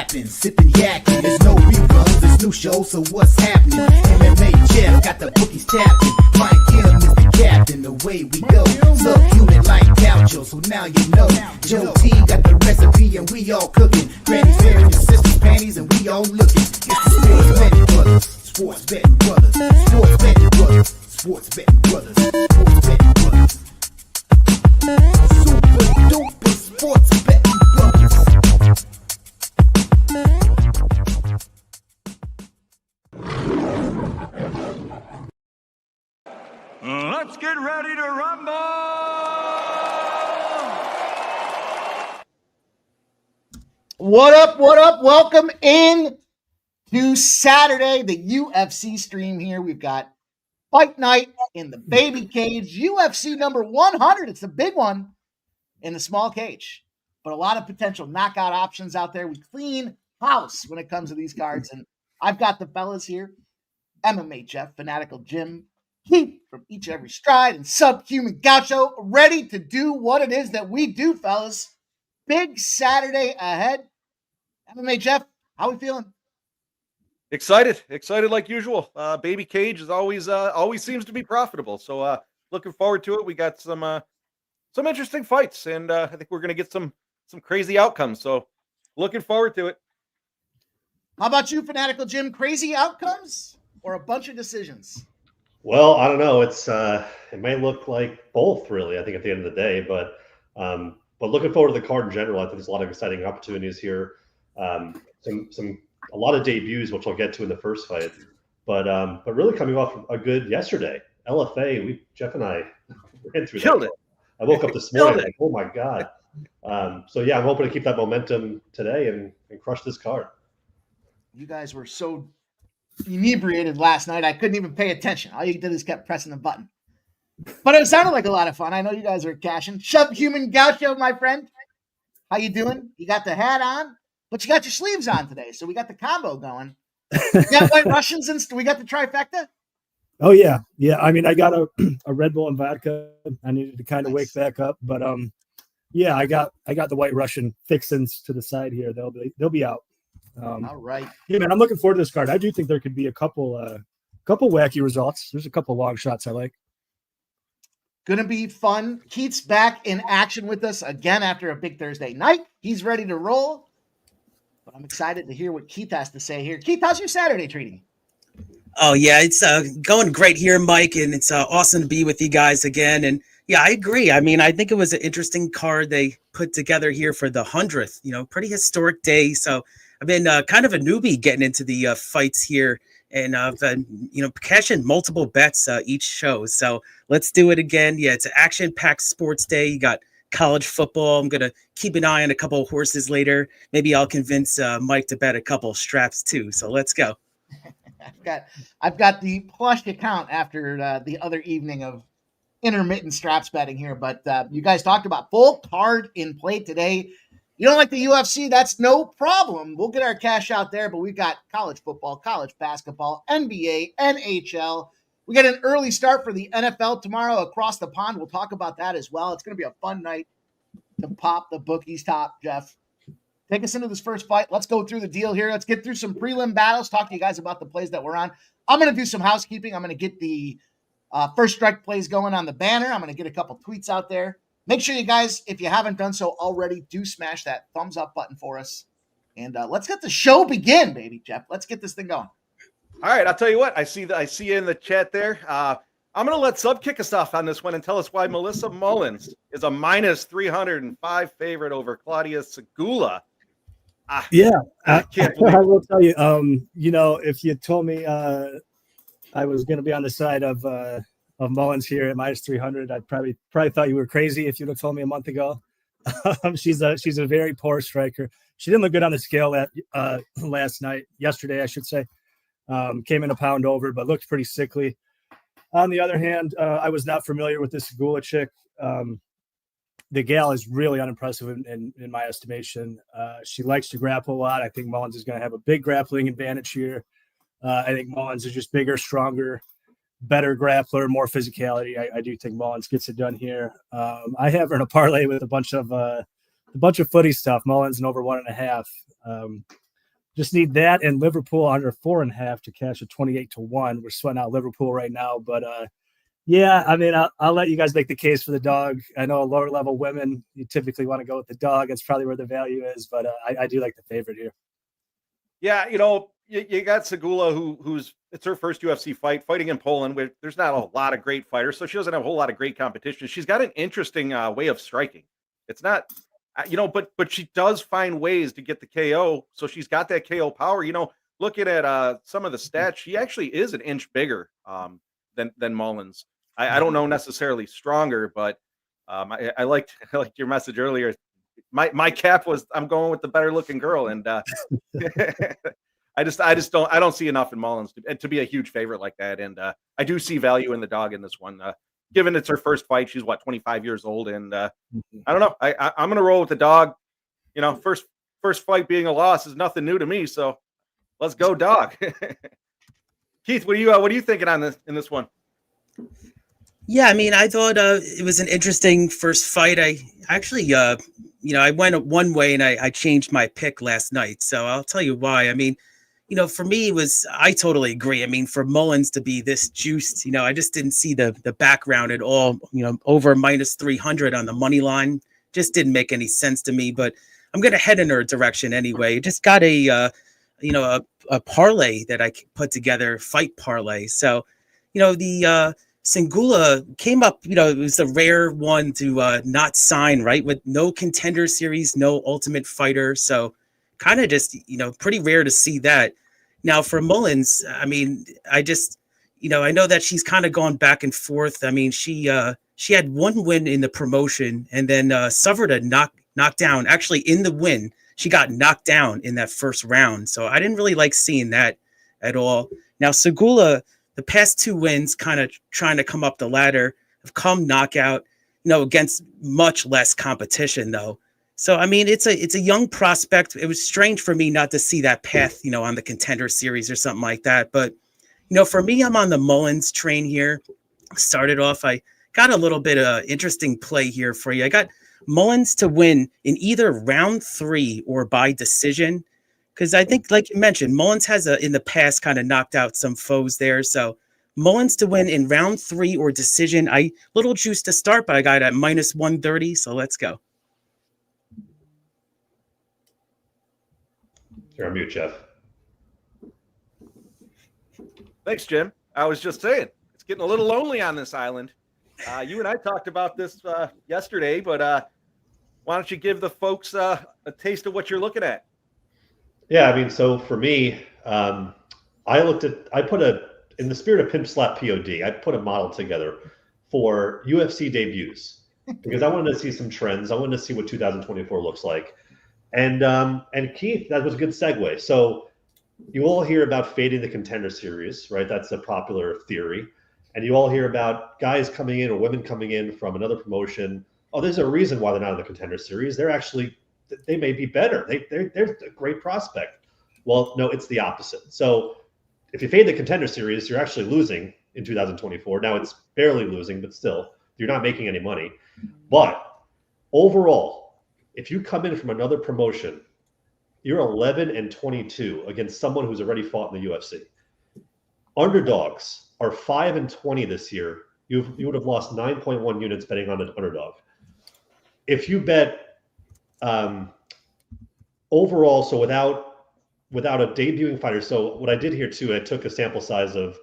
rapping, sipping yakking. There's no reruns, there's new shows, so what's happening? MMA Jeff got the bookies tapping. Mike Kim is the captain, the way we go. Subhuman like Gaucho, so now you know. Joe T got the recipe and we all cooking. Granny's wearing your sister's panties and we all looking. It's the Sports Betting Brothers, Sports Betting Brothers, Sports Betting Brothers, Sports Betting Brothers, Sports Betting Brothers. Super duper Sports Betting Brothers. Let's get ready to rumble! What up, what up? Welcome in to Saturday, the UFC stream here. We've got Fight Night in the baby cage, UFC number 100. It's the big one in the small cage, but a lot of potential knockout options out there. We clean house when it comes to these cards, and I've got the fellas here, MMA Jeff, Fanatical Jim, Keith from Each Every Stride, and Subhuman Gaucho, ready to do what it is that we do, fellas. Big Saturday ahead. MMA Jeff, how we feeling? Excited like usual. Baby cage is always seems to be profitable. So looking forward to it. We got some interesting fights, and I think we're gonna get some crazy outcomes. So looking forward to it. How about you, Fanatical Jim? Crazy outcomes or a bunch of decisions? Well, I don't know. It's it may look like both, really. I think at the end of the day, but looking forward to the card in general. I think there's a lot of exciting opportunities here. A lot of debuts, which I'll get to in the first fight, but really coming off a good yesterday. LFA, Jeff and I ran through Killed that. it. I woke up this morning like, oh my god. So yeah, I'm hoping to keep that momentum today and crush this card. You guys were so inebriated last night, I couldn't even pay attention. All you did is kept pressing the button. But it sounded like a lot of fun. I know you guys are cashing. Subhuman Gaucho, my friend. How you doing? You got the hat on, but you got your sleeves on today, so we got the combo going. You got White Russians and we got the trifecta? Oh, yeah. Yeah, I mean, I got a Red Bull and vodka. I needed to kind of wake back up. But, yeah, I got the White Russian fixins to the side here. They'll be out. All right. Yeah, man, I'm looking forward to this card. I do think there could be a couple wacky results. There's a couple long shots I like. Gonna be fun. Keith's back in action with us again after a big Thursday night. He's ready to roll. But I'm excited to hear what Keith has to say here. Keith, how's your Saturday treating? Oh, yeah, it's going great here, Mike, and it's awesome to be with you guys again. And, yeah, I agree. I mean, I think it was an interesting card they put together here for the 100th, pretty historic day. So I've been kind of a newbie getting into the fights here, and I've been, cashing multiple bets each show. So let's do it again. Yeah, it's an action-packed sports day. You got college football. I'm going to keep an eye on a couple of horses later. Maybe I'll convince Mike to bet a couple straps too. So let's go. I've got the plush account after the other evening of intermittent straps betting here, but you guys talked about full card in play today. You don't like the UFC? That's no problem. We'll get our cash out there, but we've got college football, college basketball, NBA, NHL. We get an early start for the NFL tomorrow across the pond. We'll talk about that as well. It's going to be a fun night to pop the bookies top, Jeff. Take us into this first fight. Let's go through the deal here. Let's get through some prelim battles, talk to you guys about the plays that we're on. I'm going to do some housekeeping. I'm going to get the first strike plays going on the banner. I'm going to get a couple tweets out there. Make sure you guys, if you haven't done so already, do smash that thumbs up button for us. And let's get the show begin, baby, Jeff. Let's get this thing going. All right, I'll tell you what. I see you in the chat there. I'm going to let Sub kick us off on this one and tell us why Melissa Mullins is a minus 305 favorite over Claudia Segula. Yeah, I can't believe I will tell you. If you told me I was going to be on the side of Mullins here at minus 300, I probably thought you were crazy if you'd have told me a month ago. She's a very poor striker. She didn't look good on the scale yesterday, I should say. Came in a pound over, but looked pretty sickly. On the other hand, I was not familiar with this Segula chick. The gal is really unimpressive in my estimation. She likes to grapple a lot. I think Mullins is going to have a big grappling advantage here. I think Mullins is just bigger, stronger, better grappler, more physicality. I do think Mullins gets it done here. I have her in a parlay with a bunch of footy stuff. Mullins and over 1.5. Just need that and Liverpool under 4.5 to cash at 28-1. We're sweating out Liverpool right now, but yeah, I mean, I'll let you guys make the case for the dog. I know lower level women, you typically want to go with the dog. That's probably where the value is, but I do like the favorite here. Yeah, you got Segula, who's it's her first UFC fight, fighting in Poland, where there's not a lot of great fighters, so she doesn't have a whole lot of great competition. She's got an interesting way of striking. It's not, but she does find ways to get the KO, so she's got that KO power. Looking at some of the stats, she actually is an inch bigger than Mullins. I don't know necessarily stronger, but I liked your message earlier. My cap was I'm going with the better looking girl, and I don't see enough in Mullins to be a huge favorite like that, and I do see value in the dog in this one. Given it's her first fight, she's 25 years old, and I don't know. I'm gonna roll with the dog. First fight being a loss is nothing new to me, so let's go dog. Keith, what are you thinking on in this one? Yeah, I mean, I thought it was an interesting first fight. I actually, I went one way and I changed my pick last night. So I'll tell you why. I mean, for me, I totally agree. I mean, for Mullins to be this juiced, I just didn't see the background at all. Over minus 300 on the money line just didn't make any sense to me. But I'm going to head in her direction anyway. Just got a parlay that I put together, fight parlay. So, the Segula came up, it was the rare one to not sign, right? With no contender series, no ultimate fighter. So kind of just, pretty rare to see that. Now for Mullins, I mean, I know that she's kind of gone back and forth. I mean, she had one win in the promotion and then suffered a knockdown. Actually, in the win, she got knocked down in that first round. So I didn't really like seeing that at all. Now Segula, the past 2 wins, kind of trying to come up the ladder, have come knockout, against much less competition though. So, I mean, it's a young prospect. It was strange for me not to see that path, on the contender series or something like that. But, for me, I'm on the Mullins train here. Started off, I got a little bit of interesting play here for you. I got Mullins to win in either round 3 or by decision. Because I think, like you mentioned, Mullins has in the past kind of knocked out some foes there. So Mullins to win in round 3 or decision. Little juice to start, but I got it at minus 130. So let's go. You're on mute, Jeff. Thanks, Jim. I was just saying, it's getting a little lonely on this island. You and I talked about this yesterday, but why don't you give the folks a taste of what you're looking at? Yeah, I mean, so for me, in the spirit of Pimp Slap POD, I put a model together for UFC debuts because I wanted to see some trends. I wanted to see what 2024 looks like. And Keith, that was a good segue. So you all hear about fading the contender series, right? That's a popular theory. And you all hear about guys coming in or women coming in from another promotion. Oh, there's a reason why they're not in the contender series. They may be better. They're a great prospect. Well, no, it's the opposite. So if you fade the contender series, you're actually losing in 2024. Now it's barely losing, but still, you're not making any money. But overall, if you come in from another promotion, you're 11-22 against someone who's already fought in the UFC. Underdogs are 5-20 this year. You would have lost 9.1 units betting on an underdog. If you bet overall, so without a debuting fighter. So what I did here too, I took a sample size of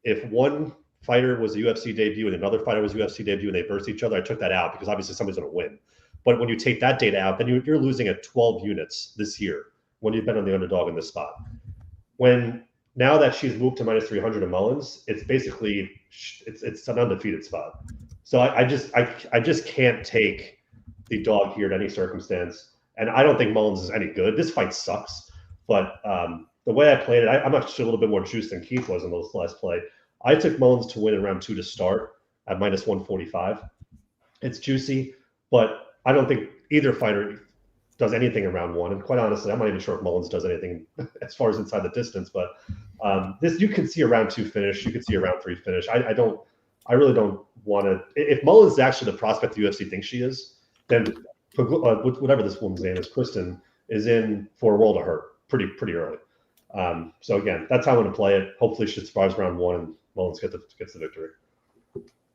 if one fighter was a UFC debut and another fighter was a UFC debut and they versed each other, I took that out because obviously somebody's going to win. But when you take that data out, then you're losing at 12 units this year when you've been on the underdog in this spot. Now that she's moved to minus 300 in Mullins, it's basically it's an undefeated spot. So I just can't take the dog here in any circumstance. And I don't think Mullins is any good. This fight sucks. But the way I played it, I'm actually a little bit more juiced than Keith was in those last play. I took Mullins to win in round 2 to start at minus 145. It's juicy, but I don't think either fighter does anything in round 1. And quite honestly, I'm not even sure if Mullins does anything as far as inside the distance. But this, you could see a round 2 finish. You could see a round 3 finish. I really don't want to. If Mullins is actually the prospect the UFC thinks she is, then whatever this woman's name is, Kristen, is in for a world of hurt. pretty early. So again, that's how I'm going to play it. Hopefully, she survives round 1 and Mullins gets the victory.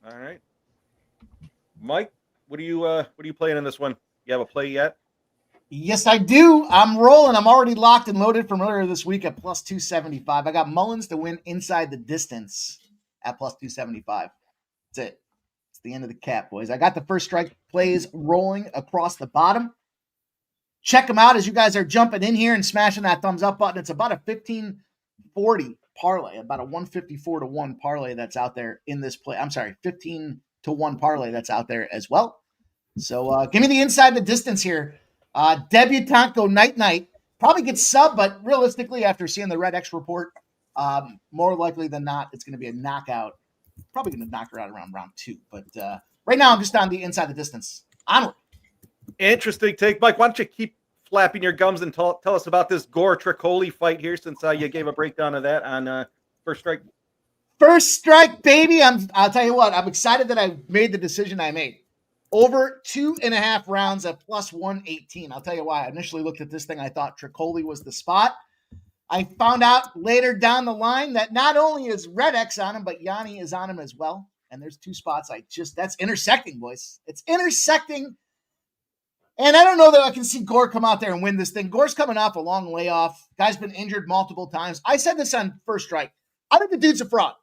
All right, Mike, what are you playing in this one? You have a play yet? Yes, I do. I'm rolling. I'm already locked and loaded from earlier this week at plus 275. I got Mullins to win inside the distance at plus 275. That's it. It's the end of the cap, boys. I got the first strike plays rolling across the bottom. Check them out as you guys are jumping in here and smashing that thumbs up button. It's about a 1540 parlay, about a 154 to 1 parlay that's out there in this play. I'm sorry, 15 to 1 parlay that's out there as well. So give me the inside the distance here. Debutante go night. Probably gets sub, but realistically, after seeing the Red X report, more likely than not, it's going to be a knockout. Probably going to knock her out around round 2. But right now, I'm just on the inside the distance. Onward. Interesting take, Mike. Why don't you keep flapping your gums and tell us about this Gore Tricoli fight here, since you gave a breakdown of that on First Strike. First strike, baby. I'll tell you what. I'm excited that I made the decision I made. Over 2.5 rounds at plus 118. I'll tell you why. I initially looked at this thing. I thought Tricoli was the spot. I found out later down the line that not only is Red X on him, but Yanni is on him as well. And there's 2 spots. That's intersecting, boys. It's intersecting. And I don't know that I can see Gore come out there and win this thing. Gore's coming off a long layoff. Guy's been injured multiple times. I said this on First Strike. I think the dude's a fraud.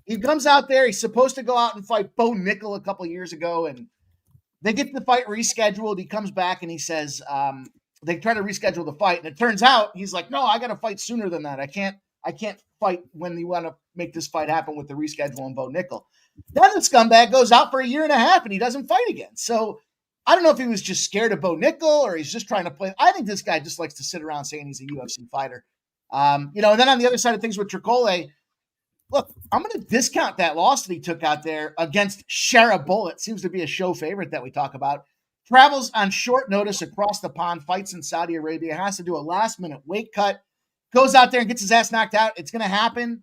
He comes out there. He's supposed to go out and fight Bo Nickel a couple years ago, and they get the fight rescheduled. He comes back and he says they try to reschedule the fight, and it turns out he's like, "No, I got to fight sooner than that. I can't fight when you want to make this fight happen with the reschedule on Bo Nickel." Then the scumbag goes out for 1.5 years and he doesn't fight again. So I don't know if he was just scared of Bo Nickel or he's just trying to play. I think this guy just likes to sit around saying he's a UFC fighter. And then on the other side of things with Tricoli, look, I'm going to discount that loss that he took out there against Shara Bullet. Seems to be a show favorite that we talk about. Travels on short notice across the pond, fights in Saudi Arabia, has to do a last-minute weight cut, goes out there and gets his ass knocked out. It's going to happen.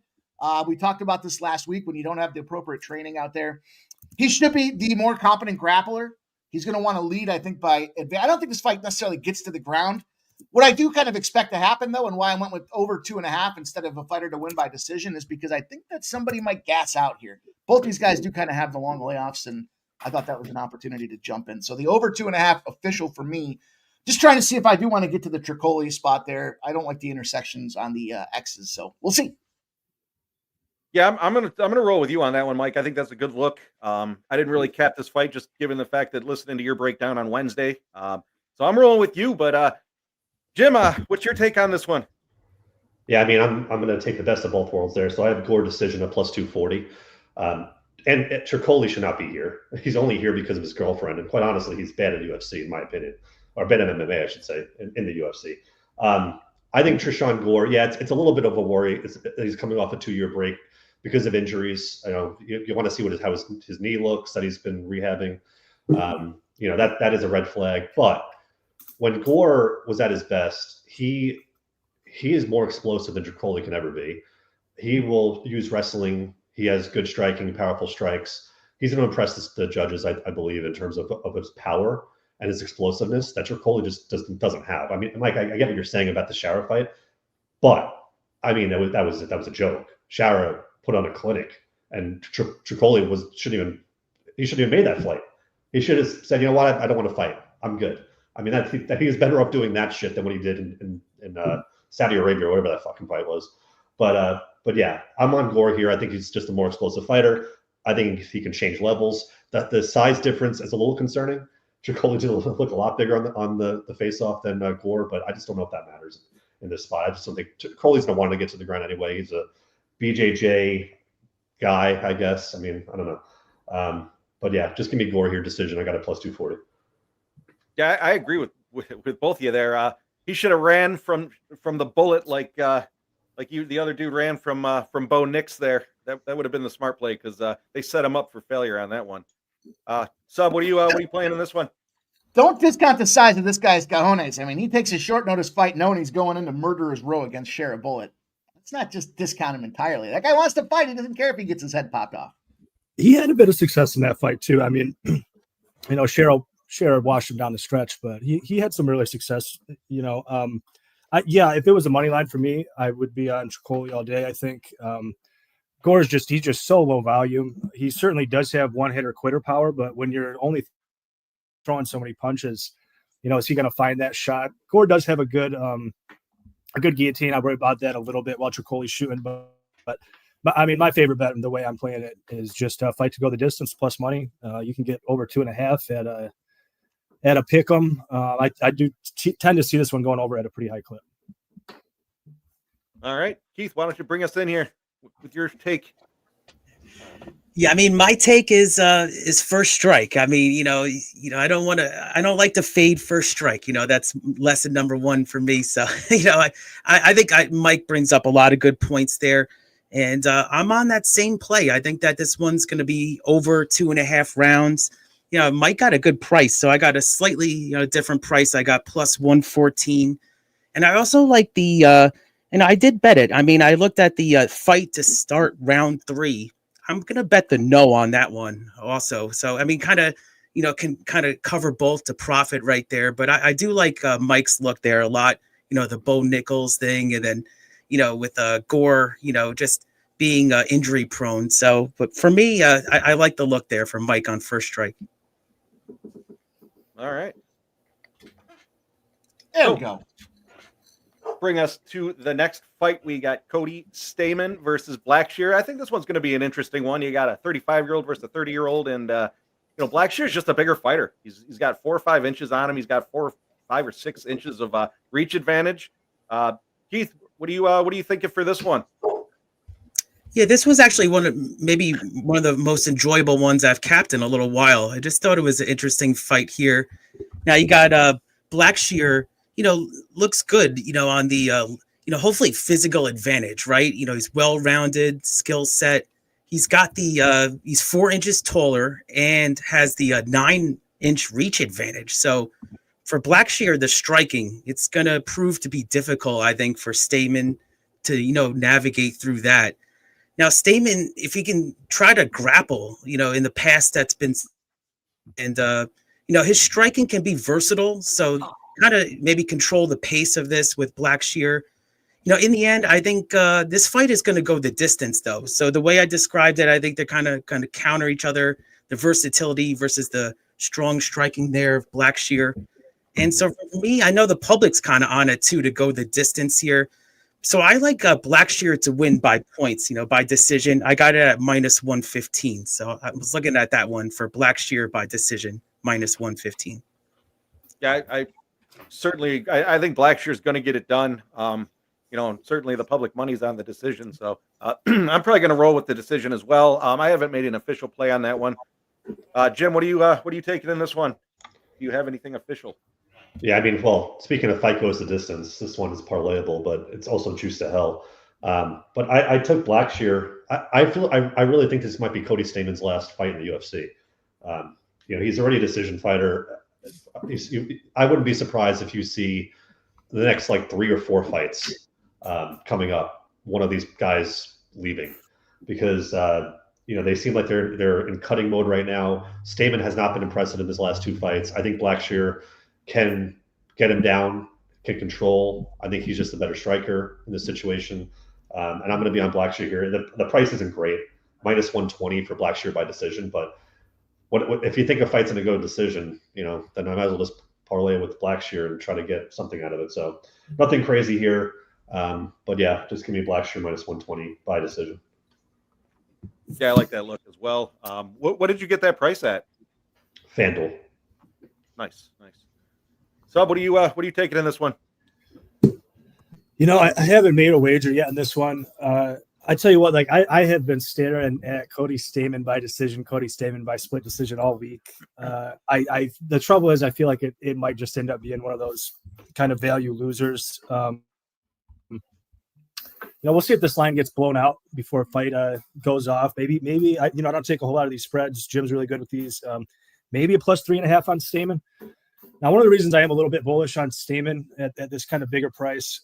We talked about this last week when you don't have the appropriate training out there. He should be the more competent grappler. He's going to want to lead, I think, by advance. I don't think this fight necessarily gets to the ground. What I do kind of expect to happen, though, and why I went with over 2.5 instead of a fighter to win by decision is because I think that somebody might gas out here. Both these guys do kind of have the long layoffs, and I thought that was an opportunity to jump in. So the over 2.5 official for me. Just trying to see if I do want to get to the Tricoli spot there. I don't like the intersections on the X's, so we'll see. Yeah, I'm gonna roll with you on that one, Mike. I think that's a good look. I didn't really cap this fight, just given the fact that listening to your breakdown on Wednesday. So I'm rolling with you. But Jim, what's your take on this one? Yeah, I mean, I'm going to take the best of both worlds there. So I have Gore decision at plus 240. And Tricoli should not be here. He's only here because of his girlfriend. And quite honestly, he's bad at UFC, in my opinion. Or bad at MMA, I should say, in the UFC. I think Tresean Gore, it's a little bit of a worry. He's coming off a 2-year break because of injuries. You want to see how his knee looks, that he's been rehabbing. That is a red flag. But when Gore was at his best, he is more explosive than Tricoli can ever be. He will use wrestling. He has good striking, powerful strikes. He's going to impress the judges, I believe, in terms of his power and his explosiveness that Tricoli just doesn't have. I mean, Mike, I get what you're saying about the Shara fight, but I mean that was a joke. Shara put on a clinic, and Tricoli shouldn't even made that fight. He should have said, you know what, I don't want to fight. I'm good. I mean, that he was better off doing that shit than what he did in Saudi Arabia or whatever that fucking fight was. But yeah, I'm on Gore here. I think he's just a more explosive fighter. I think he can change levels. That the size difference is a little concerning. Tricoli did look a lot bigger on the face-off than Gore, but I just don't know if that matters in this spot. I just don't think Tricoli's going to want to get to the ground anyway. He's a BJJ guy, I guess. I mean, I don't know. But yeah, just give me Gore here decision. I got a plus 240. Yeah, I agree with both of you there. He should have ran from the bullet like the other dude ran from Bo Nix there. That would have been the smart play because they set him up for failure on that one. Sub, what are you playing in this one? Don't discount the size of this guy's cojones. I mean, he takes a short notice fight knowing he's going into murderer's row against Shara Bullet. Let's not just discount him entirely. That guy wants to fight. He doesn't care if he gets his head popped off. He had a bit of success in that fight too. I mean, Shara washed him down the stretch, but he had some early success. Yeah, if it was a money line for me, I would be on Tricoli all day. I think Gore's he's just so low volume. He certainly does have one hitter quitter power, but when you're only throwing so many punches, is he going to find that shot? Gore does have a good guillotine. I worry about that a little bit while Tricoli's shooting, but I mean, my favorite bet and the way I'm playing it is just fight to go the distance plus money. You can get over 2.5 at a pick 'em. I do tend to see this one going over at a pretty high clip. All right, Keith, why don't you bring us in here with your take? Yeah, I mean, my take is first strike. I mean, I don't like to fade first strike. That's lesson number one for me. So, I think Mike brings up a lot of good points there. And I'm on that same play. I think that this one's going to be over 2.5 rounds. Mike got a good price. So I got a slightly different price. I got plus 114. And I also like the, and I did bet it. I mean, I looked at the fight to start round 3. I'm going to bet the no on that one also. So, I mean, can kind of cover both to profit right there. But I do like Mike's look there a lot, the Bo Nichols thing. And then, with Gore, just being injury prone. So, but for me, I like the look there from Mike on first strike. All right. There we go. Bring us to the next fight. We got Cody Stamann versus Blackshear. I think this one's going to be an interesting one. You got a 35-year-old versus a 30-year-old, and Blackshear is just a bigger fighter. He's got 4 or 5 inches on him. He's got 4, 5, or 6 inches of reach advantage. Keith, what are you thinking for this one? Yeah, this was actually one of the most enjoyable ones I've capped in a little while. I just thought it was an interesting fight here. Now you got Blackshear, looks good, on the hopefully physical advantage, right? He's well-rounded, skill set. He's got he's 4 inches taller and has the 9-inch reach advantage. So for Blackshear, the striking, it's going to prove to be difficult, I think, for Stamann to, navigate through that. Now, Stamann, if he can try to grapple, in the past that's been, and, his striking can be versatile. So kind of maybe control the pace of this with Blackshear. In the end, I think this fight is going to go the distance, though. So the way I described it, I think they're kind of counter each other, the versatility versus the strong striking there of Blackshear. And so for me, I know the public's kind of on it, too, to go the distance here. So I like Blackshear to win by points, by decision. I got it at minus 115. So I was looking at that one for Blackshear by decision, minus 115. Yeah, I certainly, I think Blackshear is going to get it done. Certainly the public money's on the decision. So I'm probably going to roll with the decision as well. I haven't made an official play on that one. Jim, what are you taking in this one? Do you have anything official? Yeah, I mean, well, speaking of fight goes the distance, this one is parlayable, but it's also juice to hell. But I took Blackshear. I really think this might be Cody Stamann's last fight in the UFC. He's already a decision fighter. I wouldn't be surprised if you see the next 3 or 4 fights coming up, one of these guys leaving, because they seem like they're in cutting mode right now. Stamann has not been impressive in his last 2 fights. I think Blackshear can get him down, can control. I think he's just a better striker in this situation. And I'm going to be on Blackshear here. The price isn't great, minus 120 for Blackshear by decision. But what if you think a fight's going to go decision, then I might as well just parlay with Blackshear and try to get something out of it. So nothing crazy here. But yeah, just give me Blackshear minus 120 by decision. Yeah, I like that look as well. What did you get that price at? FanDuel. Nice. Sub, what are you taking in this one? I haven't made a wager yet in this one. I tell you what, I have been staring at Cody Stamann by decision, Cody Stamann by split decision all week. The trouble is I feel like it might just end up being one of those kind of value losers. We'll see if this line gets blown out before a fight goes off. Maybe I don't take a whole lot of these spreads. Jim's really good with these. Maybe a plus 3.5 on Stamann. Now, one of the reasons I am a little bit bullish on Stamann at this kind of bigger price,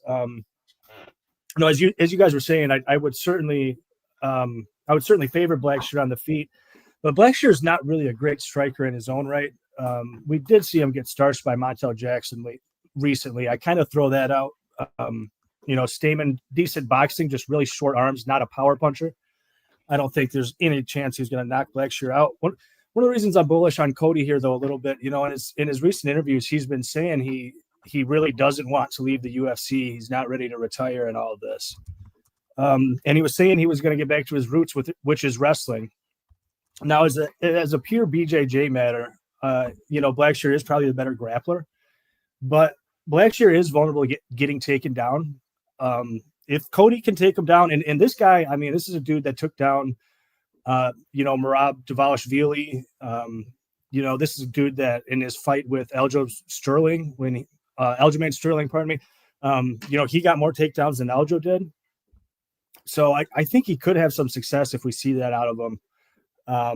as you guys were saying, I would certainly favor Blackshear on the feet, but Blackshear is not really a great striker in his own right. We did see him get starched by Montel Jackson recently. I kind of throw that out. Stamann, decent boxing, just really short arms, not a power puncher. I don't think there's any chance he's going to knock Blackshear out. One of the reasons I'm bullish on Cody here, though, a little bit, in his recent interviews, he's been saying he really doesn't want to leave the UFC. He's not ready to retire and all of this. And he was saying he was going to get back to his roots, which is wrestling. Now, as a pure BJJ matter, Blackshear is probably the better grappler, but Blackshear is vulnerable getting taken down. If Cody can take him down, and this guy, I mean, this is a dude that took down, Merab Dvalishvili. This is a dude that in his fight with Aljamain Sterling, pardon me, he got more takedowns than Aljo did. So I think he could have some success if we see that out of him. I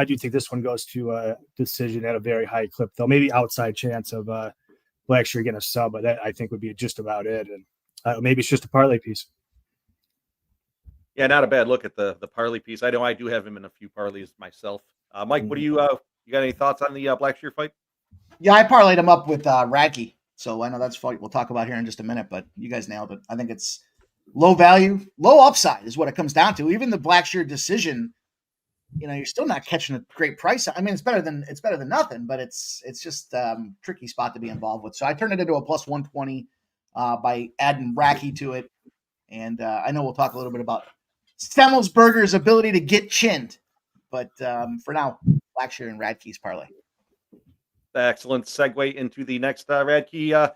do think this one goes to a decision at a very high clip, though. Maybe outside chance of Blackshear getting a sub, but that I think would be just about it. And maybe it's just a parlay piece. Yeah, not a bad look at the parlay piece. I know I do have him in a few parlays myself. Mike, what do you got any thoughts on the Blackshear fight? Yeah, I parlayed him up with Radke. So I know that's fight we'll talk about here in just a minute, but you guys nailed it. I think it's low value, low upside is what it comes down to. Even the Blackshear decision, you're still not catching a great price. I mean, it's better than nothing, but it's just tricky spot to be involved with. So I turned it into a plus 120 by adding Radke to it. And I know we'll talk a little bit about Semmelsberger's ability to get chinned, but for now, Blackshear and Radke's parlay. Excellent segue into the next Radke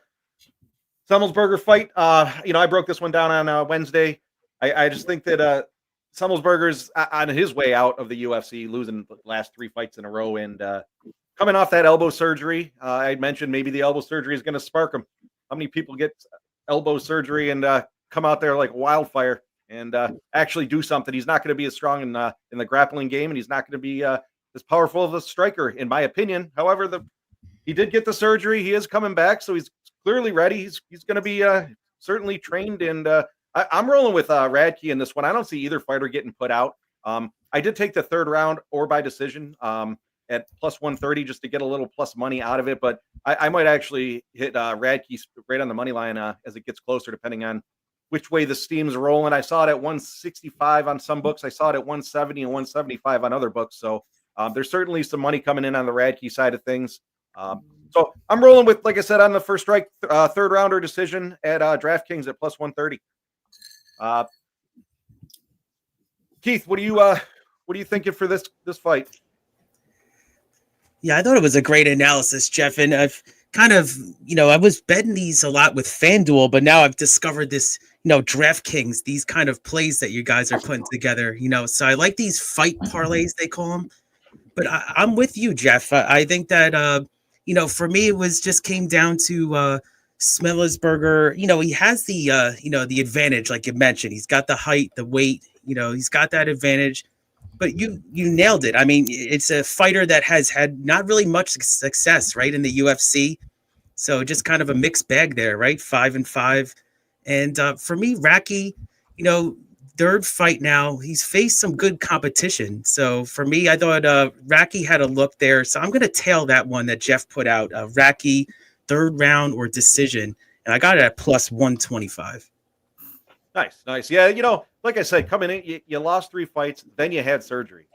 Semmelsberger fight. I broke this one down on Wednesday. I just think that Semmelsberger's on his way out of the UFC, losing the last 3 fights in a row, and coming off that elbow surgery. I mentioned maybe the elbow surgery is going to spark him. How many people get elbow surgery and come out there like wildfire and actually do something? He's not going to be as strong in the grappling game, and he's not going to be as powerful of a striker, in my opinion. However, he did get the surgery. He is coming back, so he's clearly ready. He's going to be certainly trained, and I'm rolling with Radke in this one. I don't see either fighter getting put out. I did take the 3rd round or by decision at plus 130 just to get a little plus money out of it, but I might actually hit Radke right on the money line as it gets closer, depending on which way the steam's rolling. I saw it at 165 on some books. I saw it at 170 and 175 on other books. So there's certainly some money coming in on the Radke side of things. So I'm rolling with, like I said, on the first strike, 3rd rounder decision at DraftKings at plus 130. Keith, what are you thinking for this fight? Yeah, I thought it was a great analysis, Jeff. And I've kind of, I was betting these a lot with FanDuel, but now I've discovered this, DraftKings, these kind of plays that you guys are putting together, So I like these fight parlays, they call them. But I'm with you, Jeff. I think that, for me, it was just came down to Semmelsberger. He has the, the advantage, like you mentioned. He's got the height, the weight, he's got that advantage. But you nailed it. I mean, it's a fighter that has had not really much success, right, in the UFC. So just kind of a mixed bag there, right? 5-5. And for me, Radke, 3rd fight now, he's faced some good competition. So for me, I thought Radke had a look there. So I'm going to tail that one that Jeff put out, Radke 3rd round or decision. And I got it at plus 125. Nice. Yeah, like I said, coming in, you lost 3 fights, then you had surgery.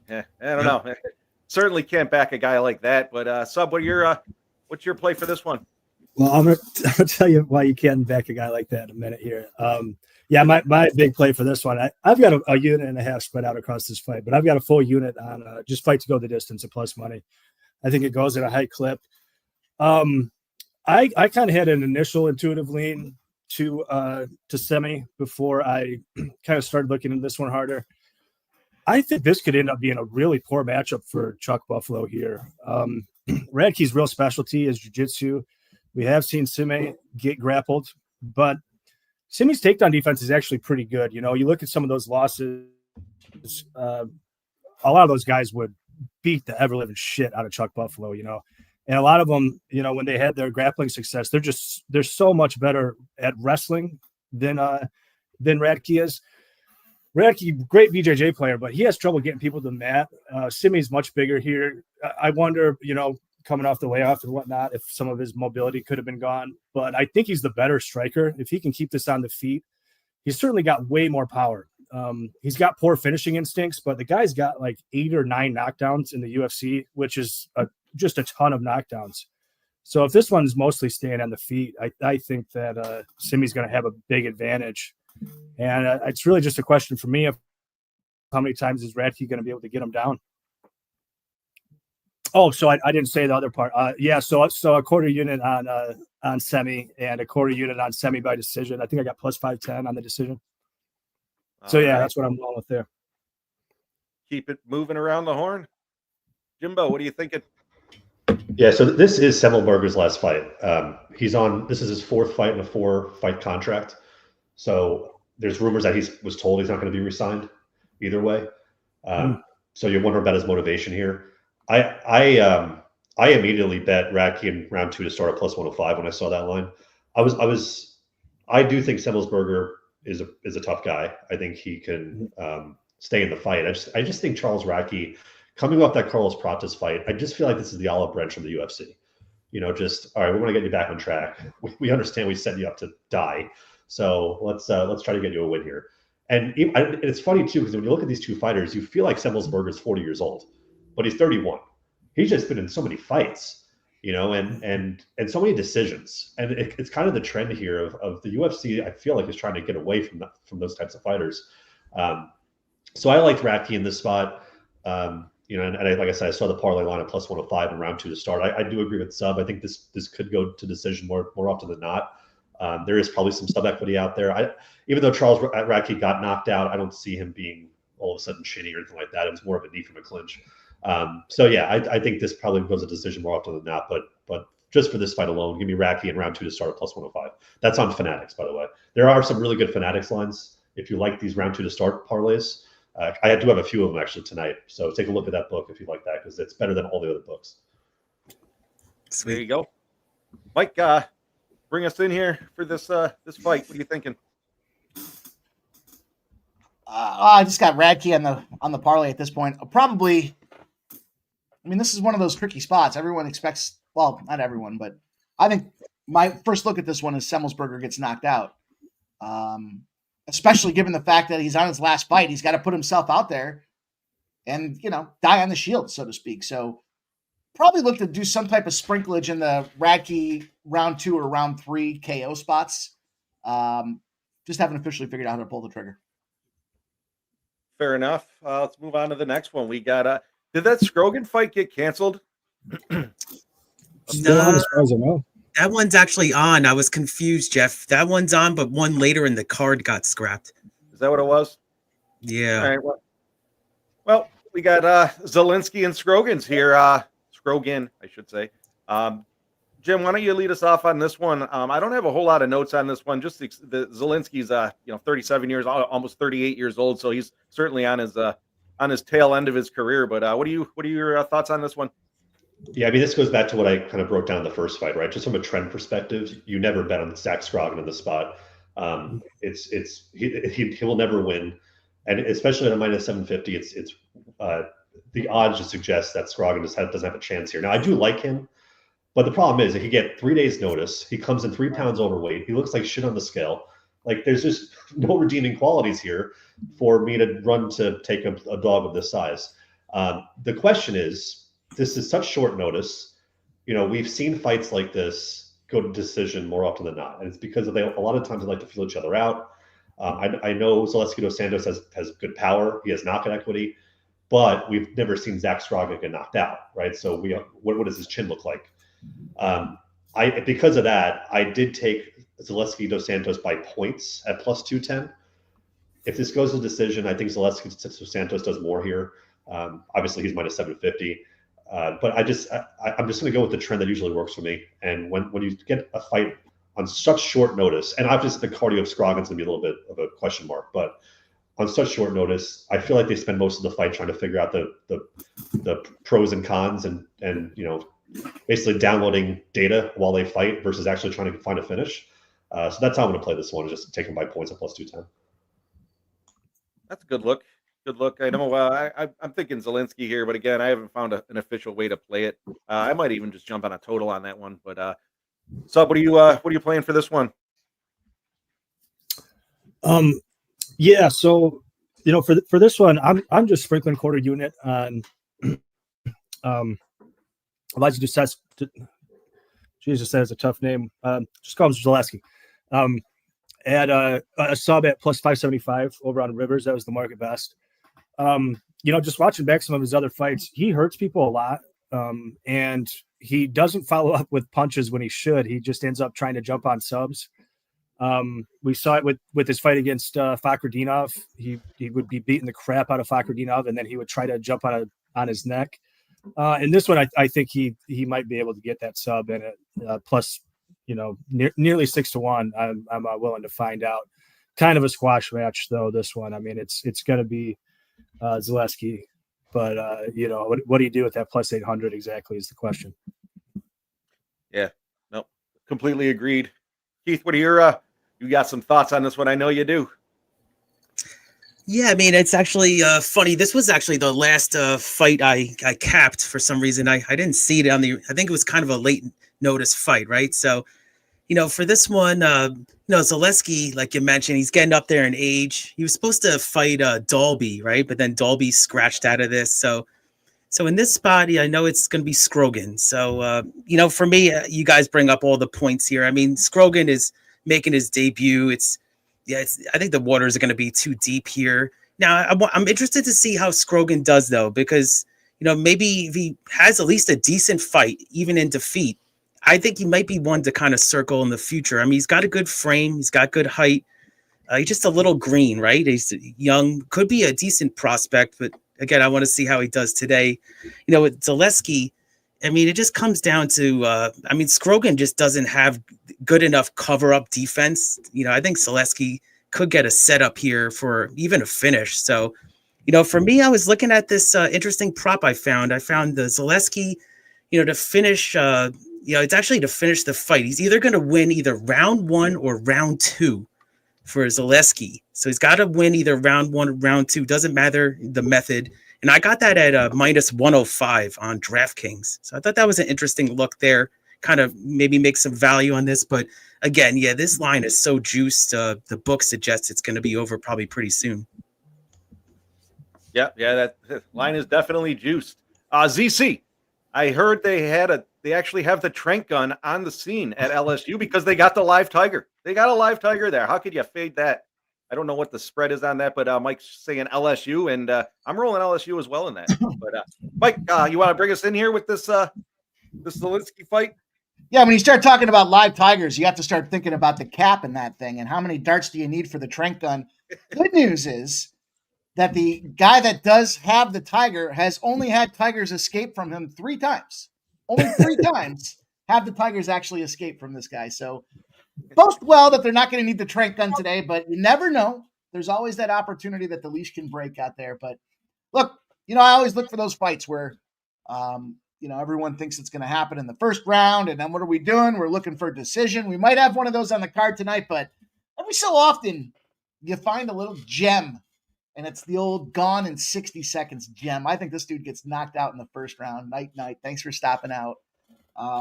I don't know. Certainly can't back a guy like that. But Sub, what's your play for this one? Well, I'm gonna tell you why you can't back a guy like that in a minute here. My big play for this one, I've got a unit and a half spread out across this fight, but I've got a full unit on just fight to go the distance at plus money. I think it goes at a high clip. I kind of had an initial intuitive lean to semi before I kind of started looking at this one harder. I think this could end up being a really poor matchup for Chuck Buffalo here. Radke's real specialty is jiu-jitsu. We have seen Sime get grappled, but Sime's takedown defense is actually pretty good. You look at some of those losses, a lot of those guys would beat the ever-living shit out of Chuck Buffalo, And a lot of them, when they had their grappling success, they're so much better at wrestling than Radke is. Radke, great BJJ player, but he has trouble getting people to the mat. Simi's much bigger here. I wonder, coming off the layoff and whatnot, if some of his mobility could have been gone. But I think he's the better striker. If he can keep this on the feet, he's certainly got way more power. He's got poor finishing instincts, but the guy's got like 8 or 9 knockdowns in the UFC, which is just a ton of knockdowns. So if this one's mostly staying on the feet, I think that Simi's going to have a big advantage. And it's really just a question for me of how many times is Radke going to be able to get him down? Oh, so I didn't say the other part. So a quarter unit on Semi and a quarter unit on Semi by decision. I think I got plus 510 on the decision. So yeah, that's what I'm going with there. Keep it moving around the horn. Jimbo, what are you thinking? Yeah, so this is Semmelberger's last fight. This is his 4th fight in a 4-fight contract. So there's rumors that he was told he's not going to be re-signed either way. So you wonder about his motivation here. I immediately bet Radke in round 2 to start at plus 105 when I saw that line. I do think Semmelsberger is a tough guy. I think he can stay in the fight. I just think Charles Radke, coming off that Carlos Prates fight, I just feel like this is the olive branch from the UFC. Just all right, we want to get you back on track. We understand we set you up to die, so let's try to get you a win here. And it's funny too, because when you look at these two fighters, you feel like Semmelsberger is 40 years old, but he's 31. He's just been in so many fights, and so many decisions. And it's kind of the trend here of the UFC. I feel like is trying to get away from those types of fighters. So I liked Radke in this spot. Like I said, I saw the parlay line at plus 105 in round 2 to start. I do agree with sub. I think this could go to decision more often than not. There is probably some sub equity out there. Even though Charles Radke got knocked out, I don't see him being all of a sudden shitty or anything like that. It was more of a knee from a clinch. I think this probably goes a decision more often than not. But just for this fight alone, give me Radke in round 2 to start at plus 105. That's on Fanatics, by the way. There are some really good Fanatics lines if you like these round 2 to start parlays. I do have a few of them actually tonight, so take a look at that book if you like that, because it's better than all the other books. Sweet. There you go, Mike. Bring us in here for this fight. What are you thinking? I just got Radke on the parlay at this point. Probably, I mean, this is one of those tricky spots. Everyone expects, well, not everyone, but I think my first look at this one is Semmelsberger gets knocked out. Especially given the fact that he's on his last fight, he's got to put himself out there and, die on the shield, so to speak. So probably look to do some type of sprinklage in the Radke round 2 or round 3 KO spots. Just haven't officially figured out how to pull the trigger. Fair enough. Let's move on to the next one. We got, did that Scrogan fight get canceled? Still on as far as I know. That one's actually on. I was confused, Jeff. That one's on, but one later in the card got scrapped. Is that what it was? Yeah. All right. Well, we got Zelinsky and Scrogan's here. Scrogan, I should say. Jim, why don't you lead us off on this one? I don't have a whole lot of notes on this one. Just the Zelinsky's 37 years, almost 38 years old, so he's certainly on his tail end of his career. But what are your thoughts on this one? Yeah, I mean, this goes back to what I kind of broke down in the first fight, right? Just from a trend perspective, you never bet on Zach Scrogan in the spot. He will never win, and especially at a minus 750, it's the odds just suggest that Scrogan doesn't have a chance here. Now, I do like him, but the problem is that he get 3 days notice. He comes in 3 pounds overweight. He looks like shit on the scale. Like, there's just no redeeming qualities here for me to run to take a dog of this size. The question is, this is such short notice. We've seen fights like this go to decision more often than not. And it's because a lot of times they like to feel each other out. I know Zaleski dos Santos has good power. He has knockout equity, but we've never seen Zach Scrogan get knocked out, right? So what does his chin look like? Because of that, I did take Zaleski dos Santos by points at plus 210. If this goes to decision, I think Zaleski dos Santos does more here. Obviously, he's minus 750. But I'm just going to go with the trend that usually works for me. And when you get a fight on such short notice, and obviously the cardio of Scrogan's going to be a little bit of a question mark, but on such short notice, I feel like they spend most of the fight trying to figure out the pros and cons and basically downloading data while they fight versus actually trying to find a finish. So that's how I'm going to play this one, just take him by points at plus 210. That's a good look. Good look. I know. I'm thinking Zelensky here, but again, I haven't found an official way to play it. I might even just jump on a total on that one. But Sub, what are you playing for this one? Yeah. So, for this one, I'm just sprinkling quarter unit on Elijah Ducess. Jesus, that is a tough name. Just call him Zaleski. At a sub at plus 575 over on Rivers. That was the market best. Just watching back some of his other fights, he hurts people a lot. And he doesn't follow up with punches when he should. He just ends up trying to jump on subs. We saw it with his fight against Fakhretdinov. He would be beating the crap out of Fakhretdinov, and then he would try to jump on his neck. In this one, I think he might be able to get that sub in it plus, nearly 6-1. I'm willing to find out. Kind of a squash match though. This one, I mean, it's going to be Zaleski, but what do you do with that plus 800 exactly is the question. Yeah, no, completely agreed. Keith, what are your you got some thoughts on this one? I know you do. Yeah, I mean, it's actually funny. This was actually the last fight I capped for some reason. I didn't see it on I think it was kind of a late notice fight, right? So, for this one, Zaleski, like you mentioned, he's getting up there in age. He was supposed to fight Dalby, right? But then Dalby scratched out of this. So in this spot, I know it's going to be Scrogan. So, for me, you guys bring up all the points here. I mean, Scrogan is making his debut. I think the waters are going to be too deep here. Now, I'm interested to see how Scrogan does, though, because, maybe if he has at least a decent fight, even in defeat, I think he might be one to kind of circle in the future. I mean, he's got a good frame. He's got good height. He's just a little green, right? He's young, could be a decent prospect, but again, I want to see how he does today. With Zaleski, I mean, it just comes down to, Scrogan just doesn't have good enough cover-up defense. I think Zaleski could get a setup here for even a finish. So, for me, I was looking at this interesting prop I found. I found the Zaleski, to finish, it's actually to finish the fight. He's either going to win either round 1 or round 2 for Zaleski. So he's got to win either round 1 or round 2. Doesn't matter the method. And I got that at minus 105 on DraftKings. So I thought that was an interesting look there. Kind of maybe make some value on this. But again, yeah, this line is so juiced. The book suggests it's going to be over probably pretty soon. Yeah, that line is definitely juiced. ZC, I heard they actually have the Trank gun on the scene at LSU because they got the live tiger. They got a live tiger there. How could you fade that? I don't know what the spread is on that, but Mike's saying LSU, and I'm rolling LSU as well in that. But Mike, you want to bring us in here with this Zaleski fight? Yeah, when you start talking about live tigers, you have to start thinking about the cap in that thing and how many darts do you need for the Trank gun. Good news is that the guy that does have the tiger has only had tigers escape from him 3 times. Only 3 times have the tigers actually escaped from this guy. So boast well that they're not going to need the Trank gun today, but you never know. There's always that opportunity that the leash can break out there. But look, I always look for those fights where, everyone thinks it's going to happen in the first round. And then what are we doing? We're looking for a decision. We might have one of those on the card tonight, but every so often you find a little gem, and it's the old gone in 60 seconds gem. I think this dude gets knocked out in the first round. Night. Thanks for stopping out.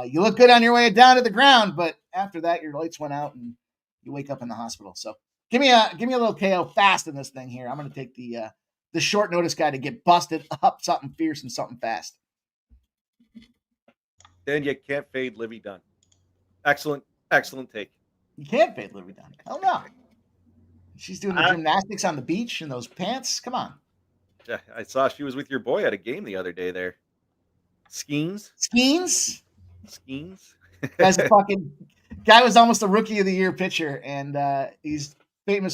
You look good on your way down to the ground, but after that, your lights went out and you wake up in the hospital. So give me a little KO fast in this thing here. I'm going to take the short notice guy to get busted up something fierce and something fast. Then you can't fade Livy Dunn. Excellent take. You can't fade Livy Dunn. Hell no. She's doing the gymnastics on the beach in those pants. Come on. I saw she was with your boy at a game the other day there. Skeens. Guy's a fucking guy was almost a rookie of the year pitcher, and he's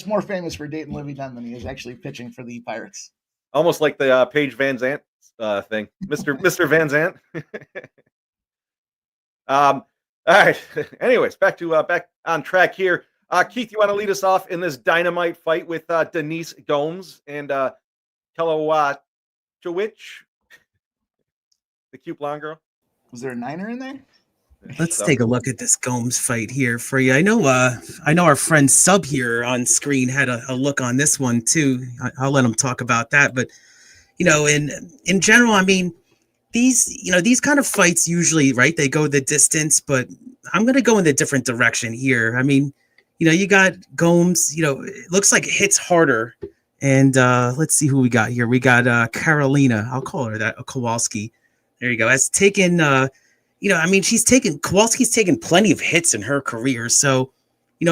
more famous for dating Livy Dunn than he is actually pitching for the Pirates. Almost like the Paige Van Zant thing, Mr. Van Zant. All right. Anyways, back on track here. Keith, you want to lead us off in this dynamite fight with Denise Gomes and Kowalkiewicz, the cute blonde girl? Was there a niner in there? Let's So- take a look at this Gomes fight here for you. I know our friend Sub here on screen had a look on this one too. I'll let him talk about that. But in general, I mean, these kind of fights usually, right? They go the distance, but I'm going to go in the different direction here. I mean, you got Gomes. It looks like it hits harder. And let's see who we got here. We got Karolina. I'll call her that. Kowalski. There you go. That's taken. Kowalski's taken plenty of hits in her career. So,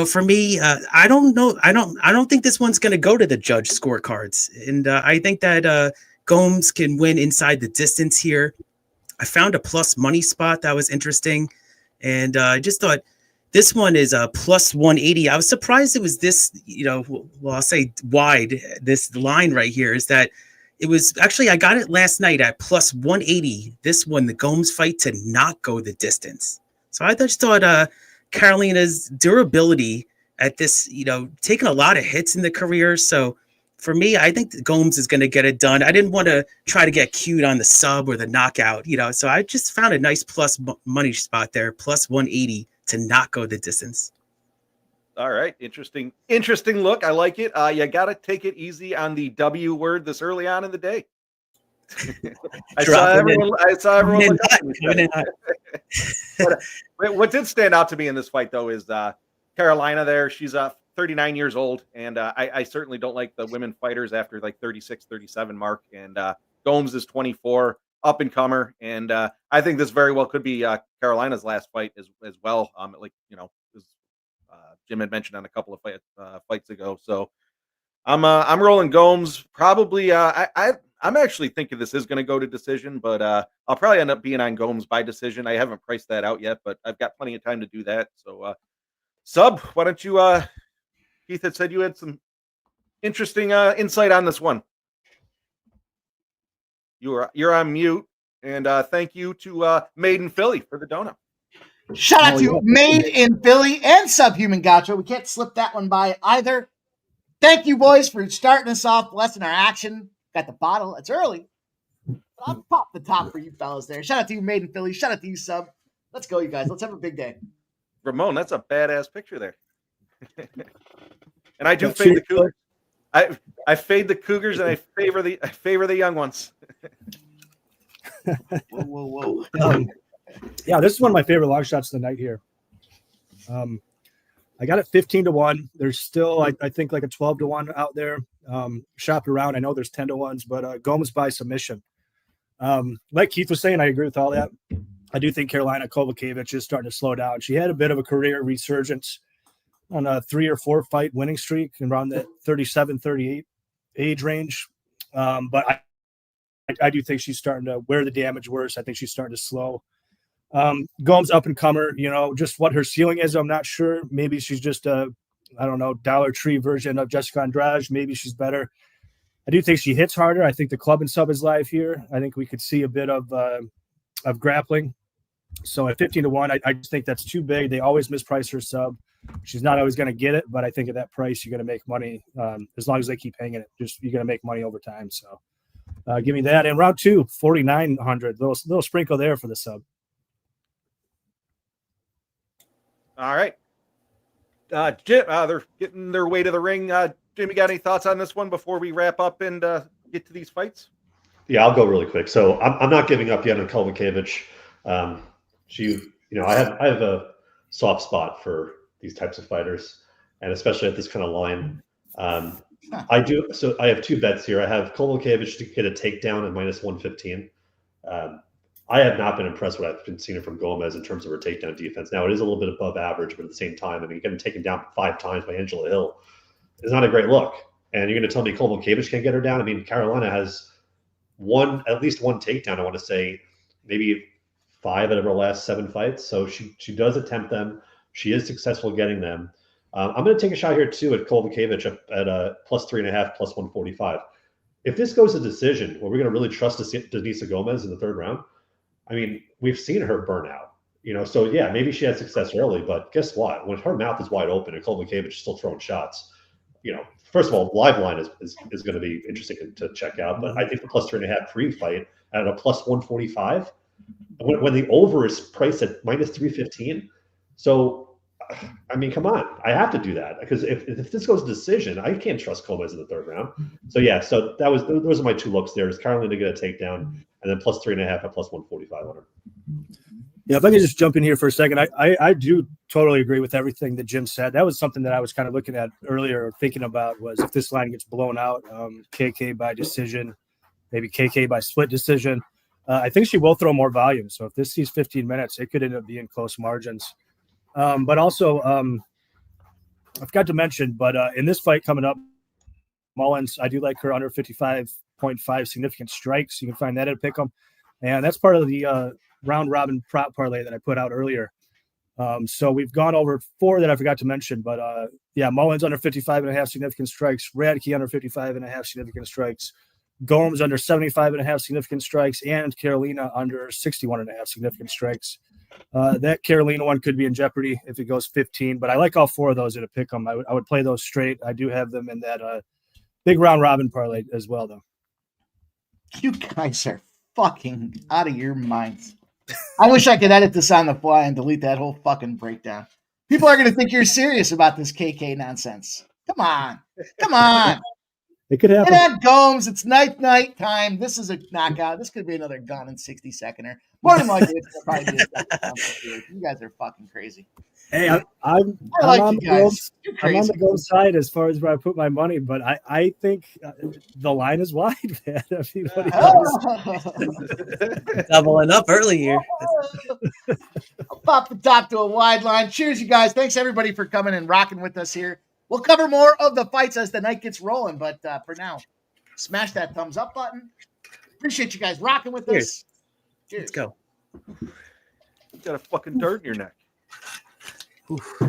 for me, I don't know. I don't think this one's going to go to the judge scorecards. And I think that Gomes can win inside the distance here. I found a plus money spot that was interesting. And I just thought this one is a plus 180. I was surprised it was this, I'll say wide. This line right here is that it was actually, I got it last night at plus 180. This one, the Gomes fight to not go the distance. So I just thought Karolina's durability at this, taking a lot of hits in the career. So for me, I think Gomes is going to get it done. I didn't want to try to get cute on the sub or the knockout, so I just found a nice plus money spot there, plus 180 to not go the distance. All right. Interesting look. I like it. You got to take it easy on the W word this early on in the day. I saw everyone look up to me. But what did stand out to me in this fight, though, is Karolina there. She's 39 years old, and I certainly don't like the women fighters after like 36, 37 mark. And Gomes is 24, up and comer, and I think this very well could be Karolina's last fight as well. Jim had mentioned on a couple of fights ago. So I'm rolling Gomes. Probably I'm actually thinking this is going to go to decision, but I'll probably end up being on Gomes by decision. I haven't priced that out yet, but I've got plenty of time to do that. So Sub, why don't you Keith had said you had some interesting insight on this one. You're on mute, and thank you to Made in Philly for the donut. Shout out to Made in Philly and Subhuman Gotcha. We can't slip that one by either. Thank you, boys, for starting us off, blessing our action. Got the bottle. It's early. I'll pop the top for you fellas there. Shout out to you, Made in Philly. Shout out to you, Sub. Let's go, you guys. Let's have a big day. Ramon, that's a badass picture there. And I do fade the Cougars. I fade the Cougars, and I favor the young ones. Whoa. Yeah, this is one of my favorite long shots of the night here. I got it 15-1. There's still, I think, like a 12-1 out there. Shop around. I know there's 10-1s, but Gomes by submission. Like Keith was saying, I agree with all that. I do think Kowalkiewicz is starting to slow down. She had a bit of a career resurgence on a 3 or 4 fight winning streak around the 37, 38 age range. But I do think she's starting to wear the damage worse. I think she's starting to slow. Gomes up and comer, just what her ceiling is, I'm not sure. Maybe she's just a, Dollar Tree version of Jessica Andrade. Maybe she's better. I do think she hits harder. I think the club and sub is live here. I think we could see a bit of grappling. So at 15-1, I just think that's too big. They always misprice her sub. She's not always going to get it, but I think at that price, you're going to make money. As long as they keep hanging it, you're going to make money over time. So give me that. And round 2, 4,900. Little sprinkle there for the sub. All right. Jim, they're getting their way to the ring. Jim, you got any thoughts on this one before we wrap up and get to these fights? Yeah, I'll go really quick. So I'm not giving up yet on Kowalkiewicz. I have a soft spot for these types of fighters, and especially at this kind of line. I do. So I have 2 bets here. I have Kowalkiewicz to get a takedown at minus 115. I have not been impressed with what I've been seeing from Gomes in terms of her takedown defense. Now, it is a little bit above average, but at the same time, getting taken down 5 times by Angela Hill is not a great look. And you're going to tell me Kowalkiewicz can't get her down? Karolina has at least one takedown, I want to say, maybe 5 out of her last 7 fights. So she does attempt them. She is successful getting them. I'm going to take a shot here, too, at Kowalkiewicz at plus 3.5, plus 145. If this goes to decision, where we're going to really trust Denise Gomes in the 3rd round, we've seen her burn out, so yeah, maybe she had success early, but guess what? When her mouth is wide open and Kowalkiewicz is still throwing shots, first of all, live line is going to be interesting to check out, but I think the plus 3.5 pre-fight at a plus 145, when the over is priced at minus 315. So, I mean, come on, I have to do that because if this goes to decision, I can't trust Gomes in the third round. So yeah, so those are my two looks there. Is Karolina to get a takedown, and then plus 3.5 at plus 145 on her. Yeah, if I could just jump in here for a second, I do totally agree with everything that Jim said. That was something that I was kind of looking at earlier, thinking about was if this line gets blown out, KK by decision, maybe KK by split decision. I think she will throw more volume. So if this sees 15 minutes, it could end up being close margins. But also, I forgot to mention, but in this fight coming up, Mullins, I do like her under 55.5 significant strikes. You can find that at Pick'em. And that's part of the round robin prop parlay that I put out earlier. So we've gone over 4 that I forgot to mention, but yeah, Mullins under 55.5 significant strikes, Radke under 55.5 significant strikes, Gomes under 75.5 significant strikes, and Karolina under 61.5 significant strikes. That Karolina one could be in jeopardy if it goes 15, but I like all 4 of those at a pick'em. I would play those straight. I do have them in that big round robin parlay as well, though. You guys are fucking out of your minds. I wish I could edit this on the fly and delete that whole fucking breakdown. People are going to think you're serious about this KK nonsense. Come on. It could happen. Get on Gomes. It's night time. This is a knockout. This could be another gun in 60-seconder. More than likely, it's probably be a second. You guys are fucking crazy. Hey, I'm on the Gomes side as far as where I put my money, but I think the line is wide, man. Everybody Doubling up early here. I'll pop the top to a wide line. Cheers, you guys. Thanks, everybody, for coming and rocking with us here. We'll cover more of the fights as the night gets rolling, but for now, smash that thumbs up button. Appreciate you guys rocking with us. Cheers. Let's go. You got a fucking dirt in your neck. Oof.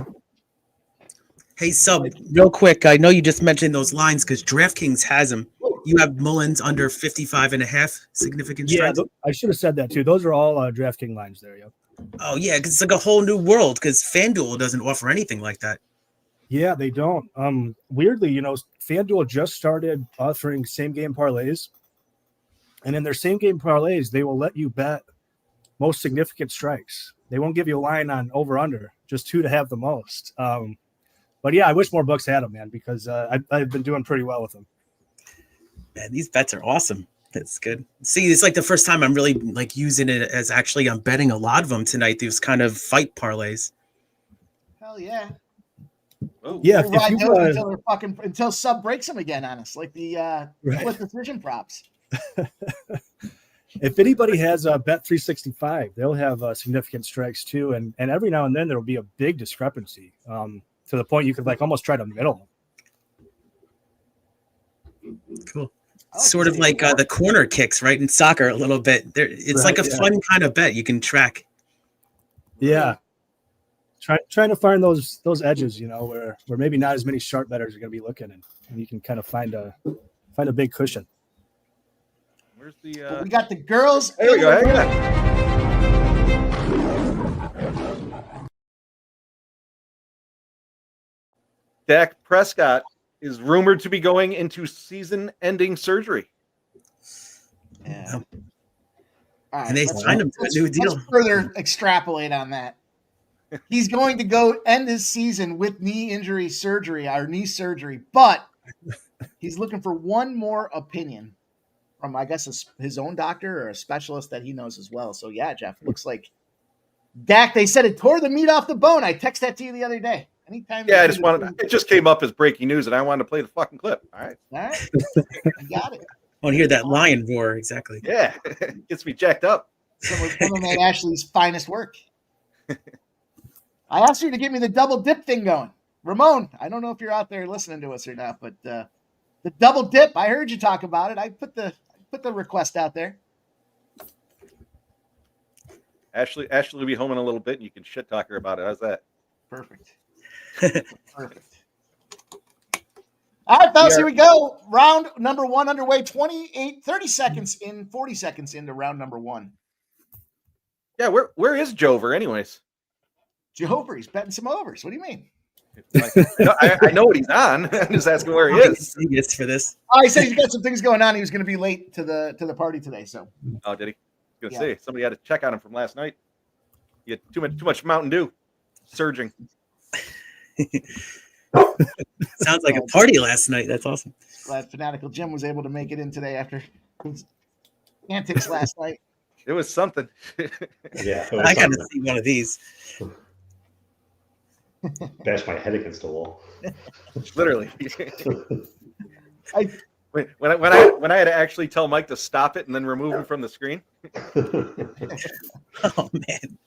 Hey, Sub, real quick. I know you just mentioned those lines because DraftKings has them. You have Mullins under 55.5 significant strikes. Yeah, I should have said that too. Those are all DraftKings lines there. Yep. Oh, yeah, because it's like a whole new world because FanDuel doesn't offer anything like that. Yeah, they don't. Weirdly, FanDuel just started offering same-game parlays. And in their same-game parlays, they will let you bet most significant strikes. They won't give you a line on over-under, just 2 to have the most. But, yeah, I wish more books had them, man, because I've been doing pretty well with them. Man, these bets are awesome. That's good. See, it's like the first time I'm really like using it as actually I'm betting a lot of them tonight. These kind of fight parlays. Hell yeah. Oh. Yeah, until Sub breaks them again on us, like the split decision props. If anybody has a Bet 365, they'll have significant strikes too, and every now and then there will be a big discrepancy to the point you could like almost try to middle. Cool. Sort of like the corner kicks, right, in soccer a little bit. It's like a fun kind of bet you can track. Yeah. Trying to find those edges, where maybe not as many sharp bettors are going to be looking, and you can kind of find a big cushion. Where's the? We got the girls. There we go. Hang on. Dak Prescott is rumored to be going into season-ending surgery. Yeah. All right, and they signed him to a new deal. Let's further extrapolate on that. He's going to go end his season with knee surgery, but he's looking for one more opinion from, I guess, his own doctor or a specialist that he knows as well. So, yeah, Jeff, looks like Dak, they said it tore the meat off the bone. I texted that to you the other day. Anytime. Yeah, it just came up as breaking news, and I wanted to play the fucking clip. All right. You got it. I want to hear that lion roar, exactly. Yeah, gets me jacked up. Some of MMA Ashley's finest work. I asked you to get me the double dip thing going. Ramon, I don't know if you're out there listening to us or not, but the double dip, I heard you talk about it. I put the request out there. Ashley will be home in a little bit, and you can shit talk her about it. How's that? Perfect. Perfect. All right, fellas, here we go. Round number 1 underway. 30 seconds in, 40 seconds into round number 1. Yeah, where is Jover anyways? Jover, he's betting some overs. What do you mean? I know what he's on. I'm just asking where he is. He gets for this. Oh, he said he's got some things going on. He was going to be late to the party today. So. Oh, did he? gonna Yeah. say somebody had to check on him from last night. He had too much Mountain Dew, surging. Sounds like a party last night. That's awesome. Glad Fanatical Jim was able to make it in today after his antics last night. It was something. Yeah, I got to see one of these. bash my head against the wall. Literally. I When I had to actually tell Mike to stop it and then remove him from the screen. Oh man.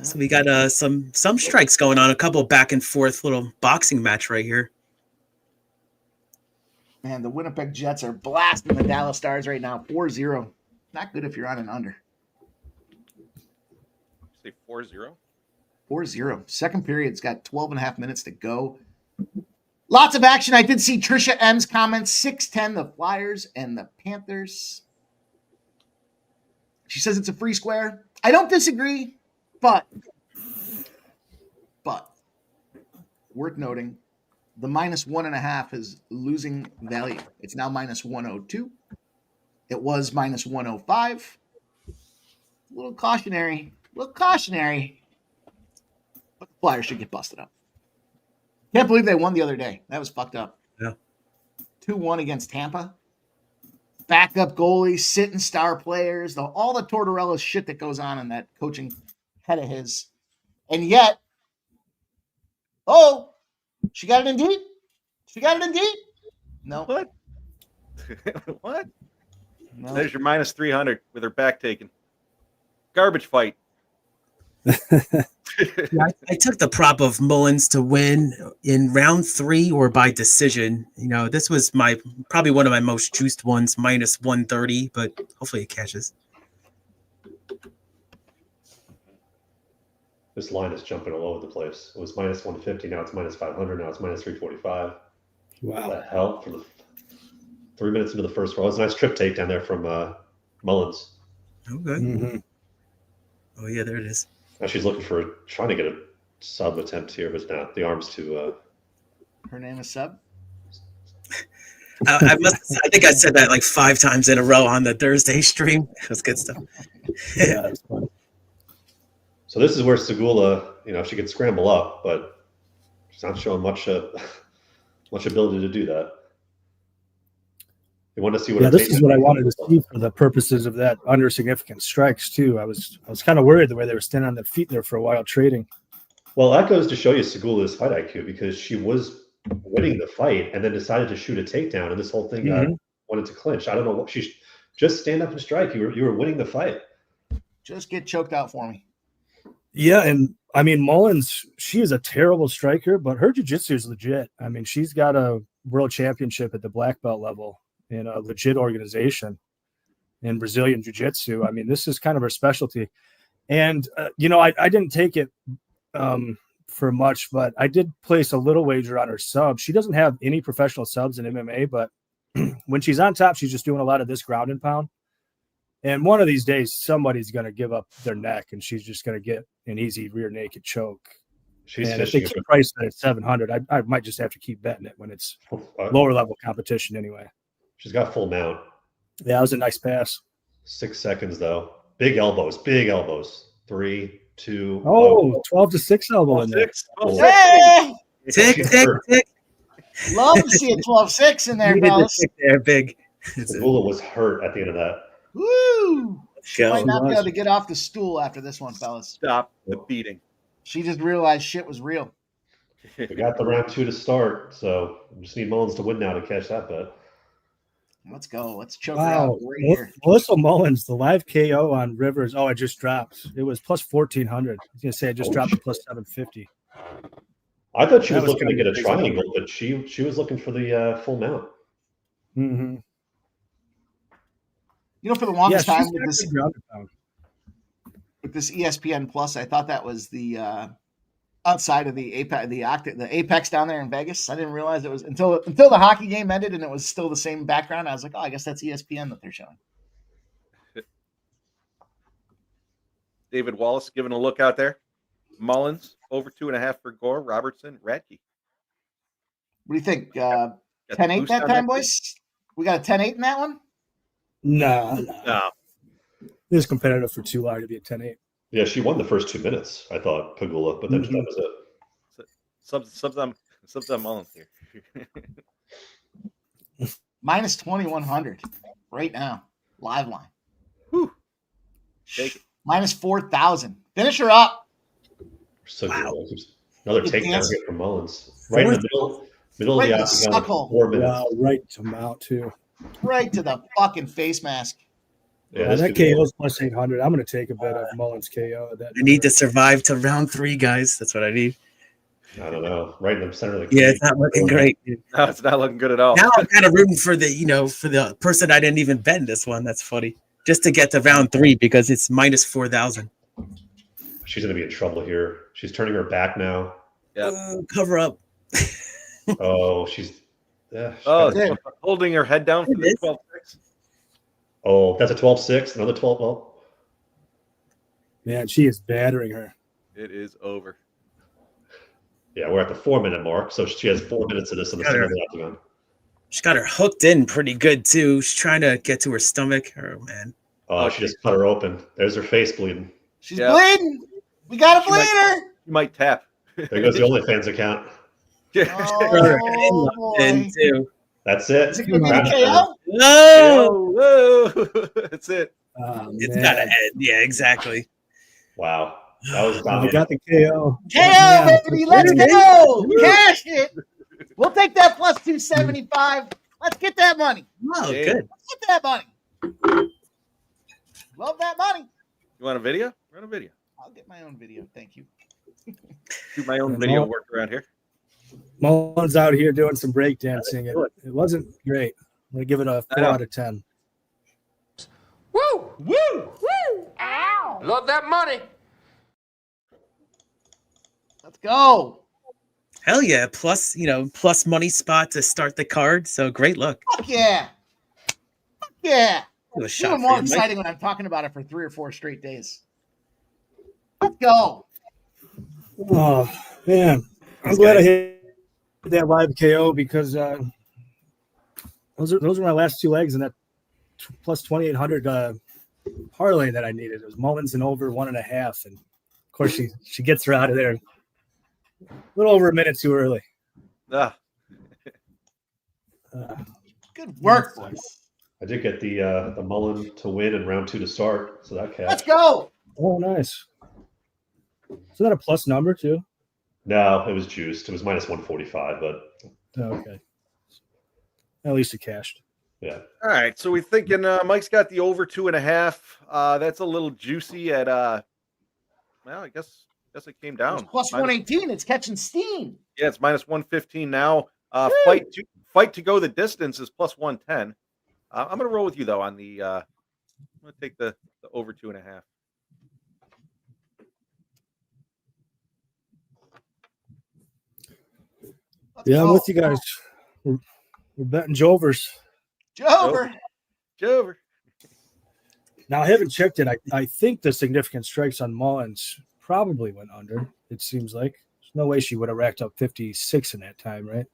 So we got some strikes going on, a couple back and forth little boxing match right here. Man, the Winnipeg Jets are blasting the Dallas Stars right now, 4-0. Not good if you're on an under. Say 4-0. 4-0. Second period's got 12 and a half minutes to go. Lots of action. I did see Trisha M's comments, 6-10, the Flyers and the Panthers. She says it's a free square. I don't disagree, but worth noting, the -1.5 is losing value. It's now -102. It was -105. A little cautionary. But the Flyers should get busted up. Can't believe they won the other day. That was fucked up. Yeah. 2-1 against Tampa. Backup goalies, sitting star players, all the Tortorella shit that goes on in that coaching head of his. And yet, she got it in deep? She got it in deep? No. What? What? No. There's your -300 with her back taken. Garbage fight. I took the prop of Mullins to win in round 3 or by decision. You know, this was probably one of my most juiced ones, -130, but hopefully it catches. This line is jumping all over the place. It was -150, now it's -500, now it's -345. Wow. What the hell? For the 3 minutes into the first row. It was a nice trip take down there from Mullins. Okay. Mm-hmm. Oh yeah, there it is. Now she's trying to get a sub attempt here, but now the arm's too. Her name is Sub. I think I said that like 5 times in a row on the Thursday stream. It was good stuff. Yeah, that's fun. So this is where Segula, she can scramble up, but she's not showing much ability to do that. You want to see what? Yeah, this is what I wanted to see for the purposes of that under significant strikes too. I was kind of worried the way they were standing on their feet there for a while trading. Well, that goes to show you Segula's fight IQ, because she was winning the fight and then decided to shoot a takedown, and this whole thing went into clinch. I don't know what she's just stand up and strike. You were winning the fight. Just get choked out for me. Yeah, and I mean Mullins, she is a terrible striker, but her jiu-jitsu is legit. I mean, she's got a world championship at the black belt level in a legit organization in Brazilian jiu-jitsu. I mean, this is kind of her specialty. And, I didn't take it for much, but I did place a little wager on her sub. She doesn't have any professional subs in MMA, but when she's on top, she's just doing a lot of this ground and pound. And one of these days, somebody's going to give up their neck, and she's just going to get an easy rear naked choke. She's and if they keep priced at 700, I might just have to keep betting it when it's lower level competition anyway. She's got full mount. Yeah, that was a nice pass. 6 seconds though. Big elbows. 3, 2. 12-6 elbow in there. Hey! Tick, tick, tick. Love to see a 12-6 in there, Needed the fellas. tick there, big. Segula was hurt at the end of that. Woo! She Go. might not be able to get off the stool after this one, fellas. Stop the beating. She just realized shit was real. We got the round 2 to start, so we just need Mullins to win now to catch that bet. Let's go. Let's choke her out Wow. right here. Melissa Mullins, the live KO on Rivers. Oh, I just dropped. It was plus 1,400. I was going to say I just dropped it plus 750. I thought she was That was looking to kind get of a a triangle, but she was looking for the full mount. Mm-hmm. For the longest time she's with ground and pound. this ESPN Plus, I thought that was the outside of the Apex down there in Vegas. I didn't realize it was until the hockey game ended and it was still the same background. I was like, oh, I guess that's ESPN that they're showing. David Wallace giving a look out there. Mullins over 2.5 for Gore. Robertson, Radke. What do you think? Got the 10-8 boost that on time, that. boys? We got a 10-8 in that one? No. No. This is competitive for too long to be a 10-8. Yeah, she won the first 2 minutes, I thought, Pagula, but then that was it. Subs on Mullins here. Minus 2,100 right now. Live line. Whew. Take it. Minus 4,000. Finish her up. So good. Another Good takedown dance. here from Mullins. Right in the middle Right of in the the octagon, suckhole. 4 minutes. Wow, right to mount too. Right to the fucking face mask. Yeah, That this could be- KO is plus 800. I'm going to take a bet of Mullins KO. That I need to survive to round 3, guys. That's what I need. I don't know. Right in the center of the Yeah, cage. it's not looking great. No, it's not looking good at all. Now I'm kind of rooting for the person I didn't even bet in this one. That's funny. Just to get to round 3 because it's minus 4,000. She's going to be in trouble here. She's turning her back now. Yeah. Cover up. Oh, she's. Yeah. Oh, There. holding her head down for It the is. 12-6. Oh, that's a 12-6. Another 12. Well, Man, she is battering her. It is over. yeah, we're at the 4-minute mark, so she has 4 minutes of this in the center of the octagon. She's got her hooked in pretty good too. She's trying to get to her stomach. Oh man. Oh, she just cut her open. There's her face bleeding. She's Yeah. bleeding. We got to She bleed might- her. You might tap. There goes the OnlyFans account. Oh, In boy. too. That's it. Is it going to be Wrap the it. KO? No. Whoa. That's it. It's Man. got to end. Yeah, exactly. Wow. That was I dominant. got the KO. KO, baby. Let's go. Cash it. We'll take that plus 275. Let's get that money. Oh, Yeah. good. Let's get that money. Love that money. You want a video? Run a video. I'll get my own video. Thank you. Do my own Yeah, video no. work around here. Mullins out here doing some breakdancing. It wasn't great. I'm going to give it a 4 out of 10. Woo! Woo! Woo! Ow! Love that money. Let's go. Hell yeah. Plus, plus money spot to start the card. So great luck. Fuck yeah. Fuck yeah. Do a It's shot even for more you, Mike. exciting when I'm talking about it for 3 or 4 straight days. Let's go. Oh, man. I'm glad I hit that live KO because those are my last 2 legs in that plus 2,800 parlay that I needed. It was Mullins and over 1.5. And, of course, she gets her out of there a little over a minute too early. Ah, Good work, boys. I did get the Mullen to win and round 2 to start, so that Let's cashed. go. Oh, nice. Is that a plus number too? No, it was juiced. It was minus 145, but Oh, okay. At least it cashed. yeah. all right. So we're thinking Mike's got the over 2.5. That's a little juicy at well, I guess it came down. It's plus 118. It's catching steam. Yeah, it's minus 115 now. Fight to go the distance is plus 110. I'm gonna roll with you though on the I'm gonna take the over 2.5. Let's Yeah, I'm go. with you guys. We're betting Jovers. Jover. Jover. Now, I haven't checked it. I think the significant strikes on Mullins probably went under, it seems like. There's no way she would have racked up 56 in that time, right?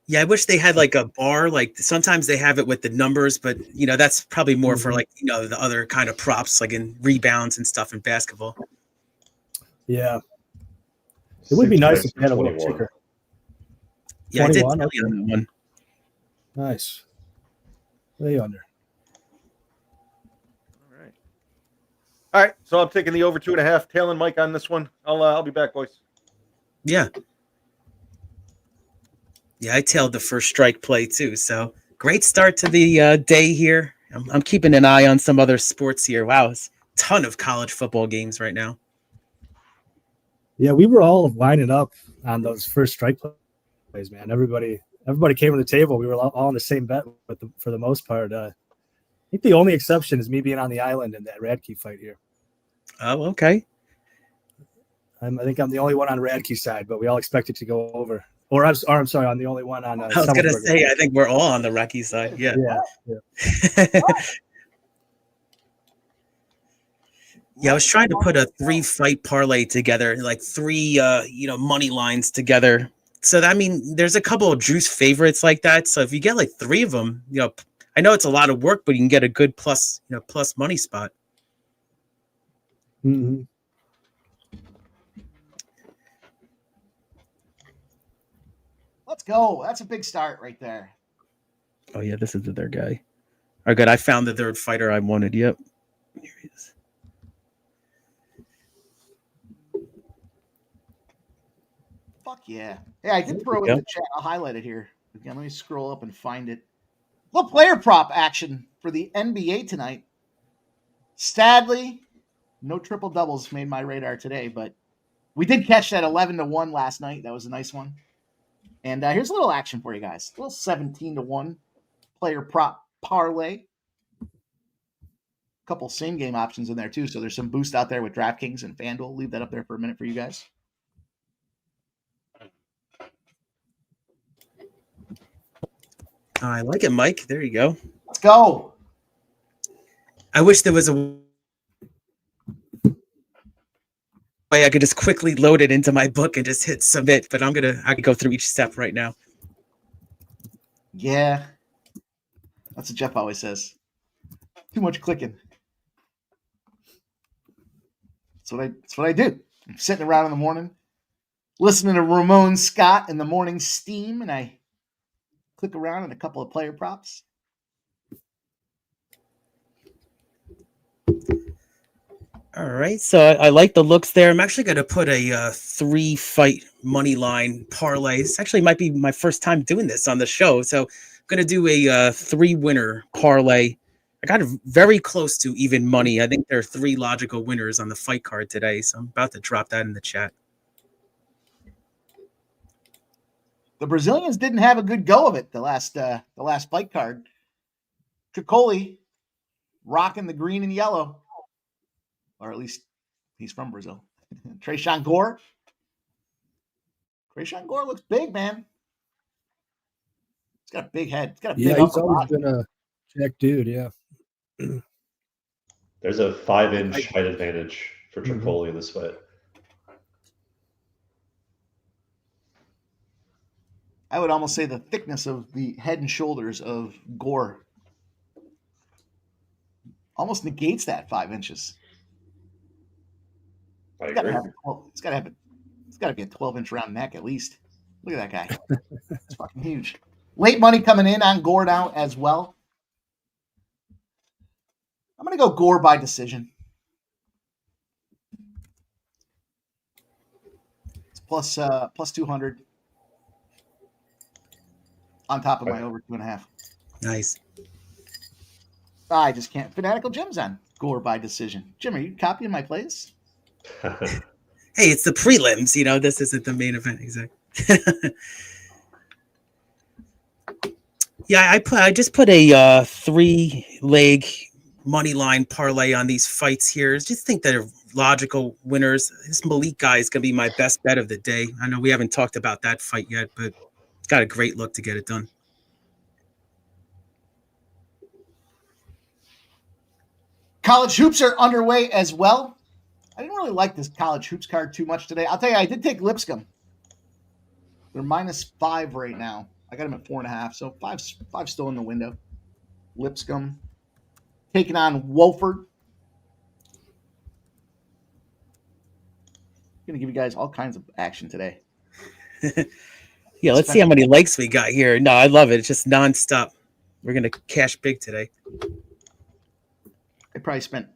Yeah, I wish they had like a bar. Like sometimes they have it with the numbers, but that's probably more for like the other kind of props, like in rebounds and stuff in basketball. Yeah. It would be nice if they had a little 21. ticker. Yeah, I did 21, tell you on that one. Nice. Way under. All right. So I'm taking the over 2.5. Tail and Mike on this one. I'll be back, boys. Yeah. Yeah, I tailed the first strike play too. So great start to the day here. I'm keeping an eye on some other sports here. Wow, it's a ton of college football games right now. Yeah, we were all lining up on those first strike plays, man. Everybody came to the table. We were all on the same bet for the most part. I think the only exception is me being on the island in that Radke fight here. Oh, okay. I think I'm the only one on Radke's side, but we all expect it to go over. Or I'm sorry, I'm the only one on. I was going to Summerberger. say, I think we're all on the Rocky side. Yeah. Yeah. Yeah, I was trying to put a 3-fight parlay together, like 3, money lines together So that, I mean, there's a couple of juice favorites like that. So if you get like 3 of them, I know it's a lot of work, but you can get a good plus money spot. Mm-hmm. Let's go. That's a big start right there. Oh yeah, this is their guy. All right, good. I found the third fighter I wanted. Yep. Here he is. Fuck yeah. Yeah, I did throw it in the chat. I'll highlight it here. Again, let me scroll up and find it. Little player prop action for the NBA tonight. Sadly, no triple doubles made my radar today, but we did catch that 11-1 last night. That was a nice one. And here's a little action for you guys. A little 17-1 player prop parlay. A couple same game options in there too. So there's some boost out there with DraftKings and FanDuel. Leave that up there for a minute for you guys. I like it, Mike. There you go. Let's go. I wish there was a way I could just quickly load it into my book and just hit submit, but I could go through each step right now. Yeah. That's what Jeff always says. Too much clicking. That's what I do. I'm sitting around in the morning, listening to Ramon Scott in the morning steam, and I click around on a couple of player props. All right, so I like the looks there. I'm actually going to put a 3-fight money line parlay. This actually might be my first time doing this on the show, so I'm going to do a 3-winner parlay. I got it very close to even money. I think there are 3 logical winners on the fight card today, so I'm about to drop that in the chat. The Brazilians didn't have a good go of it the last fight card. Tricoli rocking the green and yellow, or at least he's from Brazil. Tresean Gore. Tresean Gore looks big, man. He's got a big head. He's got a big Yeah, he's always body. been a jack dude. Yeah. There's a 5-inch height advantage for Tricoli in this fight. I would almost say the thickness of the head and shoulders of Gore almost negates that 5 inches. I It's got agree. to be a 12-inch round neck at least. Look at that guy. It's fucking huge. Late money coming in on Gore now as well. I'm going to go Gore by decision. It's plus 200 on top of my over 2.5. Nice. I just can't. Fanatical Jim's on Gore by decision. Jim, are you copying my plays? Hey, it's the prelims. This isn't the main event exactly. Yeah, I just put a 3-leg money line parlay on these fights here. Just think they're logical winners. This Malik guy is going to be my best bet of the day. I know we haven't talked about that fight yet, but it's got a great look to get it done. College hoops are underway as well. I didn't really like this college hoops card too much today. I'll tell you, I did take Lipscomb. They're -5 right now. I got them at 4.5, so five's still in the window. Lipscomb taking on Wolford. Going to give you guys all kinds of action today. Yeah, let's see how many likes we got here. No, I love it. It's just nonstop. We're going to cash big today. I probably spent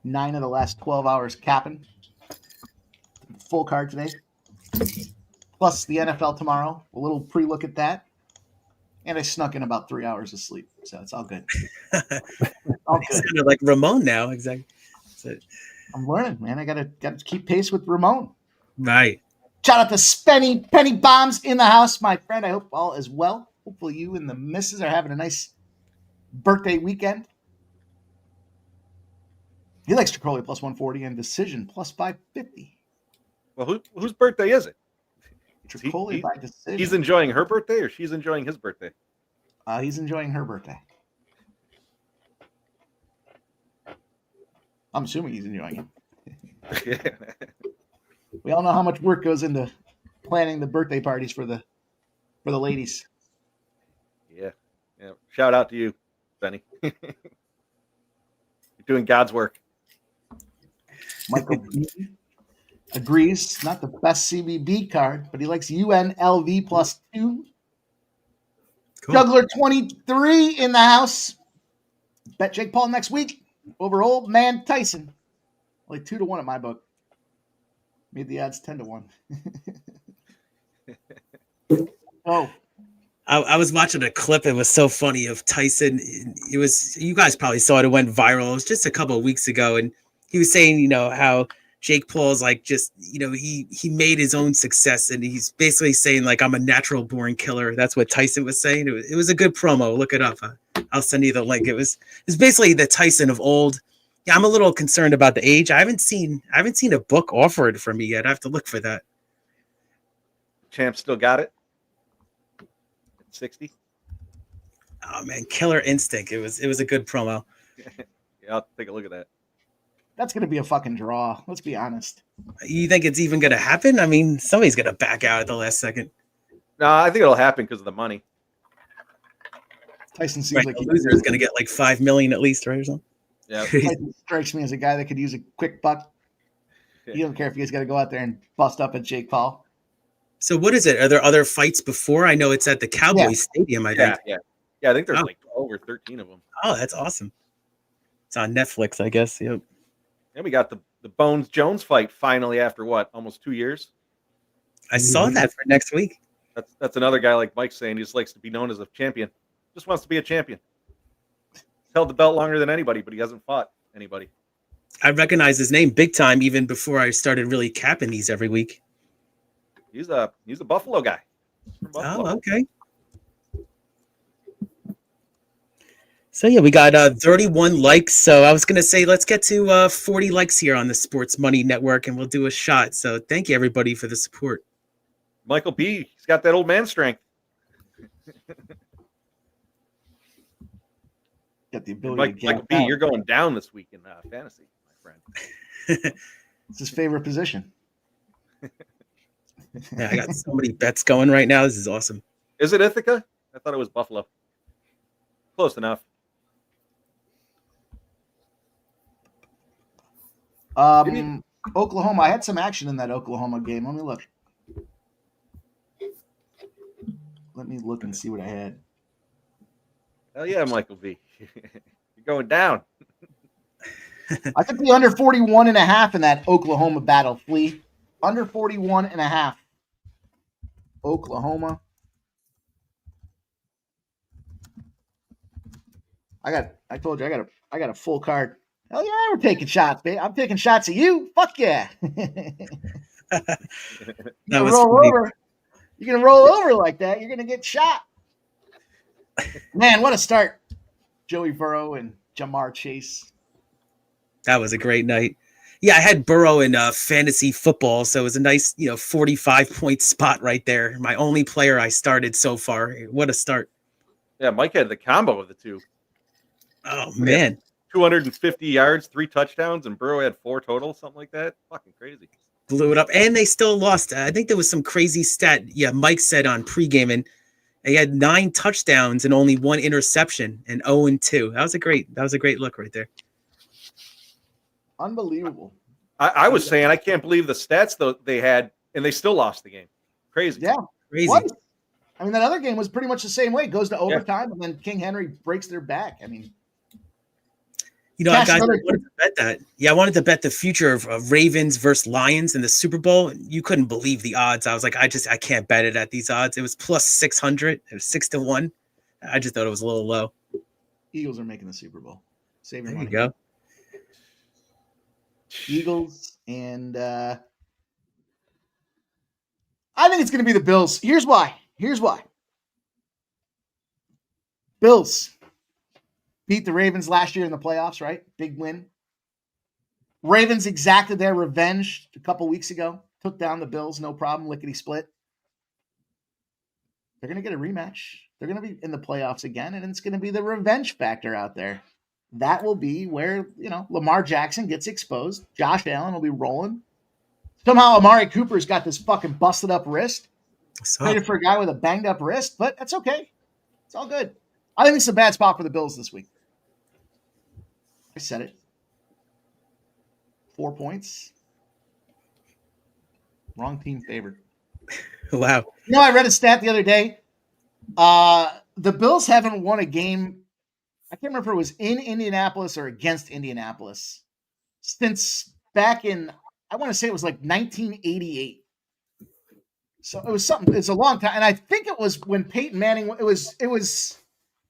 9 of the last 12 hours capping. Full card today. Plus the NFL tomorrow. A little pre-look at that. And I snuck in about 3 hours of sleep. So it's all good. All It's good. kind of like Ramon now. Exactly. I'm learning, man. I gotta keep pace with Ramon. Right. Shout out to Penny Bombs in the house, my friend. I hope all is well. Hopefully you and the missus are having a nice birthday weekend. He likes Tricoli plus 140 and decision plus 550. Well, whose birthday is it? Tricoli by decision. He's enjoying her birthday, or she's enjoying his birthday? He's enjoying her birthday. I'm assuming he's enjoying it. We all know how much work goes into planning the birthday parties for the ladies. Yeah. Shout out to you, Benny. You're doing God's work. Michael B agrees. Not the best CBB card, but he likes UNLV +2. Cool. Juggler 23 in the house. Bet Jake Paul next week over old man Tyson. Only 2-1 at my book. Made the odds 10-1. Oh. I was watching a clip. It was so funny of Tyson. It was, you guys probably saw it. It went viral. It was just a couple of weeks ago. And he was saying, how Jake Paul's like, just, he made his own success. And he's basically saying like, I'm a natural born killer. That's what Tyson was saying. It was a good promo. Look it up. I'll send you the link. It's basically the Tyson of old. Yeah, I'm a little concerned about the age. I haven't seen a book offered for me yet. I have to look for that. Champ still got it. 60. Oh man, Killer Instinct. It was a good promo. Yeah, I'll take a look at that. That's gonna be a fucking draw. Let's be honest. You think it's even gonna happen? I mean, somebody's gonna back out at the last second. No, I think it'll happen because of the money. Tyson seems like the loser is gonna get like $5 million at least, right, or something. Yeah, Tyson strikes me as a guy that could use a quick buck. You don't care if you guys got to go out there and bust up at Jake Paul. So what is it? Are there other fights before? I know it's at the Cowboys Stadium, I think. Yeah. I think there's like 12 or 13 of them. Oh, that's awesome. It's on Netflix, I guess. Yep. And we got the Bones Jones fight finally after what, almost 2 years? I saw that for next week. That's another guy like Mike saying he just likes to be known as a champion. Just wants to be a champion. He's held the belt longer than anybody, but he hasn't fought anybody. I recognize his name big time even before I started really capping these every week. He's a Buffalo guy. Oh, okay. So yeah, we got 31 likes. So I was gonna say let's get to 40 likes here on the Sports Money Network, and we'll do a shot. So thank you everybody for the support. Michael B, he's got that old man strength. Got the ability. Michael B, you're going down this week in fantasy, my friend. It's his favorite position. Yeah, I got so many bets going right now. This is awesome. Is it Ithaca? I thought it was Buffalo. Close enough. Oklahoma. I had some action in that Oklahoma game. Let me look and see what I had. Hell yeah, Michael V. You're going down. I took the under 41.5 in that Oklahoma battle. Flea. Under 41.5. Oklahoma. I told you I got a full card. Hell yeah, we're taking shots, babe. I'm taking shots at you. Fuck yeah. You're gonna roll over like that. You're gonna get shot. Man, what a start. Joey Burrow and Jamar Chase. That was a great night. Yeah, I had Burrow in fantasy football, so it was a nice, 45-point spot right there. My only player I started so far. What a start. Yeah, Mike had the combo of the two. Oh, man. 250 yards, 3 touchdowns, and Burrow had 4 total, something like that. Fucking crazy. Blew it up, and they still lost. I think there was some crazy stat. Yeah, Mike said on pregame, and he had 9 touchdowns and only 1 interception, and 0-2. That was a great look right there. Unbelievable. I was saying I can't believe the stats though they had, and they still lost the game. Crazy. Yeah. Crazy. What? I mean, that other game was pretty much the same way. It goes to overtime, and then King Henry breaks their back. I mean, guys, I wanted to bet that. Yeah, I wanted to bet the future of Ravens versus Lions in the Super Bowl. You couldn't believe the odds. I was like, I can't bet it at these odds. It was plus 600. It was 6-1. I just thought it was a little low. Eagles are making the Super Bowl. Save your there money. You go. Eagles, and I think it's going to be the Bills. Here's why. Bills beat the Ravens last year in the playoffs, right? Big win. Ravens exacted their revenge a couple weeks ago. Took down the Bills, no problem, lickety split. They're going to get a rematch. They're going to be in the playoffs again, and it's going to be the revenge factor out there. That will be where, Lamar Jackson gets exposed. Josh Allen will be rolling. Somehow Amari Cooper's got this fucking busted up wrist. So, Traded for a guy with a banged up wrist, but that's okay. It's all good. I think it's a bad spot for the Bills this week. I said it. 4 points. Wrong team favored. wow. You know, I read a stat the other day. The Bills haven't won a game. I can't remember if it was in Indianapolis or against Indianapolis since back in, I want to say it was like 1988. So it was something. It's a long time, and I think it was when Peyton Manning. It was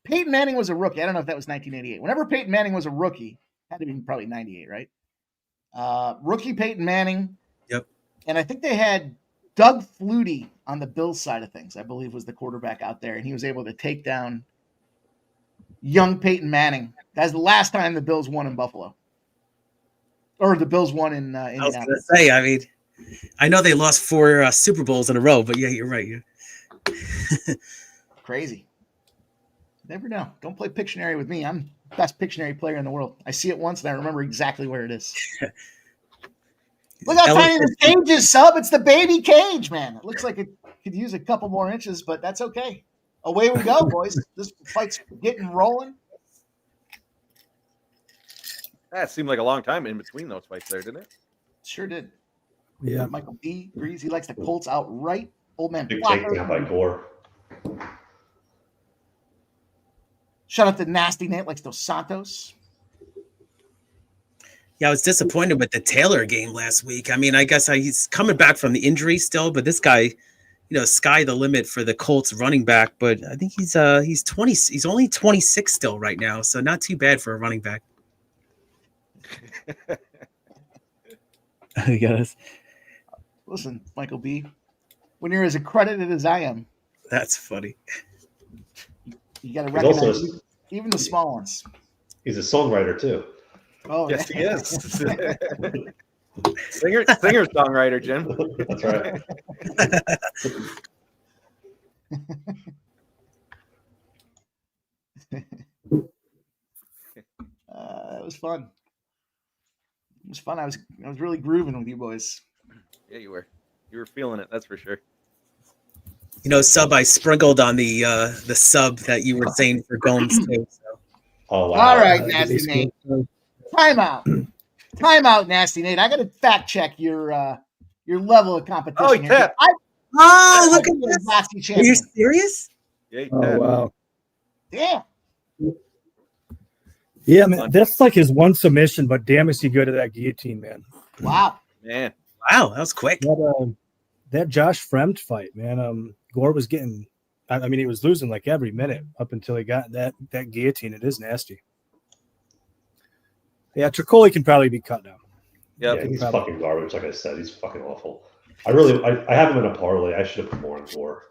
Peyton Manning was a rookie. I don't know if that was 1988. Whenever Peyton Manning was a rookie, had to be probably 98, right? Rookie Peyton Manning. Yep. And I think they had Doug Flutie on the Bills side of things. I believe was the quarterback out there, and he was able to take down young Peyton Manning. That's the last time the Bills won in Buffalo, or the Bills won in I was Indianapolis. going to say, I mean, I know they lost 4 Super Bowls in a row, but yeah, you're right. Yeah. Crazy. Never know. Don't play Pictionary with me. I'm the best Pictionary player in the world. I see it once and I remember exactly where it is. Look how tiny this cage is, Sub. It's the baby cage, man. It looks like it could use a couple more inches, but that's okay. Away we go, boys. This fight's getting rolling. That seemed like a long time in between those fights there, didn't it? Sure did. Yeah. Michael B agrees. He likes the Colts outright. Old man Big Blocker. takedown by Gore. Shout out to Nasty Nate likes Dos Santos. Yeah, I was disappointed with the Taylor game last week. I mean, I guess he's coming back from the injury still, but this guy, sky the limit for the Colts running back. But I think he's 20. He's only 26 still right now, so not too bad for a running back. I guess. Listen, Michael B, when you're as accredited as I am, That's funny. you got to He's also recognize even the small ones. He's a songwriter too. Oh, Yes, he is. Singer, songwriter, Jim. That's right. It was fun. It was fun. I was really grooving with you boys. Yeah, you were. You were feeling it. That's for sure. Sub, I sprinkled on the sub that you were saying for Gomes too. So. Oh wow! All right, Nasty Nate. Time out, Nasty Nate. I got to fact check your level of competition. Oh, yeah. Oh, look at this! Nazi Are you champion. serious? Yeah, Oh wow. Yeah. Yeah, man, that's like his one submission, but damn is he good at that guillotine, man. Wow. man. Wow, that was quick. That Josh Fremd fight, man. Gore was getting, I mean, he was losing like every minute up until he got that guillotine. It is nasty. Yeah, Tricoli can probably be cut down. Yep. Yeah, he's probably. fucking garbage. Like I said, he's fucking awful. I have him in a parlay. I should have put more in Gore.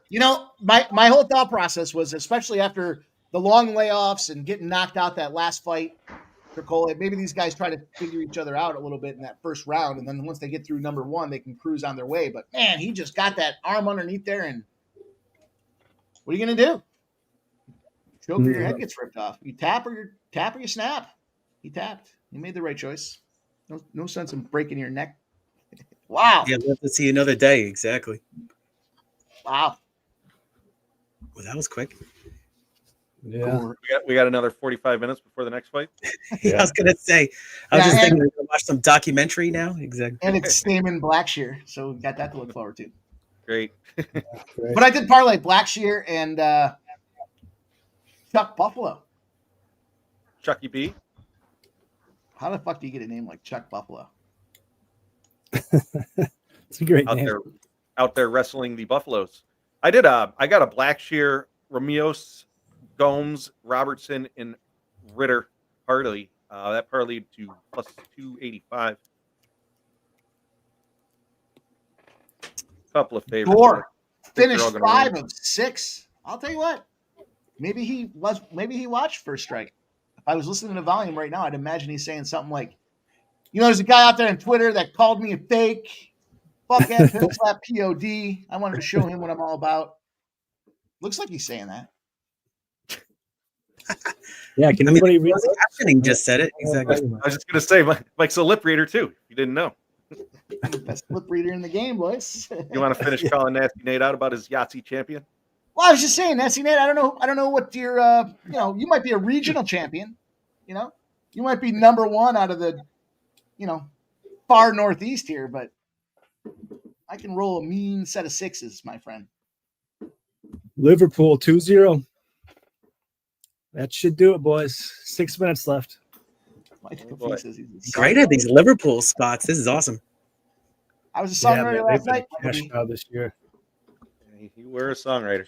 My whole thought process was, especially after the long layoffs and getting knocked out that last fight, Tricoli, maybe these guys try to figure each other out a little bit in that first round, and then once they get through number one, they can cruise on their way. But man, he just got that arm underneath there, and what are you gonna do? Choke or your head gets ripped off. You tap or you snap. He tapped. He made the right choice. No sense in breaking your neck. Wow. Yeah, we'll have to see another day. Exactly. Wow. Well, that was quick. Yeah. We got another 45 minutes before the next fight. Yeah, I was gonna say. I was Yeah, just thinking and- we're gonna watch some documentary now. Exactly. And it's Stamann Blackshear, so we got that to look forward to. Great. But I did parlay Blackshear and Chuck Buffalo. Chucky B. How the fuck do you get a name like Chuck Buffalo? It's a great name. Out there wrestling the Buffaloes. I got a Blackshear, Ramios, Gomes, Robertson, and Ritter parlay. That parlayed to plus 285. Couple of favorites. Gore they're finished all gonna 5 win. of 6. I'll tell you what. Maybe he watched First Strike. If I was listening to volume right now, I'd imagine he's saying something like, there's a guy out there on Twitter that called me a fake. Fuck that pill slap POD. I wanted to show him what I'm all about. Looks like he's saying that. Yeah, can anybody read What's happening? Just said it. Exactly. I was just gonna say, Mike's a lip reader too. If you didn't know. I'm the best lip reader in the game, boys. You want to finish calling Nasty Nate out about his Yahtzee champion? Well, I was just saying, Nasty Nate, I don't know what your, you might be a regional champion, you might be number one out of the, far Northeast here, but I can roll a mean set of sixes, my friend. Liverpool 2-0. That should do it, boys. 6 minutes left. Great at these Liverpool spots. This is awesome. I was a songwriter last night. This year. You were a songwriter.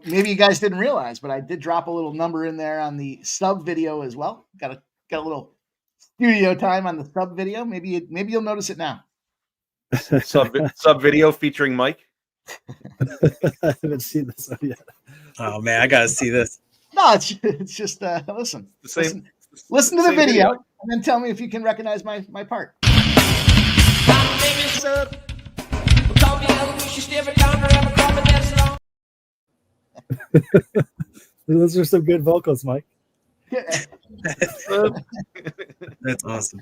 Maybe you guys didn't realize, but I did drop a little number in there on the sub video as well. Got a little studio time on the sub video. Maybe you'll notice it now. Sub video featuring Mike. I haven't seen this one yet. Oh man, I gotta see this. No, it's just listen. Listen to the video and then tell me if you can recognize my part. Those are some good vocals, Mike. That's awesome.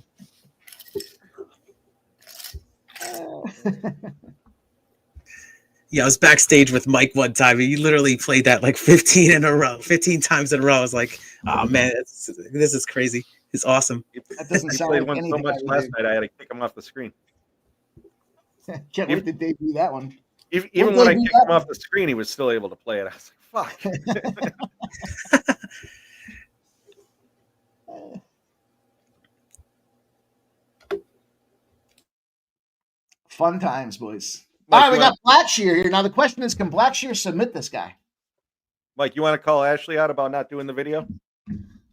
Yeah, I was backstage with Mike one time. He literally played that like 15 times in a row. I was like, oh man, this is crazy. It's awesome. That doesn't He sound played like one so much last night, I had to kick him off the screen. Can't wait to debut that one. Even when I kicked him off the screen, he was still able to play it. I was like, fuck. Fun times, boys. All right, we got Blackshear here. Now, the question is, can Blackshear submit this guy? Mike, you want to call Ashley out about not doing the video?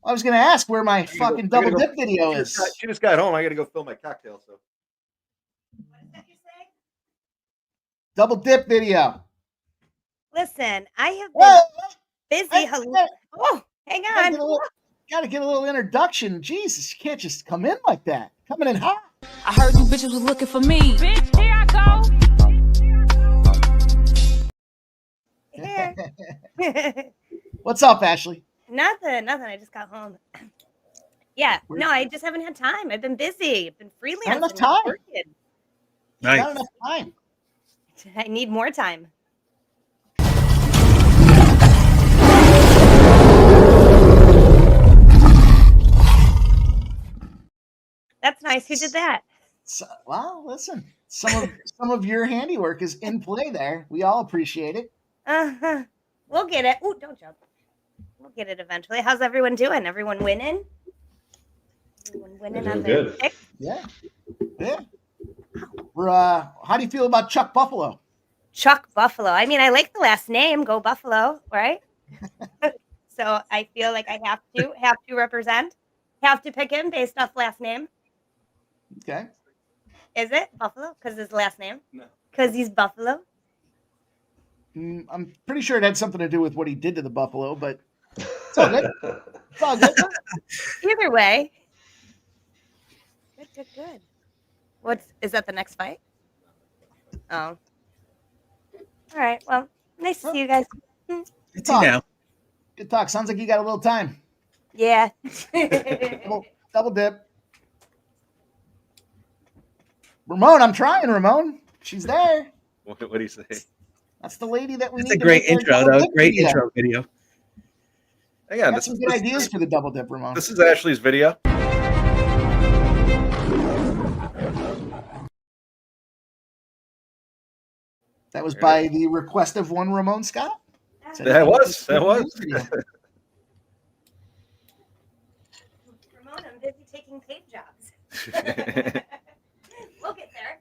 I was going to ask where my fucking double dip video is. She just got home. I got to go fill my cocktail. So. What did you say? Double dip video. Listen, I have been busy. Hang on. Got to get a little introduction. Jesus, you can't just come in like that. Coming in hot. I heard you bitches was looking for me. Bitch, here I go. What's up, Ashley? Nothing. I just got home. Yeah, no, I just haven't had time. I've been busy. I've been freelancing. Not enough time. Nice. Not enough time. I need more time. That's nice. Who did that? Well, listen, some of your handiwork is in play there. We all appreciate it. We'll get it. Ooh, don't jump. We'll get it eventually. How's everyone doing? Everyone winning? Everyone winning on their pick? Yeah. How do you feel about Chuck Buffalo? Chuck Buffalo. I mean, I like the last name. Go Buffalo, right? So I feel like I have to represent, have to pick him based off last name. Okay. Is it Buffalo? Because his last name? No. Because he's Buffalo? I'm pretty sure it had something to do with what he did to the Buffalo, but it's all good. It's all good. Either way. Good. Is that the next fight? Oh. All right. Well, nice to see you guys. Good talk. Good talk. Sounds like you got a little time. Yeah. Double dip. Ramon, I'm trying, Ramon. She's there. What do you say? That's the lady that we need. That's a great intro, though. Great intro video. Hang on. Got some good ideas for the double dip, Ramon. This is Ashley's video. That was by the request of one Ramon Scott? That was. Ramon, I'm busy taking paid jobs. We'll get there.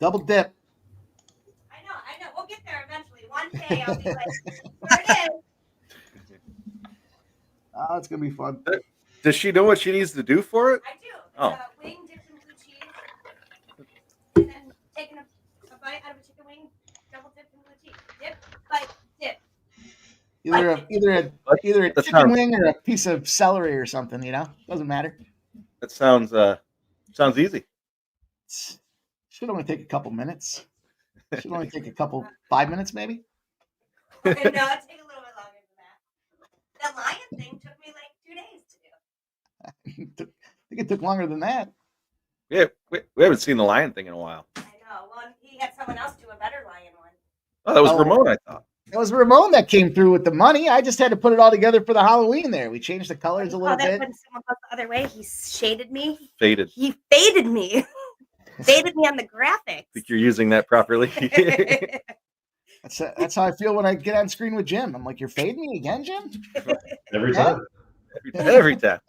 Double dip. I know. We'll get there eventually. One day I'll be like, there it is. Oh, it's going to be fun. Does she know what she needs to do for it? I do. Oh. Wing dipped in blue cheese. And then taking a bite out of a chicken wing, double dipped in blue cheese. Dip, bite, dip. Either a chicken wing or a piece of celery or something, Doesn't matter. That sounds easy. Should only take a couple minutes. Should only take 5 minutes maybe. Okay, no, it'll take a little bit longer than that. That lion thing took me like 2 days to do. think it took longer than that. Yeah, we haven't seen the lion thing in a while. I know. Well, he had someone else do a better lion one. Oh, that was Ramon, I thought. It was Ramon that came through with the money. I just had to put it all together for the Halloween there. We changed the colors a little bit. When someone goes the other way, he shaded me. Faded. He faded me. Faded me on the graphics. I think you're using that properly. That's how I feel when I get on screen with Jim. I'm like, you're fading me again, Jim? Every time. Every time.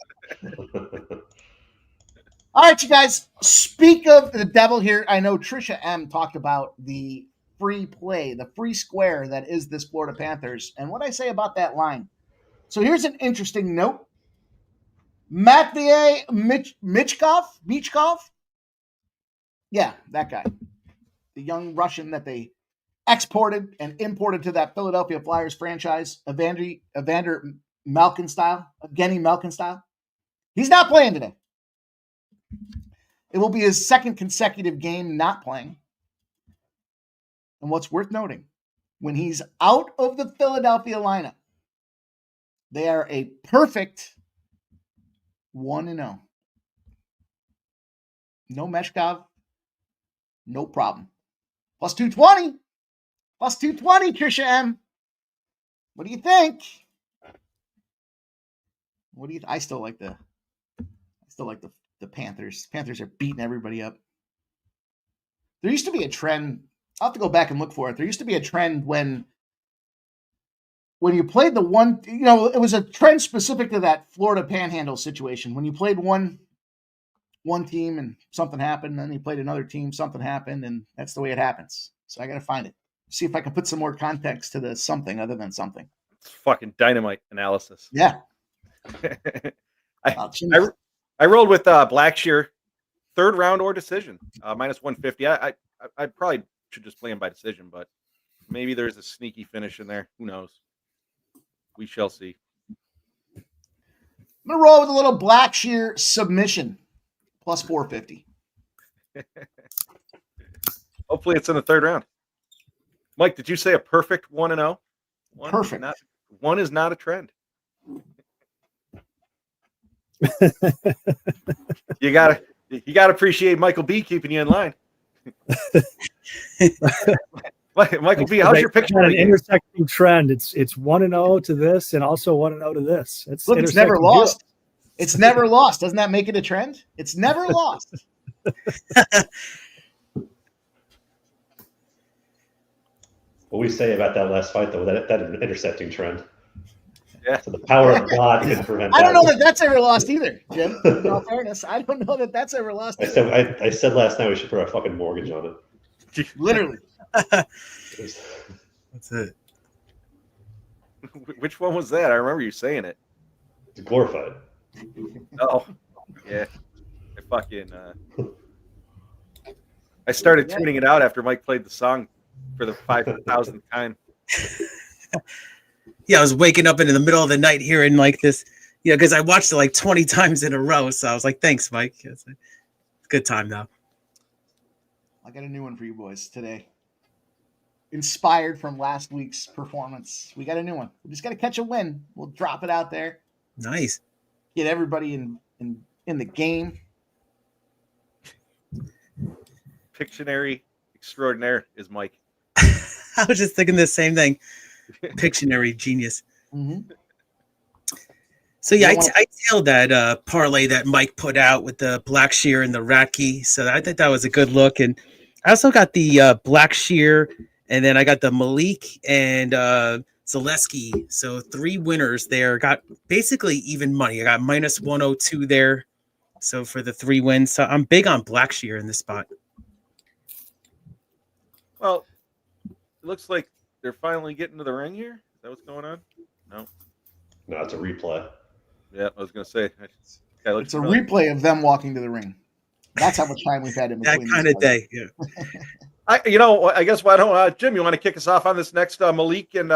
All right, you guys. Speak of the devil here. I know Trisha M talked about the free play, the free square that is this Florida Panthers, and what I say about that line. So here's an interesting note. Matvey Michkov? Yeah, that guy. The young Russian that they exported and imported to that Philadelphia Flyers franchise, Evgeny Malkin style. He's not playing today. It will be his second consecutive game not playing. And what's worth noting, when he's out of the Philadelphia lineup, they are a perfect 1-0. No Meshkov, no problem. Plus 220. Plus 220, Trisha M. What do you think? I still like the Panthers. Panthers are beating everybody up. There used to be a trend. I'll have to go back and look for it. There used to be a trend when you played the one, it was a trend specific to that Florida Panhandle situation. When you played one team and something happened, then you played another team, something happened, and that's the way it happens. So I got to find it. See if I can put some more context to the something other than something. It's fucking dynamite analysis. Yeah. I rolled with Blackshear, third round or decision, minus 150. I probably should just play him by decision, but maybe there's a sneaky finish in there. Who knows? We shall see. I'm going to roll with a little Blackshear submission, plus 450. Hopefully it's in the third round. Mike, did you say a perfect 1-0? Perfect. One is not a trend. You gotta appreciate Michael B keeping you in line. Michael B, how's your picture? An intersecting trend. It's 1-0 to this, and also 1-0 to this. It's never lost. It's never lost. Doesn't that make it a trend? It's never lost. What we say about that last fight, though, that intersecting trend. Yeah. So the power of God can prevent. I don't know that that's ever lost either, Jim. In all fairness, I don't know that that's ever lost. I said last night we should put our fucking mortgage on it. Literally. That's it. Which one was that? I remember you saying it. It's glorified. Oh, yeah. I started tuning it out after Mike played the song for the 5,000th time. Yeah, I was waking up in the middle of the night hearing like this, because I watched it like 20 times in a row. So I was like, thanks, Mike. It's a good time now. I got a new one for you boys today. Inspired from last week's performance. We got a new one. We just got to catch a win. We'll drop it out there. Nice. Get everybody in the game. Pictionary extraordinaire is Mike. I was just thinking the same thing. Pictionary genius. Mm-hmm. So yeah, I tailed that parlay that Mike put out with the Blackshear and the Ratke. So I think that was a good look. And I also got the Blackshear, and then I got the Malik and Zaleski. So 3 winners there. Got basically even money. I got minus 102 there. So for the 3 wins. So I'm big on Blackshear in this spot. Well, it looks like they're finally getting to the ring here. Is that what's going on? No, it's a replay. Yeah, I was going to say. It's a replay of them walking to the ring. That's how much time we've had in between. That kind of day, yeah. I guess why don't Jim? You want to kick us off on this next Malik and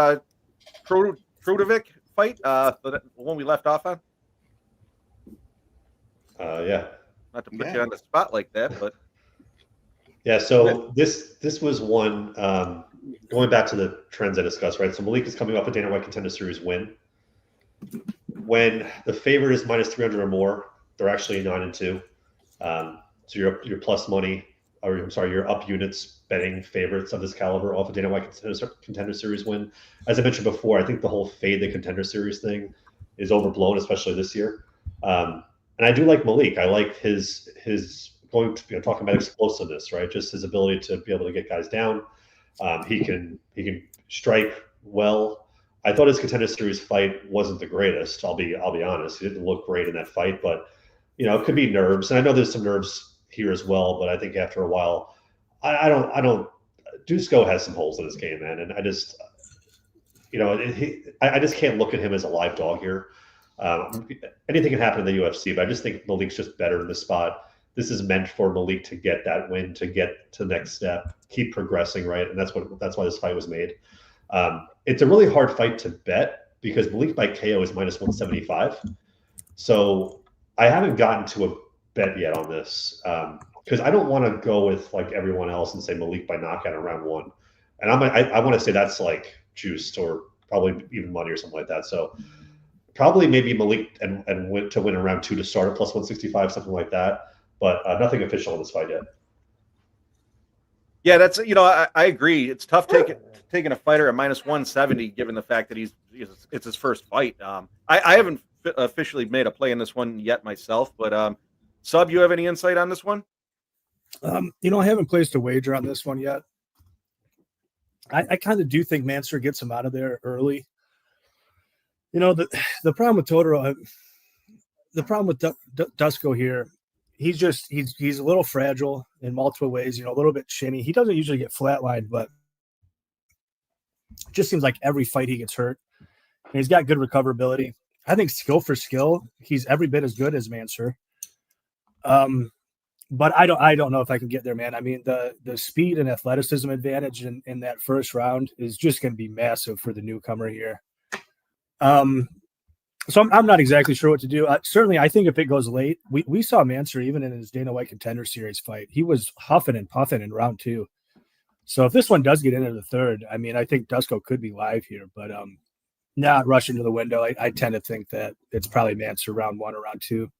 Trudovic fight? The one we left off on. Yeah. Not to put you on the spot like that, but. Yeah, so this was one, going back to the trends I discussed, right? So Malik is coming off a Dana White Contender Series win. When the favorite is minus 300 or more, They're actually 9-2. So your plus money, or I'm sorry, your up units betting favorites of this caliber off a Dana White Contender Series win. As I mentioned before, I think the whole fade the Contender Series thing is overblown, especially this year. And I do like Malik. I like his going to talking about explosiveness, right? Just his ability to be able to get guys down. He can strike well. I thought his Contender Series fight wasn't the greatest. I'll be honest. He didn't look great in that fight, but it could be nerves, and I know there's some nerves here as well. But I think after a while, I don't. Dusko has some holes in his game, man, and I just, I just can't look at him as a live dog here. Anything can happen in the UFC, but I just think Malik's just better in this spot. This is meant for Malik to get that win, to get to the next step, keep progressing, right? And that's why this fight was made. It's a really hard fight to bet because Malik by KO is -175. So I haven't gotten to a bet yet on this because I don't want to go with like everyone else and say Malik by knockout in round 1. And I want to say that's like juiced or probably even money or something like that. So probably maybe Malik and win to win in round 2 to start at +165, something like that. But nothing official in this fight yet. Yeah, that's I agree. It's tough taking a fighter at -170 given the fact that it's his first fight. I haven't officially made a play in this one yet myself, but Sub, you have any insight on this one? I haven't placed a wager on this one yet. I kind of do think Meerschaert gets him out of there early. The problem with Totoro, the problem with Dusko here, he's a little fragile in multiple ways, a little bit chinny. He doesn't usually get flatlined, but it just seems like every fight he gets hurt. And he's got good recoverability. I think skill for skill, he's every bit as good as Meerschaert. But I don't know if I can get there, man. I mean, the speed and athleticism advantage in that first round is just going to be massive for the newcomer here. So I'm not exactly sure what to do. Certainly, I think if it goes late, we saw Meerschaert even in his Dana White Contender Series fight. He was huffing and puffing in round 2. So if this one does get into the third, I mean, I think Dusko could be live here, but not rushing to the window. I tend to think that it's probably Meerschaert round 1 or round 2.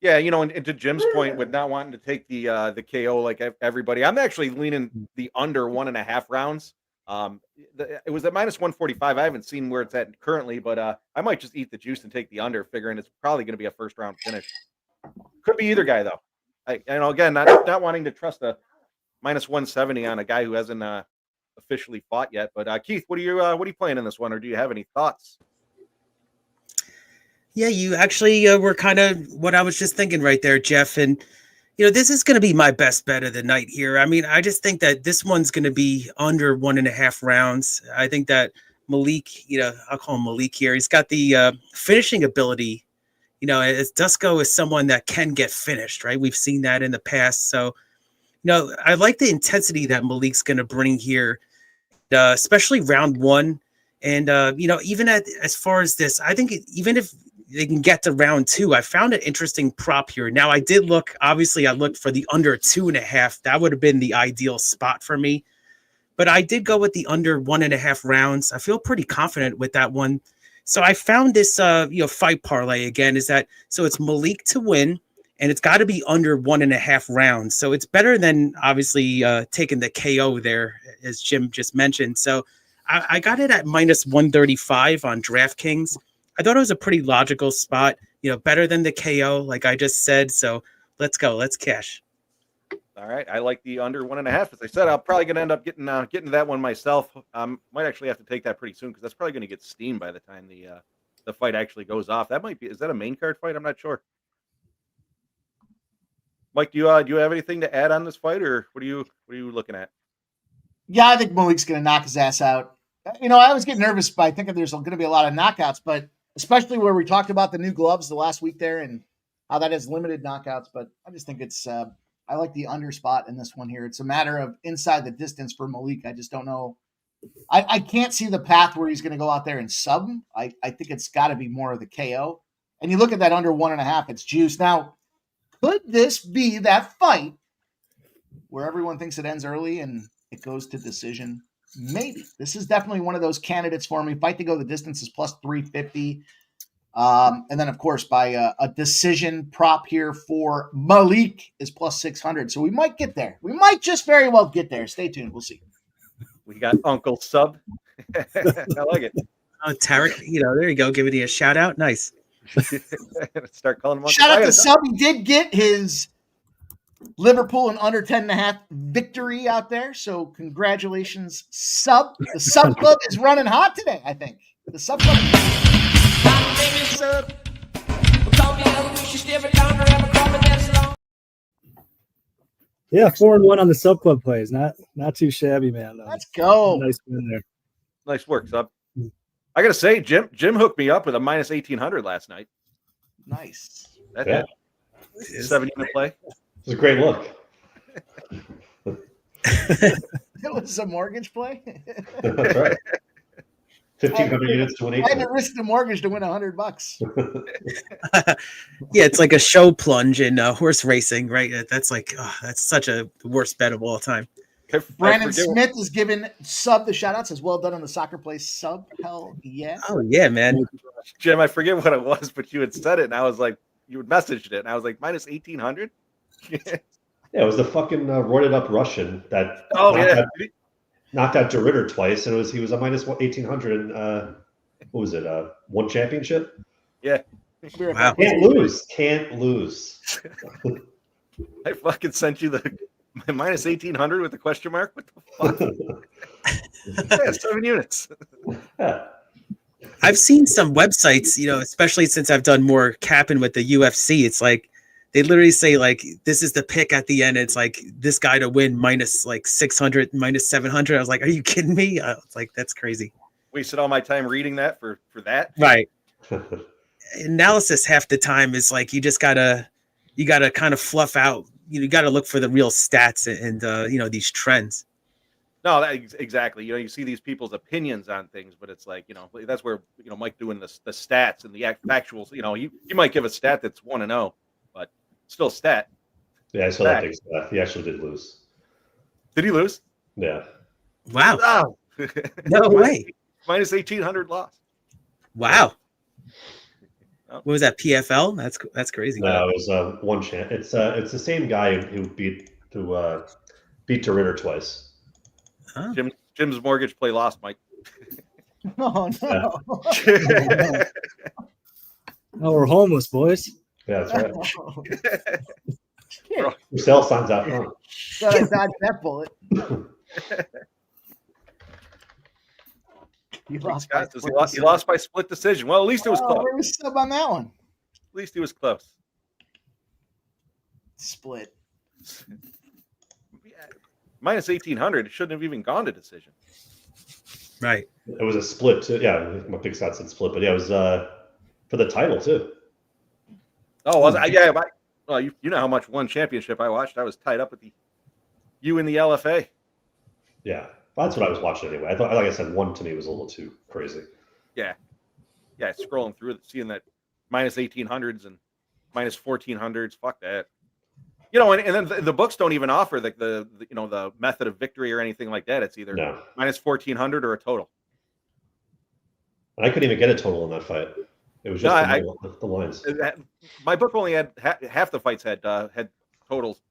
Yeah, and to Jim's point with not wanting to take the KO like everybody, I'm actually leaning the under 1.5 rounds. It was at -145. I haven't seen where it's at currently, but I might just eat the juice and take the under, figuring it's probably going to be a first round finish. Could be either guy though. Again, not wanting to trust a -170 on a guy who hasn't officially fought yet. But Keith, what are you playing in this one, or do you have any thoughts? Yeah, you actually were kind of what I was just thinking right there, Jeff. And, this is going to be my best bet of the night here. I mean, I just think that this one's going to be under 1.5 rounds. I think that Malik, I'll call him Malik here. He's got the finishing ability, as Dusko is someone that can get finished, right? We've seen that in the past. So, I like the intensity that Malik's going to bring here, especially round 1. And, even as far as this, I think even if they can get to round 2, I found an interesting prop here. Now, I looked for the under 2.5. That would have been the ideal spot for me. But I did go with the under 1.5 rounds. I feel pretty confident with that one. So I found this, fight parlay again so it's Malik to win, and it's got to be under 1.5 rounds. So it's better than obviously taking the KO there, as Jim just mentioned. So I got it at -135 on DraftKings. I thought it was a pretty logical spot, better than the KO, like I just said. So let's go. Let's cash. All right. I like the under 1.5. As I said, I'm probably going to end up getting to that one myself. Might actually have to take that pretty soon because that's probably going to get steamed by the time the fight actually goes off. That might be. Is that a main card fight? I'm not sure. Mike, do you have anything to add on this fight, or what are you looking at? Yeah, I think Malik's going to knock his ass out. I always get nervous by thinking there's going to be a lot of knockouts, but especially where we talked about the new gloves the last week there and how that has limited knockouts. But I just think it's I like the under spot in this one here. It's a matter of inside the distance for Malik. I just don't know. I can't see the path where he's going to go out there and sub him. I think it's got to be more of the KO. And you look at that under 1.5, it's juice. Now, could this be that fight where everyone thinks it ends early and it goes to decision? Maybe. This is definitely one of those candidates for me. Fight to go the distance is +350. And then, of course, by a decision prop here for Malik is plus 600. So we might get there. We might just very well get there. Stay tuned. We'll see. We got Uncle Sub. I like it. Oh, Tarek, there you go. Giving you a shout out. Nice. Start calling him Uncle. Shout out to Sub. He did get his Liverpool in under 10.5 victory out there. So congratulations, Sub. The Sub Club is running hot today, I think. The Sub Club. Yeah, 4-1 on the sub club plays. Not too shabby, man. Let's go. Nice win there. Nice work, Sub. I gotta say, Jim hooked me up with a minus 1800 last night. Nice. That 7-unit play. It was a great look. It was a mortgage play. That's right. 1,500 units to an 8. I had to risk the mortgage to win $100. Yeah, it's like a show plunge in horse racing, right? That's like, that's such a worst bet of all time. Brandon Smith is giving Sub the shout out. Says, well done on the soccer play, Sub. Hell yeah. Oh, yeah, man. Jim, I forget what it was, but you had said it, and I was like, you had messaged it, and I was like, minus 1,800? Yeah, it was the fucking roided up Russian that knocked out DeRitter twice, and he was a minus 1,800 and what was it? One championship? Yeah. Wow. Can't lose. I fucking sent you the minus 1,800 with the question mark. What the fuck? Yeah, 7 units. Yeah. I've seen some websites, especially since I've done more capping with the UFC. It's like they literally say like this is the pick at the end. It's like this guy to win minus like 600, minus 700. I was like, are you kidding me? I was like, that's crazy. Wasted all my time reading that for that. Right. Analysis half the time is like you gotta kind of fluff out. You got to look for the real stats and these trends. No, exactly. You see these people's opinions on things, but it's like, that's where, Mike doing the stats and the actuals, you might give a stat that's 1-0, but still stat. Yeah, I saw that big stat. He actually did lose. Did he lose? Yeah. Wow. Oh. No way. Minus 1,800 loss. Wow. What was that, PFL? That's crazy. No, it was one chance. It's the same guy who beat DeRitter twice. Huh? Jim's mortgage play lost, Mike. Oh, no. Oh, we're homeless, boys. Yeah, that's right. For sale signs out front. Gotta dodge that bullet. He lost by split decision. Well, at least it was close. Where was Sub on that one? At least he was close. Split. Minus 1,800. It shouldn't have even gone to decision. Right. It was a split too. Yeah, my big stat said split, but yeah, it was for the title too. Oh, was I? Yeah. Well, you know how much one championship I watched. I was tied up with you in the LFA. Yeah, well, that's what I was watching anyway. I thought, like I said, one to me was a little too crazy. Yeah, scrolling through it, seeing that minus 1,800s and minus 1,400s. Fuck that. And then the books don't even offer the method of victory or anything like that. It's either minus 1,400 or a total. And I couldn't even get a total in that fight. It was just the lines. My book only had half the fights had totals.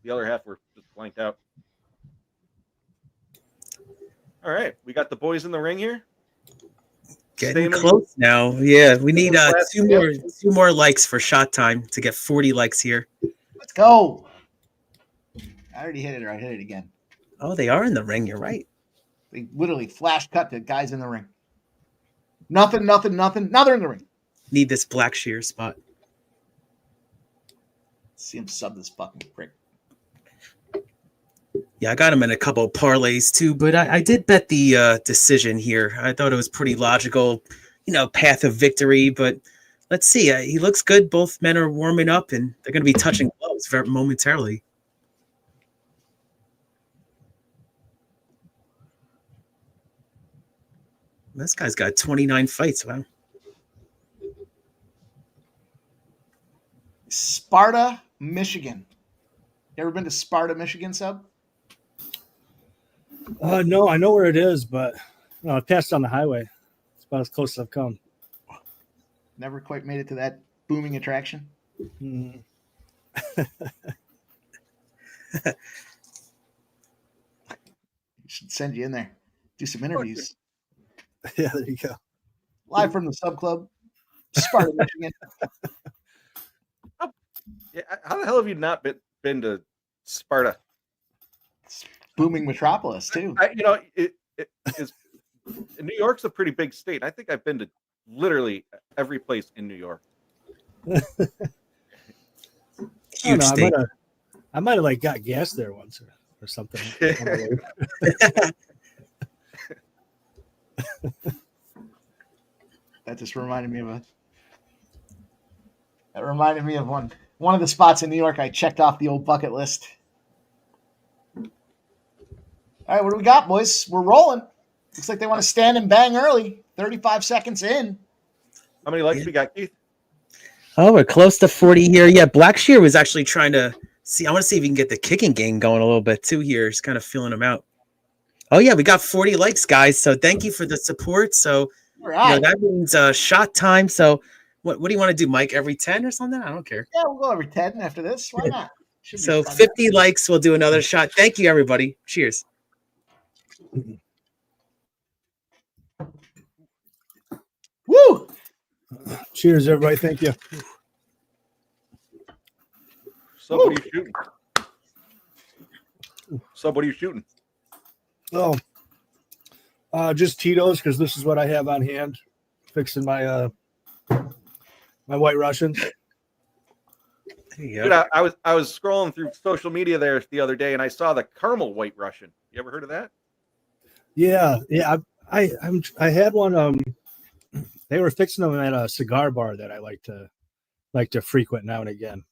The other half were just blanked out. All right, we got the boys in the ring here. Getting close now. Yeah, we need two more likes for shot time to get 40 likes here. Let's go. I already hit it, or I hit it again. Oh, they are in the ring. You're right. They literally flash cut the guys in the ring. Nothing. Now they're in the ring. Need this black shear spot. See him sub this fucking prick. Yeah, I got him in a couple of parlays too, but I did bet the decision here. I thought it was pretty logical, path of victory. But let's see. He looks good. Both men are warming up, and they're going to be touching gloves momentarily. This guy's got 29 fights. Wow. Sparta, Michigan. You ever been to Sparta, Michigan, Sub? No, I know where it is, but I passed on the highway. It's about as close as I've come. Never quite made it to that booming attraction. Mm. Should send you in there. Do some interviews. Yeah, there you go. Live from the Sub Club, Sparta, Michigan. Yeah, how the hell have you not been to Sparta? It's booming metropolis too. It is. New York's a pretty big state. I think I've been to literally every place in New York. Huge state. I might have like got gas there once or something. That just reminded me of one of the spots in New York I checked off the old bucket list. All right, what do we got, boys? We're rolling. Looks like they want to stand and bang early. 35 seconds in. How many likes we got, Keith? Oh, we're close to 40 here. Yeah, Blackshear was actually trying to see. I want to see if we can get the kicking game going a little bit too here. Just kind of feeling them out. Oh, yeah, we got 40 likes, guys. So thank you for the support. So Right. that means shot time. So what do you want to do, Mike? Every 10 or something? I don't care. Yeah, we'll go every 10 after this. Why not? Should be So fun. 50 likes, we'll do another shot. Thank you, everybody. Cheers. Woo! Cheers, everybody. Thank you. So what are you shooting? So what are you shooting? Oh, just Tito's because this is what I have on hand. Fixing my my White Russians. There you go. Dude, I was scrolling through social media there the other day and I saw the caramel White Russian. You ever heard of that? Yeah. I had one. They were fixing them at a cigar bar that I like to frequent now and again.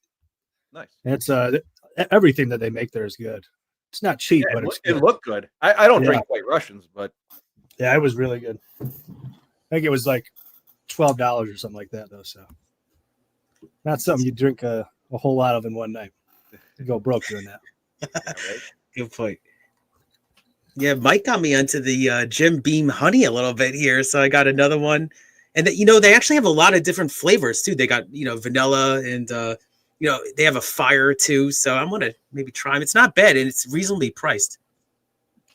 Nice. And it's everything that they make there is good. It's not cheap, Yeah, but it's it good. looked good. I don't drink White Russians, but Yeah, it was really good. I think it was like $12 or something like that, though. So not something you drink a whole lot of in one night. You go broke doing that. yeah, right? Good point. Yeah, Mike got me onto the Jim Beam honey a little bit here, so I got another one. And they actually have a lot of different flavors too. They got vanilla and they have a fire too. So I'm gonna maybe try them. It's not bad and it's reasonably priced.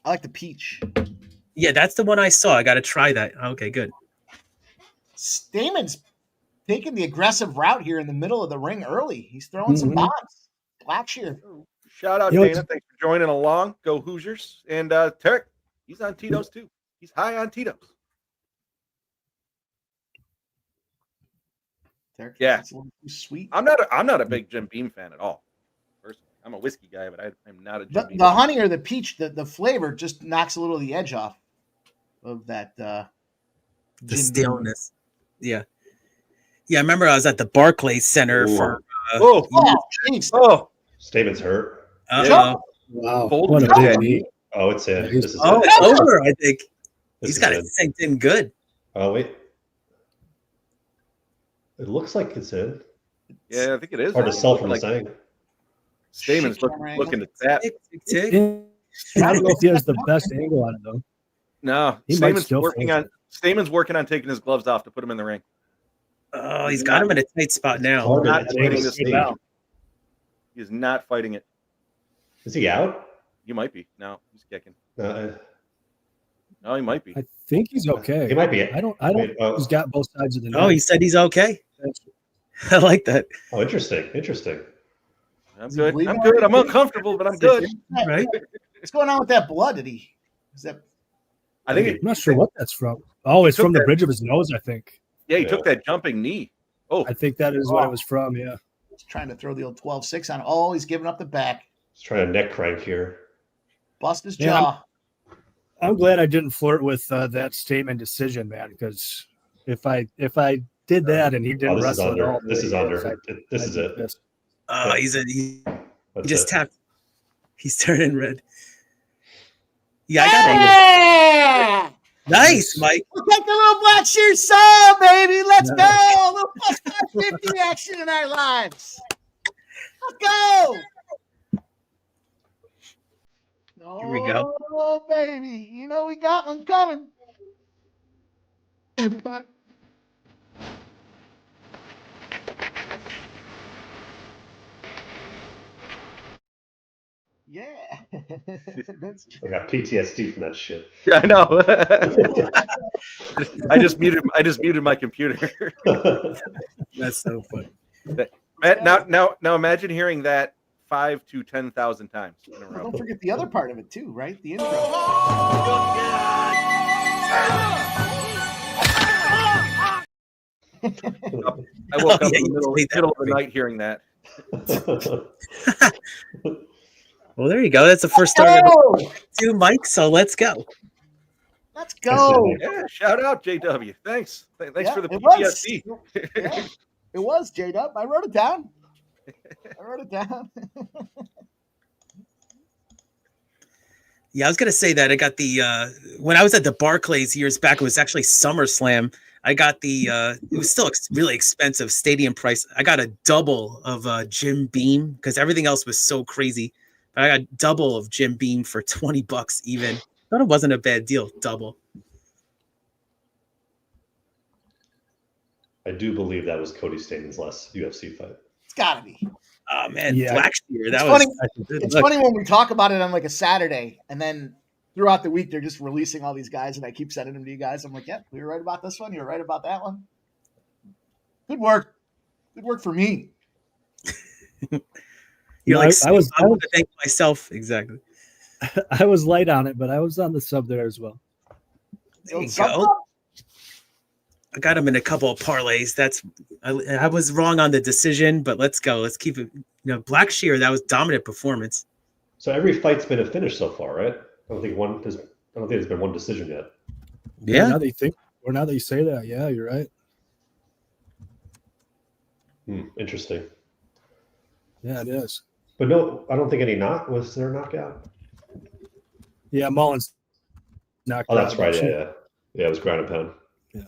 I like the peach. Yeah, that's the one I saw. I got to try that. Okay, good. Stamann's taking the aggressive route here in the middle of the ring early. He's throwing some bombs. Blackshear. Shout out, Dana. Thanks for joining along. Go Hoosiers. And Tarek, he's on Tito's too. He's high on Tito's. Derek, Yeah. it's a little too sweet. I'm not a big Jim Beam fan at all. Personally, I'm a whiskey guy, but I'm not a Jim Beam. The honey or the peach, the flavor just knocks a little of the edge off of that. The staleness. Yeah. Yeah, I remember I was at the Barclays Center for. Jeez. Stamann's hurt. Uh-oh. Wow. Fold What a dead. big meat. Oh, it's in. This is Oh, it. it's over, I think. This He's is got it in. synced in good. Oh, wait. It looks like it's in. Yeah, I think it is. Hard to sell from the Like saying. Staman's looking to tap. Tick, tick, tick. I don't know if he has the best angle on it though. No, He might Staman's still working fold on taking his gloves off to put him in the ring. Oh, he's got him in a tight spot now. Hard to Not explain fighting to this see. thing. He is not fighting it. Is he out? You might be. No, he's kicking. Uh, No, he might be. I think he's okay. he might be. I don't. Oh. He's got both sides of the. Oh, he said he's okay. I like that. Oh, interesting. Interesting. I'm Is he good. bleeding I'm good. I'm already? uncomfortable, but I'm good. Right? What's going on with that blood? Is that I think I'm not sure what that's from. Oh, it's Took from the that- bridge of his nose, I think. he Yeah. took that jumping knee. Oh, I think that is what it was from. Yeah. he's trying to throw the old 12-6 on? Oh, he's giving up the back. He's trying to neck crank here. Bust his Yeah, jaw. I'm glad I didn't flirt with that statement decision, man. Because if I did that and he didn't Oh, this is wrestle at under. all, This is under. This is it. Yes. He That's just it. tapped. He's turning red. Yeah, I got Yeah! it. Nice, Mike. We'll take a little Blackshear song, baby. Let's go. A little plus 550 action in our lives. Let's go. Here we go. Oh, baby. You know we got one coming. Everybody. Yeah. That's I got PTSD from that shit. Yeah, I know. I just muted my computer. That's so funny. Now imagine hearing that 5 to 10,000 times in a row. Don't forget the other part of it too, right? The intro. I woke up in the middle of the night hearing that. Well, there you go. That's the first start of 2, Mike. So let's go. Let's go. Yeah, shout out JW. Thanks for the it PTSD. Yeah, it was J-Dub. I wrote it down. Yeah, I was gonna say that I got the when I was at the Barclays years back, it was actually SummerSlam. I got the it was still really expensive stadium price. I got a double of Jim Beam because everything else was so crazy. But I got double of Jim Beam for $20 even. Thought it wasn't a bad deal. Double. I do believe that was Cody Stamann's last UFC fight. It's gotta be. Oh man, Yeah. Blackshear. That It's was funny. It's funny when we talk about it on like a Saturday, and then throughout the week they're just releasing all these guys, and I keep sending them to you guys. I'm like, yeah, we were right about this one. You were right about that one. Good work. Good work for me. You're No, like I was I want to thank myself. Exactly. I was light on it, but I was on the sub there as well. There you go. I got him in a couple of parlays. I was wrong on the decision, but let's go. Let's keep it. Blackshear, that was dominant performance. So every fight's been a finish so far, right? I don't think there's been one decision yet. Yeah. Now that you say that, yeah, you're right. Interesting. Yeah, it is. But no, I don't think was there a knockout? Yeah, Mullins knocked Oh, that's out. right. Yeah. Yeah, it was ground and pound. Yeah.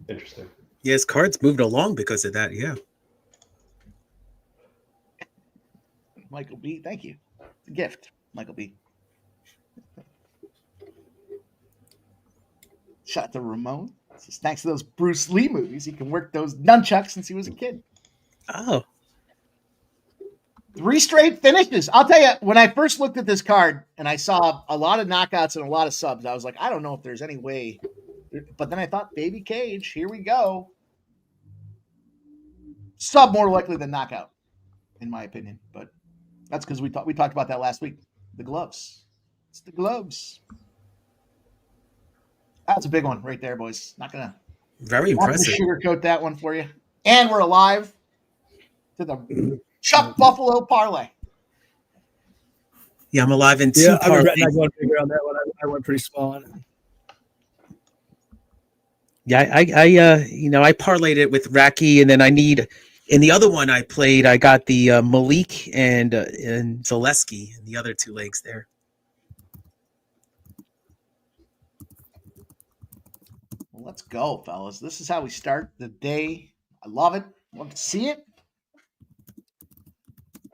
Interesting. Yeah, his cards moved along because of that. Yeah. Michael B, thank you. It's a gift, Michael B. Shout out to Ramon. Says, thanks to those Bruce Lee movies, he can work those nunchucks since he was a kid. Oh. 3 straight finishes. I'll tell you, when I first looked at this card and I saw a lot of knockouts and a lot of subs, I was like, I don't know if there's any way. But then I thought, baby Cage, here we go. Sub more likely than knockout, in my opinion. But that's because we talked about that last week. The gloves. It's the gloves. That's a big one right there, boys. Very impressive. Sugarcoat that one for you. And we're alive to the Chuck Buffalo parlay. Yeah, I'm alive in 2 Yeah, I regret parlays. not going bigger on that one. I went pretty small on it. Yeah, I parlayed it with Raki, and then in the other one I played, I got the Malik and Zaleski and the other 2 legs there. Well, let's go, fellas. This is how we start the day. I love it. Love to see it.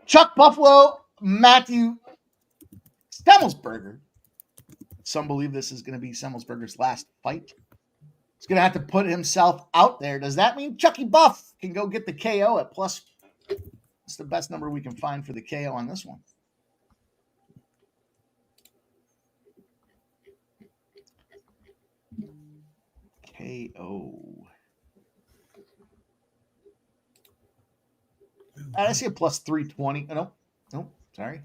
Chuck Buffalo, Matthew Semmelsberger. Some believe this is going to be Semmelsberger's last fight. He's going to have to put himself out there. Does that mean Chucky Buff can go get the KO at plus? It's the best number we can find for the KO on this one. KO. I see a plus 320. No, sorry.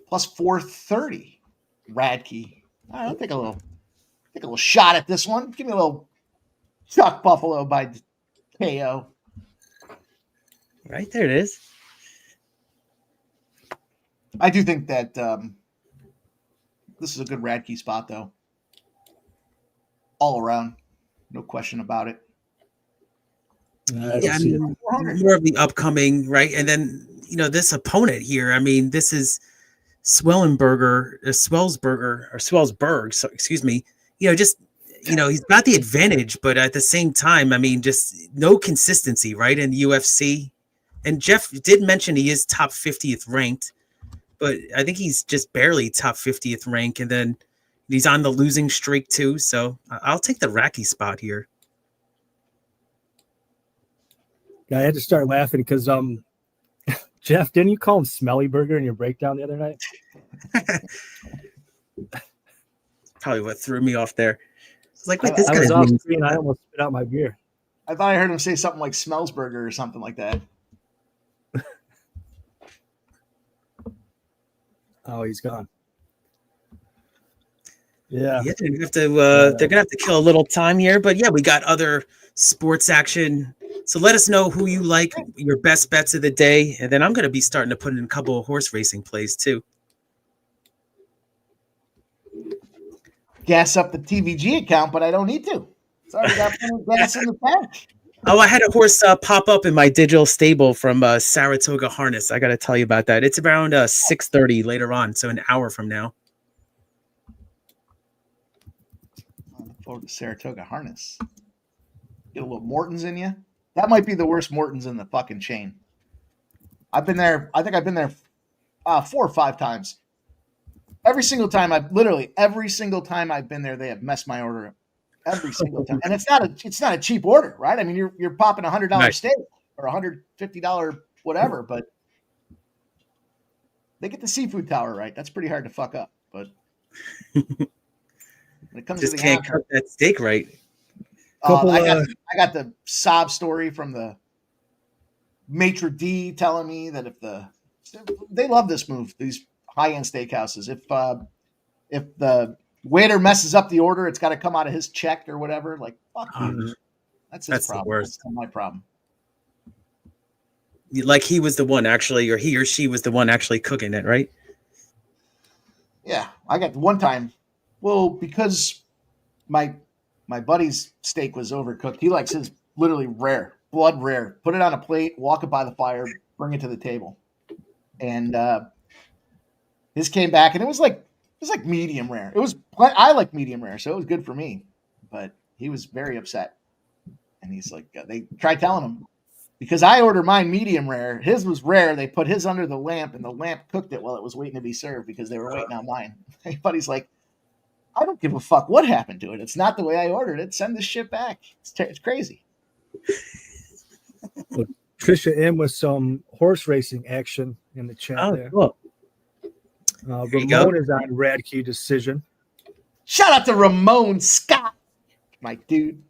Plus 430. Radke. All right, I'll take a little shot at this one. Give me a little Chuck Buffalo by KO. Right there it is. I do think that this is a good Radke spot, though. All around. No question about it. Yeah, I mean, more of the upcoming, right? And then, this opponent here, I mean, this is Swellsberg, so excuse me. Just, he's got the advantage, but at the same time, I mean, just no consistency, right? In the UFC. And Jeff did mention he is top 50th ranked, but I think he's just barely top 50th rank. And then he's on the losing streak too. So I'll take the Raki spot here. I had to start laughing because Jeff, didn't you call him Smelly Burger in your breakdown the other night? Probably what threw me off there. It's like, wait, this I guy's was off name. screen. I almost spit out my beer. I thought I heard him say something like Smellsburger or something like that. Oh, he's gone. Yeah. Yeah, they're gonna have to kill a little time here, but yeah, we got other sports action. So let us know who you like, your best bets of the day, and then I'm gonna be starting to put in a couple of horse racing plays too. Gas up the TVG account, but I don't need to. It's already got plenty of gas in the tank. Oh, I had a horse pop up in my digital stable from Saratoga Harness. I got to tell you about that. It's around 6:30 later on, so an hour from now. I look forward to Saratoga Harness. Get a little Morton's in you. That might be the worst Morton's in the fucking chain. I've been there. I think I've been there 4 or 5 times. Every single time I've been there, they have messed my order up. Every single time, and it's not a cheap order, right? I mean, you're popping $100 Nice. steak or $150 whatever, but they get the seafood tower right. That's pretty hard to fuck up. But when it comes Just to the can't hammer, cut that steak right. I got the sob story from the maitre d telling me that they love this move, these high-end steakhouses. If the waiter messes up the order, it's got to come out of his check or whatever. Like, fuck you. That's his That's the problem. worst. That's not my problem. Like he was the one actually, or he or she was the one actually cooking it, right? Yeah, I got one time. Well, because my buddy's steak was overcooked. He likes his literally rare, blood rare. Put it on a plate, walk it by the fire, bring it to the table. And his came back, and it was like medium rare. I like medium rare, so it was good for me. But he was very upset, and he's like, they tried telling him because I ordered mine medium rare. His was rare. They put his under the lamp, and the lamp cooked it while it was waiting to be served because they were waiting on mine. But he's like, I don't give a fuck what happened to it. It's not the way I ordered it. Send this shit back. It's crazy. Well, Trisha in with some horse racing action in the chat there. Cool. you go. Ramon is on Radke decision. Shout out to Ramon Scott, my dude.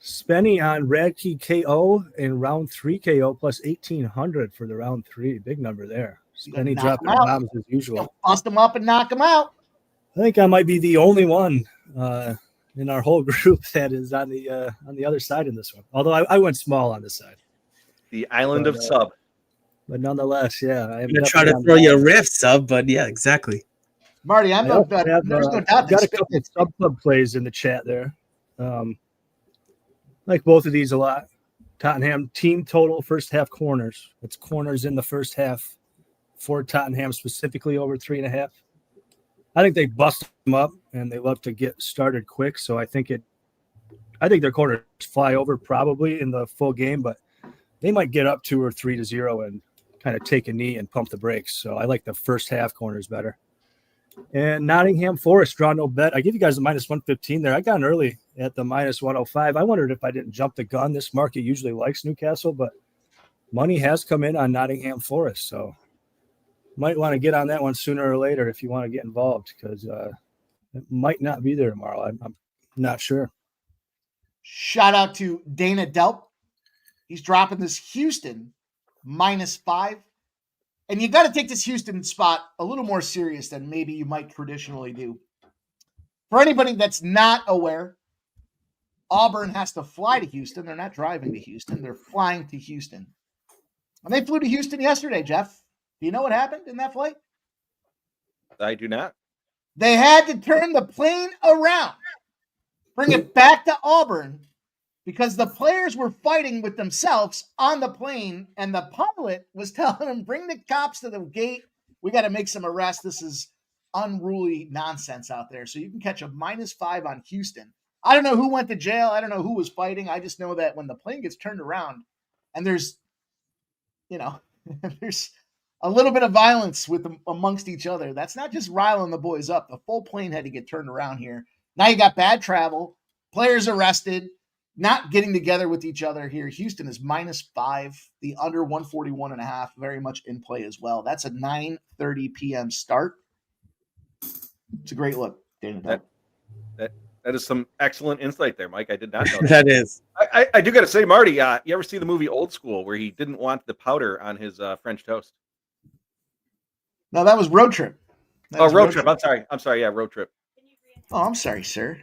Spenny on Radke KO in round 3 KO plus 1,800 for the round 3. Big number there. Spenny Knock dropping him out. bombs as usual. He'll bust him up and knock him out. I think I might be the only one in our whole group that is on the other side in this one. Although I went small on this side. The island of sub. But nonetheless, yeah. I'm going to try to throw you a riff sub, but yeah, exactly. Marty, I'm no doubt. There's no doubt. Got a couple of sub club plays in the chat there. Like both of these a lot. Tottenham team total first half corners. It's corners in the first half for Tottenham specifically over 3.5. I think they bust them up and they love to get started quick. So I think their corners fly over probably in the full game, but they might get up 2 or 3-0 and kind of take a knee and pump the brakes. So I like the first half corners better. And Nottingham Forest draw no bet. I give you guys a minus 115 there. I got in early at the minus 105. I wondered if I didn't jump the gun. This market usually likes Newcastle, but money has come in on Nottingham Forest. So might want to get on that one sooner or later if you want to get involved because it might not be there tomorrow. I'm not sure. Shout out to Dana Delp. He's dropping this Houston -5. And you got to take this Houston spot a little more serious than maybe you might traditionally do. For anybody that's not aware, Auburn has to fly to Houston. They're not driving to Houston. They're flying to Houston. And they flew to Houston yesterday, Jeff. Do you know what happened in that flight? I do not. They had to turn the plane around, bring it back to Auburn, because the players were fighting with themselves on the plane, and the pilot was telling them, bring the cops to the gate. We got to make some arrests. This is unruly nonsense out there. So you can catch a -5 on Houston. I don't know who went to jail. I don't know who was fighting. I just know that when the plane gets turned around and there's a little bit of violence with them amongst each other, that's not just riling the boys up. The full plane had to get turned around here. Now you got bad travel, players arrested. not getting together with each other here. Houston is -5. The under 141.5 very much in play as well. That's a 9:30 p.m. start. It's a great look, Dana. That is some excellent insight there, Mike. I did not know That is. I do got to say, Marty, you ever see the movie Old School where he didn't want the powder on his French toast? No, that was Road Trip. Road Trip. I'm sorry. Yeah, Road Trip. Oh, I'm sorry, sir.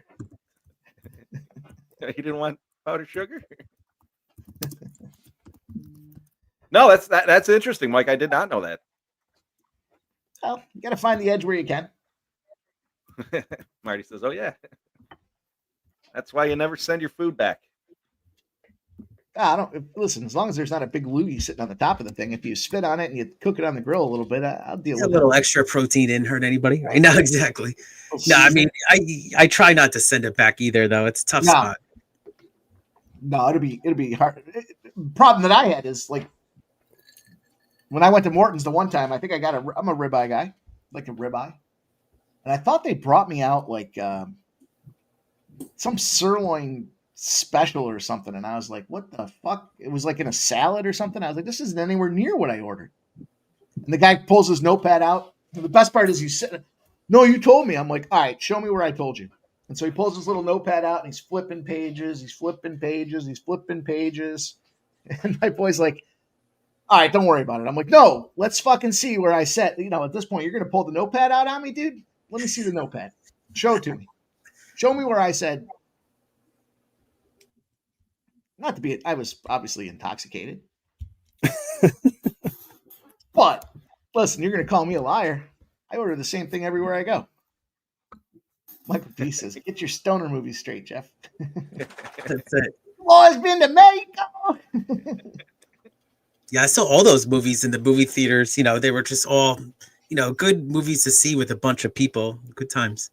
He didn't want powdered sugar. No, that's interesting, Mike. I did not know that. Well, you got to find the edge where you can. Marty says, "Oh yeah, that's why you never send your food back." I don't listen. As long as there's not a big loogie sitting on the top of the thing, if you spit on it and you cook it on the grill a little bit, I'll deal with it. A little extra protein didn't hurt anybody, right? No, exactly. No, I mean, I try not to send it back either, though. It's a tough spot. No, it'll be hard. Problem that I had is like when I went to Morton's the one time. I think I'm a ribeye guy, like a ribeye, and I thought they brought me out like some sirloin special or something, and I was like, what the fuck? It was like in a salad or something. I was like, this isn't anywhere near what I ordered. And the guy pulls his notepad out, and the best part is he's sitting, no, you told me. I'm like, all right, show me where I told you. And so he pulls his little notepad out and he's flipping pages, and my boy's like, all right, don't worry about it. I'm like, no, let's fucking see where I said, at this point, you're going to pull the notepad out on me, dude? Let me see the notepad. Show it to me. Show me where I said, I was obviously intoxicated. But listen, you're going to call me a liar. I order the same thing everywhere I go. Michael P says, get your stoner movies straight, Jeff. That's it. Always been to Mexico. Yeah, I saw all those movies in the movie theaters. They were just all, good movies to see with a bunch of people. Good times.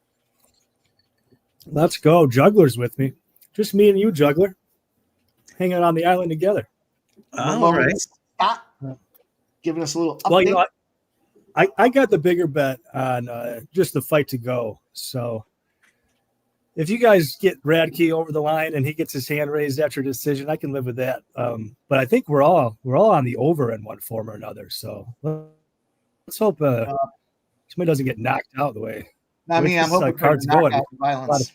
Let's go. Juggler's with me. Just me and you, Juggler. Hanging out on the island together. All right. Stop giving us a little update. Well, I got the bigger bet on just the fight to go. So if you guys get Radke over the line and he gets his hand raised after decision, I can live with that. But I think we're all on the over in one form or another. So let's hope somebody doesn't get knocked out the way. I'm hoping cards for going. knockout and violence.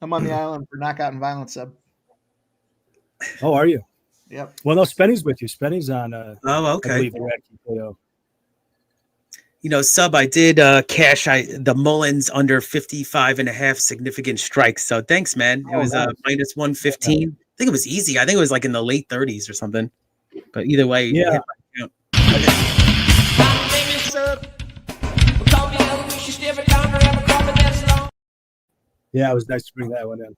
I'm on the island for knockout and violence sub. Oh, are you? Yep. Well, no, Spenny's with you. Spenny's on. Oh, okay. I believe the Radke KO. Sub, I did cash the Mullins under 55.5 significant strikes. So thanks, man. It was nice. minus 115. I think it was easy. I think it was like in the late 30s or something. But either way, yeah. Yeah, it was nice to bring that one in.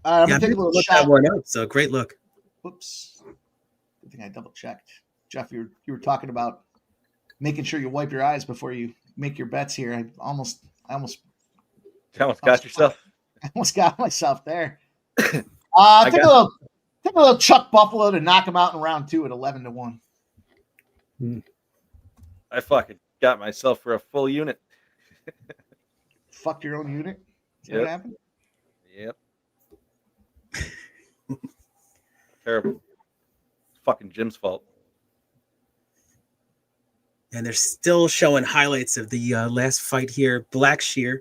I'm going to take a little shot. That one up, so great look. Whoops. Good thing I double checked. Jeff, you were talking about making sure you wipe your eyes before you make your bets here. I almost got yourself. I almost got myself there. Take a little Chuck Buffalo to knock him out in round 2 at 11-1. I fucking got myself for a full unit. Fucked your own unit? Is that what happened? Yep. Terrible. Fucking Jim's fault. And they're still showing highlights of the last fight here. Blackshear.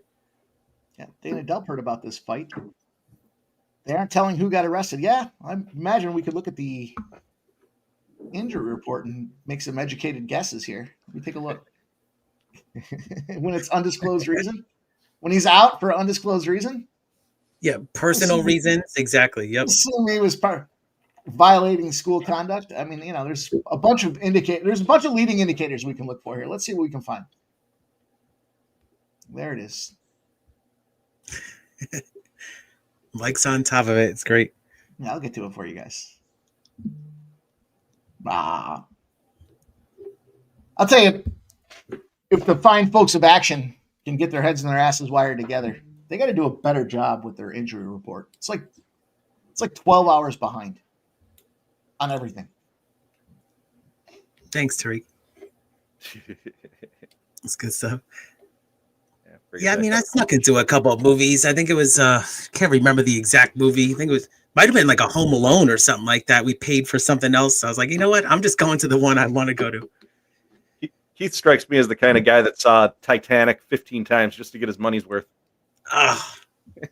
Yeah, Dana Delp heard about this fight. They aren't telling who got arrested. Yeah, I imagine we could look at the injury report and make some educated guesses here. Let me take a look. When it's undisclosed reason? When he's out for undisclosed reason? Yeah, personal reasons. Exactly. Yep. Assume he was violating school conduct. I mean, there's a bunch of there's a bunch of leading indicators we can look for here. Let's see what we can find. There it is. Mike's on top of it. It's great. Yeah, I'll get to it for you guys. I'll tell you, if the fine folks of action can get their heads and their asses wired together, they got to do a better job with their injury report. It's like 12 hours behind on everything. Thanks, Tariq. That's good stuff. Yeah. Yeah, I mean, I snuck into a couple of movies. I think it was can't remember the exact movie. I think it was might have been like a Home Alone or something like that. We paid for something else. I was like, you know what? I'm just going to the one I want to go to. Keith strikes me as the kind of guy that saw Titanic 15 times just to get his money's worth.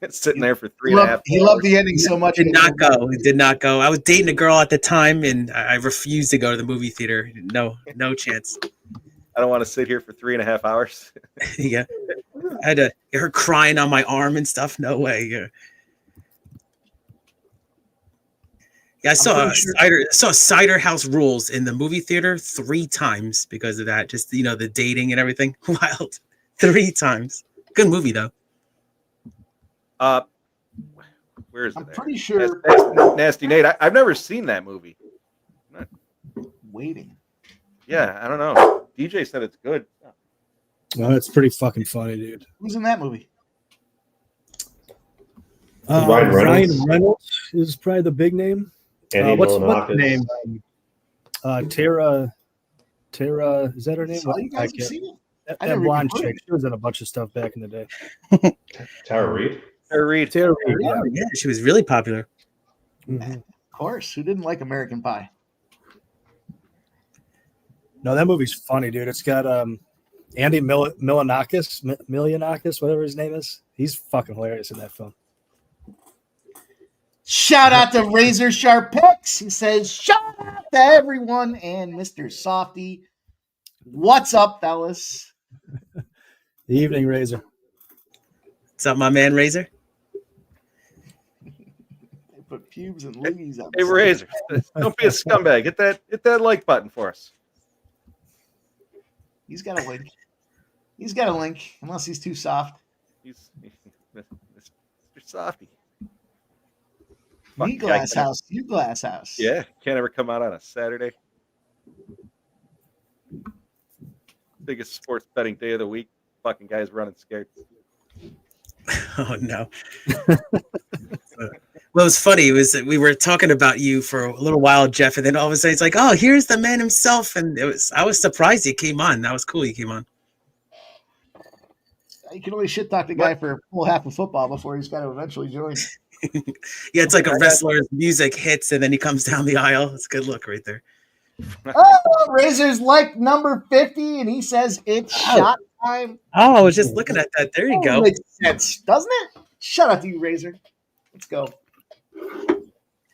Sitting there for 3.5 hours. He loved the ending so much. It did not go. I was dating a girl at the time, and I refused to go to the movie theater. No chance. I don't want to sit here for 3.5 hours. Yeah. I had to hear her crying on my arm and stuff. No way. Yeah, I saw Cider House Rules in the movie theater 3 times because of that. Just, the dating and everything. Wild. 3 times. Good movie, though. Where is it? I'm pretty sure. Nasty Nate. I've never seen that movie. Waiting. Yeah, I don't know. DJ said it's good. No, it's pretty fucking funny, dude. Who's in that movie? Ryan Reynolds is probably the big name. What's the name? Tara, is that her name? You guys have seen it? That blonde chick. She was in a bunch of stuff back in the day. Tara Reid. Yeah, she was really popular. Mm-hmm. Of course. Who didn't like American Pie? No, that movie's funny, dude. It's got Andy Milonakis, whatever his name is. He's fucking hilarious in that film. Shout out to Razor Sharp Picks. He says, shout out to everyone and Mr. Softy. What's up, fellas? The evening, Razor. What's up, my man, Razor? They put pubes and loogies on. Hey, Razor, don't be a scumbag. Hit that like button for us. He's got a link. He's got a link, unless he's too soft. He's Mr. Softy. You glass house. Yeah, can't ever come out on a Saturday. Biggest sports betting day of the week. Fucking guys running scared. Oh no. Well, it was funny. We were talking about you for a little while, Jeff, and then all of a sudden it's like, oh, here's the man himself, and I was surprised he came on. That was cool. He came on. You can only shit talk the guy for a full half of football before he's got to eventually join. Yeah, it's like a wrestler's music hits and then he comes down the aisle. It's a good look right there. Oh, Razor's like number 50, and he says it's shot time. Oh, I was just looking at that. There you go. Makes sense, doesn't it? Shout out to you, Razor. Let's go.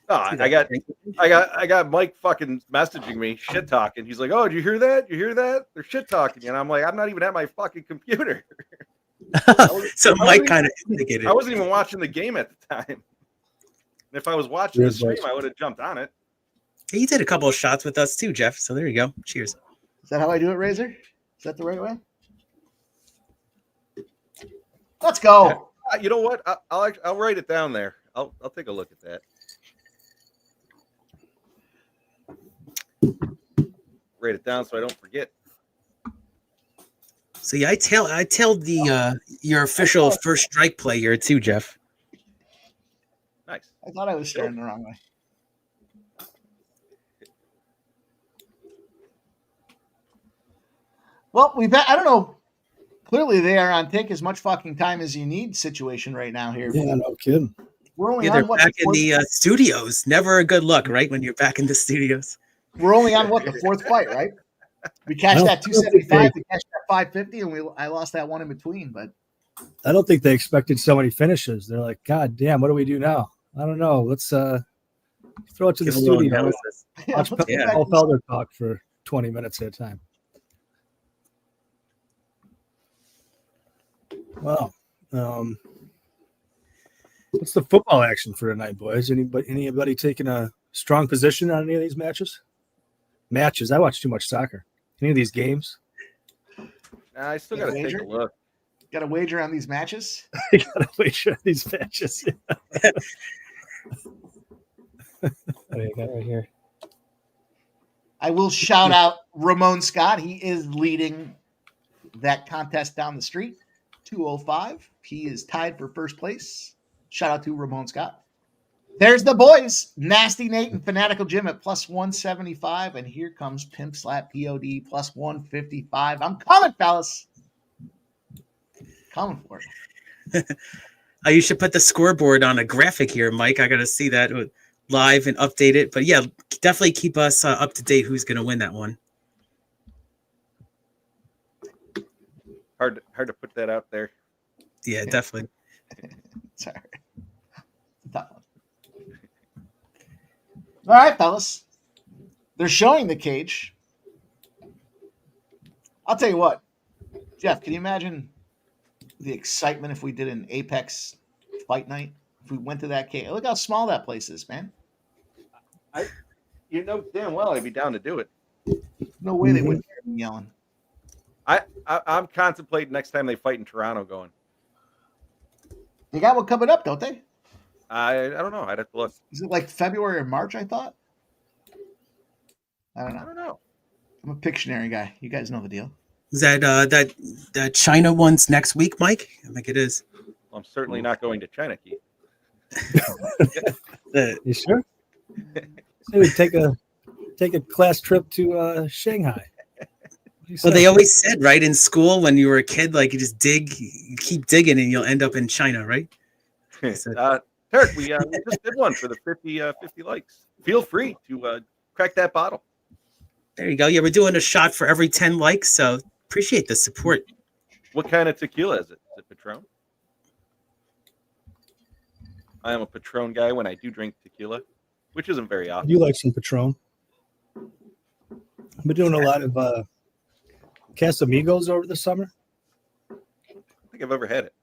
Oh, I got Mike fucking messaging me, shit talking. He's like, "Oh, did you hear that? You hear that? They're shit talking." And I'm like, "I'm not even at my fucking computer." So Mike kind of indicated. I wasn't even watching the game at the time. And if I was watching the stream, I would have jumped on it. He did a couple of shots with us too, Jeff. So there you go. Cheers. Is that how I do it, Razor? Is that the right way? Let's go. You know what? I'll write it down there. I'll take a look at that. Write it down so I don't forget. So yeah, I tell the your official first strike play here too, Jeff. Nice. I thought I was staring the wrong way. Well, I don't know. Clearly, they are on take as much fucking time as you need situation right now here. Yeah, no kidding. We're only they're on what? Back in the studios. Never a good look, right? When you're back in the studios. We're only on what, the fourth fight, right? We cashed that 275, we cashed that 550, and I lost that one in between. But I don't think they expected so many finishes. They're like, God damn, what do we do now? I don't know. Let's throw it to the studio. Watch Paul Felder talk for 20 minutes at a time. Well, what's the football action for tonight, boys? Anybody taking a strong position on any of these matches? I watch too much soccer. Any of these games? Nah, I still got to take a look. Got to wager on these matches? I got to wager on these matches. What do you got right here? I will shout out Ramon Scott. He is leading that contest down the street. 205. He is tied for first place. Shout out to Ramon Scott. There's the boys. Nasty Nate and Fanatical Jim at plus 175. And here comes Pimp Slap POD plus 155. I'm coming, fellas. Coming for it. You should put the scoreboard on a graphic here, Mike. I got to see that live and update it. But yeah, definitely keep us up to date. Who's going to win that one? Hard to put that out there. Yeah, definitely. Sorry. Tough one. All right, fellas. They're showing the cage. I'll tell you what, Jeff, can you imagine the excitement if we did an Apex fight night? If we went to that cage, look how small that place is, man. You know damn well I'd be down to do it. No way they wouldn't hear me yelling. I'm contemplating next time they fight in Toronto going. They got one coming up, don't they? I don't know. I'd have to look. Is it like February or March, I thought? I don't know. I'm a Pictionary guy. You guys know the deal. Is that that China one's next week, Mike? I think it is. Well, I'm certainly not going to China, Keith. You sure? So we take a class trip to Shanghai. Well, they always said, right, in school when you were a kid, like you just you keep digging and you'll end up in China, right? Turk, we just did one for the 50 likes. Feel free to crack that bottle. There you go. Yeah, we're doing a shot for every 10 likes, so appreciate the support. What kind of tequila is it? Is it Patron? I am a Patron guy when I do drink tequila, which isn't very often. You like some Patron? I've been doing a lot of Casamigos over the summer. I don't think I've ever had it.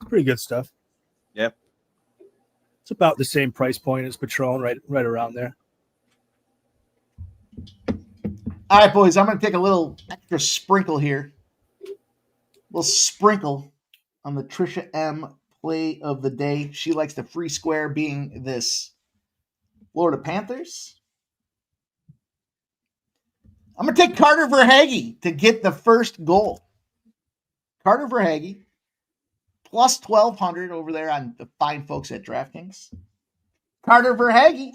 Pretty good stuff. Yeah. It's about the same price point as Patron, right around there. All right, boys, I'm going to take a little extra sprinkle here. A little sprinkle on the Trisha M play of the day. She likes the free square being this Florida Panthers. I'm going to take Carter Verhaeghe to get the first goal. Carter Verhaeghe, plus 1,200 over there on the fine folks at DraftKings. Carter Verhaeghe.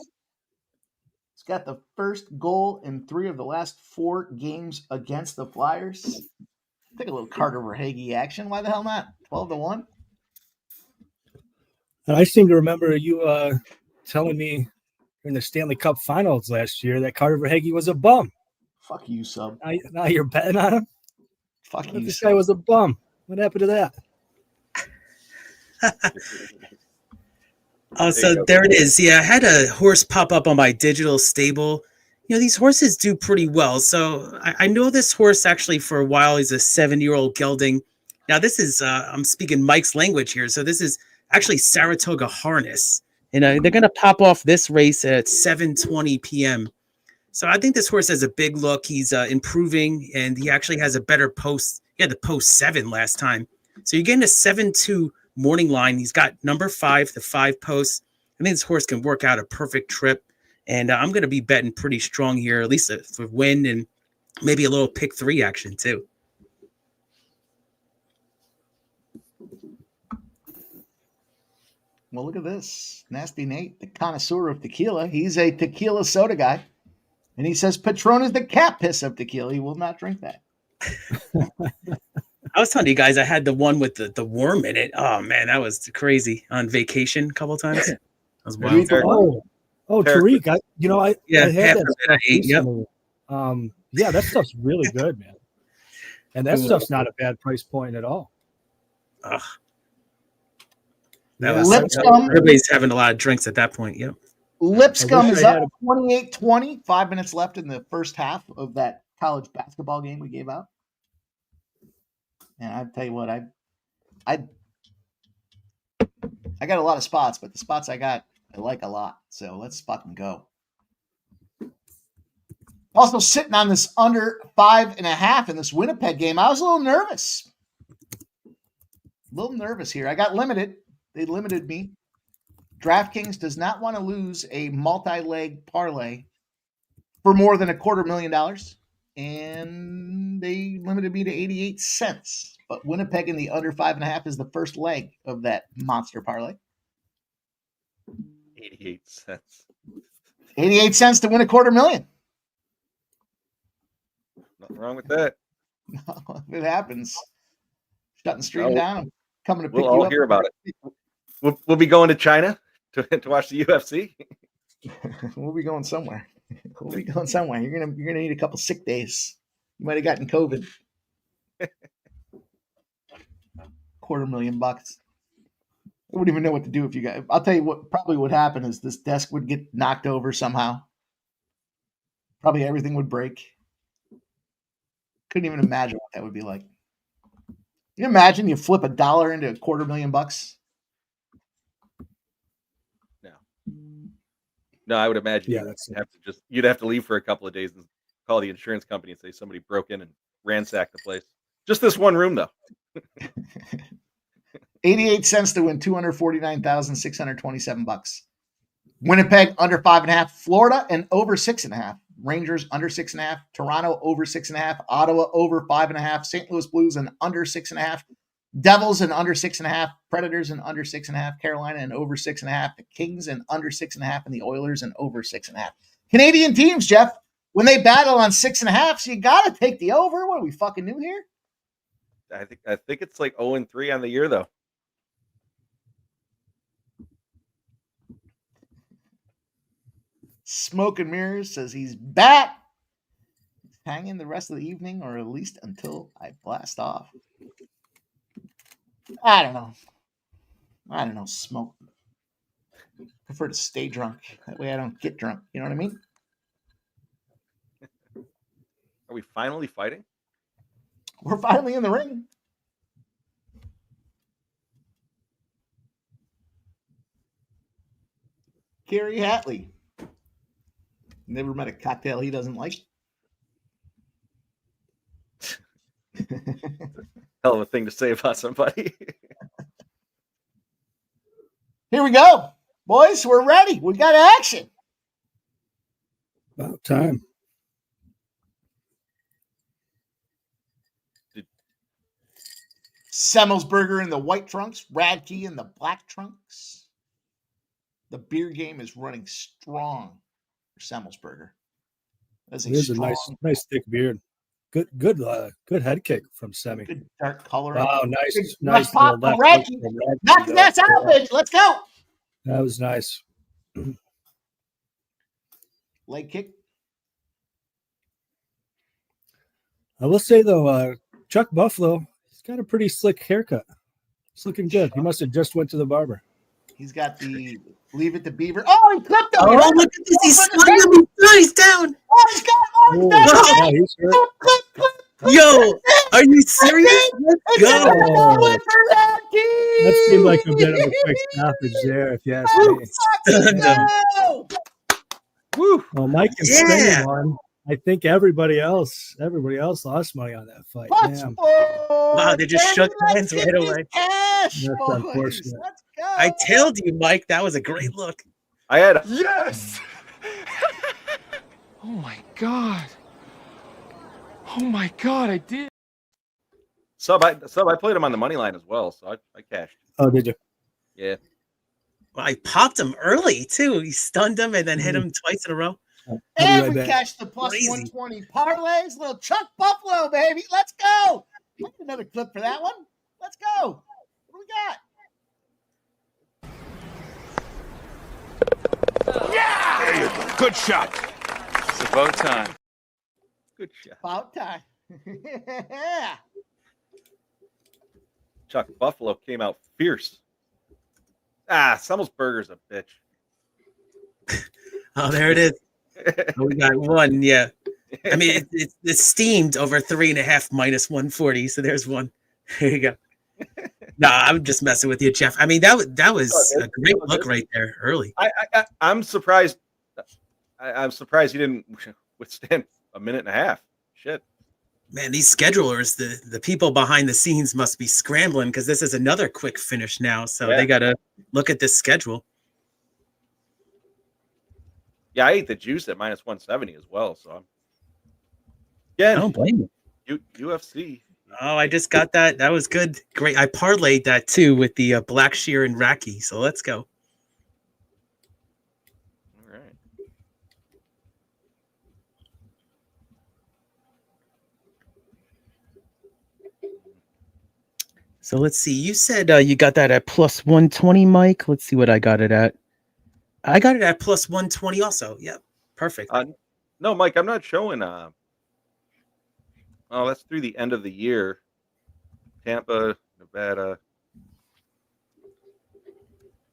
He's got the first goal in 3 of the last 4 games against the Flyers. Take a little Carter Verhaeghe action. Why the hell not? 12-1. And I seem to remember you telling me in the Stanley Cup Finals last year that Carter Verhaeghe was a bum. Fuck you, sub. Now you're betting on him? Fuck What if you, this sub. guy was a bum? What happened to that? Oh, so there it is. Yeah, I had a horse pop up on my digital stable. You know, these horses do pretty well. So I know this horse actually for a while. He's a 7-year-old gelding. Now, this is, I'm speaking Mike's language here. So this is actually Saratoga Harness. And they're going to pop off this race at 7:20 p.m. So I think this horse has a big look. He's improving, and he actually has a better post. He had the post 7 last time. So you're getting a 7-2 morning line. He's got number 5, the 5 posts. I think this horse can work out a perfect trip. And I'm going to be betting pretty strong here, at least for win and maybe a little pick 3 action too. Well, look at this. Nasty Nate, the connoisseur of tequila. He's a tequila soda guy. And he says Patron is the cat piss of tequila. He will not drink that. I was telling you guys, I had the one with the worm in it. Oh, man, that was crazy on vacation a couple of times. That was wild. Tariq, I had that. I ate, yep. Yeah, that stuff's really good, man. And that stuff's not a bad price point at all. Ugh. Everybody's having a lot of drinks at that point. Yep. Lipscomb is up 28-20. 5 minutes left in the first half of that college basketball game we gave out. And I tell you what, I got a lot of spots, but the spots I got, I like a lot. So let's fucking go. Also sitting on this under 5.5 in this Winnipeg game. I was a little nervous. Here. I got limited. They limited me. DraftKings does not want to lose a multi-leg parlay for more than $250,000. And they limited me to 88 cents. But Winnipeg in the under 5.5 is the first leg of that monster parlay. 88 cents. 88 cents to win $250,000. Nothing wrong with that. No, it happens. shutting the stream down. I'm coming to pick We'll you all up. hear about it. We'll be going to China to watch the UFC. We'll be going somewhere. We'll be going somewhere. You're gonna need a couple sick days. You might have gotten COVID. $250,000. I wouldn't even know what to do if you got. I'll tell you what probably would happen is this desk would get knocked over somehow. Probably everything would break. Couldn't even imagine what that would be like. You imagine you flip $1 into $250,000? No, I would imagine Yeah, you'd have to leave for a couple of days and call the insurance company and say somebody broke in and ransacked the place. Just this one room, though. 88 cents to win $249,627. Winnipeg under 5.5. Florida and over 6.5. Rangers under 6.5. Toronto over 6.5. Ottawa over 5.5. St. Louis Blues and under 6.5. Devils and under 6.5. Predators and under 6.5. Carolina and over 6.5. The Kings and under 6.5. And the Oilers and over 6.5. Canadian teams, Jeff, when they battle on 6.5, so you got to take the over. What are we fucking new here? I think it's like 0-3 on the year, though. Smoke and Mirrors says he's back. He's hanging the rest of the evening, or at least until I blast off. I don't know. Smoke. I prefer to stay drunk. That way I don't get drunk. You know what I mean? Are we finally fighting? We're finally in the ring. Kerry Hatley. Never met a cocktail he doesn't like. Hell of a thing to say about somebody. Here we go. Boys, we're ready. We got action. About time. Semmelsberger in the white trunks, Radke in the black trunks. The beer game is running strong for Semmelsberger. It is a nice thick beard. Good head kick from Semi. Good dark color. Wow, nice pop from Radke. Knock that out, bitch. Let's go. That was nice. Leg kick. I will say though, Chuck Buffalo, he's got a pretty slick haircut. It's looking good. He must have just went to the barber. He's got the Leave It to Beaver. Oh, he clipped him. Oh, look at this. He's sliding him. He's down. Oh, he's got yeah, he's hurt. clip. Yo, are you serious? Let's go. That seemed like a bit of a quick stoppage there, if you ask me. Stunned him. Woo! Well, Mike and Spenny won. I think everybody else lost money on that fight. Damn. Wow, they just shook hands right away. Cash, That's boys. unfortunate. Let's go. I tailed you, Mike. That was a great look. I had Yes! Oh my God. Oh my God, I did. I played him on the money line as well, so I cashed. Oh, did you? Yeah. Well, I popped him early too. He stunned him and then hit him twice in a row. And we catch the plus 120 parlays. Little Chuck Buffalo, baby. Let's go. Let's get another clip for that one. Let's go. What do we got? Yeah! There you go. Good shot. It's about time. Good shot. About time. Yeah. Chuck Buffalo came out fierce. Semmelsberger's a bitch. Oh, there it is. Oh, we got one. Yeah. I mean, it's steamed over 3.5 minus 140. So there's one. There you go. No, I'm just messing with you, Jeff. I mean, that was a great look right there early. I'm surprised. I'm surprised he didn't withstand a minute and a half. Shit. Man, these schedulers, the people behind the scenes must be scrambling because this is another quick finish now. So they got to look at this schedule. Yeah, I ate the juice at minus 170 as well. So I don't blame you. UFC. Oh, I just got that. That was good. Great. I parlayed that too with the Blackshear and Radke. So let's go. All right. So let's see. You said you got that at plus 120, Mike. Let's see what I got it at. I got it at plus 120 also. Yep. Perfect. No, Mike, I'm not showing. Oh, that's through the end of the year. Tampa, Nevada,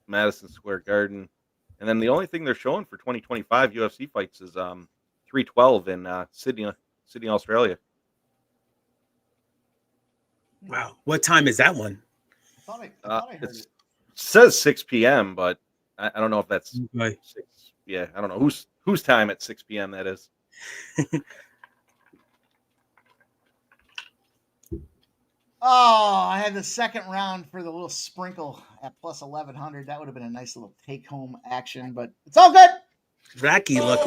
Madison Square Garden. And then the only thing they're showing for 2025 UFC fights is 312 in Sydney, Australia. Wow. What time is that one? I thought I heard It it. says 6 p.m., but I don't know if that's Right. 6. Yeah, I don't know whose time at 6 p.m. that is. Oh, I had the second round for the little sprinkle at plus 1100. That would have been a nice little take-home action, but it's all good. Racky look.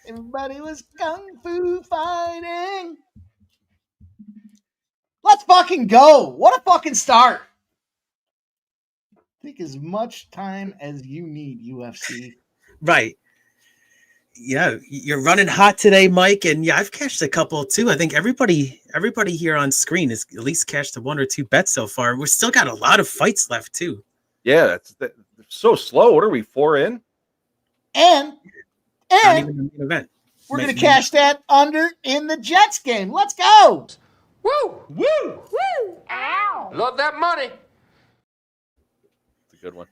Everybody was kung fu fighting. Let's fucking go. What a fucking start. Take as much time as you need, UFC. Right. Yeah, you're running hot today, Mike, and yeah, I've cashed a couple too. I think everybody here on screen has at least cashed a 1 or 2 bets so far. We've still got a lot of fights left too. Yeah, that's so slow. What are we 4 in? And Not even the main event. we're going to cash that under in the Jets game. Let's go. Woo! Woo! Woo! Ow! Love that money. It's a good one.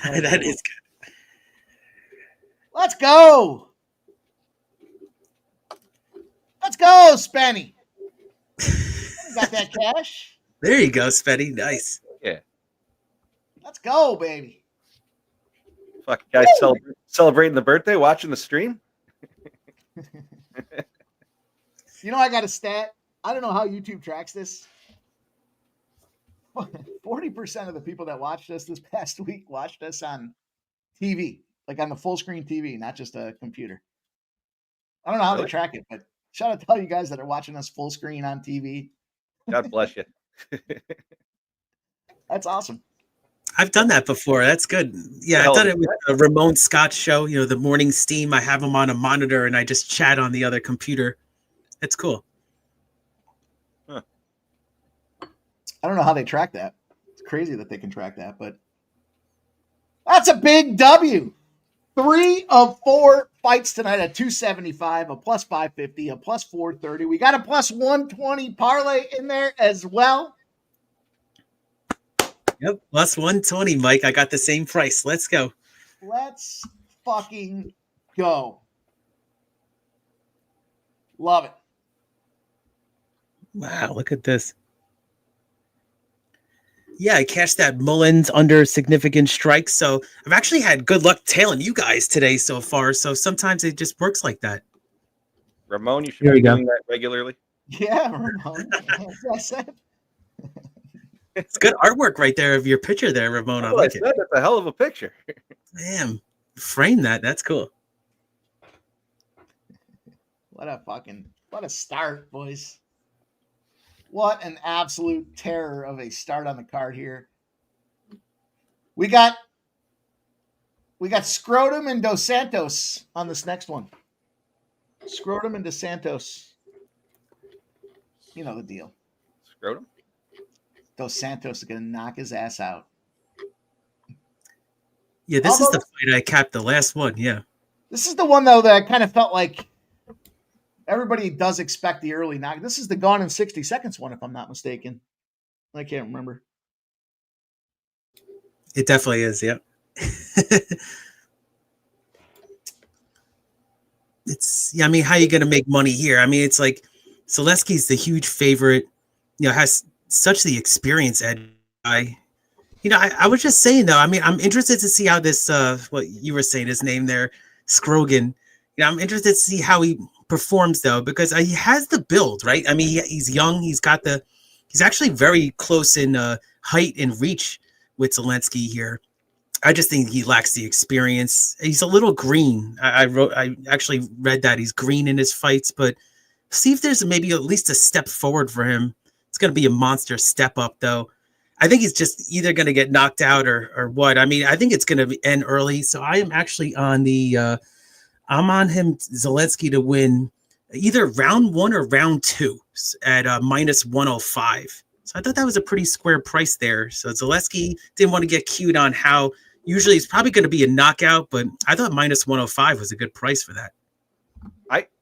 That is good. Let's go. Let's go, Spenny. Got that cash. There you go, Spetty. Nice. Yeah. Let's go, baby. Fuck, guys celebrating the birthday, watching the stream. You know, I got a stat. I don't know how YouTube tracks this. 40% of the people that watched us this past week watched us on TV, like on the full screen TV, not just a computer. I don't know how they track it, but shout out to all you guys that are watching us full screen on TV. God bless you. That's awesome. I've done that before. That's good. Yeah, I've done it with a Ramon Scott show, you know, the morning steam. I have him on a monitor and I just chat on the other computer. It's cool. Huh. I don't know how they track that. It's crazy that they can track that, but that's a big W. 3 of 4 fights tonight at 275, a plus 550, a plus 430. We got a plus 120 parlay in there as well. Yep, plus 120, Mike. I got the same price. Let's go. Let's fucking go. Love it. Wow, look at this. Yeah, I cashed that Mullins under significant strikes. So I've actually had good luck tailing you guys today so far. So sometimes it just works like that. Ramon, you should There be you go. doing that regularly. Yeah, Ramon. As I said. It's good artwork right there of your picture there, Ramon. I like it. That's a hell of a picture. Damn, frame that. That's cool. What a start, boys. What an absolute terror of a start on the card here. We got Scrotum and Dos Santos on this next one. Scrotum and Dos Santos. You know the deal. Scrotum? Dos Santos is going to knock his ass out. Yeah, this is the fight I capped the last one. Yeah. This is the one, though, that I kind of felt like everybody does expect the early knock. This is the Gone in 60 Seconds one, if I'm not mistaken. I can't remember. It definitely is. Yeah. I mean, how are you going to make money here? I mean, it's like Zaleski's the huge favorite, you know, has such the experience edge. I was just saying though, I mean, I'm interested to see how this, what you were saying, his name there, Scrogan. You know, I'm interested to see how he performs though, because he has the build, right? I mean, he's young. He's actually very close in height and reach with Zelensky here. I just think he lacks the experience. He's a little green. I actually read that he's green in his fights, but see if there's maybe at least a step forward for him. It's going to be a monster step up though. I think he's just either going to get knocked out or what. I mean, I think it's going to end early. So I am actually on I'm on him, Zalewski, to win either round 1 or round 2 at minus 105. So I thought that was a pretty square price there. So Zalewski didn't want to get cued on how usually it's probably going to be a knockout, but I thought minus 105 was a good price for that.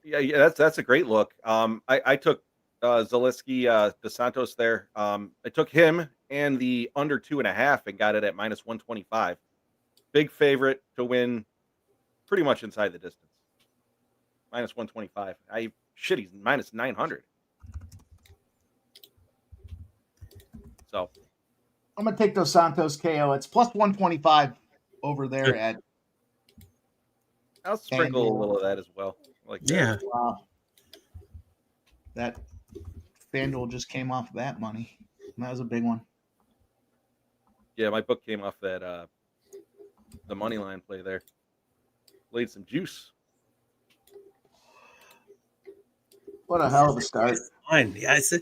Yeah, that's a great look. I took Zalewski dos Santos there. I took him and the under 2.5 and got it at minus 125. Big favorite to win, pretty much inside the distance. Minus 125. He's minus 900. So I'm gonna take Dos Santos KO. It's plus 125 over there at. I'll sprinkle a little of that as well. Yeah. Wow. That FanDuel just came off that money. That was a big one. Yeah, my book came off that the money line play there. Laid some juice. What a hell of a start. Fine. Yeah, it's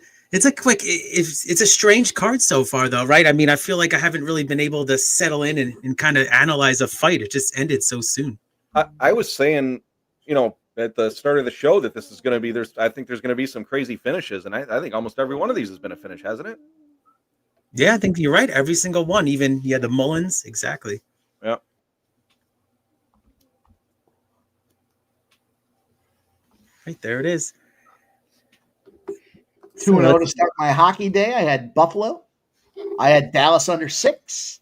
a quick. It's a strange card so far, though, right? I mean, I feel like I haven't really been able to settle in and kind of analyze a fight. It just ended so soon. I was saying, at the start of the show that this is going to be I think there's going to be some crazy finishes, and I think almost every one of these has been a finish, hasn't it? Yeah, I think you're right. Every single one, even the Mullins, exactly. Yeah. Right there it is. 2-0 to start my hockey day. I had Buffalo. I had Dallas under 6.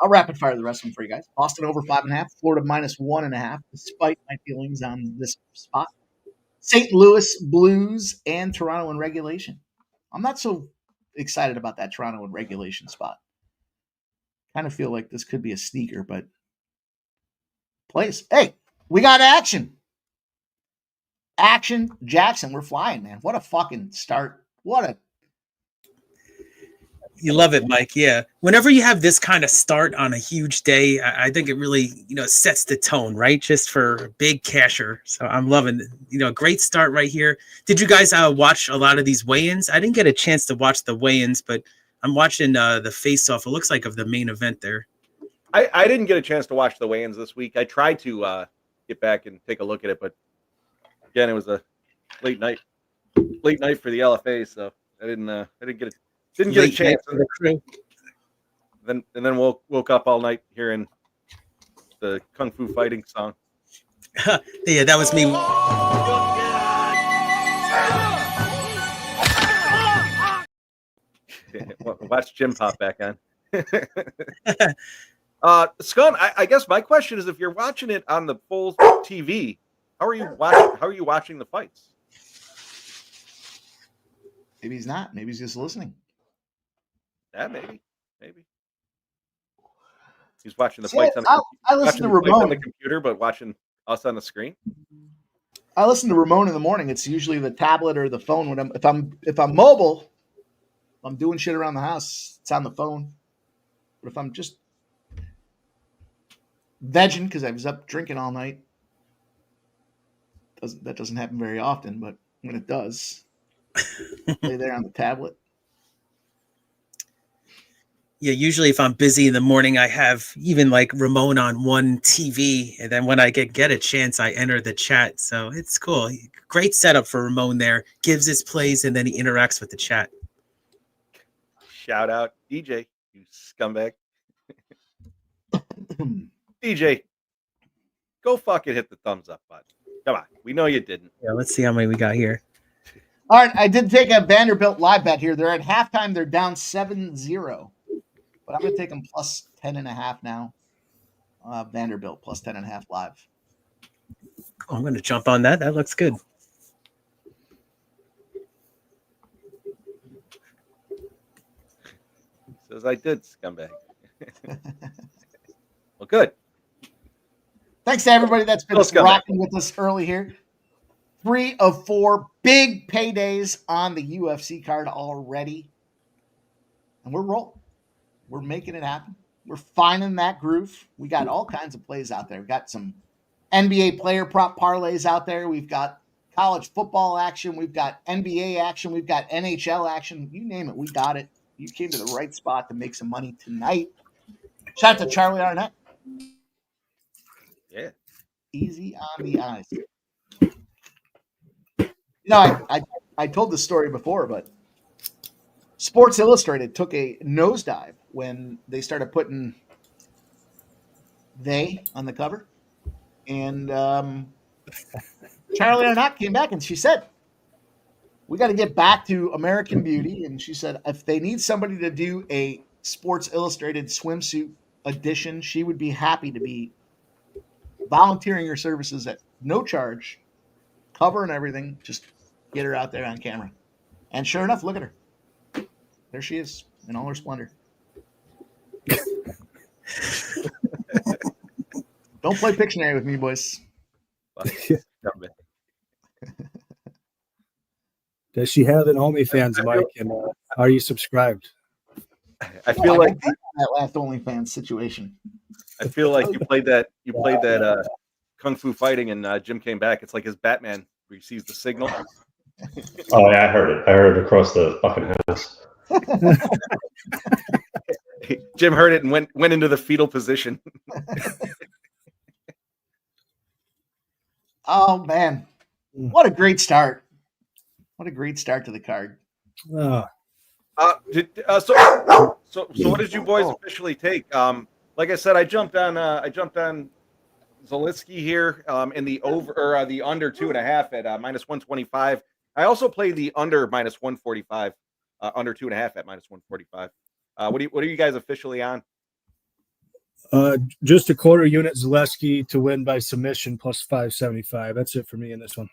I'll rapid fire the rest of them for you guys. Boston over 5.5. Florida minus 1.5, despite my feelings on this spot. St. Louis Blues and Toronto in regulation. I'm not so excited about that Toronto in regulation spot. Kind of feel like this could be a sneaker, but place. Hey, we got action. Action Jackson. We're flying, man. What a fucking start. You love it, Mike. Yeah. Whenever you have this kind of start on a huge day, I think it really, sets the tone, right? Just for a big casher. So I'm loving it. Great start right here. Did you guys watch a lot of these weigh-ins? I didn't get a chance to watch the weigh-ins, but I'm watching the face-off. It looks like of the main event there. I didn't get a chance to watch the weigh-ins this week. I tried to get back and take a look at it, but again, it was a late night for the LFA, so I didn't get it. Didn't get a chance. The crew. Then woke up all night hearing the Kung Fu Fighting song. Yeah, that was me. Watch Jim pop back on. Scun, I guess my question is, if you're watching it on the full TV, how are you watching the fights? Maybe he's not. Maybe he's just listening. Yeah, maybe. He's watching the fights on I listen to Ramon on the computer, but watching us on the screen. I listen to Ramon in the morning. It's usually the tablet or the phone. When if I'm mobile, if I'm doing shit around the house, it's on the phone. But if I'm just vegging because I was up drinking all night, that doesn't happen very often. But when it does, lay there on the tablet. Yeah, usually if I'm busy in the morning, I have even like Ramon on one TV. And then when I get a chance, I enter the chat. So it's cool. Great setup for Ramon there. Gives his plays and then he interacts with the chat. Shout out DJ, you scumbag. DJ, go fucking hit the thumbs up button. Come on. We know you didn't. Yeah, let's see how many we got here. All right, I did take a Vanderbilt live bet here. They're at halftime. They're down 7-0. But I'm going to take them plus 10.5 now. Vanderbilt plus 10.5 live. I'm going to jump on that. That looks good. Says I did, scumbag. Well, good. Thanks to everybody that's been rocking with us early here. 3 of 4 big paydays on the UFC card already. And we're rolling. We're making it happen. We're finding that groove. We got all kinds of plays out there. We've got some NBA player prop parlays out there. We've got college football action. We've got NBA action. We've got NHL action. You name it, we got it. You came to the right spot to make some money tonight. Shout out to Charlie Arnett. Yeah. Easy on the eyes. I told this story before, but Sports Illustrated took a nosedive when they started putting they on the cover. And Charlie Arnott came back and she said, we got to get back to American Beauty. And she said, if they need somebody to do a Sports Illustrated swimsuit edition, she would be happy to be volunteering her services at no charge, cover and everything. Just get her out there on camera. And sure enough, look at her. There she is in all her splendor. Don't play Pictionary with me, boys. Does she have an OnlyFans, Mike? And are you subscribed? I feel like that last OnlyFans situation. I feel like you played that Kung Fu Fighting, and Jim came back. It's like his Batman where he sees the signal. Oh yeah, I heard it. I heard it across the fucking house. Jim heard it and went into the fetal position. Oh man, what a great start! What a great start to the card. So what did you boys officially take? Like I said, I jumped on Zaleski here in the over or the under 2.5 at minus 125. I also played the under minus 145, under 2.5 at minus 145. What are you guys officially on? Just a quarter unit Zaleski to win by submission plus 575. That's it for me in this one.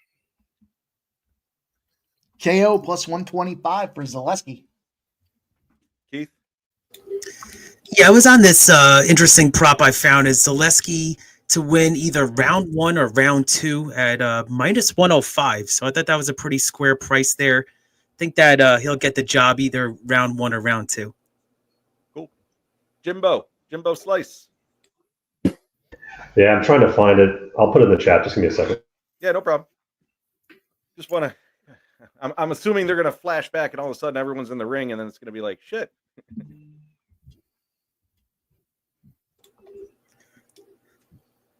KO plus 125 for Zaleski. Keith? Yeah, I was on this interesting prop I found is Zaleski to win either round 1 or round 2 at minus 105. So I thought that was a pretty square price there. I think that he'll get the job either round 1 or round 2. Cool. Jimbo Slice. Yeah, I'm trying to find it. I'll put it in the chat. Just give me a second. Yeah, no problem. Just want to. I'm assuming they're going to flash back, and all of a sudden everyone's in the ring, and then it's going to be like shit.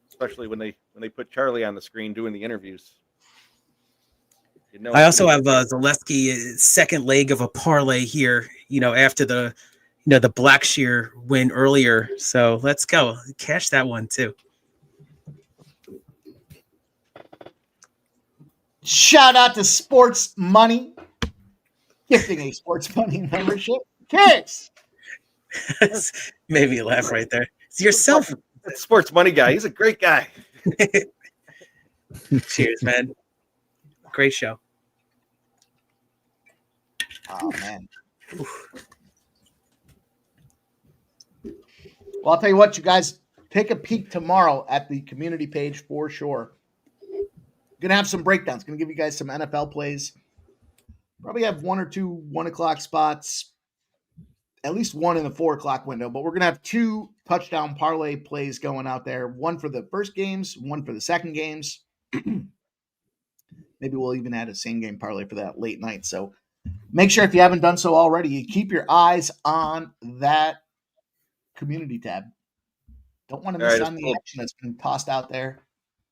Especially when they put Charlie on the screen doing the interviews. You know, I also have Zaleski second leg of a parlay here. After the Blackshear win earlier. So let's go cash that one too. Shout out to Sports Money, gifting a Sports Money membership. Kids, maybe a laugh right there. It's yourself. That's Sports Money guy. He's a great guy. Cheers, man. Great show. Oh man. Well, I'll tell you what, you guys, take a peek tomorrow at the community page for sure. Gonna have some breakdowns. Gonna give you guys some NFL plays. Probably have 1 or 2 1 o'clock spots. At least one in the 4 o'clock window. But we're gonna have 2 touchdown parlay plays going out there. One for the first games, one for the second games. Maybe we'll even add a same game parlay for that late night. So make sure if you haven't done so already, you keep your eyes on that community tab. Don't want to miss on the action that's been tossed out there.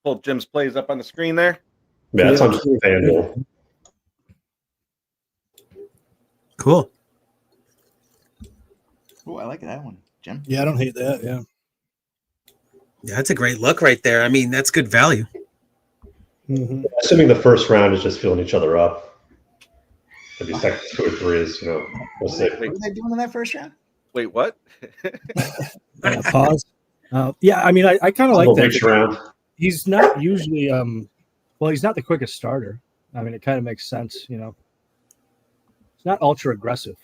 Pull Jim's plays up on the screen there. Yeah, that's on FanDuel. Cool. Oh, I like that one, Jim. Yeah, I don't hate that. Yeah. Yeah, that's a great look right there. I mean, that's good value. Mm-hmm. Assuming the first round is just filling each other up. Maybe second 2 or 3 is, we'll see. What are they doing in that first round? Wait, what? Pause. Yeah, I mean, I kind of like that. Reach around. He's not usually, he's not the quickest starter. I mean, it kind of makes sense, It's not ultra aggressive.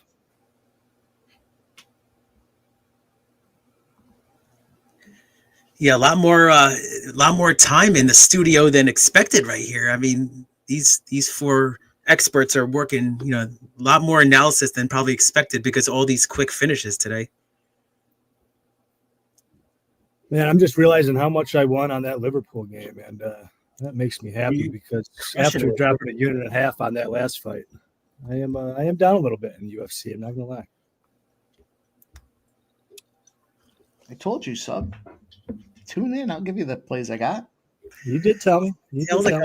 Yeah, a lot more time in the studio than expected right here. I mean, these 4 experts are working, a lot more analysis than probably expected because of all these quick finishes today. Man, I'm just realizing how much I won on that Liverpool game, and that makes me happy because after dropping a unit and a half on that last fight, I am down a little bit in UFC. I'm not gonna lie. I told you, sub. Tune in. I'll give you the plays I got. You did tell me. You did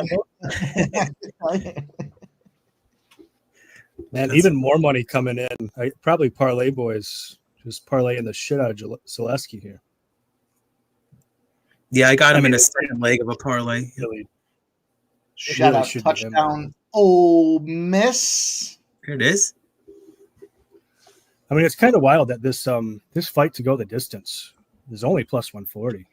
tell me. Man, even more money coming in. Probably parlay boys just parlaying the shit out of Zaleski here. Yeah, I got him in a second leg of a parlay. Really, shout out touchdown, Ole Miss. Here it is. I mean, it's kind of wild that this fight to go the distance is only plus 140.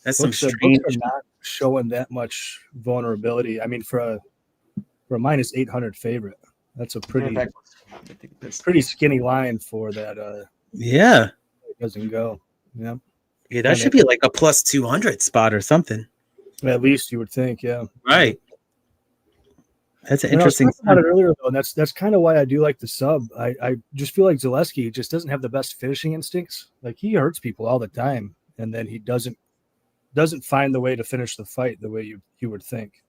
That's some books strange. Books are not showing that much vulnerability. I mean, for a minus 800 favorite, that's a pretty skinny line for that. Yeah, it doesn't go. Yeah, yeah, that should be like a plus 200 spot or something. At least you would think. Yeah, right. That's an interesting. I was talking about it earlier, though, and that's kind of why I do like the sub. I just feel like Zaleski just doesn't have the best finishing instincts. Like, he hurts people all the time, and then he doesn't find the way to finish the fight the way you would think.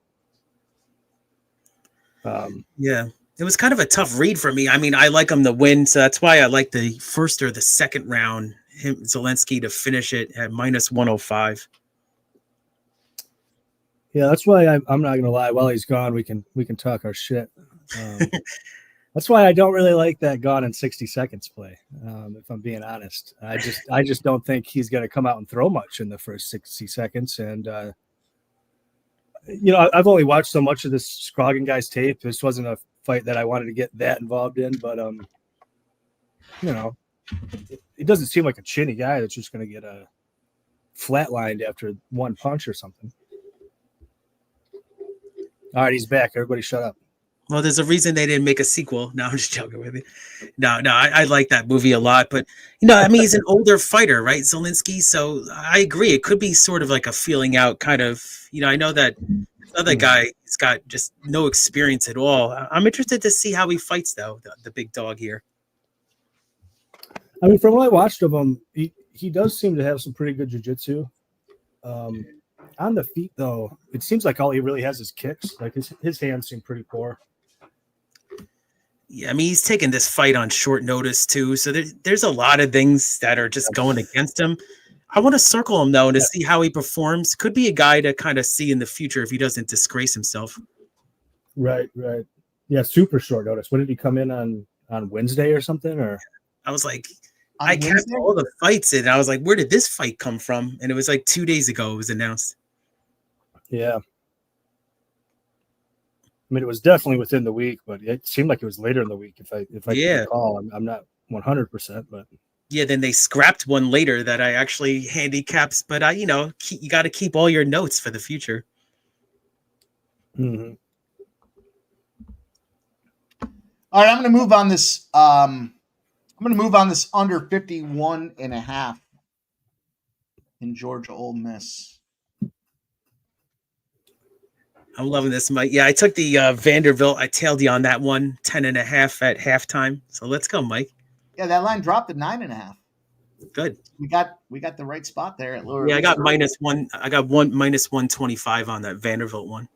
Yeah, it was kind of a tough read for me. I mean, I like him to win, so that's why I like the first or the second round, Zelensky to finish it at minus 105. Yeah, that's why I'm not gonna lie. While he's gone, we can talk our shit. That's why I don't really like that gone in 60 seconds play. If I'm being honest, I just don't think he's gonna come out and throw much in the first 60 seconds. And I've only watched so much of this Scroggin guy's tape. This wasn't a fight that I wanted to get that involved in, but it doesn't seem like a chinny guy that's just gonna get a flatlined after one punch or something. All right, he's back. Everybody shut up. Well, there's a reason they didn't make a sequel. No, I'm just joking with you. No, I like that movie a lot. But, I mean, he's an older fighter, right, Zelensky? So I agree. It could be sort of like a feeling out kind of, I know that this other guy has got just no experience at all. I'm interested to see how he fights, though, the big dog here. I mean, from what I watched of him, he does seem to have some pretty good jiu-jitsu. On the feet, though, it seems like all he really has is kicks. Like, his hands seem pretty poor. Yeah, I mean, he's taking this fight on short notice, too. So there's a lot of things that are just going against him. I want to circle him, though, to see how he performs. Could be a guy to kind of see in the future if he doesn't disgrace himself. Right. Yeah, super short notice. When did he come in on Wednesday or something? Or I was like, I kept all the fights in. I was like, where did this fight come from? And it was like 2 days ago it was announced. Yeah. I mean, it was definitely within the week, but it seemed like it was later in the week. If I recall, I'm not 100%, but yeah. Then they scrapped one later that I actually handicaps, but you got to keep all your notes for the future. Mm-hmm. All right, I'm going to move on this. I'm going to move on this under 51.5 in Georgia Ole Miss. I'm loving this, Mike. Yeah, I took the Vanderbilt. I tailed you on that one, 10.5 at halftime. So let's go, Mike. Yeah, that line dropped to 9.5. Good. We got the right spot there at lower. Yeah, I got -1. I got minus 125 on that Vanderbilt one.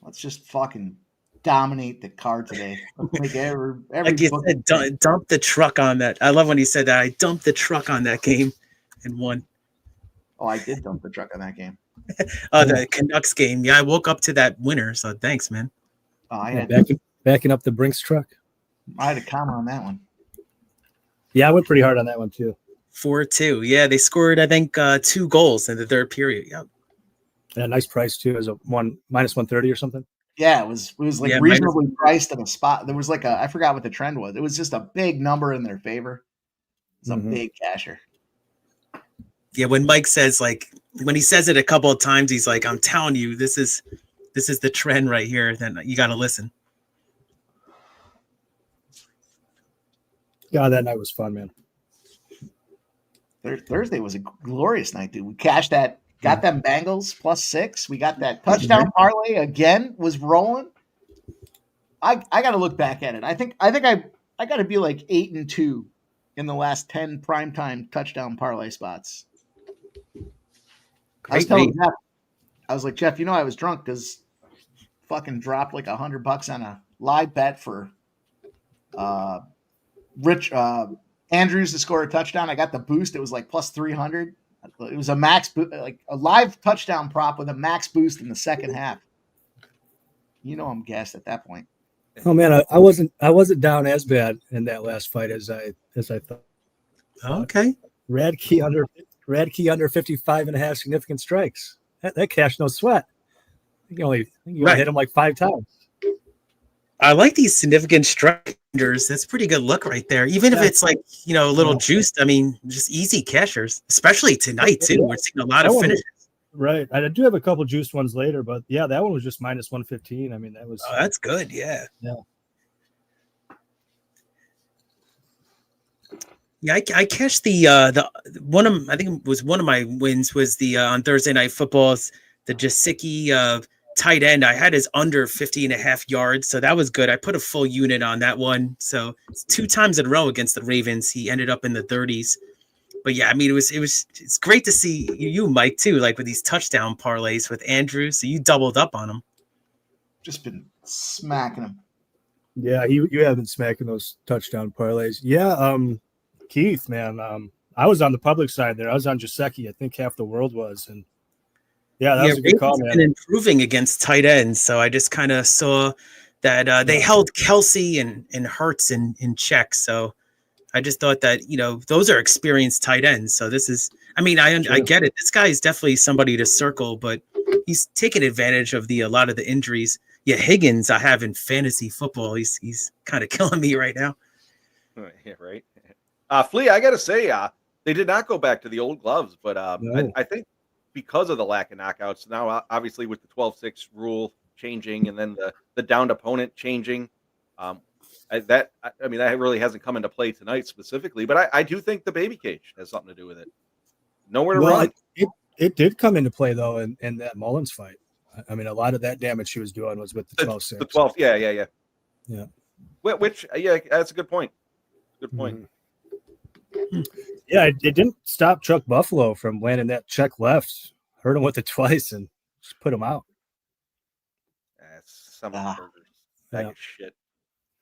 Let's just fucking dominate the card today. Like every like you said, dump the truck on that. I love when he said that. I dumped the truck on that game and won. Oh, I did dump the truck on that game. The Canucks game. Yeah, I woke up to that winner, so thanks, man. Oh, backing up the Brinks truck. I had a comment on that one. Yeah, I went pretty hard on that one too. 4-2. Yeah, they scored, I think, 2 goals in the third period. Yep. And a nice price too, as a minus 130 or something. Yeah, it was like reasonably priced in a spot. There was like I forgot what the trend was. It was just a big number in their favor. It's a big casher. Yeah, when Mike says, like, when he says it a couple of times, he's like, I'm telling you, this is the trend right here. Then you got to listen. God, that night was fun, man. Thursday was a glorious night, dude. We cashed that, got them Bengals +6. We got that touchdown parlay again, was rolling. I got to look back at it. I think I got to be like 8-2 in the last 10 primetime touchdown parlay spots. I was telling Jeff, I was like, Jeff, I was drunk because fucking dropped like $100 on a live bet for Rich Andrews to score a touchdown. I got the boost. It was like plus 300. It was a max, like a live touchdown prop with a max boost in the second half. You know, I'm gassed at that point. Oh man, I wasn't down as bad in that last fight as I thought. Okay. Radke under 55 and a half significant strikes. That cash no sweat. You only hit him like 5 times. I like these significant strikers. That's a pretty good look right there. Even if it's like, a little juiced, I mean, just easy cashers, especially tonight too. We're seeing a lot of finishes. Right. I do have a couple juiced ones later, but yeah, that one was just minus 115. I mean, that was. Oh, that's good. Yeah. Yeah. Yeah, I cashed the one of, I think it was one of my wins was the on Thursday Night Footballs, the Jasicki tight end. I had his under 50.5 yards, so that was good. I put a full unit on that one. So it's 2 times in a row against the Ravens. He ended up in the 30s. But yeah, I mean, it's great to see you, Mike, too, like with these touchdown parlays with Andrew. So you doubled up on him. Just been smacking him. Yeah, you have been smacking those touchdown parlays. Yeah, Keith, man, I was on the public side there. I was on Jasicki. I think half the world was, and yeah, that was a good call, man. Been improving against tight ends, so I just kind of saw that they held Kelsey and Hurts in check. So I just thought that those are experienced tight ends. So this is, I mean, I get it. This guy is definitely somebody to circle, but he's taking advantage of a lot of the injuries. Yeah, Higgins, I have in fantasy football. He's kind of killing me right now. Yeah, right. Flea, I got to say, they did not go back to the old gloves, but No. I think because of the lack of knockouts, now obviously with the 12-6 rule changing and then the downed opponent changing, that really hasn't come into play tonight specifically, but I do think the baby cage has something to do with it. Nowhere to run. It did come into play, though, in that Mullins fight. I mean, a lot of that damage she was doing was with the 12-6. The 12, yeah. Yeah. Which, that's a good point. Good point. Mm-hmm. Yeah, it didn't stop Chuck Buffalo from landing that check left. Hurt him with it twice and just put him out. That's some burgers. Bag of shit.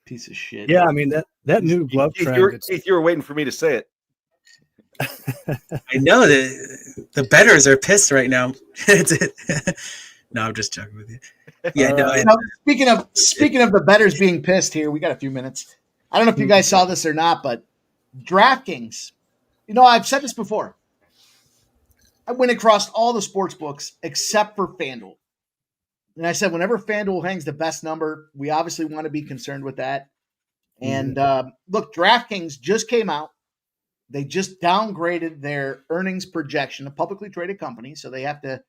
Piece of shit. Yeah, I mean that new glove trend. You were waiting for me to say it. I know the bettors are pissed right now. No, I'm just joking with you. Yeah, speaking of the bettors being pissed here, we got a few minutes. I don't know if you guys saw this or not, but DraftKings, I've said this before. I went across all the sports books except for FanDuel. And I said, whenever FanDuel hangs the best number, we obviously want to be concerned with that. And look, DraftKings just came out. They just downgraded their earnings projection, a publicly traded company. So they have to,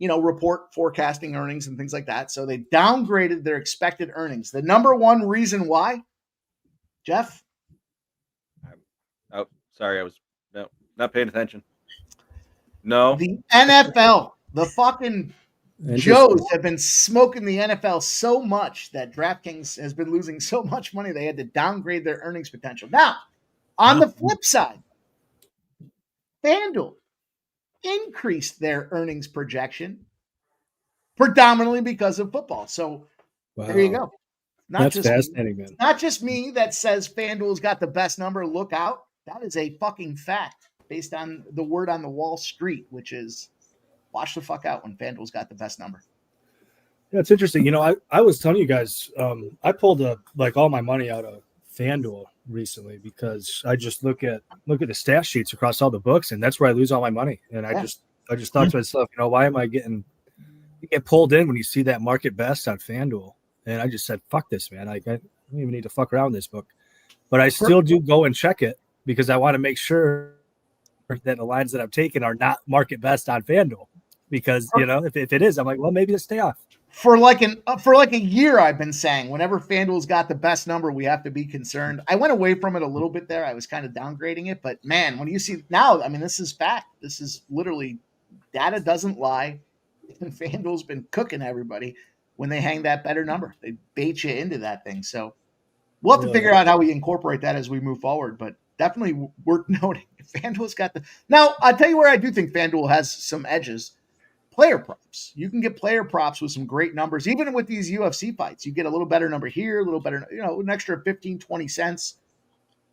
report forecasting earnings and things like that. So they downgraded their expected earnings. The number one reason why, Jeff? Oh, sorry. I was not paying attention. No. The NFL, the fucking Joes have been smoking the NFL so much that DraftKings has been losing so much money they had to downgrade their earnings potential. Now, on the flip side, FanDuel increased their earnings projection predominantly because of football. So there you go. That's fascinating, man. Not just me that says FanDuel's got the best number. Look out. That is a fucking fact based on the word on the Wall Street, which is watch the fuck out when FanDuel's got the best number. Yeah, it's interesting. I was telling you guys, I pulled all my money out of FanDuel recently because I just look at the stat sheets across all the books, and that's where I lose all my money. And I just thought to myself, why am I you get pulled in when you see that market best on FanDuel? And I just said, fuck this, man. I don't even need to fuck around this book. But I still do go and check it because I want to make sure that the lines that I'm taking are not market best on FanDuel. Because, if it is, I'm like, well, maybe let's stay off. For like a year, I've been saying whenever FanDuel's got the best number, we have to be concerned. I went away from it a little bit there. I was kind of downgrading it. But, man, when you see now, I mean, this is fact. This is literally data doesn't lie. And FanDuel's been cooking everybody when they hang that better number. They bait you into that thing. So we'll have to figure out how we incorporate that as we move forward. But definitely worth noting. FanDuel's got the – now, I'll tell you where I do think FanDuel has some edges. player props. You can get player props with some great numbers. Even with these UFC fights, you get a little better number here, a little better, an extra 15, 20 cents.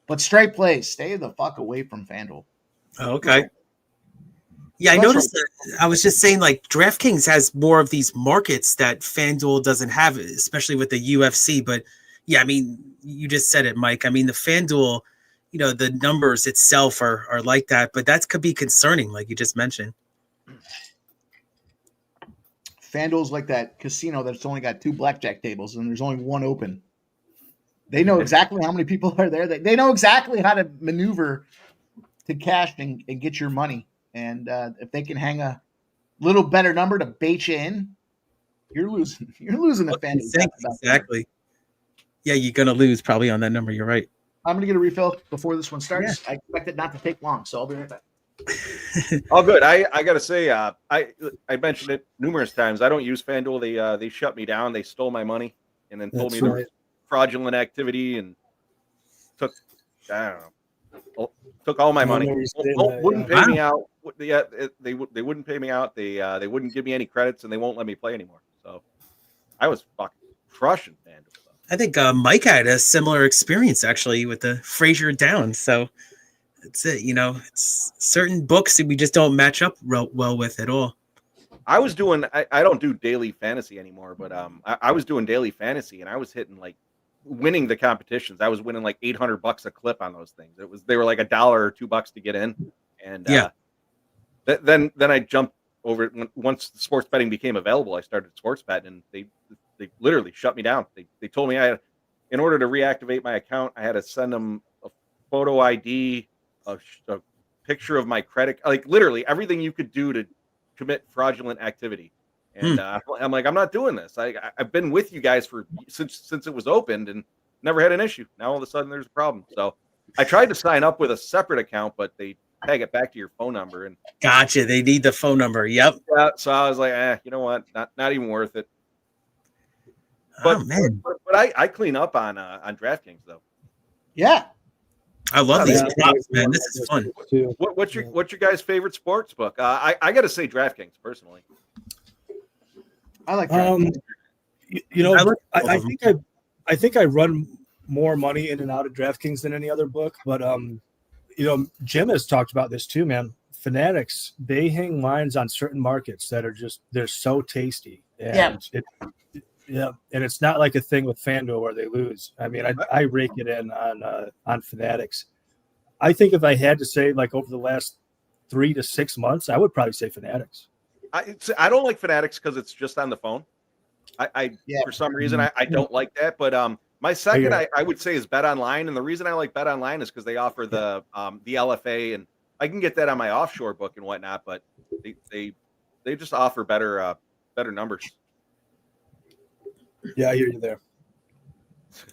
But straight plays, stay the fuck away from FanDuel. Okay. Yeah, I noticed that. I was just saying, like, DraftKings has more of these markets that FanDuel doesn't have, especially with the UFC. But yeah, I mean, you just said it, Mike. I mean, the FanDuel, the numbers itself are like that, but that could be concerning, like you just mentioned. FanDuel's like that casino that's only got 2 blackjack tables and there's only one open. They know exactly how many people are there. They know exactly how to maneuver to cash and get your money. And if they can hang a little better number to bait you in, you're losing. You're losing a FanDuel. Exactly. Yeah, you're going to lose probably on that number. You're right. I'm going to get a refill before this one starts. Yeah. I expect it not to take long, so I'll be right back. Oh, good. I gotta say, I mentioned it numerous times. I don't use FanDuel. They shut me down. They stole my money and then told me there was fraudulent activity and took all my money. Wouldn't pay me out. Yeah, they wouldn't pay me out. They wouldn't give me any credits and they won't let me play anymore. So I was fucking crushing FanDuel. I think Mike had a similar experience actually with the Frazier down. So. That's it. It's certain books that we just don't match up well with at all. I was doing, I don't do daily fantasy anymore, but I was doing daily fantasy and I was hitting like winning the competitions. I was winning like $800 a clip on those things. They were like $1 or $2 to get in. And then I jumped over it. Once the sports betting became available, I started sports betting and they literally shut me down. They told me in order to reactivate my account, I had to send them a photo ID, a picture of my credit, like literally everything you could do to commit fraudulent activity. And I'm like, I'm not doing this. I've been with you guys since it was opened and never had an issue. Now all of a sudden there's a problem. So I tried to sign up with a separate account, but they tag it back to your phone number. And gotcha. They need the phone number. Yep. Yeah. So I was like, you know what? Not even worth it. But, but I clean up on DraftKings though. Yeah. I love these props, man. This is fun. What's your guys' favorite sports book? I got to say DraftKings personally. I like DraftKings. I think I run more money in and out of DraftKings than any other book, but Jim has talked about this too, man. Fanatics, they hang lines on certain markets that are they're so tasty. And and it's not like a thing with FanDuel where they lose. I mean, I rake it in on Fanatics. I think if I had to say, like, over the last 3 to 6 months, I would probably say Fanatics. I don't like Fanatics because it's just on the phone. For some reason I don't like that. But my second I would say is Bet Online, and the reason I like Bet Online is because they offer the LFA, and I can get that on my offshore book and whatnot. But they just offer better numbers. Yeah, I hear you there.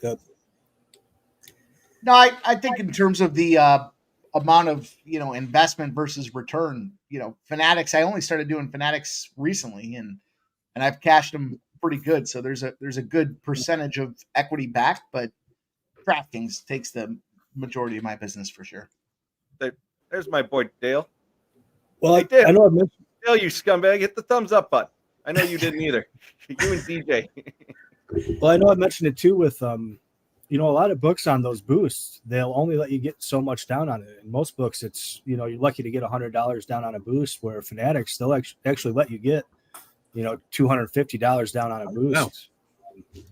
Yep. No, I think in terms of the amount of investment versus return, Fanatics. I only started doing Fanatics recently, and I've cashed them pretty good. So there's a good percentage of equity back, but DraftKings takes the majority of my business for sure. There's my boy Dale. Well, Dale, I know I mentioned Dale, you scumbag, hit the thumbs up button. I know you didn't either. You and DJ. Well, I know I mentioned it too with a lot of books on those boosts, they'll only let you get so much down on it. In most books, it's you're lucky to get $100 down on a boost, where Fanatics they'll actually let you get $250 down on a boost. Wow.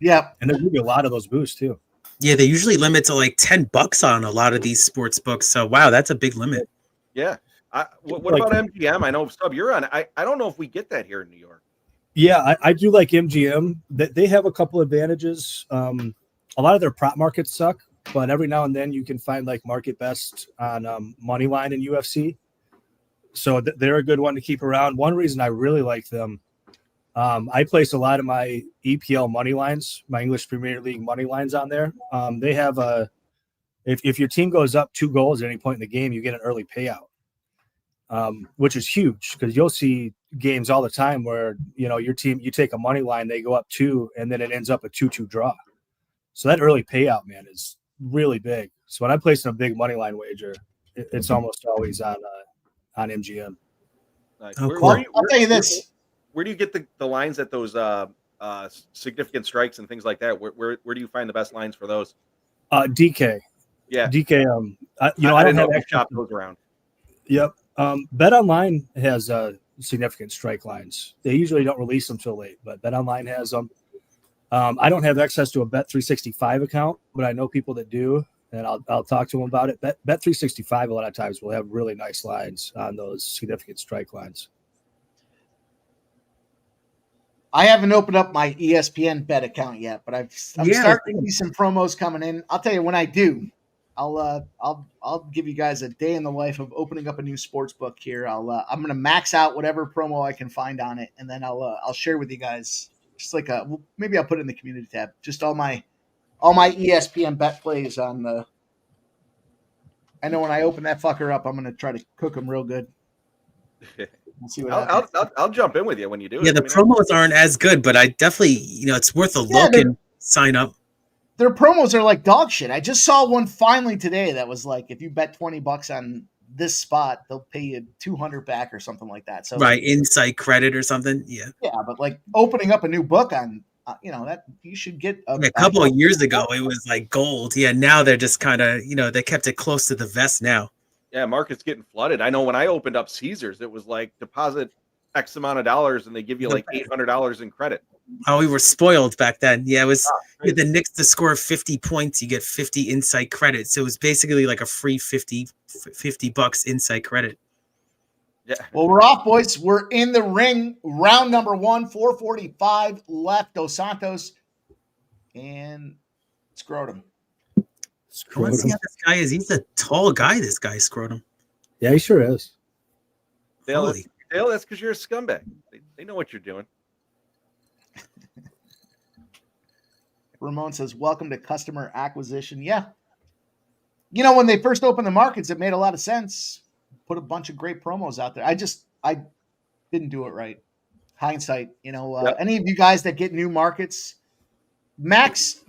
Yeah, and there's gonna be a lot of those boosts too. Yeah, they usually limit to like $10 on a lot of these sports books. So wow, that's a big limit. Yeah. What about MGM? I know Sub, you're on. I don't know if we get that here in New York. Yeah, I do like MGM. They have a couple advantages. A lot of their prop markets suck, but every now and then you can find like market best on money line in UFC. So they're a good one to keep around. One reason I really like them, I place a lot of my EPL money lines, my English Premier League money lines on there. They have if your team goes up 2 goals at any point in the game, you get an early payout, which is huge because you'll see games all the time where your team, you take a money line, they go up 2, and then it ends up a 2-2 draw. So that early payout, man, is really big. So when I'm placing a big money line wager, it's almost always on MGM. Nice. I'll tell you this: where do you get the lines at those significant strikes and things like that? Where do you find the best lines for those? DK. Yeah, DK. I I don't didn't have know if you access shop to- those around. Yep. Bet Online has significant strike lines. They usually don't release them till late, but Bet Online has them. I don't have access to a Bet 365 account, but I know people that do, and I'll talk to them about it. Bet 365 a lot of times will have really nice lines on those significant strike lines. I haven't opened up my ESPN bet account yet, but I'm starting to see some promos coming in. I'll tell you when I do. I'll give you guys a day in the life of opening up a new sports book here. I'm gonna max out whatever promo I can find on it, and then I'll share with you guys just like maybe I'll put it in the community tab. Just all my ESPN bet plays on the. I know when I open that fucker up, I'm gonna try to cook them real good. We'll see what happens. I'll jump in with you when you do it. Yeah, the promos aren't as good, but I definitely, it's worth a look and sign up. Their promos are like dog shit. I just saw one finally today that was like, if you bet $20 on this spot, they'll pay you 200 back or something like that. So right, insight credit or something. Yeah, but like opening up a new book on, that you should get a couple of years ago it was like gold. Yeah, now they're just kind of, they kept it close to the vest now. Yeah, market's getting flooded. I know when I opened up Caesars, it was like deposit X amount of dollars and they give you like $800 in credit. Oh, we were spoiled back then. Yeah, it was the Knicks to score 50 points, you get 50 insight credit. So it was basically like a free $50 insight credit. Yeah. Well, we're off, boys. We're in the ring. Round number 1, 4:45 left. Dos Santos and Scrotum. Let's see how this guy is. He's a tall guy, this guy, Scrotum. Yeah, he sure is. Dale, that's because you're a scumbag. They know what you're doing. Ramon says, welcome to customer acquisition. Yeah. When they first opened the markets, it made a lot of sense. Put a bunch of great promos out there. I didn't do it right. Hindsight, any of you guys that get new markets, max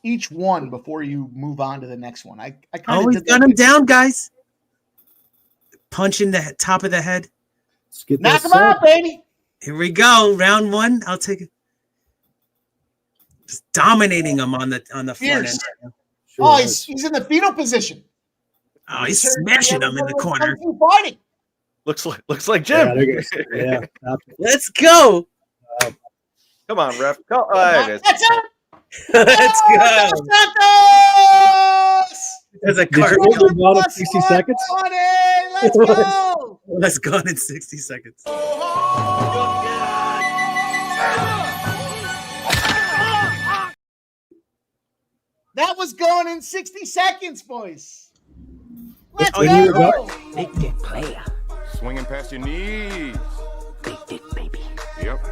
each one before you move on to the next one. I kind of always got him down, guys. Punch in the top of the head. Knock him out, baby. Here we go. Round 1. I'll take it. Just dominating him on the front end. Sure he's in the fetal position. Oh, he's smashing him in the corner. Fighting. Looks like Jim. Yeah. Let's go. Come on, ref. Go. That's it. Let's go. There's a cartwheel. 60 seconds. Let's go. Let's go in 60 seconds. That was going in 60 seconds, boys. Let's go. Big dick player. Swinging past your knees. Big dick baby. Yep.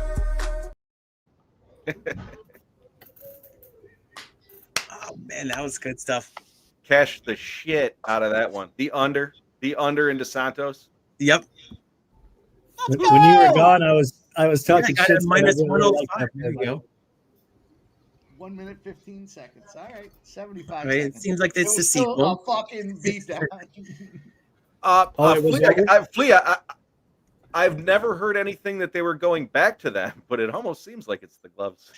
Oh man, that was good stuff. Cash the shit out of that one. The under into Santos. Yep. When you were gone, I was talking shit. Minus 105. There you go. 1 minute 15 seconds. All right, 75 right, seconds. It seems like it's the still sequel. A fucking beatdown. Flea, I've never heard anything that they were going back to that, but it almost seems like it's the gloves.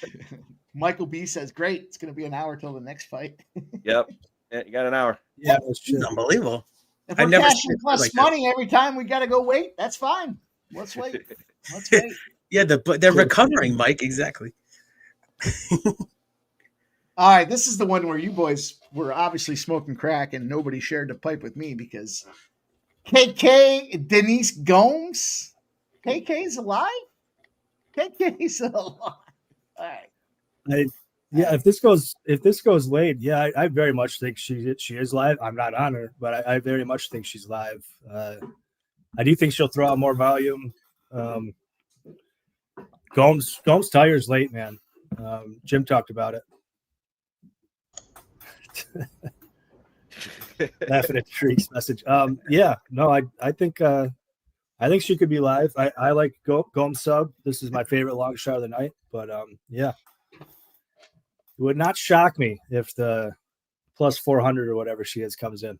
Michael B says, "Great, it's going to be an hour till the next fight." Yep, yeah, you got an hour. Yeah, it's unbelievable. If we're cashing plus money every time we got to go wait, that's fine. Let's wait. Let's wait. Yeah, they're recovering, Mike. Exactly. All right, this is the one where you boys were obviously smoking crack and nobody shared the pipe with me because KK Denise Gomes. KK's alive? KK's alive. All right. If this goes late, yeah, I very much think she is live. I'm not on her, but I very much think she's live. I do think she'll throw out more volume. Gomes tires late, man. Jim talked about it. Laughing at Shriek's message. I think she could be live. I like Gomes sub. This is my favorite long shot of the night. But it would not shock me if the plus 400 or whatever she is comes in.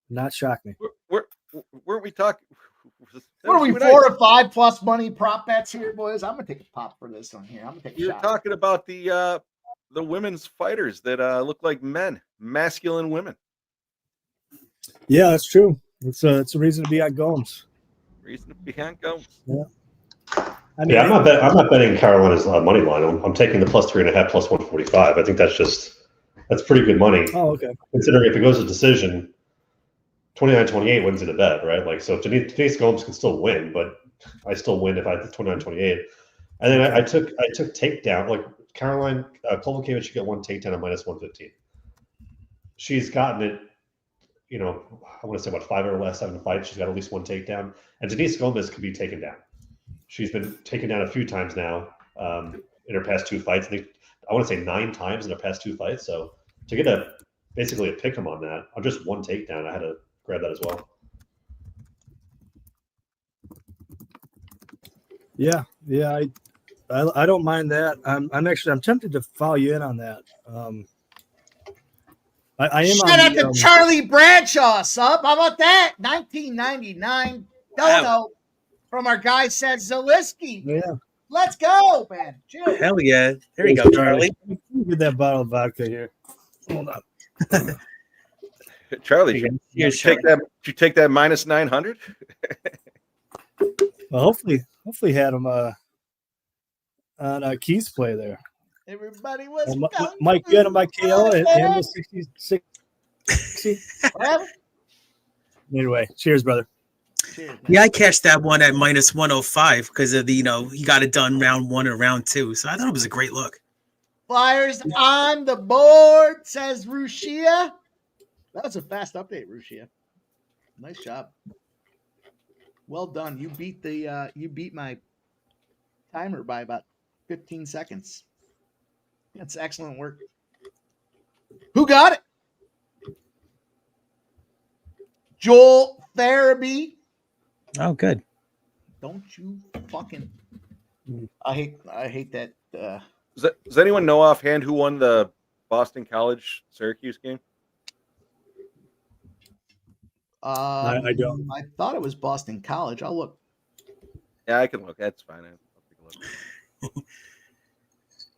Not shock me. Weren't we talking? What are we, 4 or 5 plus money prop bets here, boys? I'm gonna take a pop for this one here. I'm gonna take a You're shot. talking about the women's fighters that look like men, masculine women. Yeah, that's true. It's a reason to be on Gomes. Reason to be on Gomes. Yeah. I'm not betting Karolina's money line. I'm taking the plus 3.5, plus 145. I think that's pretty good money. Oh, okay. Considering if it goes to decision, 29-28 wins in a bet, right? Like, so Denise Gomes can still win, but I still win if I had 29-28. And then I took takedown. Like Karolina Kowalkiewicz should get one takedown at minus 115. She's gotten it. I want to say about 5 of her last 7 fights. She's got at least one takedown. And Denise Gomes could be taken down. She's been taken down a few times now in her past 2 fights. I want to say 9 times in her past 2 fights. So to get basically a pick 'em on that, on just one takedown, I had to grab that as well. Yeah, I don't mind that. I'm tempted to follow you in on that. I am. Shout out to Charlie Bradshaw, sub. How about that? 1999 dono from our guy said Zaleski. Yeah. Let's go, man. Cheers. Hell yeah. There you go, Charlie. Get that bottle of vodka here. Hold on. Charlie, did you take that minus 900? Well, hopefully had him on Keith's play there. Everybody was Mike good on my KO and the 60. Anyway, cheers, brother. Cheers, Yeah, I cashed that one at minus 105 because of the, he got it done round 1 and round 2. So I thought it was a great look. Flyers on the board, says Rushia. That was a fast update, Rushia. Nice job. Well done. You beat my timer by about 15 seconds. That's excellent work. Who got it? Joel Farabee. Oh, good. Don't you fucking. I hate that. Does anyone know offhand who won the Boston College Syracuse game? I don't. I thought it was Boston College. I'll look. Yeah, I can look. That's fine. I'll take a look.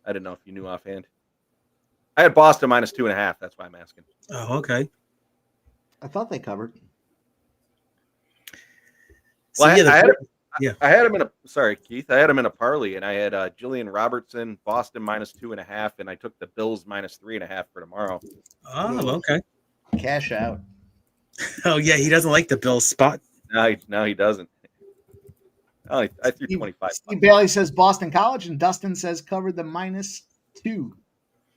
I didn't know if you knew offhand. I had Boston minus 2.5. That's why I'm asking. Oh, okay. I thought they covered. So, Well, yeah, I had him in a. Sorry, Keith. I had him in a parlay, and I had Jillian Robertson, Boston minus 2.5, and I took the Bills minus 3.5 for tomorrow. Oh, okay. Cash out. Oh, yeah. He doesn't like the Bills spot. No, he doesn't. I threw 25. Steve Bailey says Boston College, and Dustin says covered the minus 2.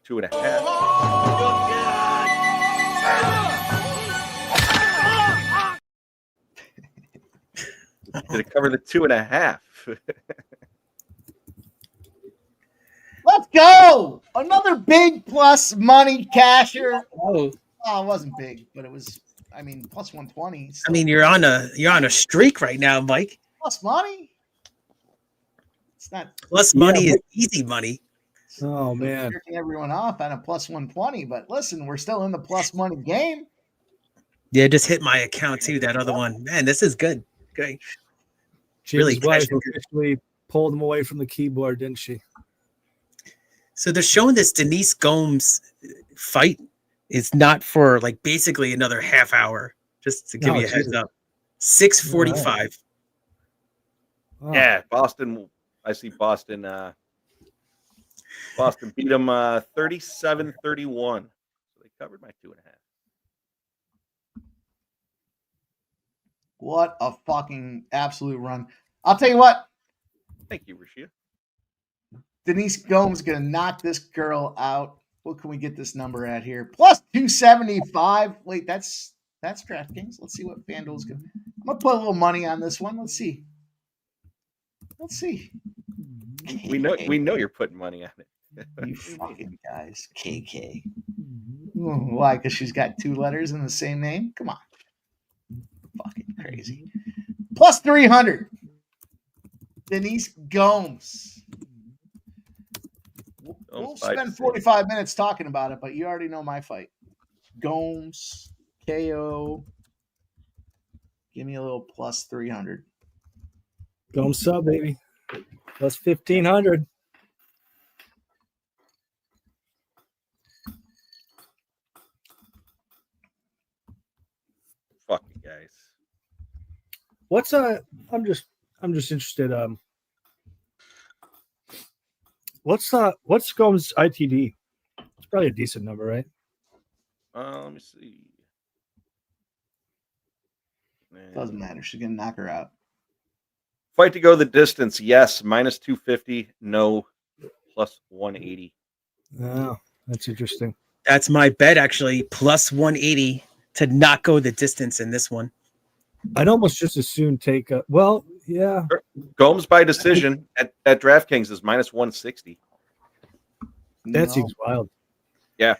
2.5. Did it cover the 2.5? Let's go! Another big plus money casher. Oh, it wasn't big, but it was. I mean, plus 120. I mean, you're on a streak right now, Mike. Plus money. It's not plus money is easy money. Oh man, jerking everyone off on a plus 120. But listen, we're still in the plus money game. Yeah, just hit my account too. That other one, man, this is good. Great. She really officially pulled him away from the keyboard, didn't she? So they're showing this Denise Gomes fight is not for like basically another half hour. Just to give you a heads up, 6:45. Oh. Yeah, Boston. I see Boston. Boston beat them 37-31. So they covered my 2.5. What a fucking absolute run. I'll tell you what. Thank you, Rashia. Denise Gomes is going to knock this girl out. What can we get this number at here? Plus 275. Wait, that's DraftKings. Let's see what FanDuel's going to. I'm going to put a little money on this one. Let's see. We know you're putting money on it. You fucking guys. KK. Why? Because she's got 2 letters in the same name? Come on. Fucking crazy. Plus 300. Denise Gomes. We'll spend 45 minutes talking about it, but you already know my fight. Gomes, KO. Give me a little plus 300. Gomes sub, baby. Plus 1,500. Fuck you guys. What's I'm just interested. What's Gomes ITD? It's probably a decent number, right? Let me see. Doesn't matter. She's gonna knock her out. Fight to go the distance, yes. Minus 250, no. Plus 180. Oh, that's interesting. That's my bet, actually. Plus 180 to not go the distance in this one. I'd almost just as soon take a. Well, yeah. Gomes by decision at DraftKings is minus 160. That seems wild. Yeah.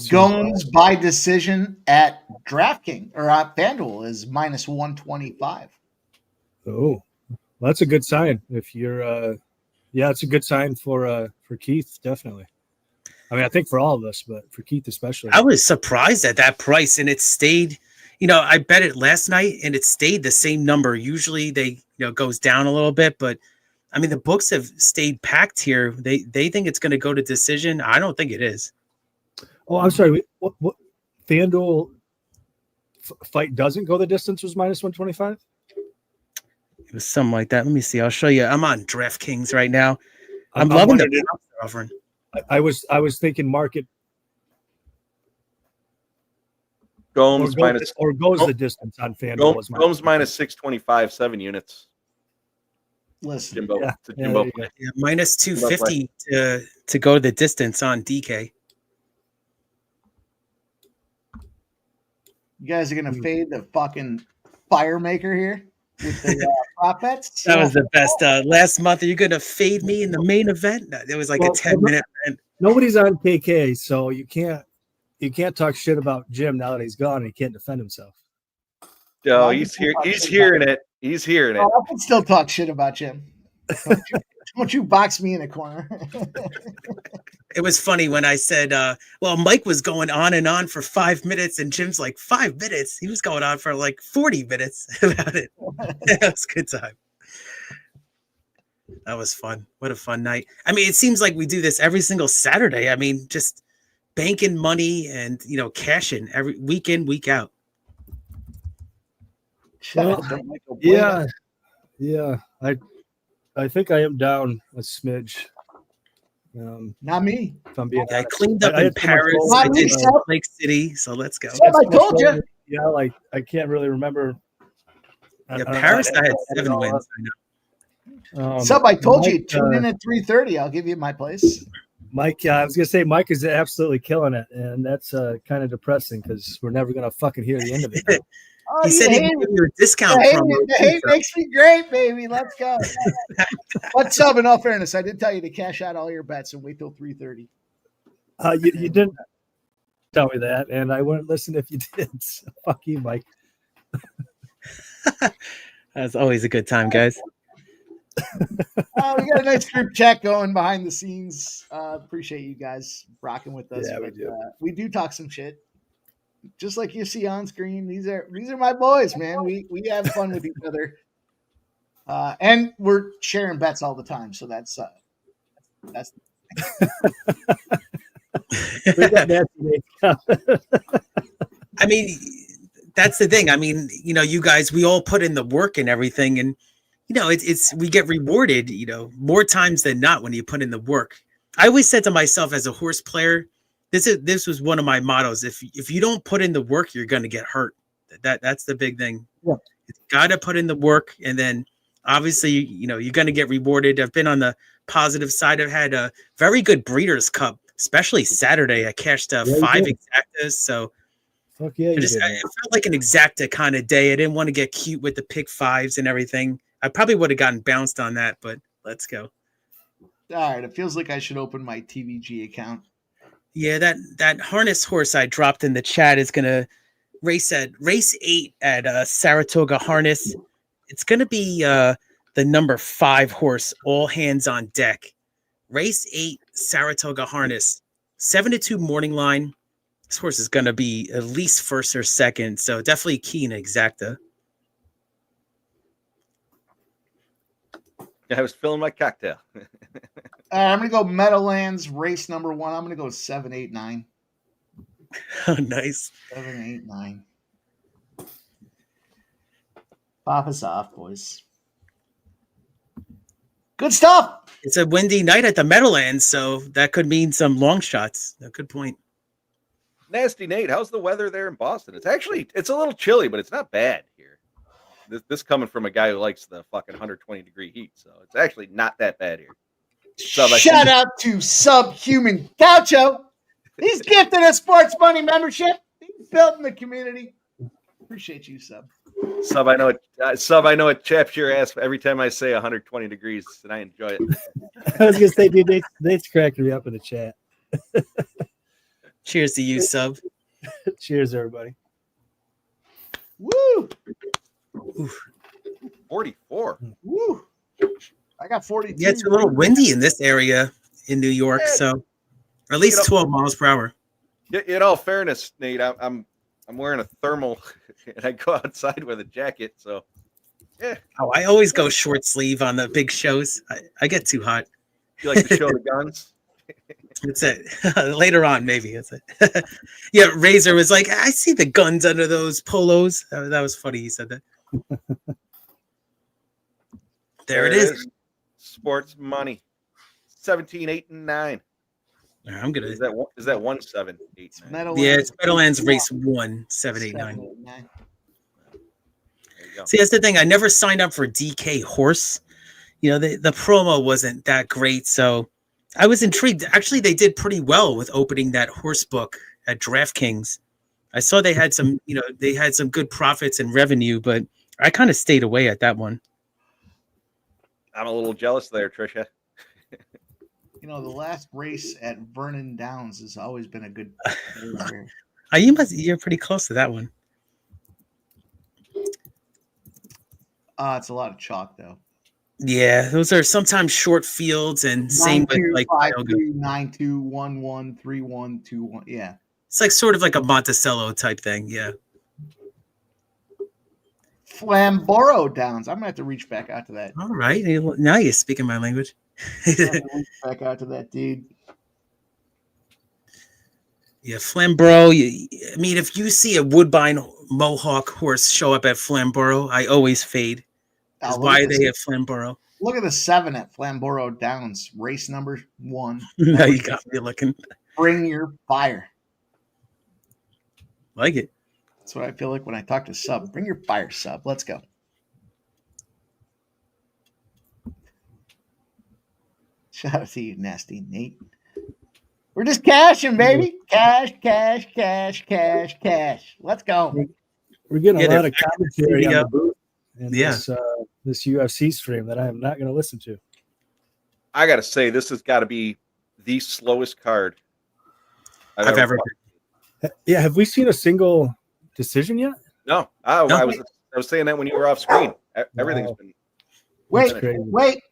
Gomes by decision at DraftKings or at FanDuel is minus 125. Oh, well, that's a good sign. If you're, yeah, it's a good sign for Keith, definitely. I mean, I think for all of us, but for Keith especially. I was surprised at that price, and it stayed. You know, I bet it last night, and it stayed the same number. Usually, they goes down a little bit, but I mean, the books have stayed packed here. They think it's going to go to decision. I don't think it is. Oh, I'm sorry. What FanDuel fight doesn't go the distance was minus 125? It was something like that. Let me see. I'll show you. I'm on DraftKings right now. I'm loving the props they're offering. I was thinking market Gomes goes the distance on FanDuel. Gomes minus 625, 7 units. Listen, Jimbo, yeah, it's a Jimbo play. Yeah, minus 250 to go the distance on DK. you guys are gonna fade the fucking fire maker here with the prop bets. That was the best. Last month, are you going to fade me in the main event? It was like a 10-minute event. Nobody's on KK, so you can't talk shit about Jim now that he's gone and he can't defend himself. No, he's here. He's hearing it. He's hearing it. I can still talk shit about Jim. Don't you box me in a corner. It was funny when I said, well, Mike was going on and on for 5 minutes, and Jim's like, 5 minutes? He was going on for like 40 minutes about it. That was a good time. That was fun. What a fun night. I mean, it seems like we do this every single Saturday. I mean, just banking money and, cashing every week in, week out. Well, yeah. I think I am down a smidge. Not me. If I'm being I honest. cleaned up in Paris. I did Lake City, so let's go. I told you. Yeah, like I can't really remember. Yeah, Paris, I had 7 wins. I know. I told you. Mike, Tune in at 3:30. I'll give you my place. Mike, I was gonna say Mike is absolutely killing it, and that's kind of depressing because we're never gonna fucking hear the end of it. Oh, He said he gave you a discount promo. The hate makes me great, baby. Let's go. What's up? In all fairness, I did tell you to cash out all your bets and wait till 3:30. You didn't tell me that, and I wouldn't listen if you did. So fuck you, Mike. That's always a good time, guys. We got a nice group chat going behind the scenes. Appreciate you guys rocking with us. Yeah, but, we do. We do talk some shit. Just like you see on screen, these are my boys, man. We have fun with each other, and we're sharing bets all the time. So that's I mean, that's the thing. I mean, you guys, we all put in the work and everything, and it's we get rewarded, more times than not when you put in the work. I always said to myself as a horse player, this was one of my mottos. If you don't put in the work, you're going to get hurt. That's the big thing. Yeah. You got to put in the work, and then obviously, you're going to get rewarded. I've been on the positive side. I've had a very good Breeders' Cup, especially Saturday. I cashed 5 exactas, so fuck yeah, it felt like an exacta kind of day. I didn't want to get cute with the pick 5s and everything. I probably would have gotten bounced on that, but let's go. All right. It feels like I should open my TVG account. Yeah, that harness horse I dropped in the chat is gonna race 8 at Saratoga Harness. It's gonna be the number 5 horse, all hands on deck. Race 8, Saratoga Harness, 7-2 morning line. This horse is gonna be at least first or second, so definitely key in exacta. I was filling my cocktail. I'm going to go Meadowlands race number 1. I'm going to go 7, 8, 9. Oh, nice. 7, 8, 9. Pop us off, boys. Good stuff. It's a windy night at the Meadowlands, so that could mean some long shots. A good point. Nasty Nate, how's the weather there in Boston? It's a little chilly, but it's not bad here. This coming from a guy who likes the fucking 120-degree heat, so it's actually not that bad here. Shout out to Subhuman Gaucho. He's gifted a Sports Money membership. He's building the community. Appreciate you, Sub. Sub, I know it chaps your ass every time I say 120 degrees, and I enjoy it. I was gonna say, dude, Nate's cracking me up in the chat. Cheers to you, Sub. Cheers, everybody. Woo! Oof. 44. Woo! I got 42. Yeah, it's a little windy in this area in New York, so or at least 12 miles per hour. In all fairness, Nate, I'm wearing a thermal, and I go outside with a jacket, so yeah. Oh, I always go short sleeve on the big shows. I get too hot. You like to show the guns? That's it. Later on, maybe. That's it. Yeah, Razor was like, I see the guns under those polos. That was funny. He said that. There it is. Sports Money. 17, 8, and 9. I'm gonna. Is that 1, 7, 8, 9? Yeah, it's Meadowlands race 1, 7, 8, 9. There you go. See, that's the thing. I never signed up for DK Horse. You know, the promo wasn't that great, so I was intrigued. Actually, they did pretty well with opening that horse book at DraftKings. I saw they had some, they had some good profits and revenue, but I kind of stayed away at that one. I'm a little jealous there, Trisha. The last race at Vernon Downs has always been a good. You're pretty close to that one. It's a lot of chalk, though. Yeah, those are sometimes short fields, and same with like 5-2, 9-2, 1-1, 3-1, 2-1. Yeah, it's like sort of like a Monticello type thing. Yeah. Flamborough Downs. I'm gonna have to reach back out to that. All right, now you're speaking my language. Reach back out to that, dude. Yeah, Flamborough. I mean, if you see a Woodbine Mohawk horse show up at Flamborough, I always fade. Why are they at Flamborough? Look at the 7 at Flamborough Downs, race number 1. Now you got me looking. Bring your fire. Like it. That's what I feel like when I talk to Sub. Bring your fire, Sub. Let's go. Shout out to you, Nasty Nate. We're just cashing, baby. Cash, cash, cash, cash, cash. Let's go. We're getting a lot of commentary on the booth in Yeah. this UFC stream that I am not going to listen to. I got to say, this has got to be the slowest card I've ever heard. Yeah, have we seen a single decision yet? No. I was saying that when you were off screen. Everything's been. Wait.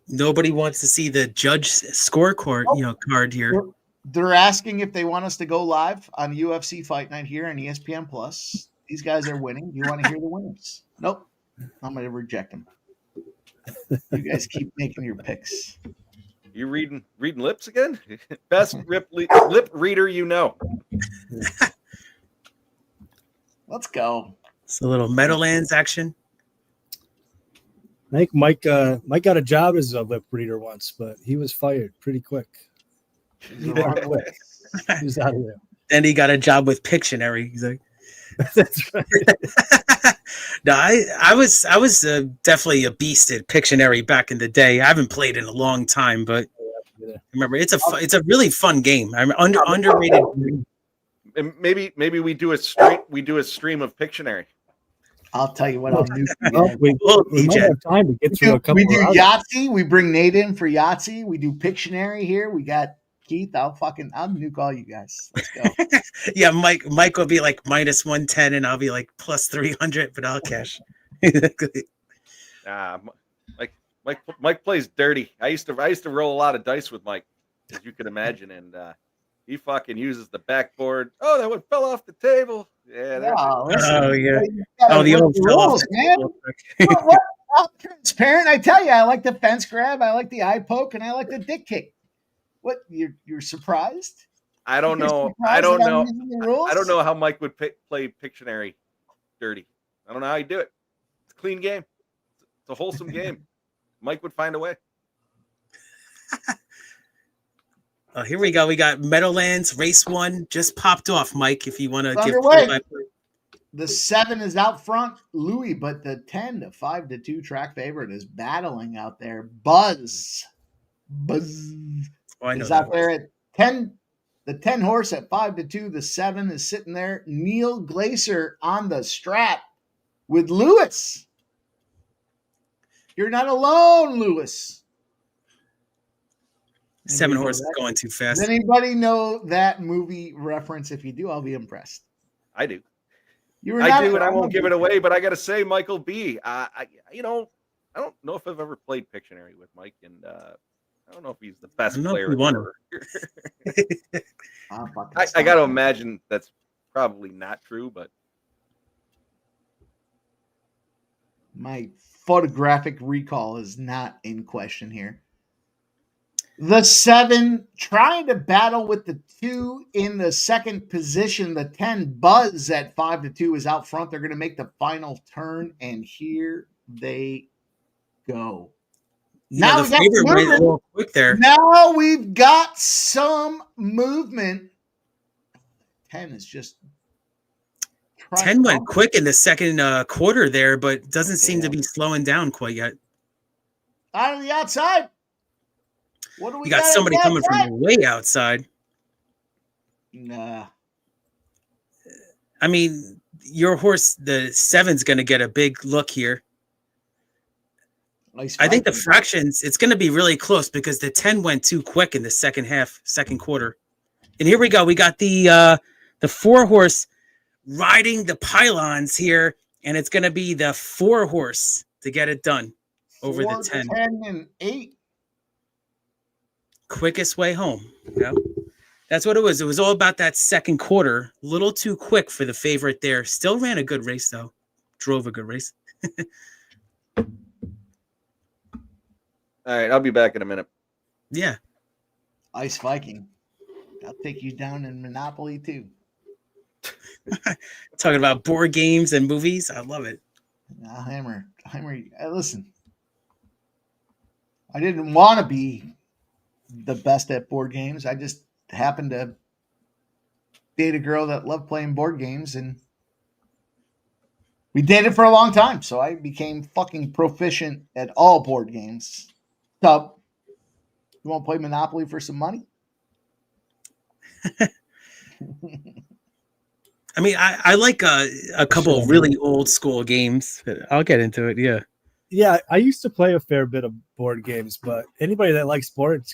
Nobody wants to see the judge scorecard, card here. They're asking if they want us to go live on UFC Fight Night here on ESPN Plus. These guys are winning. You want to hear the winners? Nope. I'm going to reject them. You guys keep making your picks. You reading lips again? Best lip reader you know. Let's go. It's a little Meadowlands action. I think Mike got a job as a lip reader once, but he was fired pretty quick. He was out of there. Then he got a job with Pictionary. He's like, that's right. No, I was definitely a beast at Pictionary back in the day. I haven't played in a long time, but remember, it's a really fun game. I'm underrated. And maybe we do a stream of Pictionary. I'll tell you what I'll do. We might have time to get through a couple. We do Yahtzee. We bring Nate in for Yahtzee. We do Pictionary here. We got Keith. I'll nuke all you guys. Let's go. Yeah, Mike will be like minus 110, and I'll be like plus 300, but I'll cash. Mike plays dirty. I used to roll a lot of dice with Mike, as you can imagine, and he fucking uses the backboard. Oh, that one fell off the table. Yeah. Yeah. Oh, the old fell off. Man. I'm transparent. I tell you, I like the fence grab, I like the eye poke, and I like the dick kick. What? You're surprised? I don't You're know. surprised I don't that I'm know. using the rules? I don't know how Mike would play Pictionary dirty. I don't know how you do it. It's a clean game. It's a wholesome game. Mike would find a way. Oh, here we go. We got Meadowlands race 1 just popped off, Mike. If you want to give underway. play-by-play. The 7 is out front, Louis, but the 10 to 5-2 track favorite is battling out there. Buzz Oh, I know is that out there at 10. The 10 horse at 5-2. The 7 is sitting there. Neil Glacier on the strap with Lewis. You're not alone, Lewis. 7 horse is going too fast. Does anybody know that movie reference? If you do, I'll be impressed. I do. I do, and I won't give it away, but I got to say, Michael B. I don't know if I've ever played Pictionary with Mike, and I don't know if he's the best player ever. I got to imagine that's probably not true, but my photographic recall is not in question here. The 7 trying to battle with the 2 in the second position. The 10 Buzz at 5-2 is out front. They're going to make the final turn, and here they go. Yeah, the favorite went a little quick there. Now we've got some movement. 10 is just 10 went quick in the second quarter there, but doesn't seem to be slowing down quite yet. Out of the outside. What do we You got somebody coming from the way outside. Nah. I mean, your horse, the 7's going to get a big look here. I think the fractions, it's going to be really close because the 10 went too quick in the second quarter. And here we go. We got the 4 horse riding the pylons here, and it's going to be the 4 horse to get it done over the 10. 10 and 8. Quickest way home. Yeah. That's what it was. It was all about that second quarter. A little too quick for the favorite there. Still ran a good race, though. Drove a good race. All right, I'll be back in a minute. Yeah. Ice Viking. I'll take you down in Monopoly, too. Talking about board games and movies. I love it. Hammer. Listen. I didn't want to be the best at board games. I just happened to date a girl that loved playing board games, and we dated for a long time. So I became fucking proficient at all board games. So, you want to play Monopoly for some money? I mean, I like a couple of really old school games. I'll get into it. Yeah. Yeah, I used to play a fair bit of board games, but anybody that likes board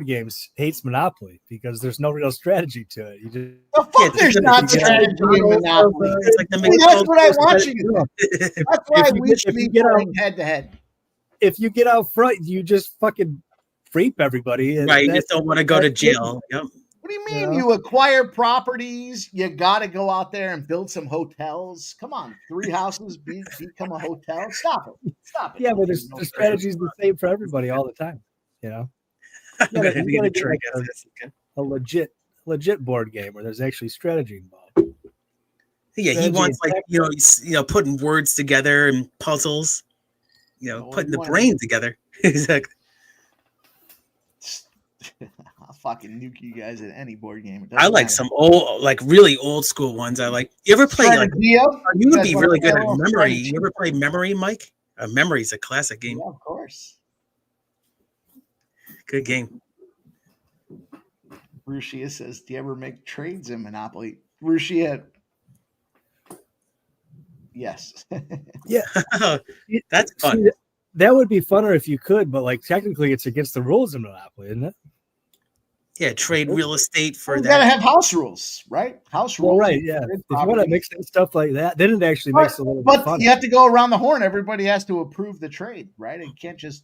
games hates Monopoly because there's no real strategy to it. You just there's not strategy in Monopoly. It's like that's what I want you to do. That's why we should be going head to head. If you get out front, you just fucking freak everybody. Right, you just don't want to go to jail. Yep. What do you mean? You acquire properties, you got to go out there and build some hotels. Come on, 3 houses become a hotel. Stop it. Yeah, but the strategy is the same for everybody all the time. You know, you gotta get like a legit board game where there's actually strategy involved. Yeah, he wants like you know putting words together and puzzles. Putting the brain together. Exactly. I'll fucking nuke you guys at any board game. I like some old, like really old school ones. I like. You ever play like? You would be really good at memory. You ever play Memory, Mike? Memory is a classic game. Yeah, of course. Good game. Rushia says, "Do you ever make trades in Monopoly?" Rushia. Yes. Yeah, that's fun. See, that would be funner if you could, but like technically, it's against the rules of Monopoly, isn't it? Yeah, trade real estate for you that. Gotta have house rules, right? House rules. Right. Yeah. If you want to mix in stuff like that, then it actually makes it a little bit fun. You have to go around the horn. Everybody has to approve the trade, right? You can't just.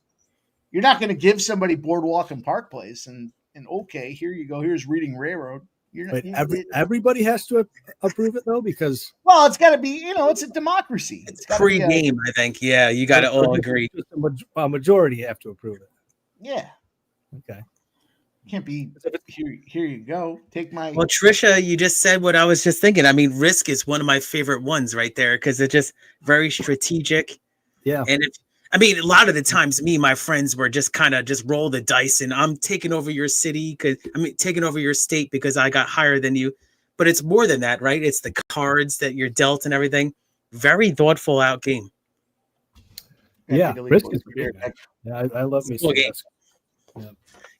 You're not going to give somebody Boardwalk and Park Place and okay, here you go. Here's Reading Railroad. But everybody has to approve it though, because well, it's got to be, it's a democracy. It's gotta be pre-game, I think. Yeah, you got to all agree. A majority have to approve it. Yeah. Okay. Can't be here you go. Take my Well, Trisha, you just said what I was just thinking. I mean, Risk is one of my favorite ones right there because it's just very strategic. Yeah. And a lot of the times me and my friends were just kind of just roll the dice and I'm taking over your city taking over your state because I got higher than you. But it's more than that, right? It's the cards that you're dealt and everything. Very thoughtful out game. Yeah. Risk is great. Yeah, I love me some Risk.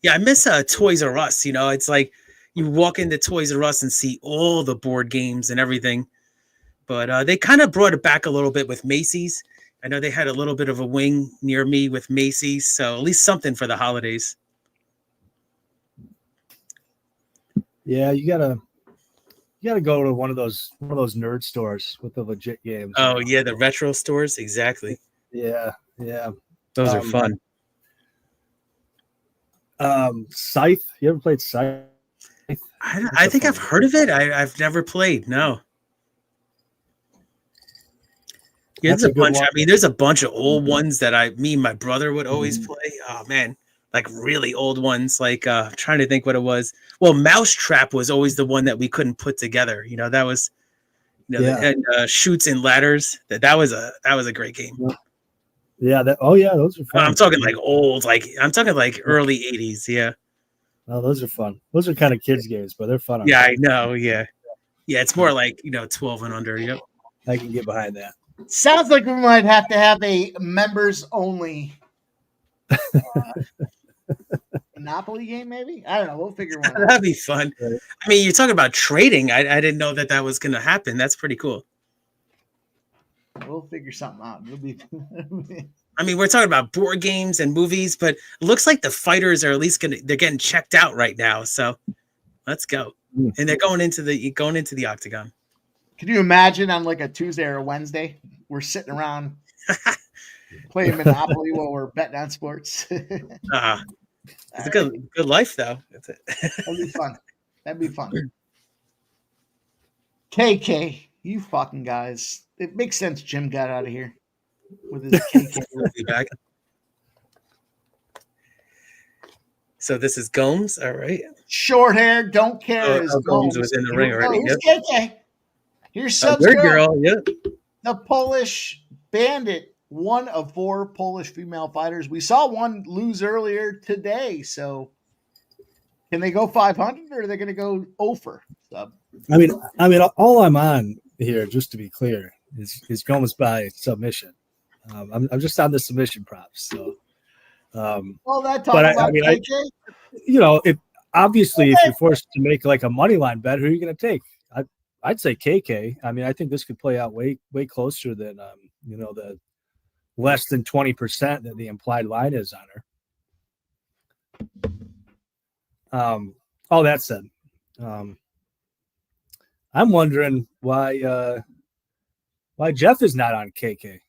Yeah, I miss Toys R Us. It's like you walk into Toys R Us and see all the board games and everything. But they kind of brought it back a little bit with Macy's. I know they had a little bit of a wing near me with Macy's, so at least something for the holidays. Yeah, you gotta go to one of those nerd stores with the legit games. Oh yeah, the retro stores, exactly. Yeah. Those are fun. Scythe. You ever played Scythe? I think I've heard of it. I've never played. No. Yeah, there's a bunch. There's a bunch of old ones that me and my brother would always play. Oh man, like really old ones. Like trying to think what it was. Well, Mousetrap was always the one that we couldn't put together. That was, and Shoots and Ladders. That was a great game. Yeah. Those are fun. I'm talking like old. I'm talking like early '80s. Yeah. Oh, those are fun. Those are kind of kids games, but they're fun. Yeah, I know. Yeah. It's more like 12 and under. Yep. I can get behind that. Sounds like we might have to have a members only Monopoly game, maybe. I don't know. We'll figure one out. That'd be fun. Right. You're talking about trading. I didn't know that was going to happen. That's pretty cool. We'll figure something out. We'll be. We're talking about board games and movies, but it looks like the fighters are at least they're getting checked out right now. So let's go. And they're going into the octagon. Can you imagine on like a Tuesday or a Wednesday, we're sitting around playing Monopoly while we're betting on sports? It's a good life, though. That'd be fun. KK, you fucking guys. It makes sense Jim got out of here with his KK. Back. So this is Gomes, all right. Short hair, don't care. Gomes was in the ring already. Here's KK. Here's Sub's girl. Yep. The Polish Bandit, one of 4 Polish female fighters. We saw one lose earlier today. So can they go 500 or are they going to go over? Sub? All I'm on here, just to be clear, is Gomes by submission. I'm just on the submission props. So, obviously, if you're forced to make like a money line bet, who are you going to take? I'd say KK. I think this could play out way closer than the less than 20% that the implied line is on her. All that said, I'm wondering why Jeff is not on KK.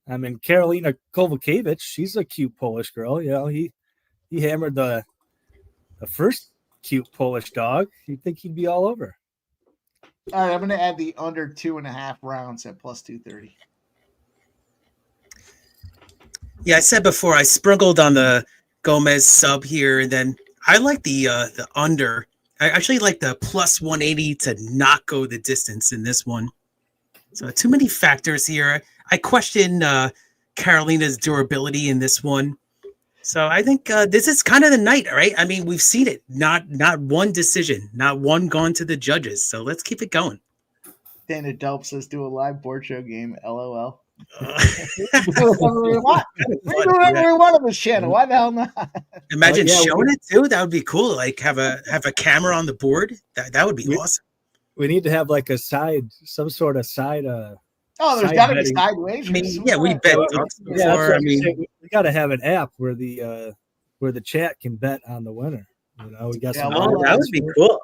Karolina Kowalkiewicz, she's a cute Polish girl. He hammered the first cute Polish dog. You'd think he'd be all over. All right, I'm going to add the under 2.5 rounds at plus 230. Yeah, I said before I sprinkled on the Gomes sub here, and then I like the under. I actually like the plus 180 to not go the distance in this one. So too many factors here. I question Karolina's durability in this one. So I think this is kind of the night, right? We've seen it. Not one decision, not one gone to the judges. So let's keep it going. Dana Delp says do a live board show game. LOL. We do whatever we want. We do whatever we want on this channel. Why the hell not? Imagine showing it too. That would be cool. Like have a camera on the board. That would be awesome. We need to have like some sort of side. There's got to be sideways. We bet before. We got to have an app where the chat can bet on the winner. We got some. That would be cool.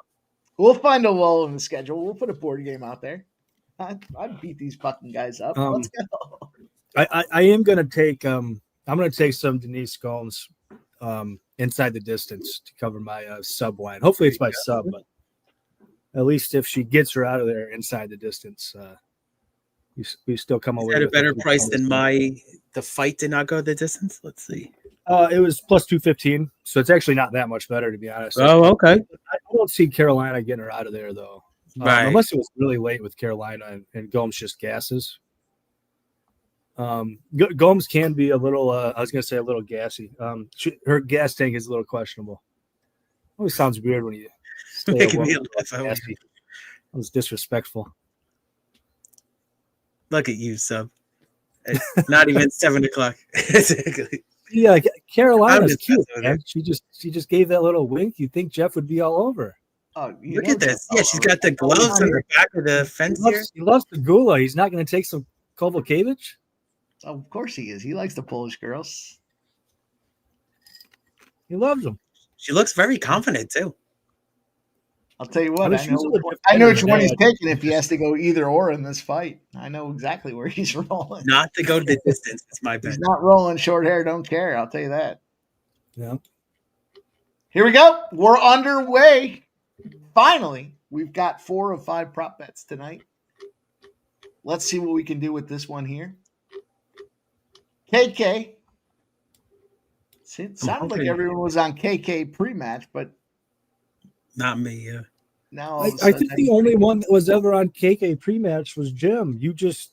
We'll find a lull in the schedule. We'll put a board game out there. I'd beat these fucking guys up. Let's go. I am gonna take. I'm gonna take some Denise Gomes inside the distance to cover my sub line. Hopefully it's my sub, but at least if she gets her out of there inside the distance, we still come away at a with better price than the fight did not go the distance. Let's see. It was plus 215, so it's actually not that much better, to be honest. Oh, okay. I don't see Karolina getting her out of there though, Right. unless it was really late with Karolina and Gomes just gasses. Gomes can be a little. I was going to say a little gassy. Her gas tank is a little questionable. Always sounds weird when you say Making me gassy. laugh. It was disrespectful. Look at you, Sub. It's not even 7 o'clock. Yeah, Carolina's cute, with man. She just gave that little wink. You think Jeff would be all over? Oh, Look at this. Yeah, she's got the gloves on the back of the fence here. He loves the Gula. He's not going to take some Kowalkiewicz. Of course he is. He likes the Polish girls. He loves them. She looks very confident too. I'll tell you what, I mean, I know which one he's taking if he has to go either or in this fight. I know exactly where he's rolling. Not to go to the distance. It's my bet. He's not rolling short hair, don't care. I'll tell you that. Yeah. Here we go. We're underway. Finally, we've got 4 of 5 prop bets tonight. Let's see what we can do with this one here. KK. It sounded like everyone was on KK pre-match, but not me. Yeah. Now I think the only one that was ever on KK pre-match was Jim. You just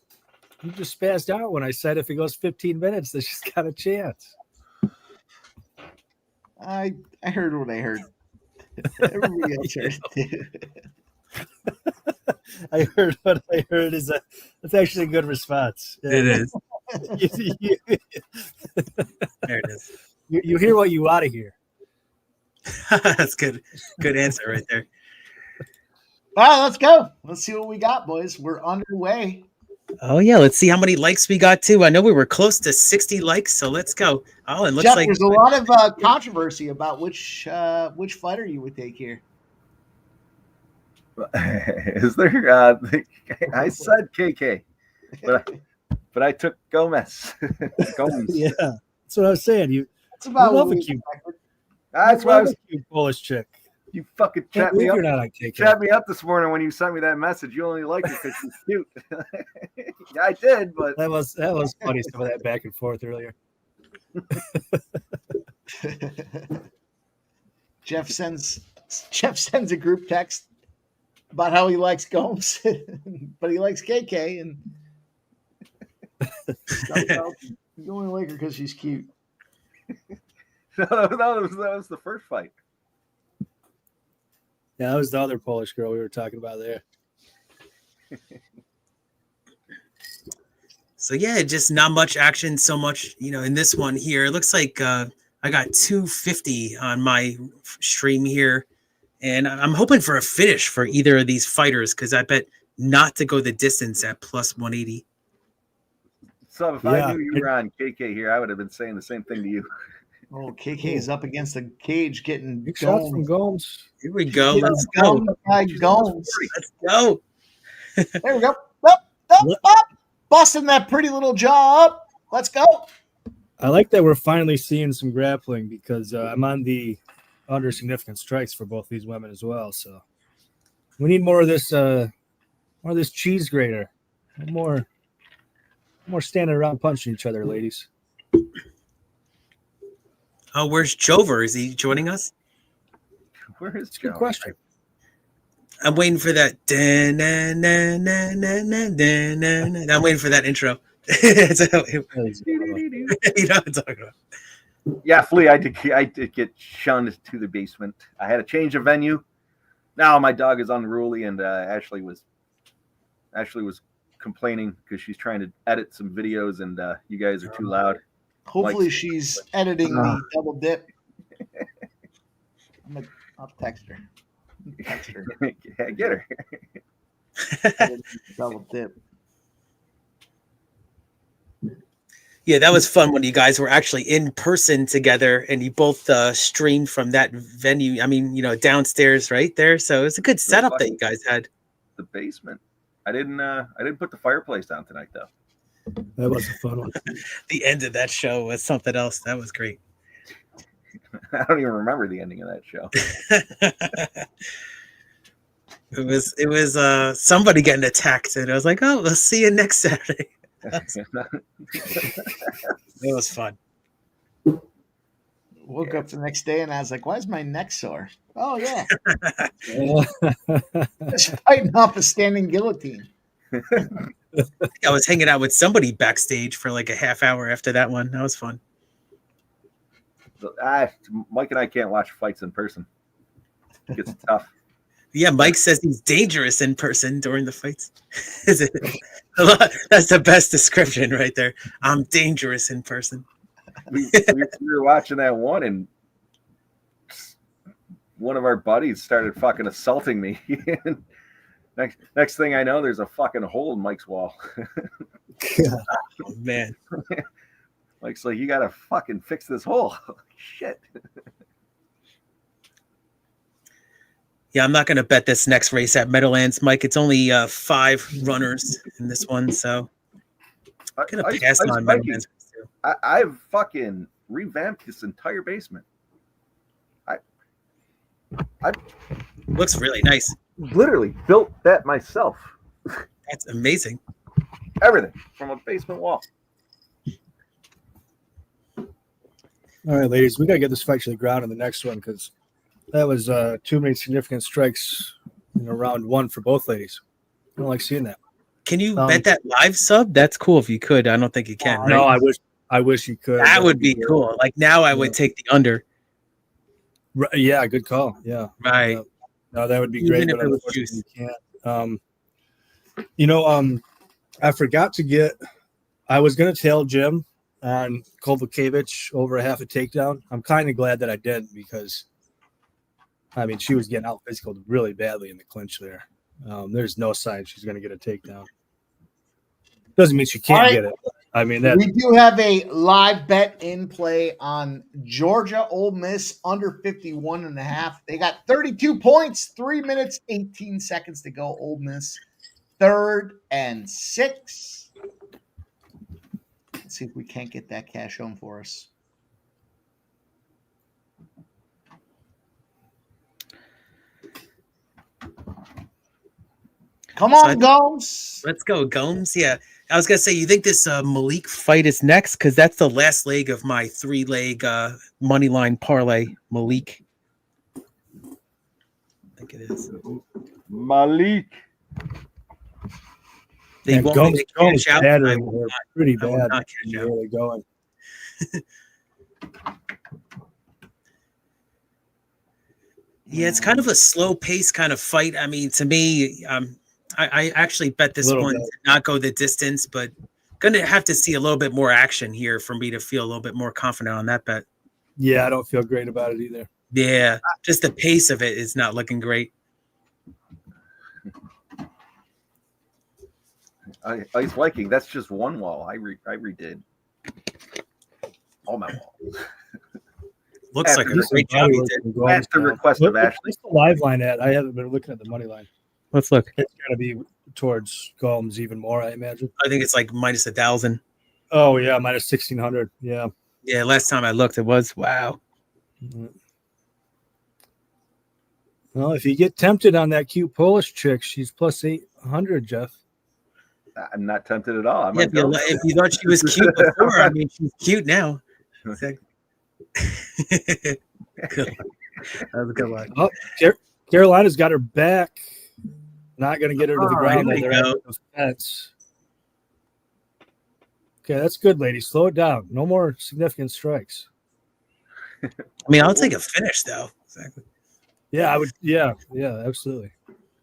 spazzed out when I said if it goes 15 minutes, there's just got a chance. I heard what I heard. Everybody else heard it too. I heard what I heard is that's actually a good response. Yeah. It is. There it is. You hear what you ought to hear. That's good. Good answer right there. Well, let's go. Let's see what we got, boys. We're underway. Oh yeah, let's see how many likes we got too. I know we were close to 60 likes, so let's go. Oh, it looks Jeff, like there's a lot of controversy about which fighter you would take here. Is there? I said KK, but I took Gomes. Gomes. Yeah, that's what I was saying. That's about love a cute. That's why I was a cute Polish chick. You fucking chat me up. Like chat me up this morning when you sent me that message. You only liked it because she's cute. Yeah, I did, but that was funny. Some of that back and forth earlier. Jeff sends a group text about how he likes Gomes, but he likes KK, and you only like her because she's cute. No, that was the first fight. Yeah, that was the other Polish girl we were talking about there. So yeah, just not much action so much, in this one here. It looks like I got 250 on my stream here, and I'm hoping for a finish for either of these fighters because I bet not to go the distance at plus 180. So if I knew you were on KK here, I would have been saying the same thing to you. Oh, KK is up against the cage getting big shots from Gomes. Here we go. Let's go. Gomes. Let's go. There we go. Up. Busting that pretty little jaw up. Let's go. I like that we're finally seeing some grappling because I'm on the under significant strikes for both these women as well. So we need more of this cheese grater. More standing around punching each other, ladies. Oh, where's Jover? Is he joining us? Where is Good question. I'm waiting for that. I'm waiting for that intro. You know what I'm talking about. Yeah, Flea, I did get shunned to the basement. I had a change of venue. Now my dog is unruly, and Ashley was complaining because she's trying to edit some videos, and you guys are too loud. Hopefully she's editing the double dip. I'll text her. Yeah, get her. Double dip. Yeah, that was fun when you guys were actually in person together and you both streamed from that venue. I mean, downstairs right there. So it was a good setup that you guys had. The basement. I didn't put the fireplace down tonight though. That was a fun one. The end of that show was something else. That was great. I don't even remember the ending of that show. It was somebody getting attacked, and I was like, oh, we'll see you next Saturday. It was fun. Woke up the next day and I was like, why is my neck sore? Oh, yeah. Just fighting off a standing guillotine. I was hanging out with somebody backstage for like a half hour after that one. That was fun. Mike and I can't watch fights in person. It gets tough. Yeah, Mike says he's dangerous in person during the fights. Is it? That's the best description right there. I'm dangerous in person. We were watching that one, and one of our buddies started fucking assaulting me. Next thing I know, there's a fucking hole in Mike's wall. Oh, man. Mike's like, you gotta fucking fix this hole. Shit. Yeah, I'm not going to bet this next race at Meadowlands, Mike. It's only 5 runners in this one, so I'm going to pass on Meadowlands. I've fucking revamped this entire basement. I looks really nice. Literally built that myself. That's amazing. Everything from a basement wall. All right, ladies, we got to get this fight to the ground in the next one because that was too many significant strikes in round 1 for both ladies. I don't like seeing that. Can you bet that live sub? That's cool if you could. I don't think you can. Right? No, I wish you could. That would be cool. Like now I would take the under. Right, yeah, good call. Yeah. Right. No, that would be Even great, if but it was unfortunately you can't. I forgot to get – I was going to tail Jim on Kowalkiewicz over a half a takedown. I'm kind of glad that I didn't because, I mean, she was getting out physical really badly in the clinch there. There's no sign she's going to get a takedown. Doesn't mean she can't get it. I mean, we do have a live bet in play on Georgia Ole Miss under 51.5. They got 32 points, 3 minutes, 18 seconds to go. Ole Miss 3rd and 6. Let's see if we can't get that cash home for us. Come on, Gomes. Let's go, Gomes. Yeah. I was going to say, you think this Malik fight is next? Because that's the last leg of my 3-leg money line parlay, Malik. I think it is. Malik. They want Gomes, me to cash out. bad, I will pretty I will bad. not cash out. Really going. Yeah, it's kind of a slow pace kind of fight. I mean, to me, I actually bet this one to not go the distance, but gonna have to see a little bit more action here for me to feel a little bit more confident on that bet. Yeah, I don't feel great about it either. Yeah, just the pace of it is not looking great. Ice Viking, that's just one wall. I redid all my walls. Looks like a great job he did. At the request of Ashley. What's the live line at? I haven't been looking at the money line. Let's look. It's got to be towards Gomes even more, I imagine. I think it's like minus 1,000. Oh, yeah, minus 1,600. Yeah. Yeah, last time I looked, it was. Wow. Well, if you get tempted on that cute Polish chick, she's plus 800, Jeff. I'm not tempted at all. Yeah, if you thought she was cute before, I mean, she's cute now. That was a good one. Oh, Karolina's got her back. Not going to get her to the ground. There you go. Those pets. Okay, that's good, ladies. Slow it down. No more significant strikes. I mean, I'll take a finish, though. Exactly. Yeah, I would. Yeah, absolutely.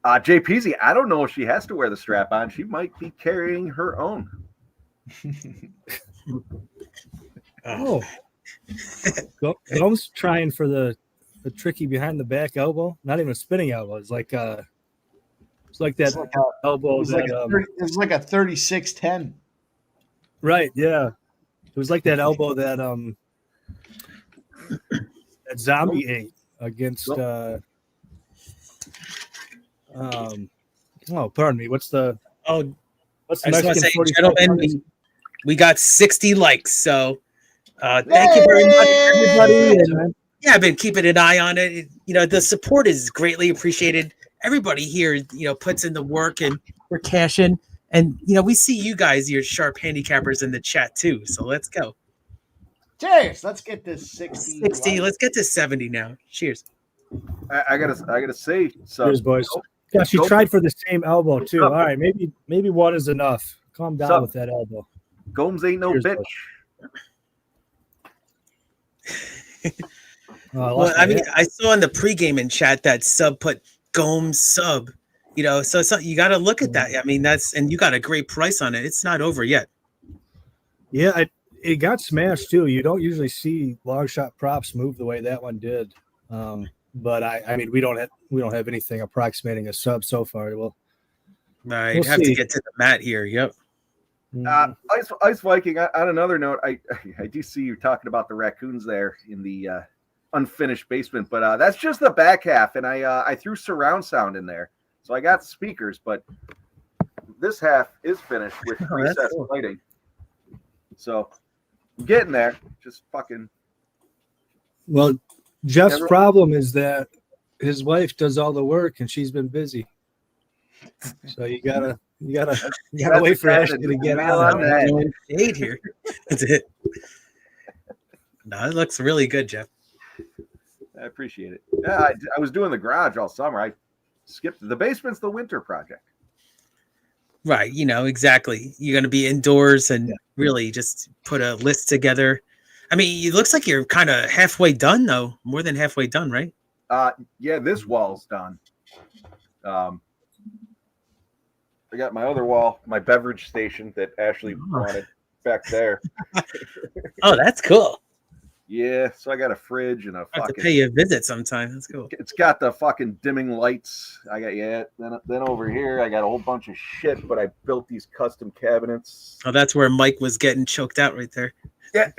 JPZ, I don't know if she has to wear the strap on. She might be carrying her own. Oh. Gomes trying for the tricky behind the back elbow. Not even a spinning elbow. It's like that elbow. It was like a 36-10. Right. Yeah. It was like that elbow that that Zombie ate against. Pardon me. What's the Mexican 45? Gentlemen, we got 60 likes. So thank you very much, everybody. And, I've been keeping an eye on it. You know, the support is greatly appreciated. everybody here, puts in the work and we're cashing. And, we see you guys, your sharp handicappers in the chat too. So let's go. Cheers. Let's get this 60. 60. Let's get to 70 now. Cheers. I gotta say, so Cheers, boys. Yeah, she tried for the same elbow too. All right, maybe one is enough. Calm down with that elbow. Gomes ain't no Cheers, bitch. Well, I mean, I saw in the pregame in chat that Sub put Gomes Sub. So you got to look at that. I mean, and you got a great price on it. It's not over yet. Yeah, it got smashed too. You don't usually see long shot props move the way that one did. But I mean, we don't have anything approximating a sub so far. We'll have to get to the mat here. Yep. Ice Viking. On another note, I do see you talking about the raccoons there in the unfinished basement, but that's just the back half, and I threw surround sound in there, so I got speakers, but this half is finished with recessed lighting. So I'm getting there. Just fucking. Well, Jeff's problem is that his wife does all the work and she's been busy. So you gotta wait for Ashley to get on that. Shade here. That's it. No, it looks really good, Jeff. I appreciate it. Yeah, I was doing the garage all summer. I skipped the basement's the winter project. Right, exactly. You're going to be indoors and really just put a list together. I mean, it looks like you're kind of halfway done, though. More than halfway done, right? Yeah, this wall's done. I got my other wall, my beverage station that Ashley wanted back there. Oh, that's cool. Yeah, so I got a fridge and a I have to pay you a visit sometime. That's cool. It's got the fucking dimming lights. I got then over here I got a whole bunch of shit, but I built these custom cabinets. Oh, that's where Mike was getting choked out right there. Yeah.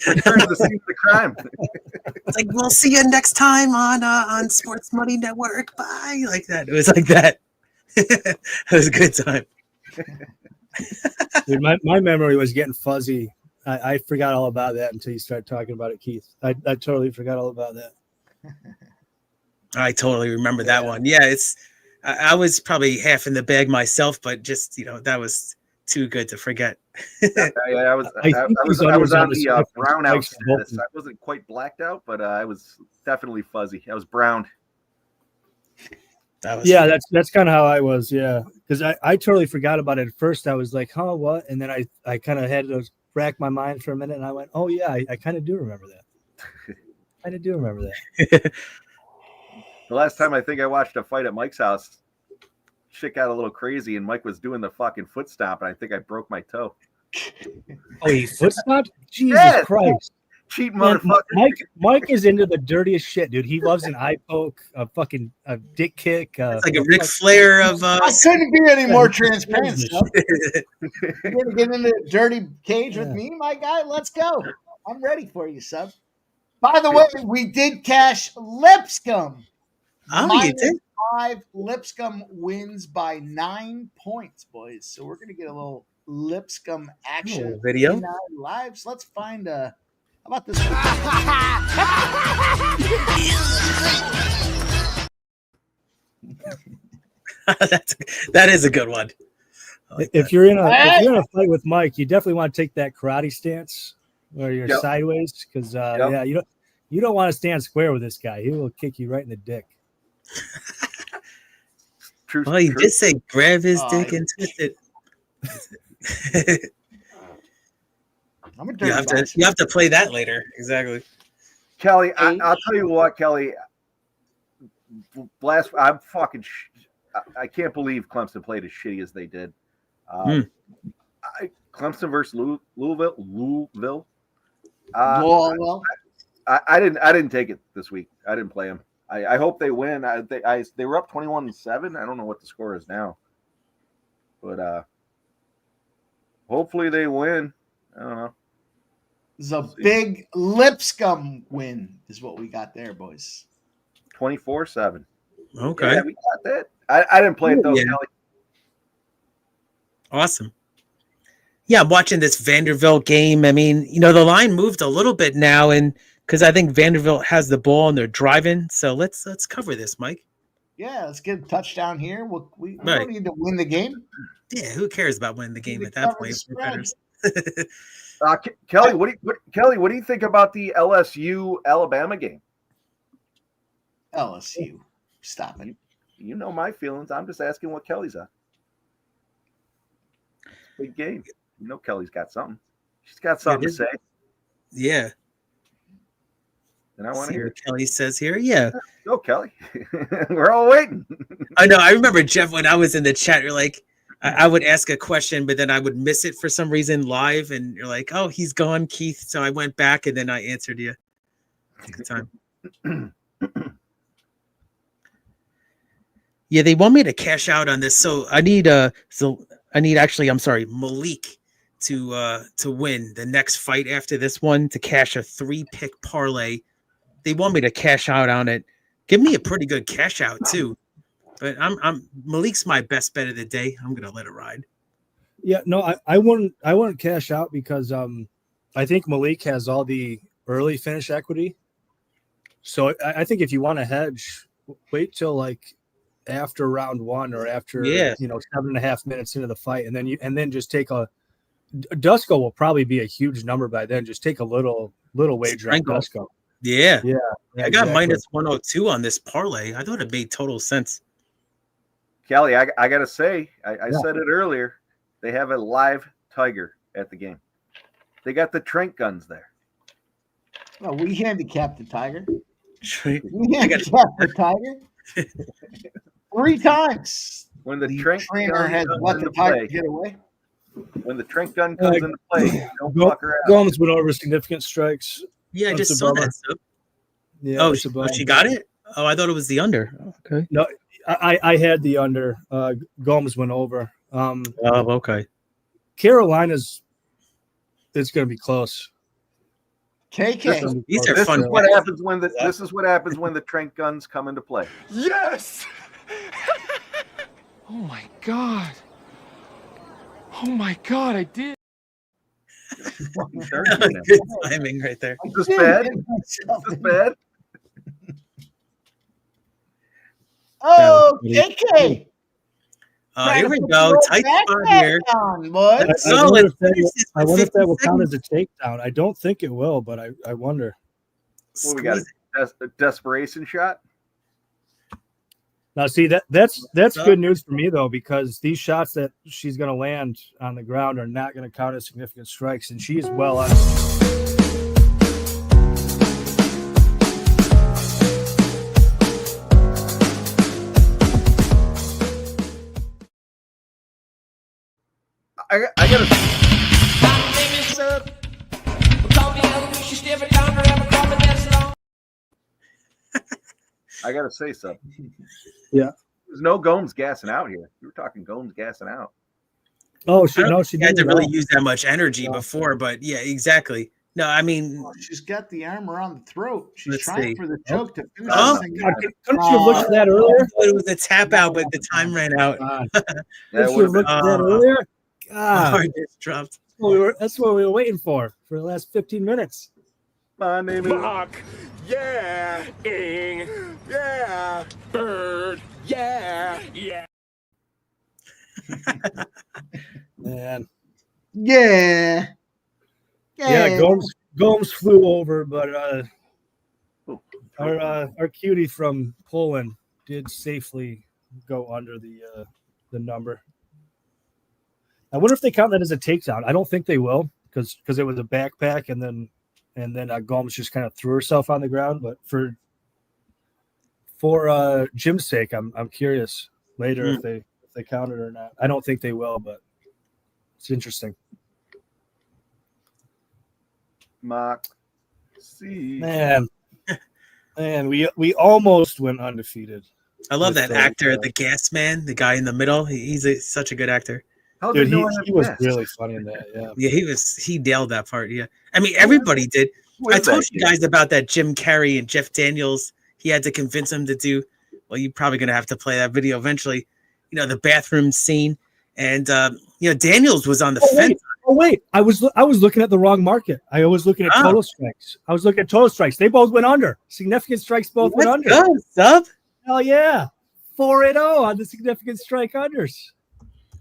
Return to the scene of the crime. It's like, we'll see you next time on Sports Money Network. Bye. Like that. It was like that. It was a good time. Dude, my memory was getting fuzzy. I forgot all about that until you started talking about it, Keith. I totally forgot all about that. I totally remember that one. Yeah, I was probably half in the bag myself, but just that was too good to forget. I was on the brown out status. I wasn't quite blacked out, but I was definitely fuzzy. I was browned. That's kind of how I was. Yeah, because I totally forgot about it at first. I was like, huh, what? And then I kind of had to rack my mind for a minute, and I went, oh yeah, I kind of do remember that. I do remember that. The last time I think I watched a fight at Mike's house, shit got a little crazy, and Mike was doing the fucking foot stomp, and I think I broke my toe. Oh, he foot stomped? Jesus Christ. Cheap motherfucker. Mike is into the dirtiest shit, dude. He loves an eye poke, a dick kick. It's like a Ric Flair of. I couldn't be any more transparent. You're gonna get into the dirty cage with me, my guy? Let's go. I'm ready for you, sub. By the way, we did cash Lipscomb. Oh, you did? 5. Lipscomb wins by 9 points, boys. So we're gonna get a little Lipscomb action video lives. Let's find how about this? That is a good one. If you're in a fight with Mike, you definitely want to take that karate stance where you're sideways, because you don't want to stand square with this guy. He will kick you right in the dick. Well, he did say grab his dick and twist it. You have to play that later. Exactly. Kelly, I'll tell you what, Kelly. I'm fucking. I can't believe Clemson played as shitty as they did. Clemson versus Louisville. I didn't take it this week. I didn't play them. I hope they win. They were up 21-7. I don't know what the score is now, but hopefully they win. I don't know. It's a big Lipscomb win, is what we got there, boys. 24-7. Okay, yeah, we got that. I didn't play it though, Kelly. Awesome. Yeah, I'm watching this Vanderbilt game. I mean, the line moved a little bit now, and because I think Vanderbilt has the ball and they're driving. So let's cover this, Mike. Yeah, let's get a touchdown here. We Right. don't need to win the game. Yeah, who cares about winning the game We at that cover the point? spread. We're bettors. Kelly, what do you think about the LSU Alabama game? LSU. Stop it. You know my feelings. I'm just asking what Kelly's on. Big game. You know Kelly's got something. She's got something to say. Yeah. And I want to hear what Kelly says here. Yeah. Go, Kelly. We're all waiting. I know. I remember, Jeff, when I was in the chat, you're like, I would ask a question, but then I would miss it for some reason live. And you're like, oh, he's gone, Keith. So I went back and then I answered you. Good time. Yeah, they want me to cash out on this. So I need Malik to win the next fight after this one to cash a 3-pick parlay. They want me to cash out on it. Give me a pretty good cash out too. But I'm Malik's my best bet of the day. I'm gonna let it ride. Yeah, no, I wouldn't cash out because I think Malik has all the early finish equity. So I think if you want to hedge, wait till like after round 1 or after 7.5 minutes into the fight, and then just take a Dusko will probably be a huge number by then. Just take a little wager on Dusko. Yeah. I got exactly. minus 102 on this parlay. I thought it made total sense. Kelly, I got to say, I said it earlier. They have a live tiger at the game. They got the Trent guns there. Well, we handicapped the tiger. We handicapped the tiger 3 times. When the Trent trainer has let the tiger get away. When the Trent gun comes into play, don't fuck around. Gomes went over significant strikes. Yeah, I just saw that stuff. Yeah, oh, she got it? Oh, I thought it was the under. Okay. No, I had the under. Gomes went over. Okay. Carolina's it's going to be close. KK. These are This fun. is what happens when this is what happens when the Trent guns come into play. Yes! Oh my God. Oh my God, I did. Good timing right there. Is this bad? Is this bad? Oh, KK. Here we go. Tight spot here. On, I bud. I wonder if that will count as a takedown. I don't think it will, but I wonder. What we got? A desperation shot? Now, see that's good news for me though, because these shots that she's going to land on the ground are not going to count as significant strikes, and she is well on. I gotta. I gotta say something. Yeah. There's no Gomes gassing out here. You were talking Gomes gassing out. Oh, she had to really use that much energy before, but yeah, exactly. No, I mean, she's got the arm around the throat. She's Let's trying see. for the choke to finish. God, this thing. couldn't you look at that earlier? It was a tap out, but the time ran out. Couldn't you look at that earlier? God, Heart just dropped. that's what we were waiting for the last 15 minutes. My name is Fuck. Yeah. Ing. Yeah. Bird. Yeah. Yeah. Man. Yeah. Yeah, Gomes flew over, but our cutie from Poland did safely go under the number. I wonder if they count that as a takedown. I don't think they will, because it was a backpack, and then Gomes just kind of threw herself on the ground. But for Jim's sake, I'm curious later if they count it or not. I don't think they will, but it's interesting. Mock. See. Man, we almost went undefeated. I love that actor, the gas man, the guy in the middle. He's such a good actor. Dude, he was really funny in that. Yeah, he nailed that part. Yeah, I mean everybody did. I told you guys about that Jim Carrey and Jeff Daniels. He had to convince him to do. Well, you're probably gonna have to play that video eventually. You know, the bathroom scene, and Daniels was on the fence. Wait, I was looking at the wrong market. I was looking at total strikes. I was looking at total strikes. They both went under. Significant strikes both went under. Go, sub. Hell yeah. 4-0 on the significant strike unders.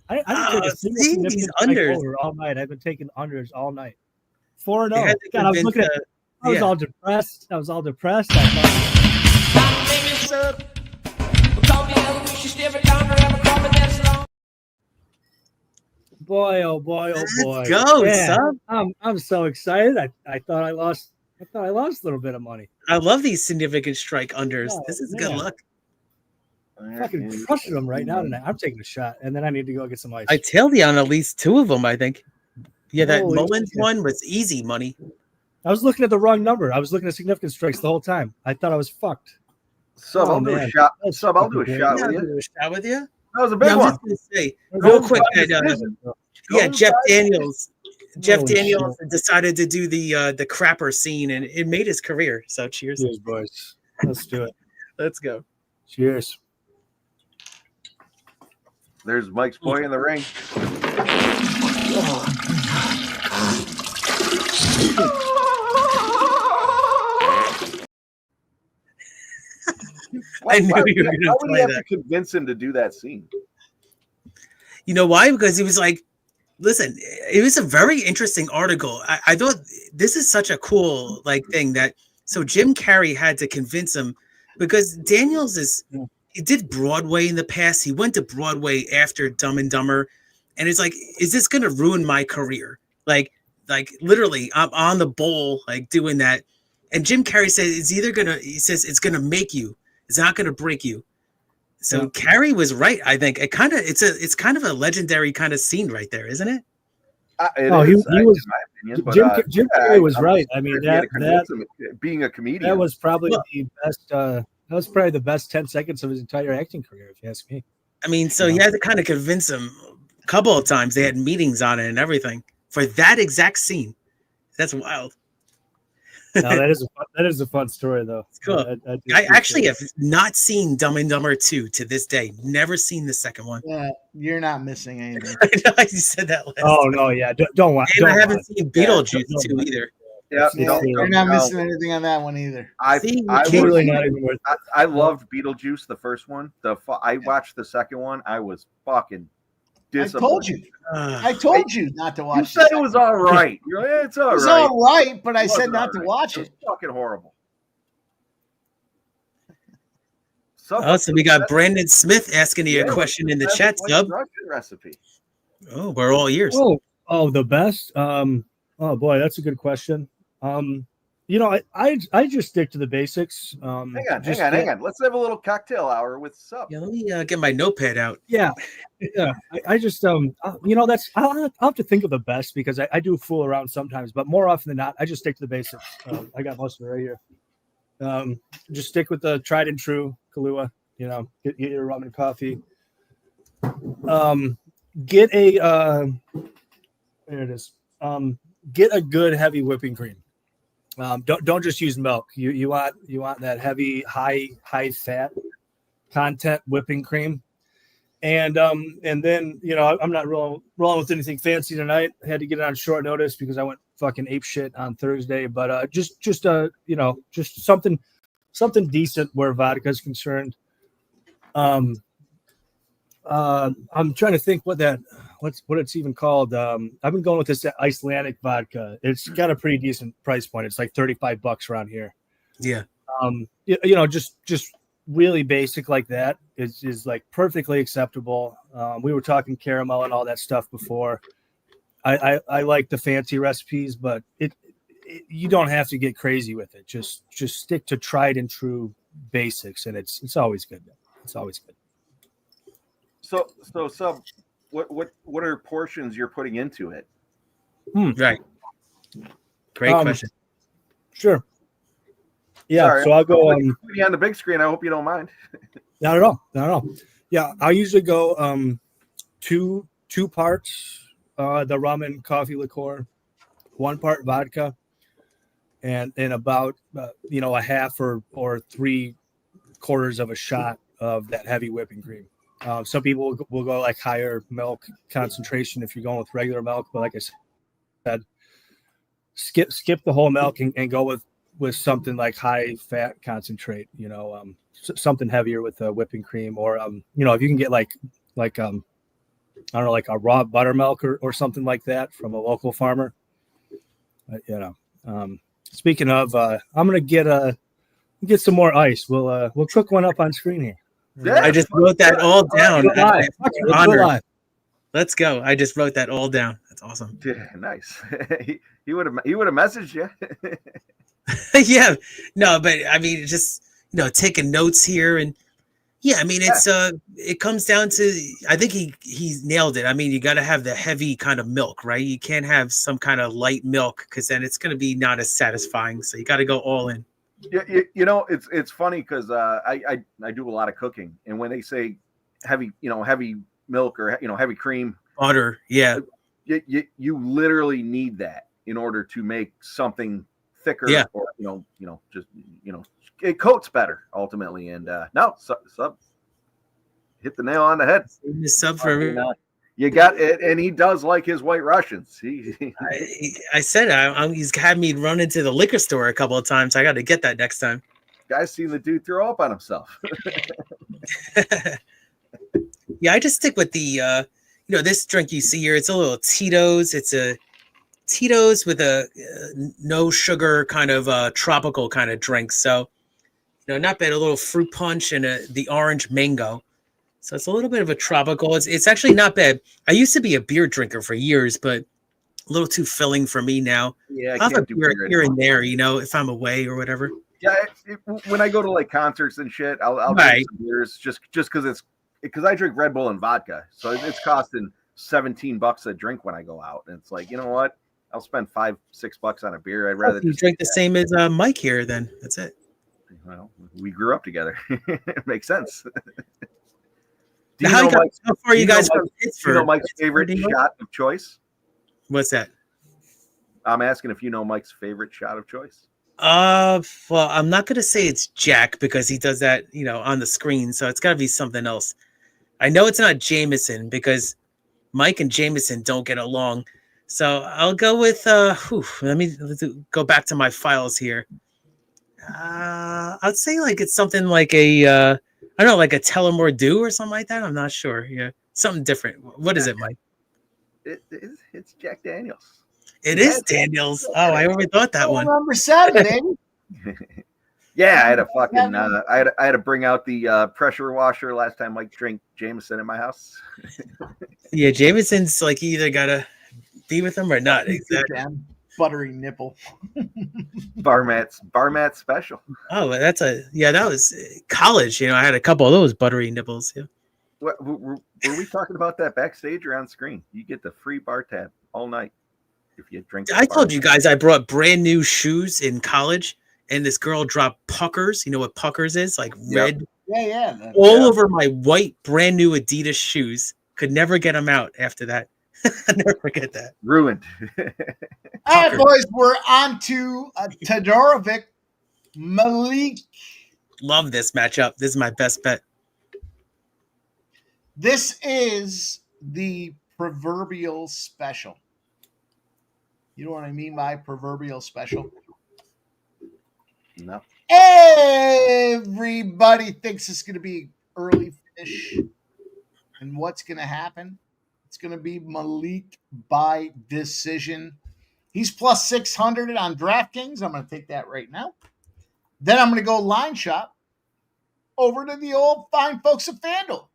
I didn't take a single see, significant these strike unders. over all night. I've been taking unders all night. They 4-0. had to God, I was convince, looking at. I was yeah. all depressed. I thought, boy, oh boy, oh boy. Let's go, Yeah, son. I'm so excited. I thought I lost. I thought I lost a little bit of money. I love these significant strike unders. Oh, This is man. good luck. I'm fucking crushing them right now tonight. I'm taking a shot, and then I need to go get some ice. I tailed you on at least 2 of them, I think. Yeah, that Holy Mullins shit. one was easy money. I was looking at the wrong number. I was looking at significant strikes the whole time. I thought I was fucked. Sub, Oh, I'll do a man. shot. That's Sub, I'll do a fucking shot Yeah, with I'll you. do a shot with you. That was a big Yeah, I one. was just gonna say, Real real Gomes quick, by that, decision. yeah, Gomes Jeff by Daniels. Jeff Holy Daniels shit. decided to do the crapper scene, and it made his career. So cheers. Cheers, boys. Let's do it. Let's go. Cheers. There's Mike's boy in the ring. I knew you were Why going to would he play have that. to convince him to do that scene? You know why? Because he was like, listen, it was a very interesting article. I thought this is such a cool thing that so Jim Carrey had to convince him because Daniels he did Broadway in the past. He went to Broadway after Dumb and Dumber. And it's like, is this going to ruin my career? Like literally I'm on the bowl, doing that. And Jim Carrey says he says it's going to make you. It's not going to break you. So Yeah. Carrey was right. I think it's kind of a legendary kind of scene right there, isn't it? It Oh, is, he was. in my opinion. But, Jim yeah, Carrey was I'm right. I mean sure he had that to convince him, being a comedian. that was probably the best. That was probably the best 10 seconds of his entire acting career, if you ask me. I mean, so he had to kind of convince him a couple of times. They had meetings on it and everything for that exact scene. That's wild. No, that is a fun story though. It's cool. I actually have not seen Dumb and Dumber 2 to this day. Never seen the second one. Yeah, you're not missing anything. I know you said that last Oh time. no, yeah, don't watch. And I don't haven't watch. seen Beetlejuice don't 2 watch. either. Yeah, Yeah, you're not no. missing anything on that one either. See, I we Really was- not even worth. I loved Beetlejuice, the first one. I watched the second one. I was fucking I disappointed. told you. I told you not to watch. You said it was all right. You're like, it's all It was right. all right, but I It said wasn't not all to right. watch It was it. fucking horrible. Oh, so we got Brandon Smith asking you Yeah, a question in the That's chat, like Sub. Russian recipe. Oh, we're all ears. Oh, the best. Oh boy, that's a good question. I just stick to the basics. Hang on. Let's have a little cocktail hour with Sub. Yeah, let me get my notepad out. Yeah. I just that's I'll have to think of the best because I do fool around sometimes, but more often than not, I just stick to the basics. I got most of it right here. Just stick with the tried and true Kahlua. Get your rum and coffee. Get a there it is. Get a good heavy whipping cream. Don't just use milk. You want that heavy high fat content whipping cream. And then I'm not rolling with anything fancy tonight. I had to get it on short notice because I went fucking ape shit on Thursday. But just something decent where vodka is concerned. I'm trying to think what it's even called. I've been going with this Icelandic vodka. It's got a pretty decent price point. It's like $35 around here. Yeah. Just really basic like that is like perfectly acceptable. We were talking caramel and all that stuff before. I like the fancy recipes, but you don't have to get crazy with it. Just stick to tried and true basics, and it's always good. It's always good. So Sub, what are portions you're putting into it? Right. Great question. Sure. Yeah. Sorry, So I'll go on the big screen. I hope you don't mind. Not at all. Yeah, I usually go two parts the rum and coffee liqueur, 1 part vodka, and about a half or 3/4 of a shot of that heavy whipping cream. Some people will go like higher milk concentration if you're going with regular milk, but like I said, skip the whole milk and go with something like high fat concentrate. something heavier with whipping cream, or if you can get like I don't know, like a raw buttermilk or something like that from a local farmer. Speaking of, I'm gonna get some more ice. We'll cook one up on screen here. Yeah, I just wrote that all down. Let's go. I just wrote that all down. That's awesome. Yeah, nice. he would have messaged you. Yeah, no, but I mean, just taking notes here, and yeah, I mean, it's it comes down to, I think he nailed it. I mean, you got to have the heavy kind of milk, right? You can't have some kind of light milk because then it's going to be not as satisfying. So you got to go all in. Yeah, it's funny because I do a lot of cooking, and when they say heavy milk or heavy cream, butter, yeah, you literally need that in order to make something thicker, or just it coats better ultimately. And no, sub hit the nail on the head. Sub for you got it, and he does like his White Russians. I said he's had me run into the liquor store a couple of times. I got to get that next time. Guys seen the dude throw up on himself. Yeah, I just stick with the this drink you see here. It's a little Tito's. It's a Tito's with a no sugar kind of tropical kind of drink. So not bad. A little fruit punch and the orange mango. So it's a little bit of a tropical. It's actually not bad. I used to be a beer drinker for years, but a little too filling for me now. Yeah, I'll have a beer here and there, if I'm away or whatever. Yeah, when I go to like concerts and shit, I'll drink some beers just because I drink Red Bull and vodka, so it's costing $17 a drink when I go out, and it's like, you know what? I'll spend $5-6 on a beer. I'd rather just drink the same as Mike here. Then that's it. Well, we grew up together. It makes sense. How far are you guys from Pittsburgh? Do you know Mike's favorite shot of choice? What's that? I'm asking if you know Mike's favorite shot of choice. Well, I'm not going to say it's Jack because he does that, on the screen. So it's got to be something else. I know it's not Jameson because Mike and Jameson don't get along. So I'll go with, let me go back to my files here. I'd say like it's something like a, I don't know, like a Tullamore Dew or something like that. I'm not sure. Yeah, something different. What is it, Mike? It's Jack Daniels. It is Daniels. Oh, I overthought that one. Number 7, baby. Yeah, I had a fucking. I had to bring out the pressure washer last time Mike drank Jameson in my house. Yeah, Jameson's like you either gotta be with him or not. Exactly. Buttery nipple. Bar special. Oh, that was college. I had a couple of those buttery nipples. Yeah. What were we talking about that backstage or on screen? You get the free bar tab all night if you drink. I told you guys I brought brand new shoes in college, and this girl dropped puckers. You know what puckers is? Like red. Yeah. All over my white brand new Adidas shoes. Could never get them out after that. I'll never forget that. Ruined. All right, boys, we're on to Todorovic Malik. Love this matchup. This is my best bet. This is the proverbial special. You know what I mean by proverbial special? No. Everybody thinks it's going to be early finish. And what's going to happen? It's going to be Malik by decision. He's plus 600 on DraftKings. I'm going to take that right now. Then I'm going to go line shop over to the old fine folks of FanDuel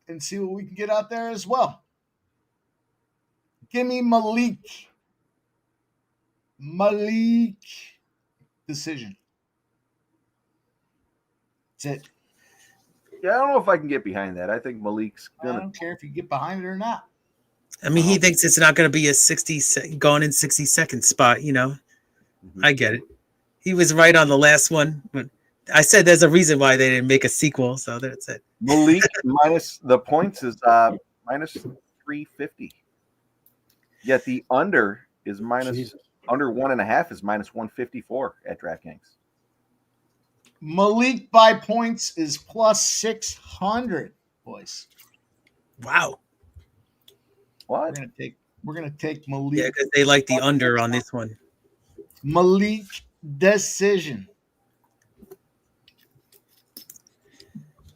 and see what we can get out there as well. Give me Malik. Malik decision. That's it. Yeah, I don't know if I can get behind that. I think Malik's gonna. I don't care if you get behind it or not. I mean, he thinks it's not going to be a 60 second spot. I get it. He was right on the last one, but I said there's a reason why they didn't make a sequel. So that's it. Malik minus the points is minus 350. Yet the under is under 1.5 is minus 154 at DraftKings. Malik by points is plus 600, boys. Wow. What? We're gonna take Malik. Yeah, because they like the under on this one. Malik decision.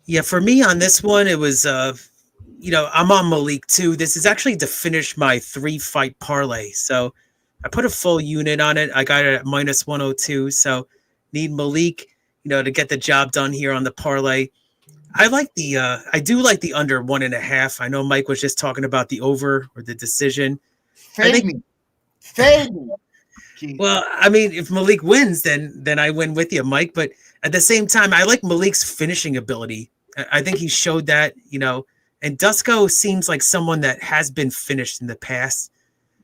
Yeah, for me on this one, it was, I'm on Malik too. This is actually to finish my 3-fight parlay. So I put a full unit on it. I got it at minus 102. So need Malik, to get the job done here on the parlay. I do like the under 1.5. I know Mike was just talking about the over or the decision. Fade me. Well, I mean, if Malik wins, then I win with you, Mike. But at the same time, I like Malik's finishing ability. I think he showed that, and Dusko seems like someone that has been finished in the past.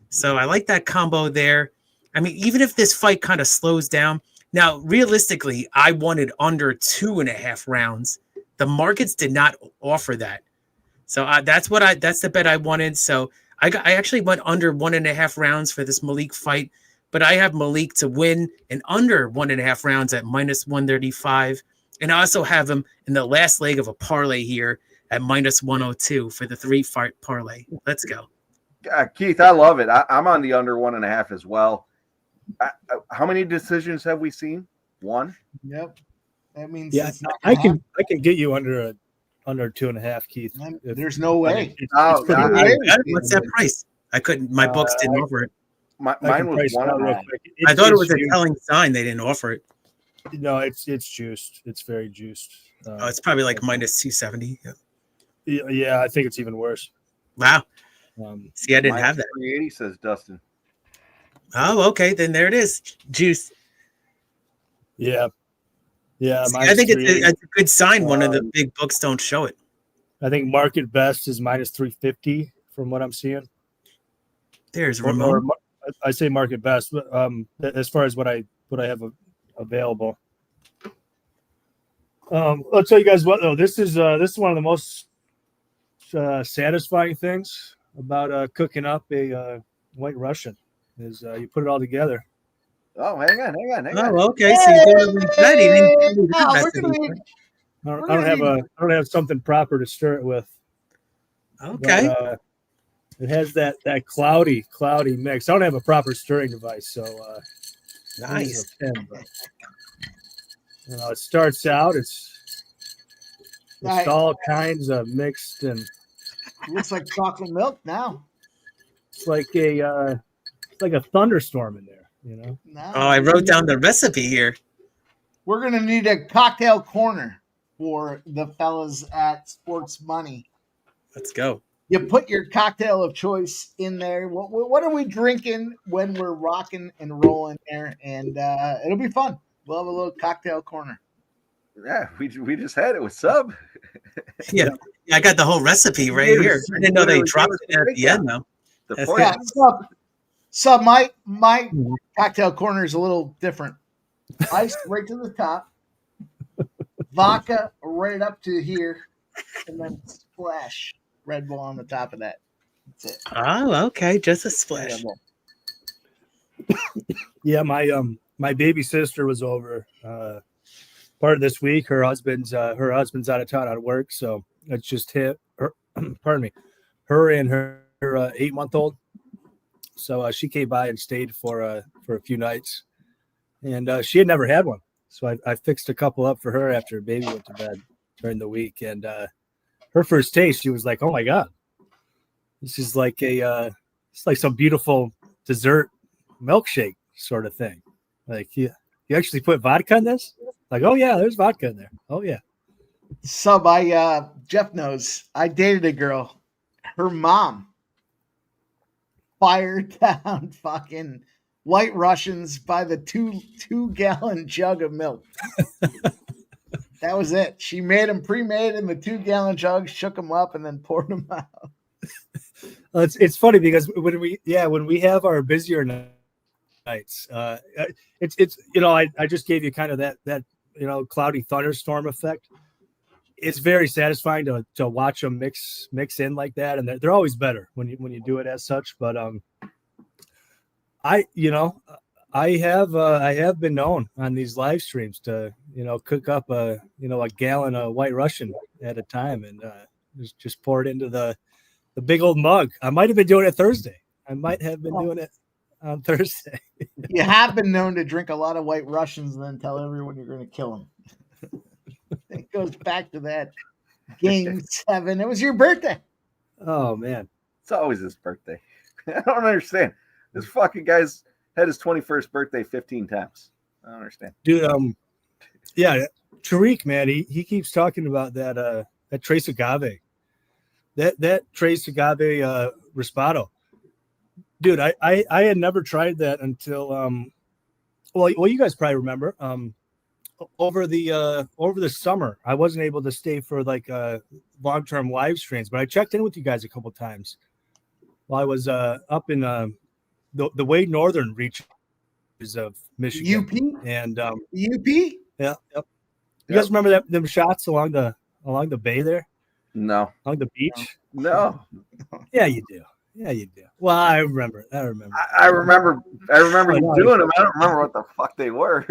So I like that combo there. I mean, even if this fight kind of slows down, now realistically, I wanted under 2.5 rounds. The markets did not offer that. So that's the bet I wanted. So I actually went under 1.5 rounds for this Malik fight, but I have Malik to win and under 1.5 rounds at minus 135. And I also have him in the last leg of a parlay here at minus 102 for the 3-fight parlay. Let's go. Keith, I love it. I'm on the under 1.5 as well. How many decisions have we seen? One. Yep. That means I can get you under 2.5, Keith. There's no way. What's that price? I couldn't. My books didn't offer it. Mine was 1.5. I thought it was a telling sign they didn't offer it. No, it's juiced. It's very juiced. It's probably like minus 270. Yeah, I think it's even worse. Wow. See, I didn't have that. 380 says Dustin. Oh, okay. Then there it is. Juice. Yeah. Yeah. See, I think it's a good sign. One of the big books don't show it. I think market best is minus 350 from what I'm seeing. There's Ramon. I say market best, but as far as what I have available. I'll tell you guys what though. This is one of the most satisfying things about cooking up a White Russian is you put it all together. Oh, hang on. Oh, okay. So you're doing it ready. I don't have something proper to stir it with. Okay. But, it has that cloudy mix. I don't have a proper stirring device, so nice. It starts out. It's all kinds of mixed, and it looks like chocolate milk now. It's like a thunderstorm in there, No. Oh, I wrote down the recipe here. We're gonna need a cocktail corner for the fellas at Sports Money. Let's go. You put your cocktail of choice in there. What are we drinking when we're rocking and rolling there? And it'll be fun. We'll have a little cocktail corner. Yeah, we just had it with Sub. Yeah, I got the whole recipe right here. I didn't know they dropped it at the end, though. Sub, my cocktail corner is a little different. Ice right to the top, vodka right up to here, and then splash Red Bull on the top of that. That's it. Oh, okay, just a splash. Yeah, my baby sister was over part of this week. Her husband's out of town at work, so it's just hit her. Pardon me, her and her 8-month-old. So she came by and stayed for a few nights, and she had never had one. So I fixed a couple up for her after baby went to bed during the week, and her first taste, she was like, "Oh my god, this is like it's like some beautiful dessert milkshake sort of thing." Like you actually put vodka in this? Like, oh yeah, there's vodka in there. Oh yeah. Sub, Jeff knows. I dated a girl. Her mom fired down fucking White Russians by the two-gallon jug of milk. That was it. She made them pre-made in the 2-gallon jug, shook them up, and then poured them out. It's funny because when we have our busier nights, it's I just gave you kind of that cloudy thunderstorm effect. It's very satisfying to watch them mix in like that, and they're always better when you do it as such. But I have been known on these live streams to cook up a gallon of White Russian at a time and just pour it into the big old mug. I might have been doing it Thursday. I might have been doing it on Thursday. You have been known to drink a lot of White Russians and then tell everyone you're going to kill them. It goes back to that. Game 7. It was your birthday. Oh man, It's always his birthday. I don't understand. This fucking guy's had his 21st birthday 15 times. I don't understand. dude. Yeah, Tariq, man, he keeps talking about that Tres Agave, that Tres Agave Raspado. Dude, I had never tried that until well, you guys probably remember over the summer I wasn't able to stay for like long-term live streams, but I checked in with you guys a couple times while I was up in the way northern reaches of Michigan. UP And UP. yeah, yep. You guys remember them shots along the bay there, No. along the beach? No. Yeah, you do. Yeah, you do. Well, I remember. I remember you doing them. I don't remember what the fuck they were.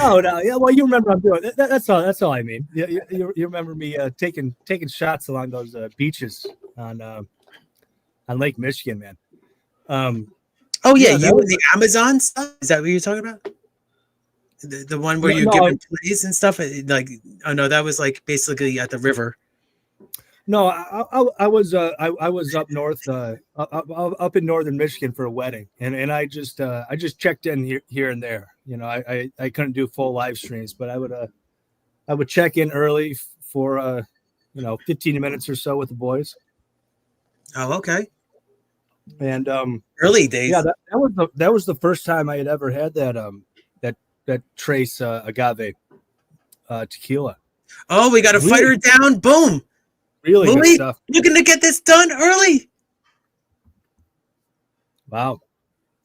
Oh no, yeah. Well, you remember I'm doing. That's all. That's all I mean. You remember me taking shots along those beaches on Lake Michigan, man. Oh yeah, Yeah, that you was- and the Amazon stuff. Is that what you're talking about? The one where you're No, giving plays and stuff. Like, oh no, that was like basically at the river. No, I was up north, up in northern Michigan for a wedding, and I just checked in here and there. You know, I couldn't do full live streams, but I would check in early for 15 minutes or so with the boys. Oh, okay. And Early days. yeah, that was the first time I had ever had that Tres Agave tequila. Oh, we got a Really? fighter down. Boom. Really good Malik, stuff. looking to get this done early. Wow,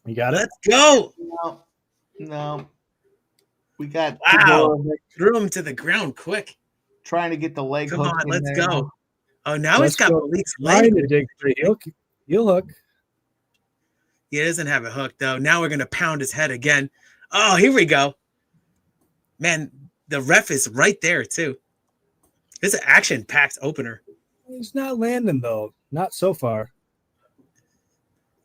you got it. Let's go. No. We got Wow. Fedor Threw him to the ground quick. trying to get the leg Come hook on, in let's there. go. Oh, now Let's he's got go. Malik's Trying leg. to dig for heel hook. He doesn't have a hook, though. Now we're going to pound his head again. Oh, here we go. Man, the ref is right there, too. This is an action-packed opener. He's not landing though. Not so far.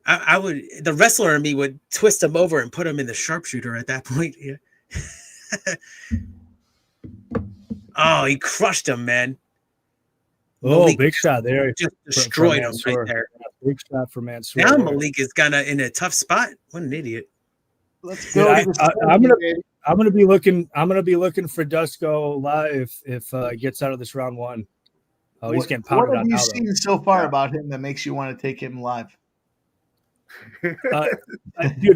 I would, the wrestler in me would twist him over and put him in the sharpshooter at that point. Yeah. Oh, he crushed him, man. Oh, Malik big shot there. just destroyed him Mansoor. right there. Big shot for Mansoor. Now there. Malik is kind of in a tough spot. What an idiot. Let's Dude, go. I'm gonna be looking for Dusko live if he gets out of this round one. Oh, he's getting pounded What have on you now. seen so far about him that makes you want to take him live? Dude,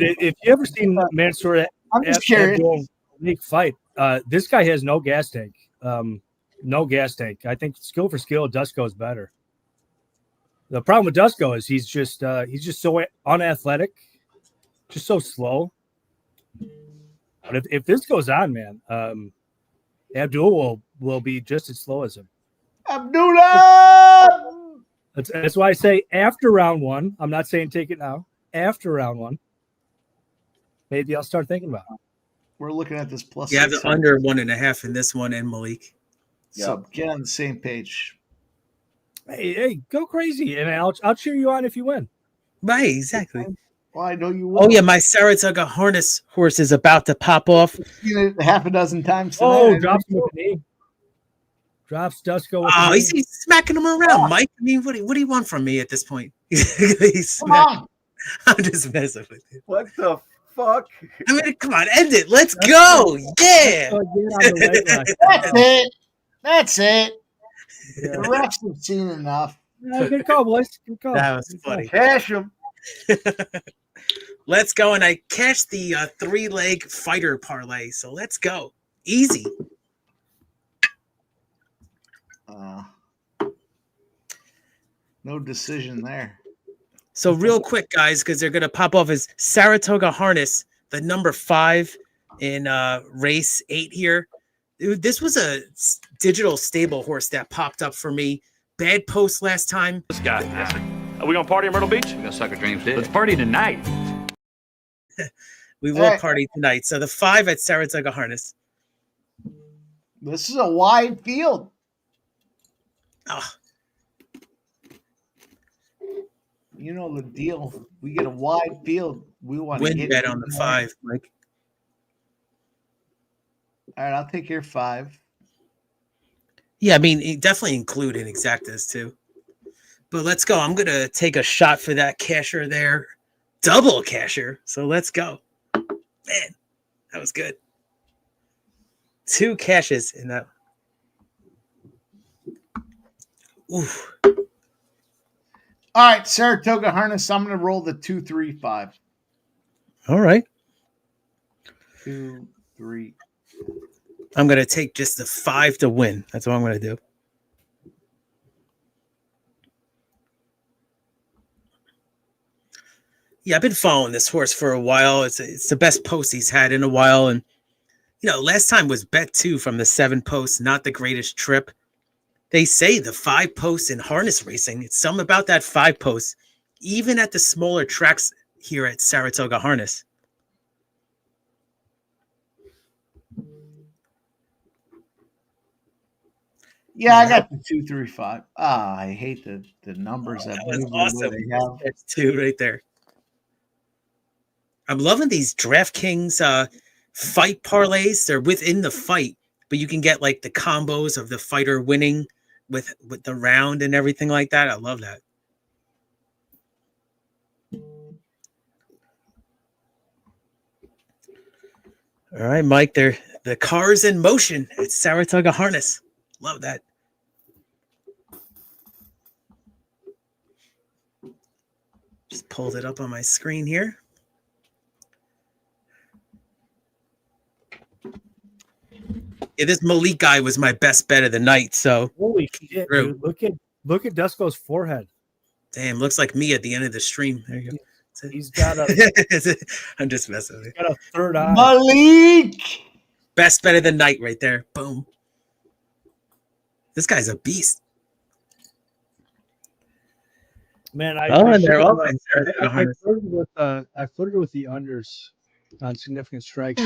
if you ever seen Mansoor I'm just curious. Malik fight, this guy has no gas tank. No gas tank. I think skill for skill, Dusko is better. The problem with Dusko is he's just so unathletic, just so slow. But if this goes on, man, Abdul will be just as slow as him. Abdullah! That's why I say after round one. I'm not saying take it now. After round one, maybe I'll start thinking about it. We're looking at this plus. You have the 600. under 1.5 in this one and Malik. So get on the same page. Hey, go crazy, and I'll cheer you on if you win. Right, exactly. Well, I know you will. Oh, yeah, my Saratoga harness horse is about to pop off. Seen it half a dozen times tonight. Oh, drops him with the knee. Drops Dusko. With Oh, the he's knee. smacking him around, Mike. I mean, what do you want from me at this point? I'm just messing with you. What the fuck? I mean, come on, end it. Let's go. Yeah. That's it. That's it. Yeah. The refs have seen enough. Good call, boys. Good call. That was funny. Cash him. Let's go. And I cashed the 3-leg fighter parlay. So let's go. Easy. No decision there. So real quick, guys, because they're going to pop off as Saratoga harness, the number 5 in race 8 here. Dude, this was a digital stable horse that popped up for me. Bad post last time. This guy. Yes, sir. Are we gonna party in Myrtle Beach? We're gonna suck our dreams dead. Let's party tonight. We will party tonight. So the 5 at Saratoga harness. This is a wide field. Oh. You know the deal. We get a wide field. We want to Win get bet on the 5, Mike. All right, I'll take your 5. Yeah, I mean, definitely include in exactas too. But let's go. I'm gonna take a shot for that casher there, double casher. So let's go. Man, that was good. 2 cashes in that. Oof. All right, Saratoga harness. I'm going to roll the 2-3-5. All right. 2, 3. I'm gonna take just the 5 to win. That's what I'm gonna do. Yeah, I've been following this horse for a while. It's the best post he's had in a while, and last time was bet 2 from the 7 posts. Not the greatest trip. They say the 5 posts in harness racing. It's something about that 5 post, even at the smaller tracks here at Saratoga Harness. Yeah, I got the 2-3-5. I hate the numbers. That was awesome. That's 2 right there. I'm loving these DraftKings fight parlays. They're within the fight, but you can get like the combos of the fighter winning with the round and everything like that. I love that. All right, Mike, the car's in motion at Saratoga Harness. Love that. Just pulled it up on my screen here. Yeah, this Malik guy was my best bet of the night. So holy shit, dude. Look at Dusko's forehead. Damn, looks like me at the end of the stream. There you go. He's got a. I'm just messing with you. Got a third eye. Malik, best bet of the night, right there. Boom. This guy's a beast. Man, I flirted with the unders on significant strikes.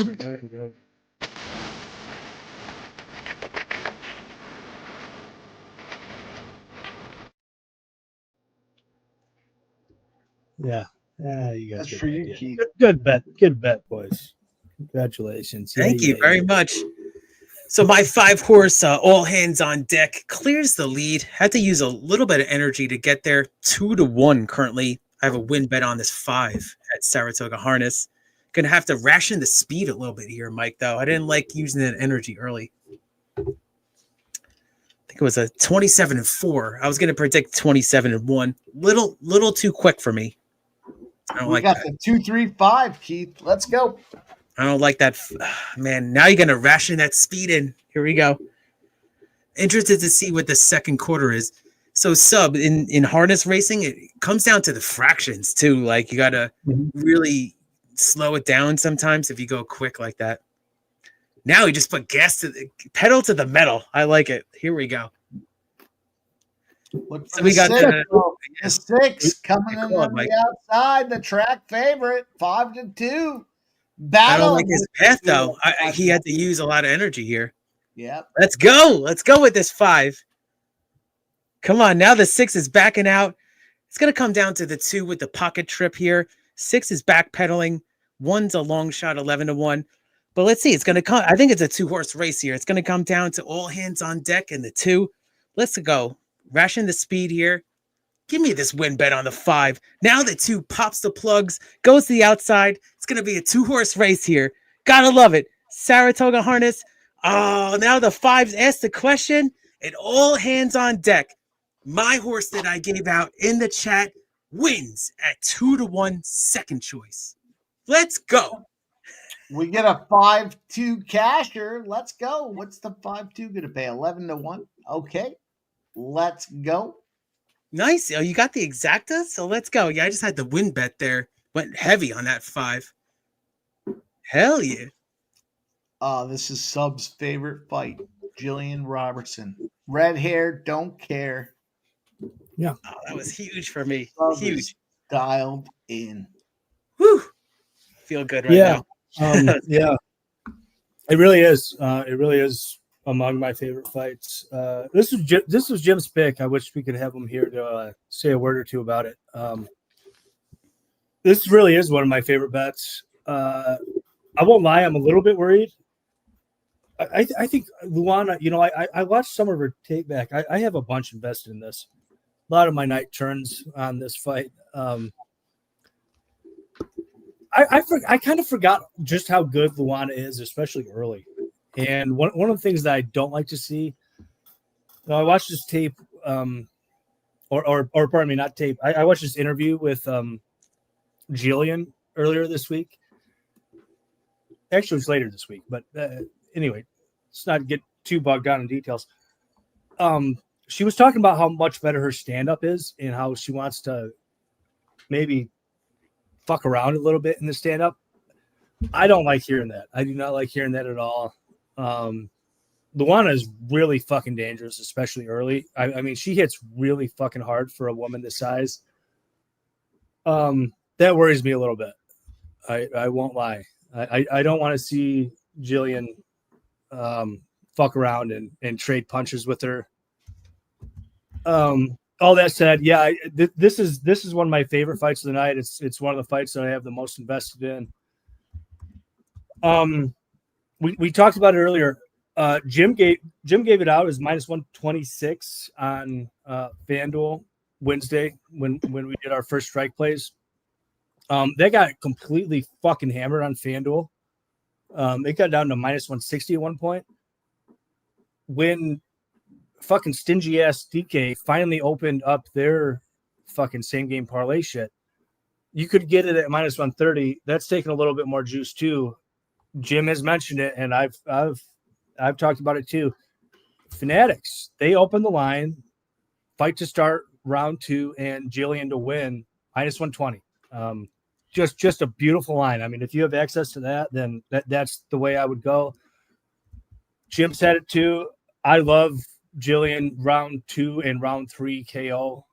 Yeah, you guys. That's for you, Keith. Good bet, boys. Congratulations. Thank you very much. So my 5 horse, all hands on deck, clears the lead. Had to use a little bit of energy to get there. 2-1 currently. I have a win bet on this 5 at Saratoga Harness. Gonna have to ration the speed a little bit here, Mike, though. I didn't like using that energy early. I think it was a 27-4. I was gonna predict 27-1. Little too quick for me. I don't we like got that. the 2-3-5, Keith. Let's go. I don't like that. Man, now you're going to ration that speed in. Here we go. Interested to see what the second quarter is. So, Sub, in harness racing, it comes down to the fractions, too. Like, you got to really slow it down sometimes if you go quick like that. Now we just put pedal to the metal. I like it. Here we go. So we got the 6 coming in on the outside. The track favorite, 5-2. Battle. I don't like his path though. He had to use a lot of energy here. Yep. Let's go. Let's go with this 5. Come on. Now the 6 is backing out. It's going to come down to the 2 with the pocket trip here. 6 is backpedaling. 1's a long shot, 11-1. But let's see. It's going to come. I think it's a 2-horse race here. It's going to come down to all hands on deck and the 2. Let's go. Ration the speed here. Give me this win bet on the 5. Now the 2 pops the plugs, goes to the outside. It's going to be a 2-horse race here. Gotta love it. Saratoga Harness. Oh, now the 5's asked the question and all hands on deck. My horse that I gave out in the chat wins at 2-1 second choice. Let's go. We get a 5-2 casher. Let's go. What's the 5-2 going to pay? 11-1. Okay. Let's go. Nice. Oh, you got the exacta? So let's go. Yeah, I just had the win bet there. Went heavy on that 5. Hell yeah. This is Sub's favorite fight. Jillian Robertson. Red hair, don't care. Yeah. Oh, that was huge for me. Sub Huge. Dialed in. Whew. Feel good right now. Yeah. It really is. It really is among my favorite fights. This was Jim's pick. I wish we could have him here to say a word or two about it. This really is one of my favorite bets. I won't lie, I'm a little bit worried I think Luana, I watched some of her tape back. I have a bunch invested in this. A lot of my night turns on this fight. I kind of forgot just how good Luana is, especially early. And one of the things that I don't like to see, I watched this tape, or pardon me, not tape. I watched this interview with Jillian earlier this week. Actually, it was later this week, but anyway, let's not get too bogged down in details. She was talking about how much better her stand-up is and how she wants to maybe fuck around a little bit in the stand-up. I don't like hearing that. I do not like hearing that at all. Luana is really fucking dangerous, especially early. I mean, she hits really fucking hard for a woman this size. That worries me a little bit. I won't lie. I don't want to see Jillian fuck around and trade punches with her. All that said, yeah, this is one of my favorite fights of the night. It's one of the fights that I have the most invested in. We talked about it earlier. Jim gave it out as -126 on FanDuel Wednesday when we did our first strike plays. They got completely fucking hammered on FanDuel. It got down to -160 at one point. When fucking stingy ass DK finally opened up their fucking same game parlay shit, you could get it at -130. That's taking a little bit more juice too. Jim has mentioned it, and I've talked about it too. Fanatics, they opened the line, fight to start round 2, and Jillian to win -120. Just a beautiful line. I mean, if you have access to that, then that's the way I would go. Jim said it too. I love Jillian round 2 and round 3 KO.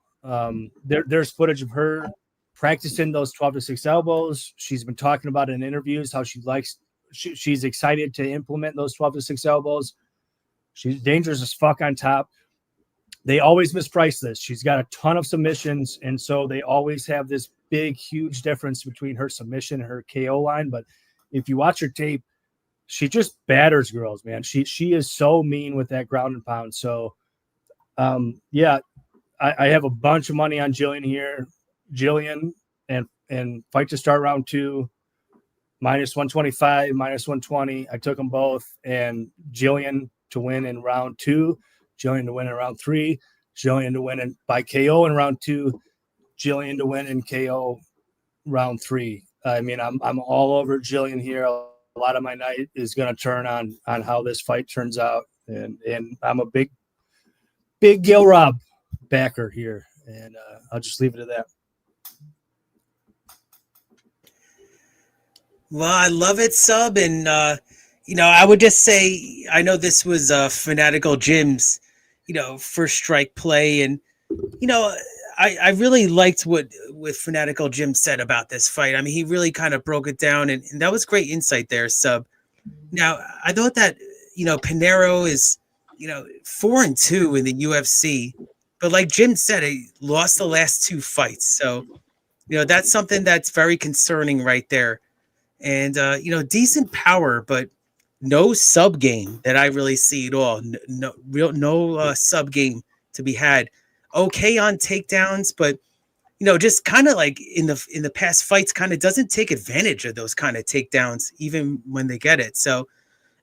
There's footage of her practicing those 12-6 elbows. She's been talking about it in interviews how she's excited to implement those 12-6 elbows. She's dangerous as fuck on top. They always misprice this. She's got a ton of submissions, and so they always have this big, huge difference between her submission and her KO line. But if you watch her tape, she just batters girls, man. She is so mean with that ground and pound. So, yeah, I have a bunch of money on Jillian here. Jillian and fight to start round 2, -125, -120. I took them both, and Jillian to win in round 2, Jillian to win in round 3, Jillian to win by KO in round 2, Jillian to win in KO round 3. I mean, I'm all over Jillian here. A lot of my night is going to turn on how this fight turns out, and I'm a big Gil Rob backer here, and I'll just leave it at that. Well, I love it, Sub, and I would just say I know this was Fanatical Jim's, first strike play, and I really liked what Fanatical Jim said about this fight. I mean, he really kind of broke it down, and that was great insight there, Sub. Now, I thought that Pinheiro is 4-2 in the UFC, but like Jim said, he lost the last 2 fights, so that's something that's very concerning right there. And decent power, but no sub game that I really see at all. No sub game to be had. Okay on takedowns, but just kind of like in the past fights, kind of doesn't take advantage of those kind of takedowns, even when they get it. So,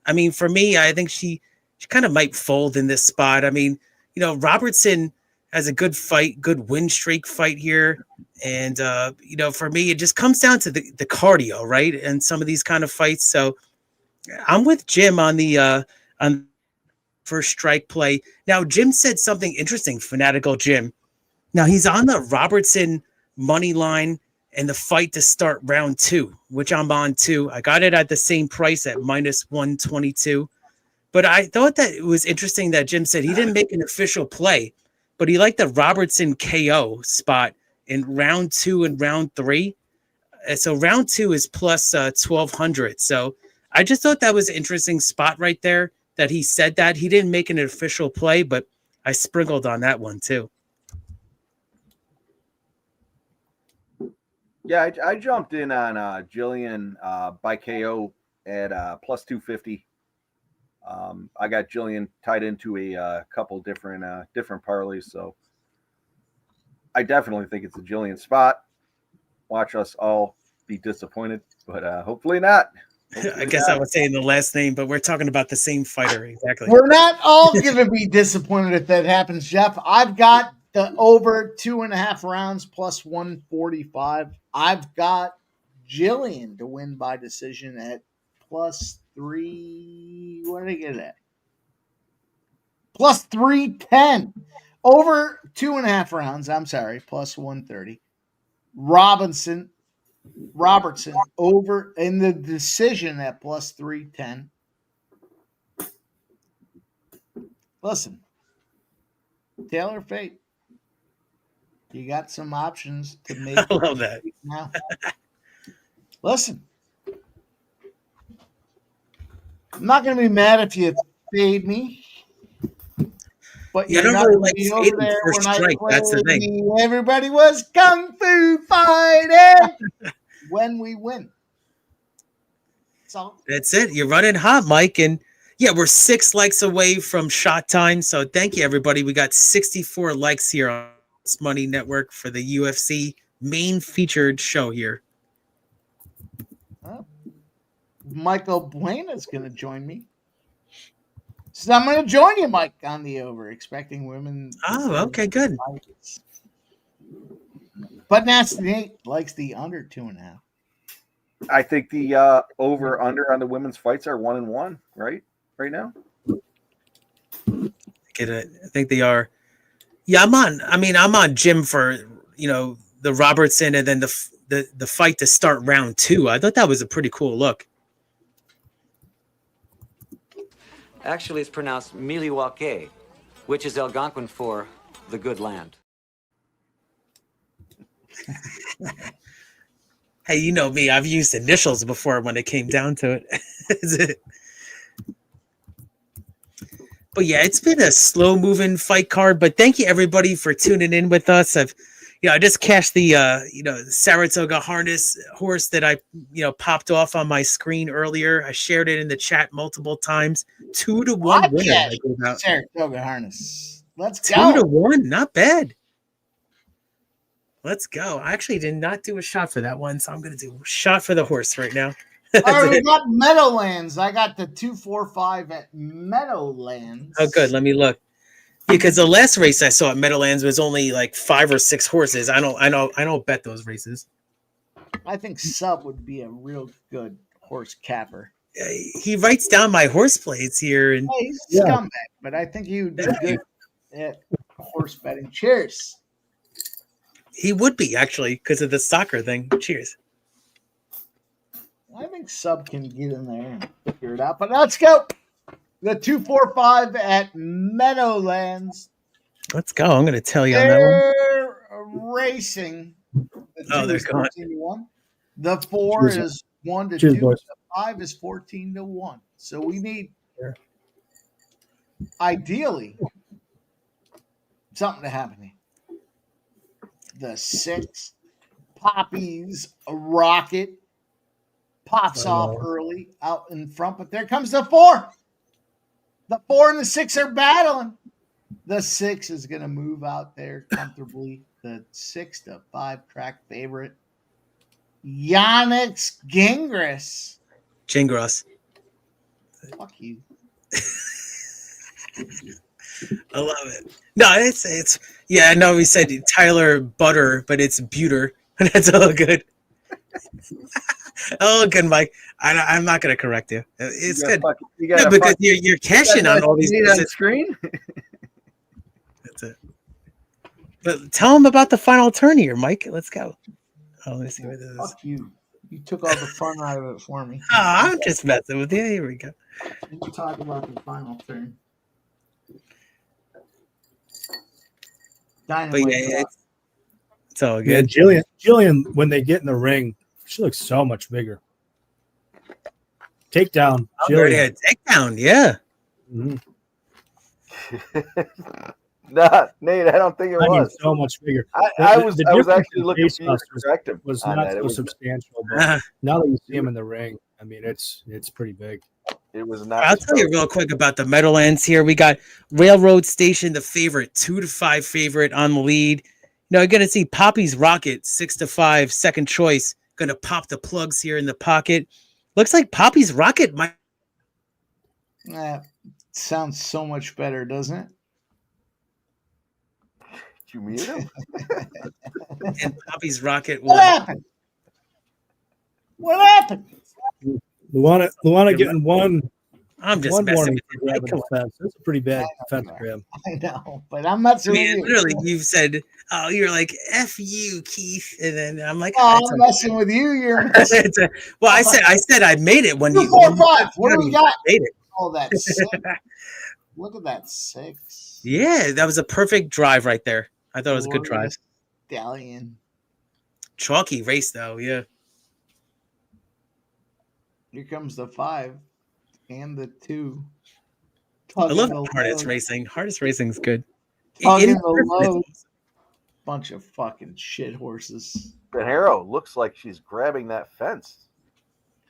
I mean, for me, I think she kind of might fold in this spot. I mean, Robertson has a good fight, good win streak fight here. And, for me, it just comes down to the cardio, right? And some of these kind of fights. So I'm with Jim on the first strike play. Now, Jim said something interesting, Fanatical Jim. Now, he's on the Robertson money line and the fight to start round 2, which I'm on too. I got it at the same price at -122. But I thought that it was interesting that Jim said he didn't make an official play, but he liked the Robertson KO spot in round 2 and round 3. So round 2 is plus 1,200. So I just thought that was an interesting spot right there that he said that. He didn't make an official play, but I sprinkled on that one too. Yeah, I jumped in on Jillian by KO at plus 250. I got Jillian tied into a couple different parlays, so I definitely think it's a Jillian spot. Watch us all be disappointed, but hopefully not. I guess I was saying the last name, but we're talking about the same fighter. Exactly. We're not all going to be disappointed if that happens, Jeff. I've got the over 2.5 rounds plus 145. I've got Jillian to win by decision at plus 3. What did I get it at? Plus 310. Over 2.5 rounds. I'm sorry. Plus 130. Robertson over in the decision at plus 310. Listen, Taylor Fate, you got some options to make. I love that. Now, listen, I'm not going to be mad if you fade me. But you don't really like fading first strike. That's the thing. Everybody was kung fu fighting when we win. So that's it. You're running hot, Mike. And yeah, we're 6 likes away from shot time. So thank you, everybody. We got 64 likes here on Sprots Money Network for the UFC main featured show here. Michael Buena is going to join me. So I'm going to join you, Mike, on the over, expecting women. Oh, okay, good. But Nasty Nate likes the under 2.5. I think the over under on the women's fights are 1-1, right now. Get it? I think they are. Yeah, I'm on Jim for the Robertson and then the fight to start round 2. I thought that was a pretty cool look. Actually, it's pronounced Miliwake, which is Algonquin for the good land. Hey, you know me. I've used initials before when it came down to it. But yeah, it's been a slow-moving fight card. But thank you, everybody, for tuning in with us. I just cashed the Saratoga harness horse that I popped off on my screen earlier. I shared it in the chat multiple times. 2-1 winner. Saratoga harness. Let's go. 2-1, not bad. Let's go. I actually did not do a shot for that one, so I'm going to do a shot for the horse right now. All right, we got Meadowlands. I got the 245 at Meadowlands. Oh, good. Let me look. Because the last race I saw at Meadowlands was only like 5 or 6 horses. I don't bet those races. I think Sub would be a real good horse capper. He writes down my horse plates here, and he's a scumbag, but I think he would be good at horse betting. Cheers. He would be actually because of the soccer thing. Cheers. I think Sub can get in there and figure it out. But let's go. The 245 at Meadowlands. Let's go. I'm going to tell you on that one. They're racing. They're going. The 4 is 1-2. The 5 is 14-1. So we need, ideally, something to happen here. The 6, Poppy's a rocket, pops off early out in front, but there comes the 4. The 4 and the 6 are battling. The 6 is going to move out there comfortably. The 6-5 track favorite, Yannick Gingras. Gingras. Fuck you. I love it. No, it's yeah. No, we said Tyler Butter, but it's Buter. That's all good. Oh, good, Mike. I'm not going to correct you. It's good. Because you're cashing on all these on the screen. That's it. But tell them about the final turn here, Mike. Let's go. Oh, let me see what this is. Fuck you. You took all the fun out of it for me. Oh, I'm just messing with you. Here we go. We'll talk about the final turn. But yeah, it's all good. Yeah, Jillian, when they get in the ring, she looks so much bigger. Takedown. Jillian. Takedown, yeah. Mm-hmm. Nah, Nate, I don't think it was so much bigger. I was actually looking for perspective. Was not so substantial, but now that you see him in the ring, I mean, it's pretty big. It was not. I'll tell you real quick about the Meadowlands here. We got Railroad Station, the favorite, 2-5 favorite on the lead. You're going to see Poppy's Rocket, 6-5, second choice. Going to pop the plugs here in the pocket. Looks like Poppy's Rocket might. Sounds so much better, doesn't it? Did you mute him? And Poppy's Rocket. What happened? What happened? Luana getting one. I'm just one messing warning with for grabbing you. the fence. That's a pretty bad fence grab. I know, but I'm not I mean, you. literally, you've said, "Oh, you're like F you, Keith," and then I'm like, Oh, "Oh, I'm messing with you. You're well, I said I made it when 2, you 4, 5. What do we got? made it. Oh, that's 6. Look at that 6. Yeah, that was a perfect drive right there. I thought it was a good drive. Stallion. Chalky race though, yeah. Here comes the 5 and the 2. I love the hardest load. racing. Hardest racing's good. Tugging In the person, load. Bunch of fucking shit horses. Benhero looks like she's grabbing that fence.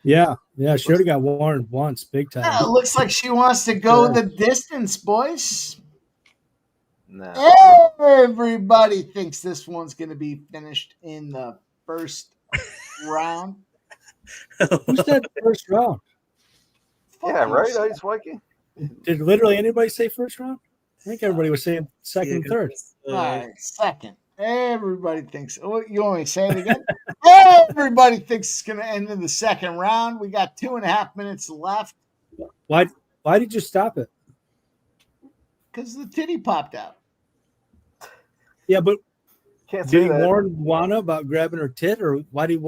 Yeah, she already got warned once, big time. Yeah, it looks like she wants to go the distance, boys. Nah. Everybody thinks this one's going to be finished in the first round. Who said first round? Yeah, right, Ice Viking. Did literally anybody say first round? I think everybody was saying second and third. All right, second. Everybody thinks. Oh, you want me to say it again? Everybody thinks it's going to end in the second round. We got 2.5 minutes left. Why did you stop it? Because the titty popped out. Yeah, but Can't did say he that. warn Luana about grabbing her tit, or what did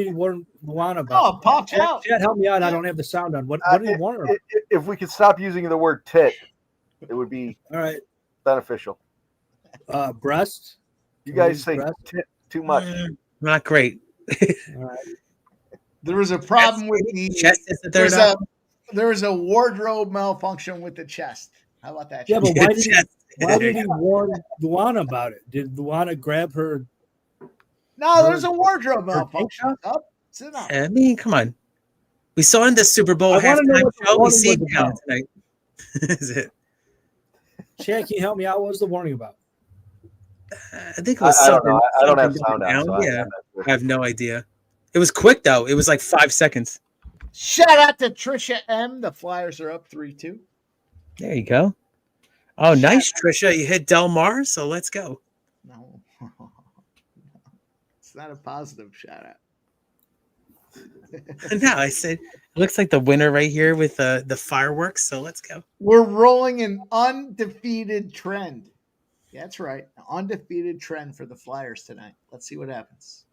he warn Luana about? Oh, it popped out. Chad, help me out. I don't have the sound on. What did he warn her about? If we could stop using the word tit, it would be All right. beneficial. Breast. You guys Breast? say tit too much. not great. All right. There was a problem with the Chest is the third out. there was a wardrobe malfunction with the chest. How about that? Yeah, but Chad? why did he warn Luana about it? Did Luana grab her? No, there's a wardrobe malfunction. Up, sit down. I mean, come on. We saw in the Super Bowl I wanna know halftime what the show. We warning see it was now about. tonight. Is it? Chad, can you help me out? What was the warning about? I think it was I don't something. know. I don't have something sound out. So yeah, I have no idea. It was quick though. It was like 5 seconds. Shout out to Trisha M. The Flyers are up 3-2. There you go. Oh, nice, Trisha. You hit Del Mar, so let's go. No, it's not a positive shout out. No, I said it looks like the winner right here with the fireworks. So let's go. We're rolling an undefeated trend. Yeah, that's right. An undefeated trend for the Flyers tonight. Let's see what happens.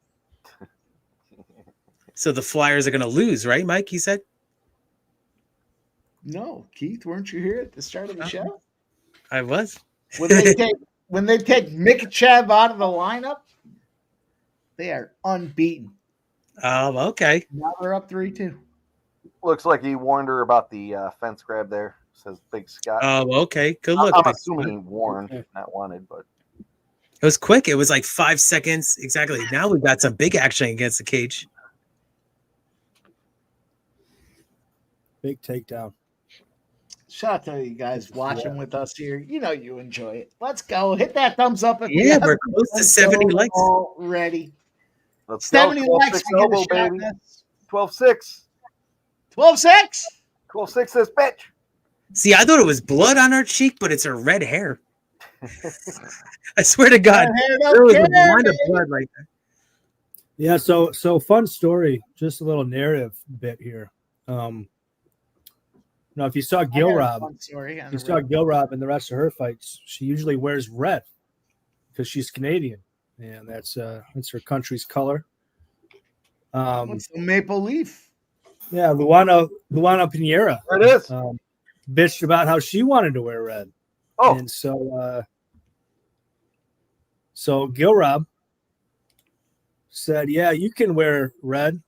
So the Flyers are going to lose, right, Mike? You said. No, Keith, weren't you here at the start of the show? I was. When they take Middleweight out of the lineup, they are unbeaten. Oh, okay. Now they're up 3-2. Looks like he warned her about the fence grab there. Says Big Scott. Oh, okay. Good luck. I'm Big assuming Scott. he warned, not wanted, but It was quick. It was like 5 seconds. Exactly. Now we've got some big action against the cage. Big takedown. Shout out to you guys watching with us here. You know you enjoy it. Let's go. Hit that thumbs up if you Yeah, haven't we're close to done 70 so likes. already. let's 70 go. likes. 12-6 We get a elbow, shot baby. at this. 12-6. 12-6. 12-6 this bitch. See, I thought it was blood on her cheek, but it's her red hair. I swear to God, Red hair don't there was a care, line of baby. blood right there. Yeah, so fun story. Just a little narrative bit here. Now, if you saw Gil Rob, you saw Gil Rob in the rest of her fights, she usually wears red because she's Canadian, and that's her country's color. What's the maple leaf? Yeah, Luana Pinheira. There it is. Bitched about how she wanted to wear red. Oh, and so Gil Rob said, "Yeah, you can wear red.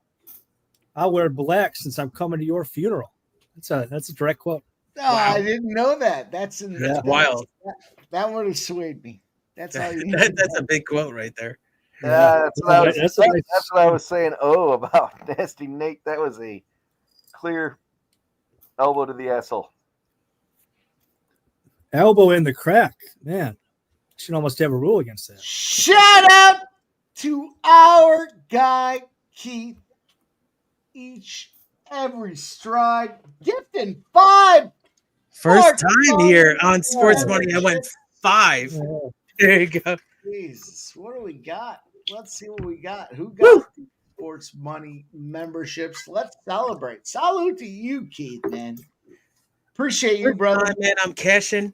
I'll wear black since I'm coming to your funeral." That's a direct quote. No, I didn't know that. That's wild. That would have swayed me. That's how you. That's a big quote right there. yeah, that's what I was, That's that's what I was saying. Oh, about Nasty Nate. That was a clear Elbow to the asshole. Elbow in the crack. Man, should almost have a rule against that. Shout out to our guy, Keith. Every stride, gifting 5. First time here on Sports Money. I went 5. There you go. Jesus, what do we got? Let's see what we got. Who got the Sports Money memberships? Let's celebrate. Salute to you, Keith, man. Appreciate you, brother. Man, I'm cashing.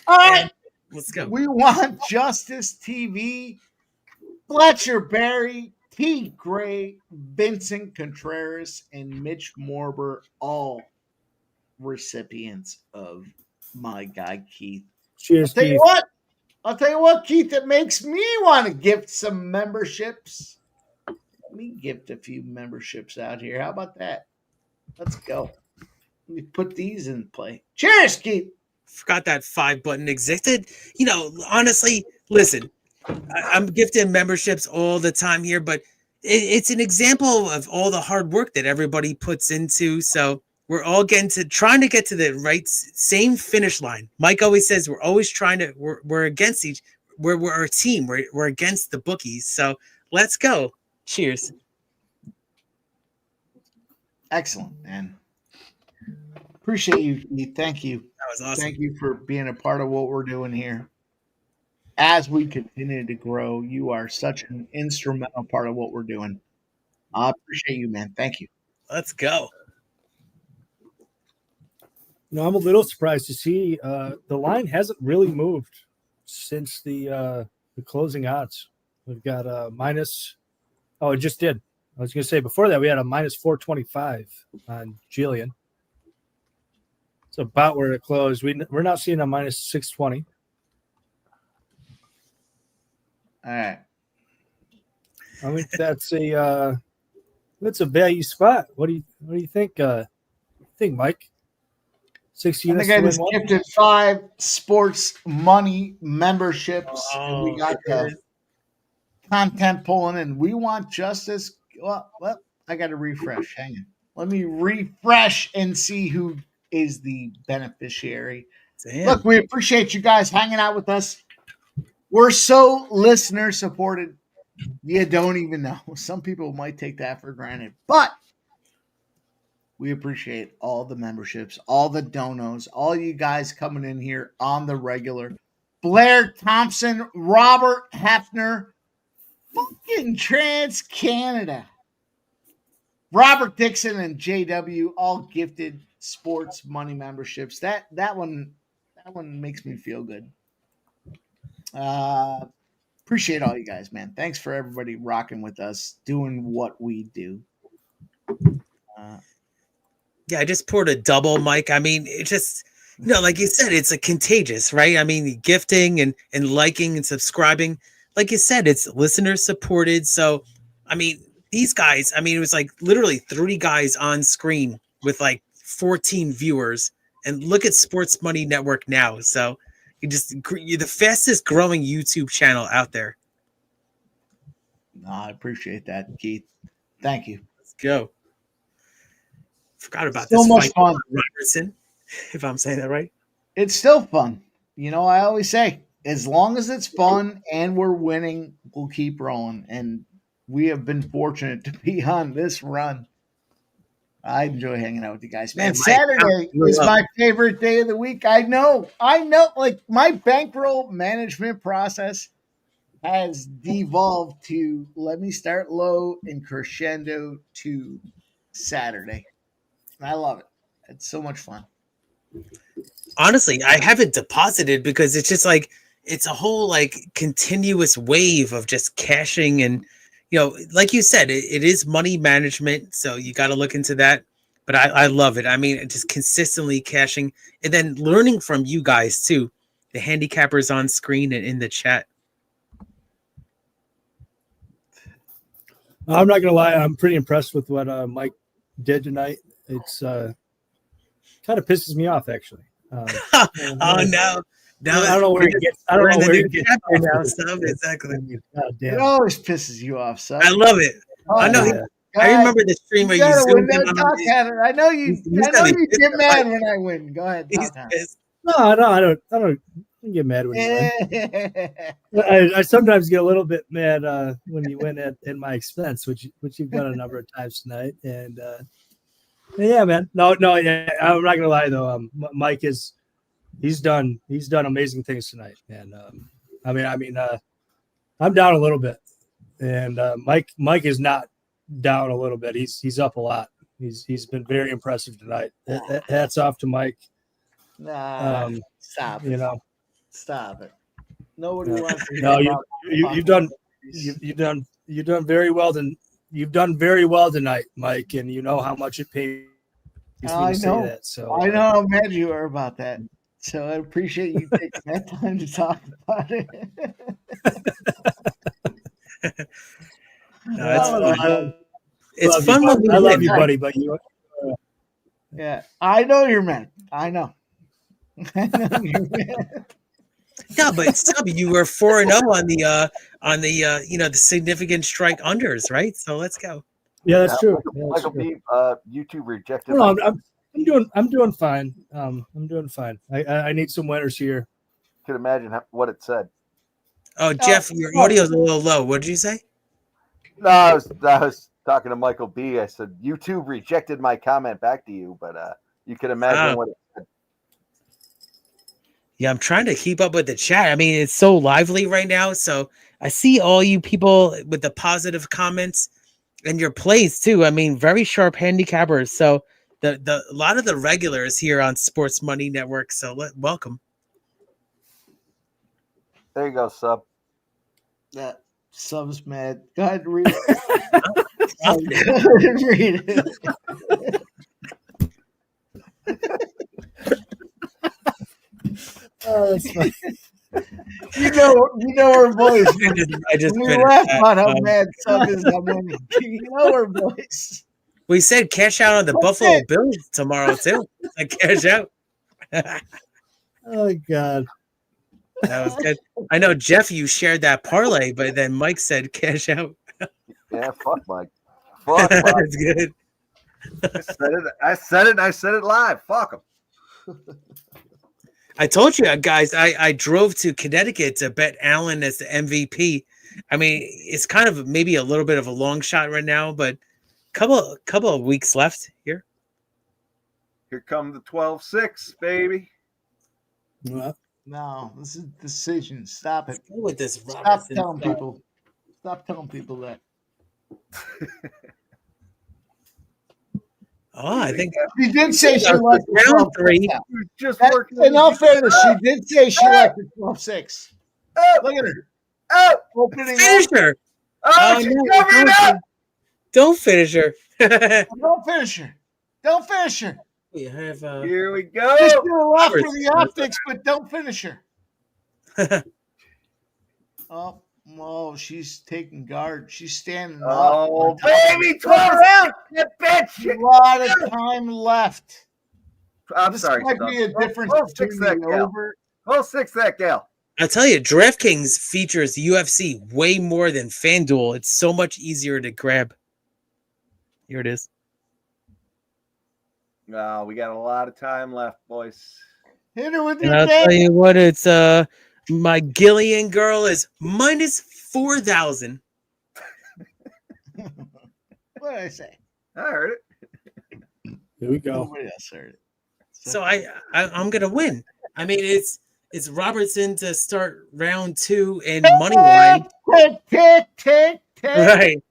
All right. Let's go. We want Justice TV, Fletcher Berry, T. Gray, Vincent Contreras, and Mitch Morber, all recipients of my guy, Keith. Cheers, Keith. I'll tell you what, Keith, it makes me want to gift some memberships. Let me gift a few memberships out here. How about that? Let's go. Let me put these in play. Cheers, Keith. Forgot that 5 button existed. You know, honestly, listen, I'm gifting memberships all the time here, but it's an example of all the hard work that everybody puts into. So we're all trying to get to the right same finish line. Mike always says we're always we're against we're a team. We're against the bookies. So let's go. Cheers. Excellent, man. Appreciate you, Keith. Thank you. That was awesome. Thank you for being a part of what we're doing here. As we continue to grow, you are such an instrumental part of what we're doing. I appreciate you, man. Thank you. Let's go. No, I'm a little surprised to see the line hasn't really moved since the closing odds. We've got minus. Oh, it just did. I was going to say before that we had a minus 425 on Jillian. It's about where it closed. We're not seeing a minus 620. All right. I mean that's a value spot. What do you think? Mike? 6 units. I think I just gifted 5 Sports Money memberships. And we got the content pulling in. We want justice. Well, I got to refresh. Hang on. Let me refresh and see who is the beneficiary. Damn. Look, we appreciate you guys hanging out with us. We're so listener supported. You don't even know. Some people might take that for granted, but we appreciate all the memberships, all the donos, all you guys coming in here on the regular. Blair Thompson, Robert Hefner, fucking Trans Canada. Robert Dixon and JW all gifted Sports Money memberships. That one makes me feel good. Appreciate all you guys, man. Thanks for everybody rocking with us, doing what we do. Yeah, I just poured a double, Mike. I mean, it just, like you said, it's a contagious, right? I mean, gifting and liking and subscribing. Like you said, it's listener supported. So, I mean, these guys, I mean, it was like literally 30 guys on screen with like 14 viewers. And look at Sports Money Network now. So you're the fastest growing YouTube channel out there. No, I appreciate that, Keith. Thank you. Let's go. Forgot about Still this much fight fun. with Robertson, if I'm saying that right. It's still fun. I always say, as long as it's fun and we're winning, we'll keep rolling. And we have been fortunate to be on this run. I enjoy hanging out with you guys, man. Saturday is my favorite day of the week. I know. Like, my bankroll management process has devolved to let me start low and crescendo to Saturday. I love it. It's so much fun. Honestly, I haven't deposited because it's just like it's a whole like continuous wave of just cashing and like you said, it is money management, so you got to look into that. But I love it. I mean, just consistently cashing and then learning from you guys too, the handicappers on screen and in the chat. I'm not gonna lie, I'm pretty impressed with what Mike did tonight. It's kind of pisses me off actually. Oh no. No, I don't know where it gets. I don't know where it gets now. Stuff exactly. God damn. It always pisses you off, son. I love it. Oh, I know. yeah. I remember the stream where you zoomed in on talk, him. Tanner. I know you. He's I know gonna be you pissed get at mad Mike. when I win. Go ahead, He's talk. pissed. No, I don't get mad when you win. I sometimes get a little bit mad when you win at my expense, which you've done a number of times tonight. And yeah, man. No, yeah, I'm not gonna lie though. Mike he's done amazing things tonight, and I'm down a little bit, and Mike is not down a little bit. He's up a lot. He's been very impressive tonight. Hats off to Mike. Nah, stop it. Stop it. Nobody wants to. No, you've done very well. You've done very well tonight, Mike, and you know how much it pays me to say that. So I know how mad you are about that. So I appreciate you taking that time to talk about it. It's fun when we I love win. you, buddy, but you. Yeah, I know you're mad. I know. I know you're mad. No, but Stubby, you were 4-0 on the significant strike unders, right? So let's go. Yeah, that's true. Michael B, YouTube rejected. No, I'm doing fine. I'm doing fine. I need some winners here. Could imagine what it said. Oh, Jeff, your audio's a little low. What did you say? No, I was talking to Michael B. I said YouTube rejected my comment back to you, but you could imagine what it said. Yeah, I'm trying to keep up with the chat. I mean, it's so lively right now. So I see all you people with the positive comments and your plays too. I mean, very sharp handicappers. So a lot of the regulars here on Sports Money Network. So welcome. There you go, Sub. Yeah, Sub's mad. Go ahead and read it. Go ahead and read it. Oh, that's funny. You know her voice. I just we laugh about how mad Sub is. You know her voice. We said cash out on the Buffalo Bills tomorrow too. Like cash out. Oh God, that was good. I know Jeff, you shared that parlay, but then Mike said cash out. Yeah, fuck Mike. Fuck Mike. That's good. I said it. I said it live. Fuck him. I told you guys, I drove to Connecticut to bet Allen as the MVP. I mean, it's kind of maybe a little bit of a long shot right now, but couple of weeks left here. Here come the 12-6, baby. No, this is decision. Stop it. Go with this. Stop telling people. Stop telling people that. Oh, I think she did say she liked round 3. Just in all fairness, she did say she liked the 12-6. Look at her. Oh, opening finish her. Oh, she's covering up. Don't finish her. Don't finish her. Don't finish her. We have here we go. Just do a lot for the optics, but don't finish her. Oh, she's taking guard. She's standing up. Oh, baby, 12 out. That bitch. A lot of time left. I'm sorry. This might be a difference between the over. 12-6 that gal. I'll tell you, DraftKings features UFC way more than FanDuel. It's so much easier to grab. Here it is. No, we got a lot of time left, boys. Hit her with And your I'll tell you what, it's my Gillian girl is minus 4,000. What did I say? I heard it. Here we go. Nobody else heard it. So I'm gonna win. I mean, it's Robertson to start round 2 and money line. Tick. Right.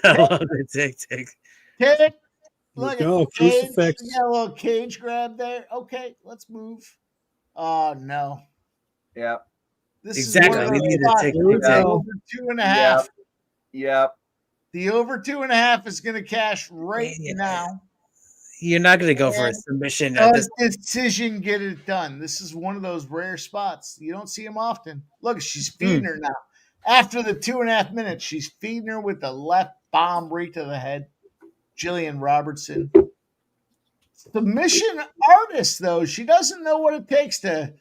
I love the tick. Tick. Look go, at the cage. crucifix. You got a little cage grab there. Okay, let's move. Oh no. Yeah. This Exactly. Is We need to take over 2.5. Yep. The over 2.5 is going to cash right now. You're not going to go for a submission. Does decision get it done? This is one of those rare spots. You don't see them often. Look, she's feeding her now. After the 2.5 minutes, she's feeding her with the left bomb right to the head. Jillian Robertson. Submission artist, though. She doesn't know what it takes to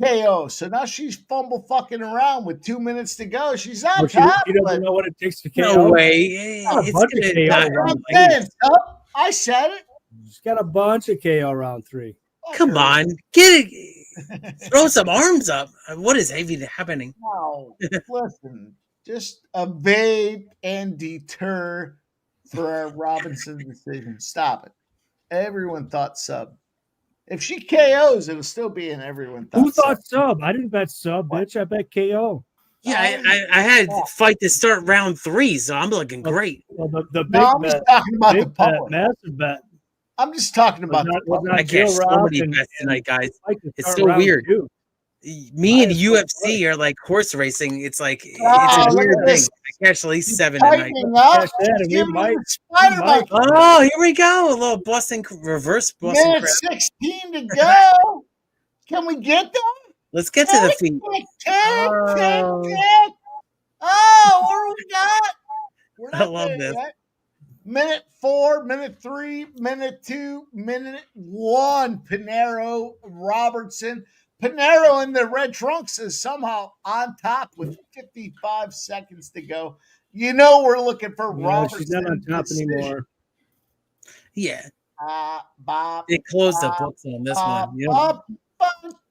KO. So now she's fumble fucking around with 2 minutes to go. She's on But top. you don't but know what it takes to KO. No way. Got a It's bunch of gonna KO not- round I'm saying, Sup. I said it. She's got a bunch of KO round 3. Come on, get it. Throw some arms up. What is even happening? No, listen. Just evade and deter for our Robinson decision. Stop it. Everyone thought sub. If she KOs, it'll still be in everyone thought. Who thought sub? I didn't bet sub, bitch. I bet KO. Yeah, I had fight to start round 3, so I'm looking great. Well, the big No, I'm bet, just talking about the big bet, public. massive bet. I'm just talking about Was the not- was public. not I cashed so Gerald many and- bets tonight, guys. Fight to It's start so round weird. 2. Me and Nice. UFC are like horse racing. It's like it's Oh, a look weird at thing. this. I cashed at least 7 tonight. Tightening up. Cash that, and we Give me might- the spider we might- monkey. Oh, here we go. A little Boston reverse Boston Minute crab. 16 to go. Can we get there? Let's get to the feet. Tick. Oh, what do we got? We're not I love there this. yet. Minute 4, minute 3, minute 2, minute 1. Pinero, Robertson. Pinero in the red trunks is somehow on top with 55 seconds to go. You know we're looking for Yeah, Robertson. she's not on top decision. anymore. Yeah, Bob, they closed the books on this one. Yeah. Up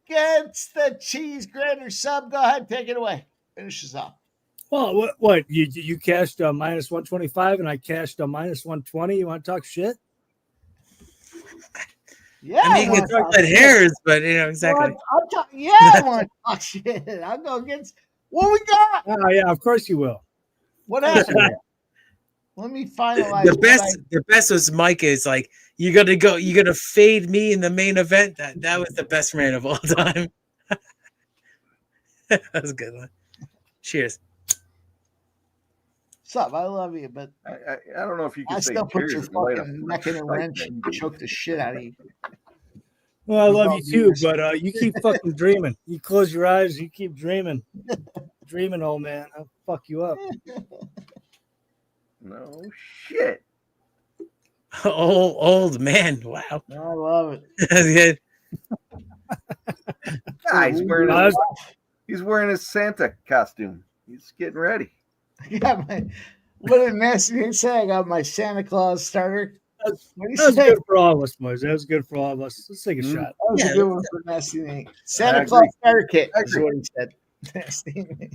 against the cheese grater sub. Go ahead, take it away. Finish this up. Well, what? You cashed minus 125 and I cashed minus 120. You want to talk shit? Yeah, I mean, you can talk about hairs, but you know exactly. I want to talk shit. I'll go against what we got. Oh yeah, of course you will. What happened? Let me finalize. The best was Mike is like, you're gonna fade me in the main event. That was the best rant of all time. That was a good one. Cheers. What's up? I love you, but I don't know if you can I say still put cheers your in light of fucking neck in a wrench and choke the shit out of you. Well, I love you too, but you keep fucking dreaming. You close your eyes, you keep dreaming. Dreaming, old man. I'll fuck you up. No shit. Old man. Wow. I love it. He's wearing his Santa costume. He's getting ready. Yeah, what did Nasty say? I got my Santa Claus starter. What do you That was say? good for all of us, boys. That was good for all of us. Let's take a shot. That was a good one for Nasty Nate. I Santa agree. Claus starter kit is what he said. Nasty Nate.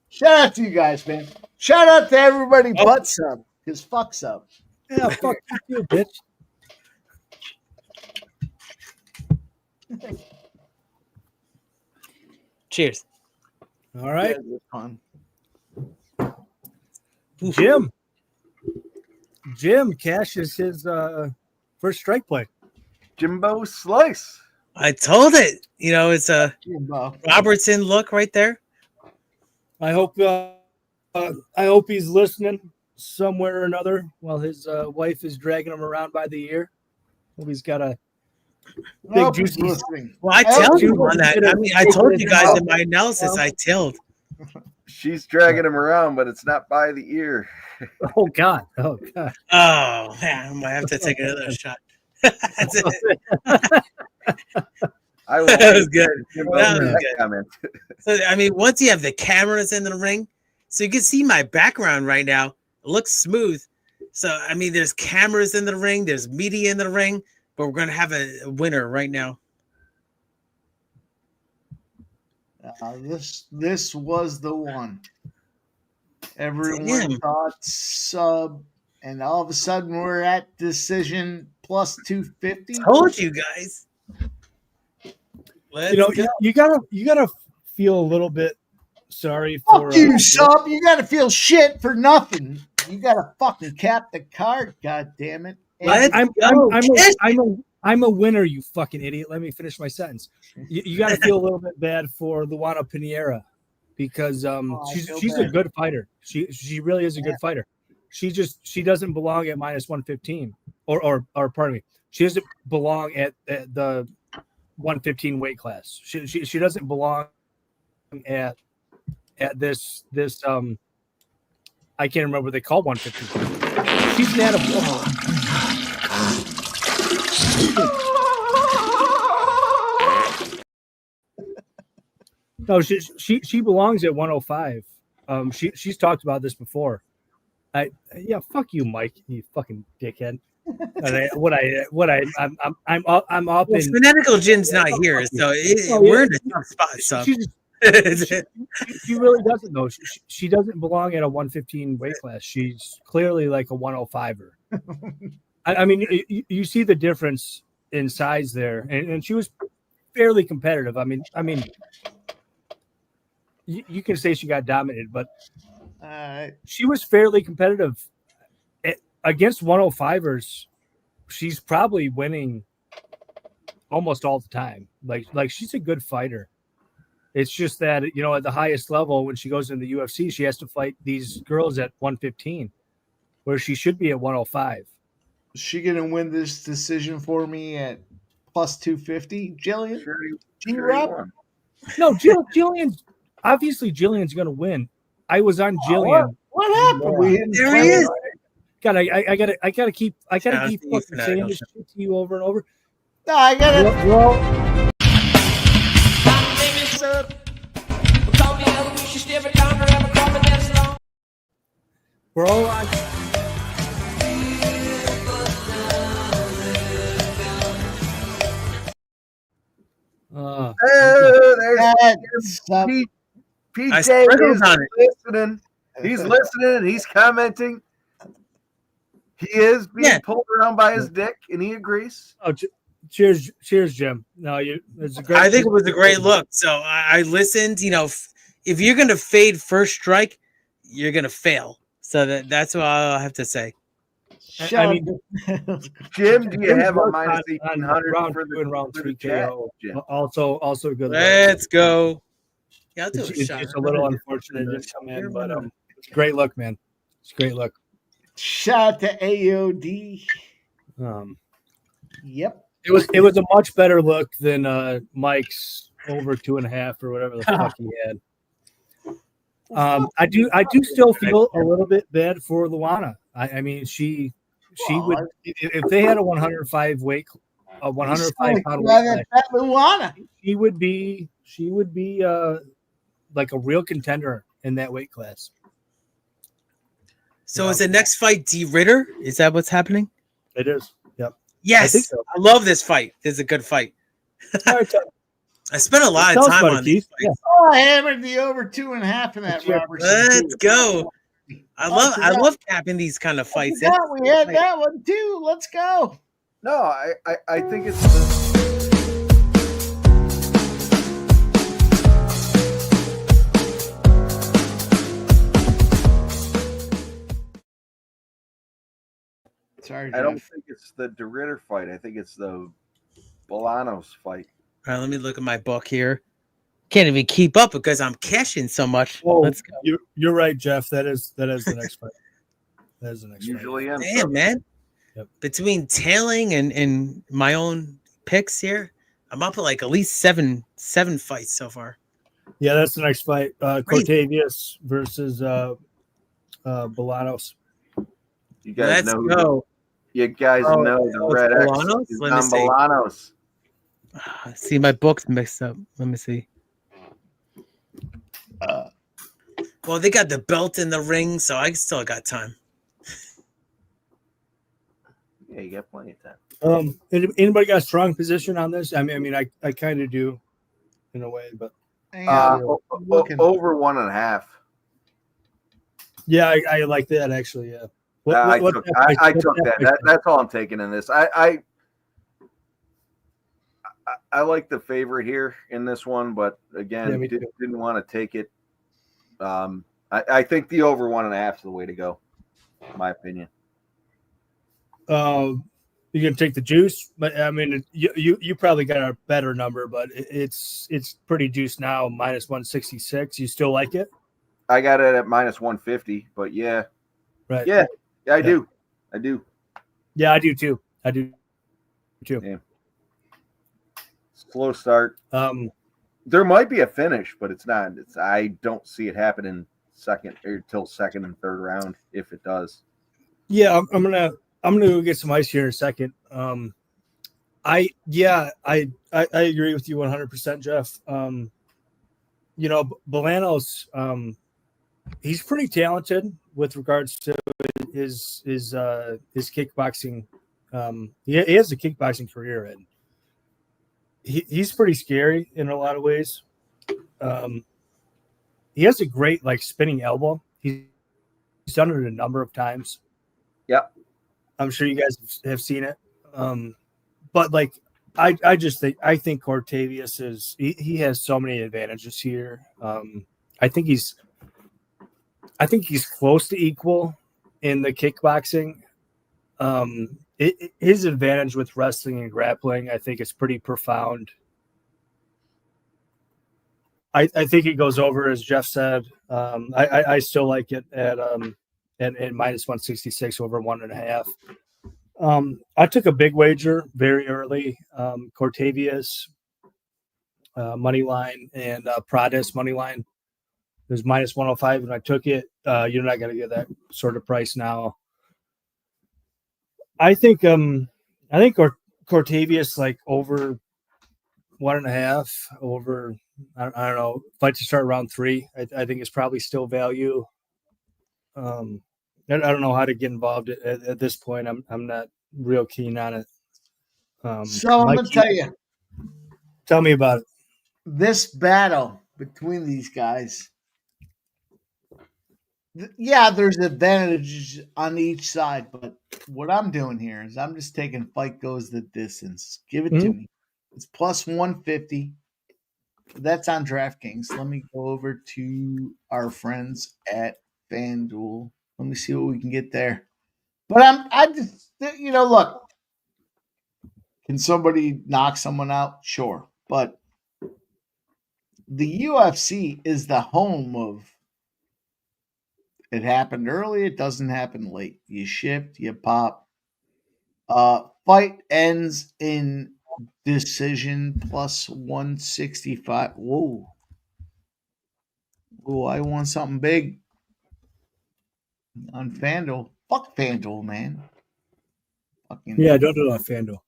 Shout out to you guys, man. Shout out to everybody but sub, because fuck sub. Yeah, fuck you, bitch. Cheers. All right. Yeah, it was fun. Jim cashes his first strike play. Jimbo Slice. I told it. You know, it's a Jimbo. Robertson look right there. I hope he's listening somewhere or another while his wife is dragging him around by the ear. Hope he's got a big juicy. Well, I told you on that. I mean, I told you guys in my analysis. I told. She's dragging him around, but it's not by the ear. Oh God! Oh God! Oh man, I might have to take another shot. That's it. That was good. That was good. Comment. So, I mean, once you have the cameras in the ring, so you can see my background right now. It looks smooth. So, I mean, there's cameras in the ring, there's media in the ring, but we're going to have a winner right now. This was the one. Everyone Damn. thought sub, and all of a sudden we're at decision plus 250. Told you guys. Let's go. You gotta feel a little bit sorry for Fuck you, sub. You gotta feel shit for nothing. You gotta fucking cap the card, god damn it. I'm a winner, you fucking idiot. Let me finish my sentence. You got to feel a little bit bad for Luana Pinheiro because she's a good fighter. She really is a good fighter. She doesn't belong at minus 115 or pardon me. She doesn't belong at the 115 weight class. She doesn't belong at this I can't remember what they call 115. She's not a No, she belongs at 105. She's talked about this before. Fuck you, Mike, you fucking dickhead. I'm up Well, in Fanatical Jim's not here, so we're in a tough spot. So she really doesn't know. She doesn't belong at a 115 weight class. She's clearly like a 105er. I mean, you see the difference in size there, and she was fairly competitive. I mean, you can say she got dominated, but she was fairly competitive against 105ers. She's probably winning almost all the time. Like she's a good fighter. It's just that, you know, at the highest level, when she goes into the UFC, she has to fight these girls at 115, where she should be at 105. Is she going to win this decision for me at plus 250? Jillian? G-Rob? No, Jillian's obviously Jillian's going to win. I was on Jillian. What happened? There he is. God, I gotta keep fucking saying this shit to you over and over. No, I gotta. We're all on. PJ is listening. He's listening and he's commenting. He is being pulled around by his dick, and he agrees. Oh, cheers, Jim. No, it's a great. I think it was a great look. So I listened. You know, if you're gonna fade first strike, you're gonna fail. So that's what I have to say. I mean, Jim, do you have a minus 1800 for the round 3 chat? KO? Also good. Let's go. Yeah, I'll do it's just a little unfortunate it didn't come in, but it's a great look, man. It's a great look. Shout out to AOD. Yep. It was a much better look than Mike's over 2.5 or whatever the fuck he had. I do still feel a little bit bad for Luana. I mean, she would, if they had a 105 pound weight class, Luana. She would be like a real contender in that weight class. So is the next fight D Ritter? Is that what's happening? It is. Yep. Yes. I think so. I love this fight. This is a good fight. I spent a lot of time on this fight. Yeah. Oh, I hammered the over 2.5 in that Robertson. Let's go. I love capping these kind of fights. We had that one too. Let's go. No, I think it's Sorry, I don't think it's the DeRitter fight. I think it's the Bolanos fight. All right, let me look at my book here. Can't even keep up because I'm cashing so much. Oh, let's go. You're right, Jeff. That is the next fight. That is the next Usually fight. Damn, man. Yep. Between tailing and my own picks here, I'm up at like at least seven fights so far. Yeah, that's the next fight. Cortavius versus Bolanos. You guys know. You guys know the Red X Bolanos? is Let me on see. Bolanos. See, my book's mixed up. Let me see. Well, they got the belt in the ring, so I still got time. Yeah, you got plenty of time. Anybody got a strong position on this? I mean, I kind of do, in a way, but over 1.5. Yeah, I like that actually. Yeah, I took that. That's all I'm taking in this. I like the favorite here in this one, but again, didn't want to take it. I think the over 1.5 is the way to go, in my opinion. You're gonna take the juice, but I mean, you probably got a better number, but it's pretty juiced now, minus 166. You still like it? I got it at minus 150, but yeah, right, yeah, I do. Yeah, I do too. Yeah. Slow start. There might be a finish, but it's not. I don't see it happening till second and third round if it does. Yeah, I'm gonna go get some ice here in a second. I agree with you 100%, Jeff. Bolanos, he's pretty talented with regards to his kickboxing. He has a kickboxing career, and he's pretty scary in a lot of ways. He has a great spinning elbow. He's done it a number of times. Yep. I'm sure you guys have seen it. But I think Cortavius he has so many advantages here. I think he's close to equal in the kickboxing. His advantage with wrestling and grappling, I think, is pretty profound. I think it goes over, as Jeff said. I still like it at minus 166 over 1.5. I took a big wager very early. Cortavius money line and Prates money line. It was minus 105, and I took it. You're not going to get that sort of price now. I think Cortavius over 1.5 over. I don't know. Fight to start round 3. I think it's probably still value. I don't know how to get involved at this point. I'm not real keen on it. So I'm going to tell you. Tell me about it. This battle between these guys. Yeah, there's advantages on each side, but what I'm doing here is I'm just taking fight goes the distance. Give it to me. It's plus 150. That's on DraftKings. Let me go over to our friends at FanDuel. Let me see what we can get there. But I just look. Can somebody knock someone out? Sure. But the UFC is the home of it happened early, it doesn't happen late. You shift, you pop. Fight ends in decision plus 165. Whoa. Oh, I want something big on FanDuel. Fuck FanDuel, man. Yeah, don't do it on FanDuel.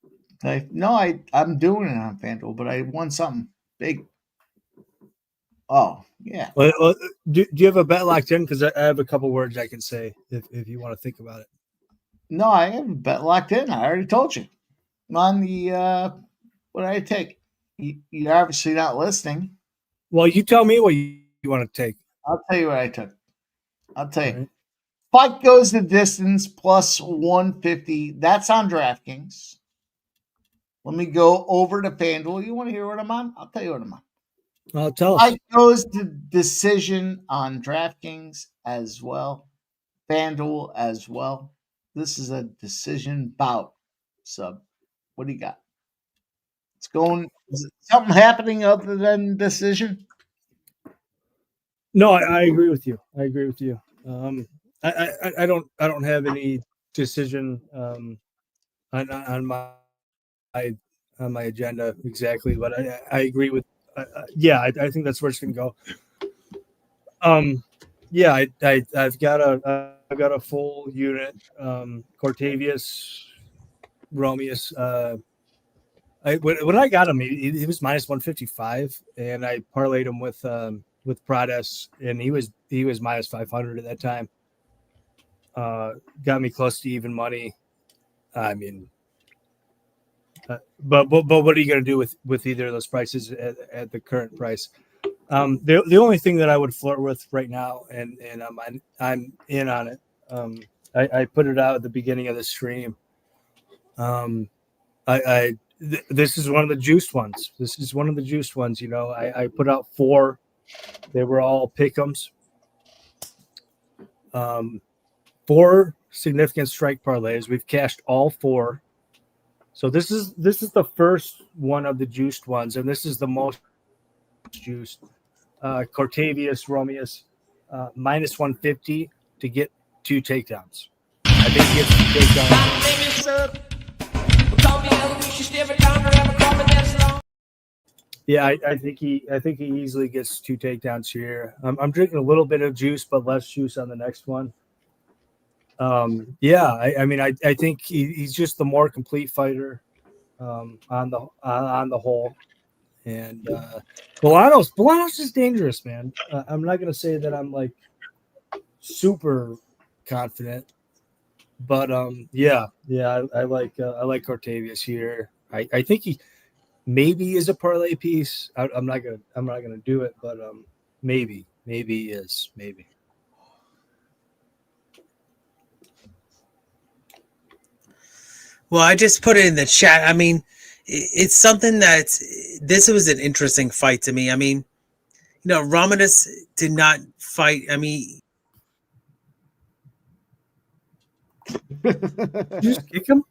I'm doing it on FanDuel, but I want something big. Oh, yeah. Well, do you have a bet locked in? Because I have a couple words I can say if you want to think about it. No, I have a bet locked in. I already told you. I'm on the what did I take? You're obviously not listening. Well, you tell me what you want to take. I'll tell you what I took. I'll tell you. Right. Fight goes the distance plus 150. That's on DraftKings. Let me go over to FanDuel. You want to hear what I'm on? I'll tell you what I'm on. Well, tell us. Fight goes to decision on DraftKings as well. FanDuel as well. This is a decision bout sub. What do you got? It's going. Is something happening other than decision? No, I agree with you. I don't have any decision on my agenda exactly, but I agree with. I think that's where it's going to go. I've got a full unit. Cortavius, Romeus. When I got him, he was minus 155, and I parlayed him with Prates, and he was minus 500 at that time. Got me close to even money. I mean, but what are you going to do with either of those prices at the current price? The only thing that I would flirt with right now, and I'm in on it. I put it out at the beginning of the stream. This is one of the juiced ones. I put out 4. They were all pick'ems. 4 significant strike parlays. We've cashed all 4. So this is the first one of the juiced ones, and this is the most juiced. Cortavius, Romeus, minus 150 to get 2 takedowns. I think he gets 2 takedowns. Yeah, I think he easily gets 2 takedowns here. I'm drinking a little bit of juice, but less juice on the next one. I think he's just the more complete fighter on the whole, And Bolanos is dangerous, man. I'm not gonna say that I'm like super confident, but I like Cortavius here. I think he maybe is a parlay piece. I'm not gonna do it, but maybe he is, maybe. Well, I just put it in the chat. I mean, it's something this was an interesting fight to me. I mean, Romanus did not fight. I mean, you just kick him?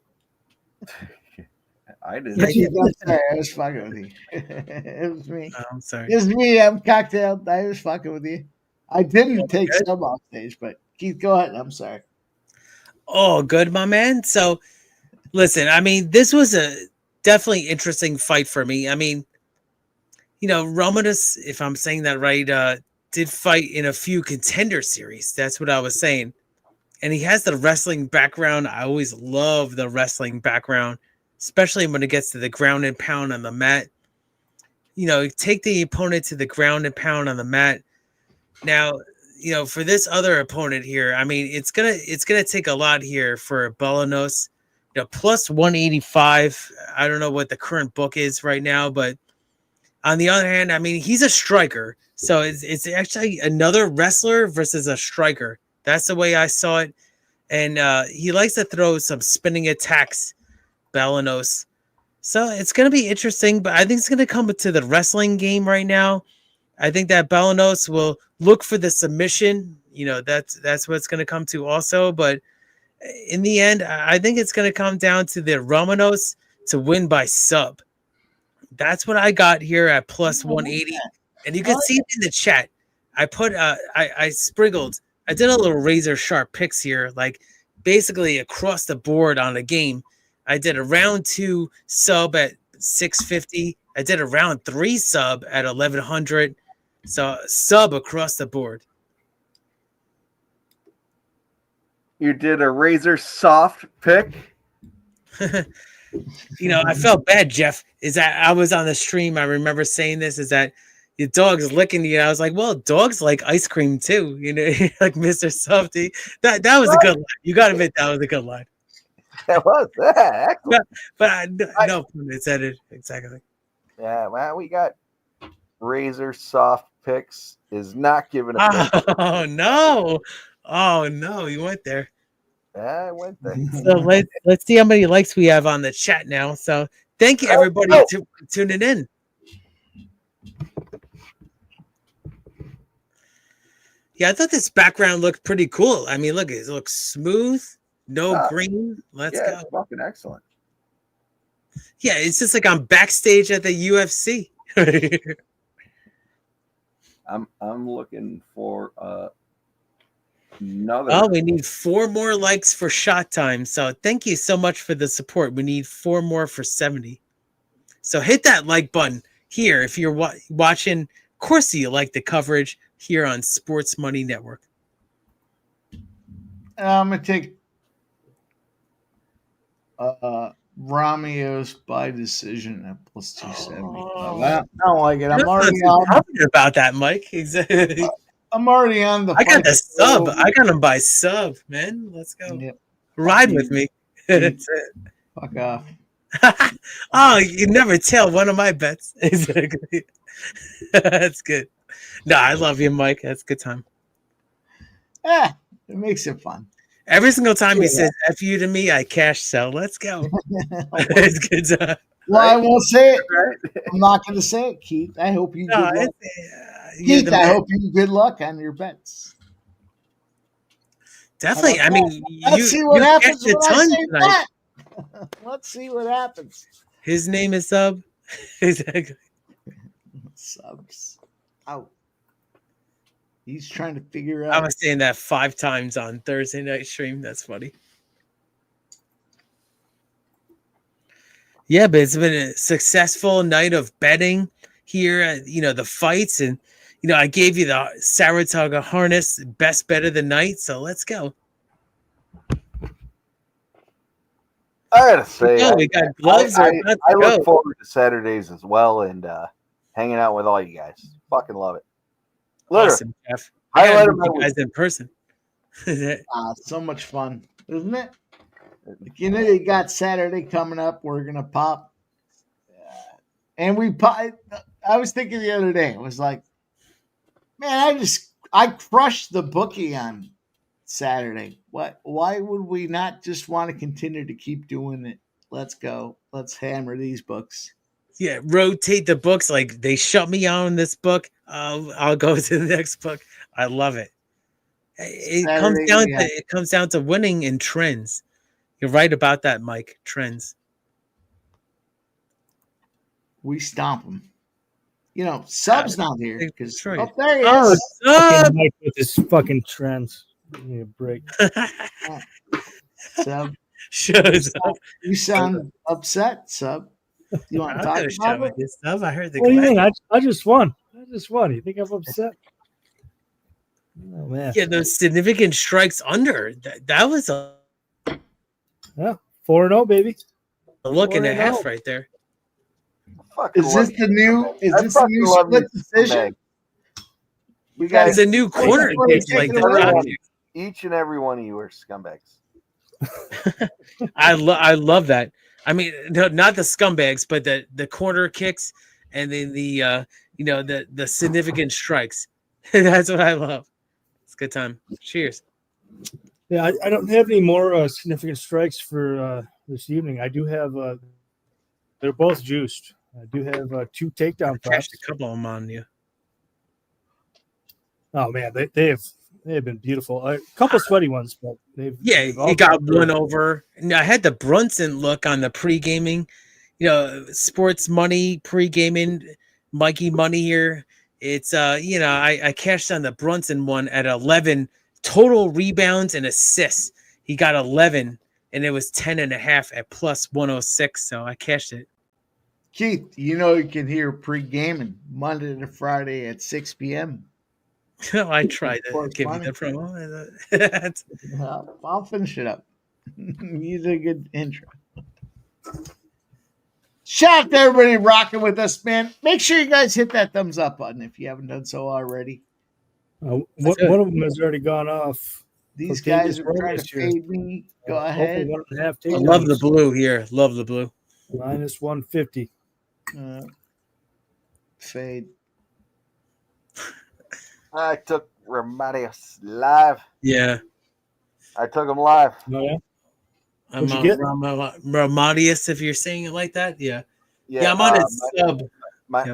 I did. I'm sorry. I was fucking with you. It was me. Oh, I'm sorry. It was me. I'm cocktailed. I was fucking with you. I didn't take some off stage, but Keith, go ahead. I'm sorry. Oh, good, my man. So, listen, I mean, this was a definitely interesting fight for me. I mean, Romanus, if I'm saying that right, did fight in a few contender series. That's what I was saying. And he has the wrestling background. I always love the wrestling background, especially when it gets to the ground and pound on the mat. Take the opponent to the ground and pound on the mat. Now, for this other opponent here, I mean, it's gonna take a lot here for Bolanos. Plus 185. I don't know what the current book is right now, but on the other hand, I mean, he's a striker. So it's actually another wrestler versus a striker. That's the way I saw it. And he likes to throw some spinning attacks, Bolanos. So it's going to be interesting, but I think it's going to come to the wrestling game right now. I think that Bolanos will look for the submission. That's what it's going to come to also. But in the end, I think it's going to come down to the Romanos to win by sub. That's what I got here at plus 180. And you can see it in the chat. I put, I sprinkled, I did a little razor sharp picks here, like basically across the board on the game. I did a round 2 sub at 650. I did a round 3 sub at 1100. So sub across the board. You did a razor soft pick. I felt bad, Jeff. Is that I was on the stream. I remember saying this. Is that your dog's licking you? I was like, well, dogs like ice cream too. Like Mr. Softy. That was a good line. You got to admit that was a good line. That was that. But no pun intended. Exactly. Yeah, well, we got razor soft picks is not giving a pick. Oh no. Oh no, you went there. Yeah, I went there. So let's see how many likes we have on the chat now. So thank you everybody for tuning in. Yeah, I thought this background looked pretty cool. I mean, look, it looks smooth, no green. Let's go. It's fucking excellent. Yeah, it's just like I'm backstage at the UFC. I'm looking for another. Oh, we need 4 more likes for shot time. So thank you so much for the support. We need 4 more for 70. So hit that like button here if you're watching. Of course, you like the coverage here on Sports Money Network. I'm gonna take Ramios by decision at plus 270. I don't like it. I'm already confident about that, Mike. Exactly. I'm already on the. I got the sub. I got him by sub, man. Let's go. Yep. Ride with me. That's it. Fuck off. Oh, you never tell one of my bets. Exactly. That's good. No, I love you, Mike. That's a good time. It makes it fun. Every single time he says F you to me, I cash sell. Let's go. It's good time. Well, I won't say it. I'm not going to say it, Keith. I hope you good luck. Keith, I hope you good luck on your bets. Definitely. I mean, let's see what happens when I say that. Let's see what happens. His name is Sub. Exactly. Subs. Out. He's trying to figure out. I was saying that 5 times on Thursday night stream. That's funny. Yeah, but it's been a successful night of betting here at, the fights. And, I gave you the Saratoga harness best bet of the night. So let's go. I gotta say, we got gloves. I look forward to Saturdays as well. And, hanging out with all you guys. Fucking love it. Literally. Awesome, Jeff. Highlight of You my week. guys in person. So much fun, isn't it? You know, you got Saturday coming up. We're gonna pop, and I was thinking the other day. It was like, man, I crushed the bookie on Saturday. What? Why would we not just want to continue to keep doing it? Let's go. Let's hammer these books. Yeah, rotate the books. Like they shut me out on this book. I'll go to the next book. I love it. It comes down to winning in trends. You're right about that, Mike. Trends. We stomp them. You know, Sub's not here because there he Oh, is. fucking Mike with his fucking trends. Give me a break. Sub, shows up. You sound upset, Sub. You want to talk about it? Sub, I heard the. What do you mean? I just won. You think I'm upset? Oh man. Yeah, those significant strikes under. That was a 4-0, baby. look and a 4-0. half right there. Is this the new? Is this the new split decision? You guys, It's a new corner. Like each and every one of you are scumbags. I love that. I mean, no, not the scumbags, but the corner kicks and then the the significant strikes. That's what I love. It's a good time. Cheers. Yeah, I don't have any more significant strikes for this evening. I do have. They're both juiced. I do have 2 takedown props. Cashed a couple of them on you. Oh man, they have been beautiful. A couple sweaty ones, but they've He got one over. And I had the Brunson look on the pre-gaming, Sports Money pre-gaming, Mikey Money here. It's I cashed on the Brunson one at 11 total rebounds and assists. He got 11, and it was 10.5 at plus 106. So I cashed it. Keith, you can hear pre-gaming Monday to Friday at 6 p.m. I tried to give you the promo. I'll finish it up. You did a good intro. Shout out to everybody rocking with us, man. Make sure you guys hit that thumbs up button if you haven't done so already. One of them has already gone off. These guys are trying to fade me. Go ahead. I love the blue here. Love the blue. Minus 150. Fade. I took Remedios live. Yeah. I took him live. Oh, yeah? I'm Remedios, if you're saying it like that. Yeah. I'm on his sub.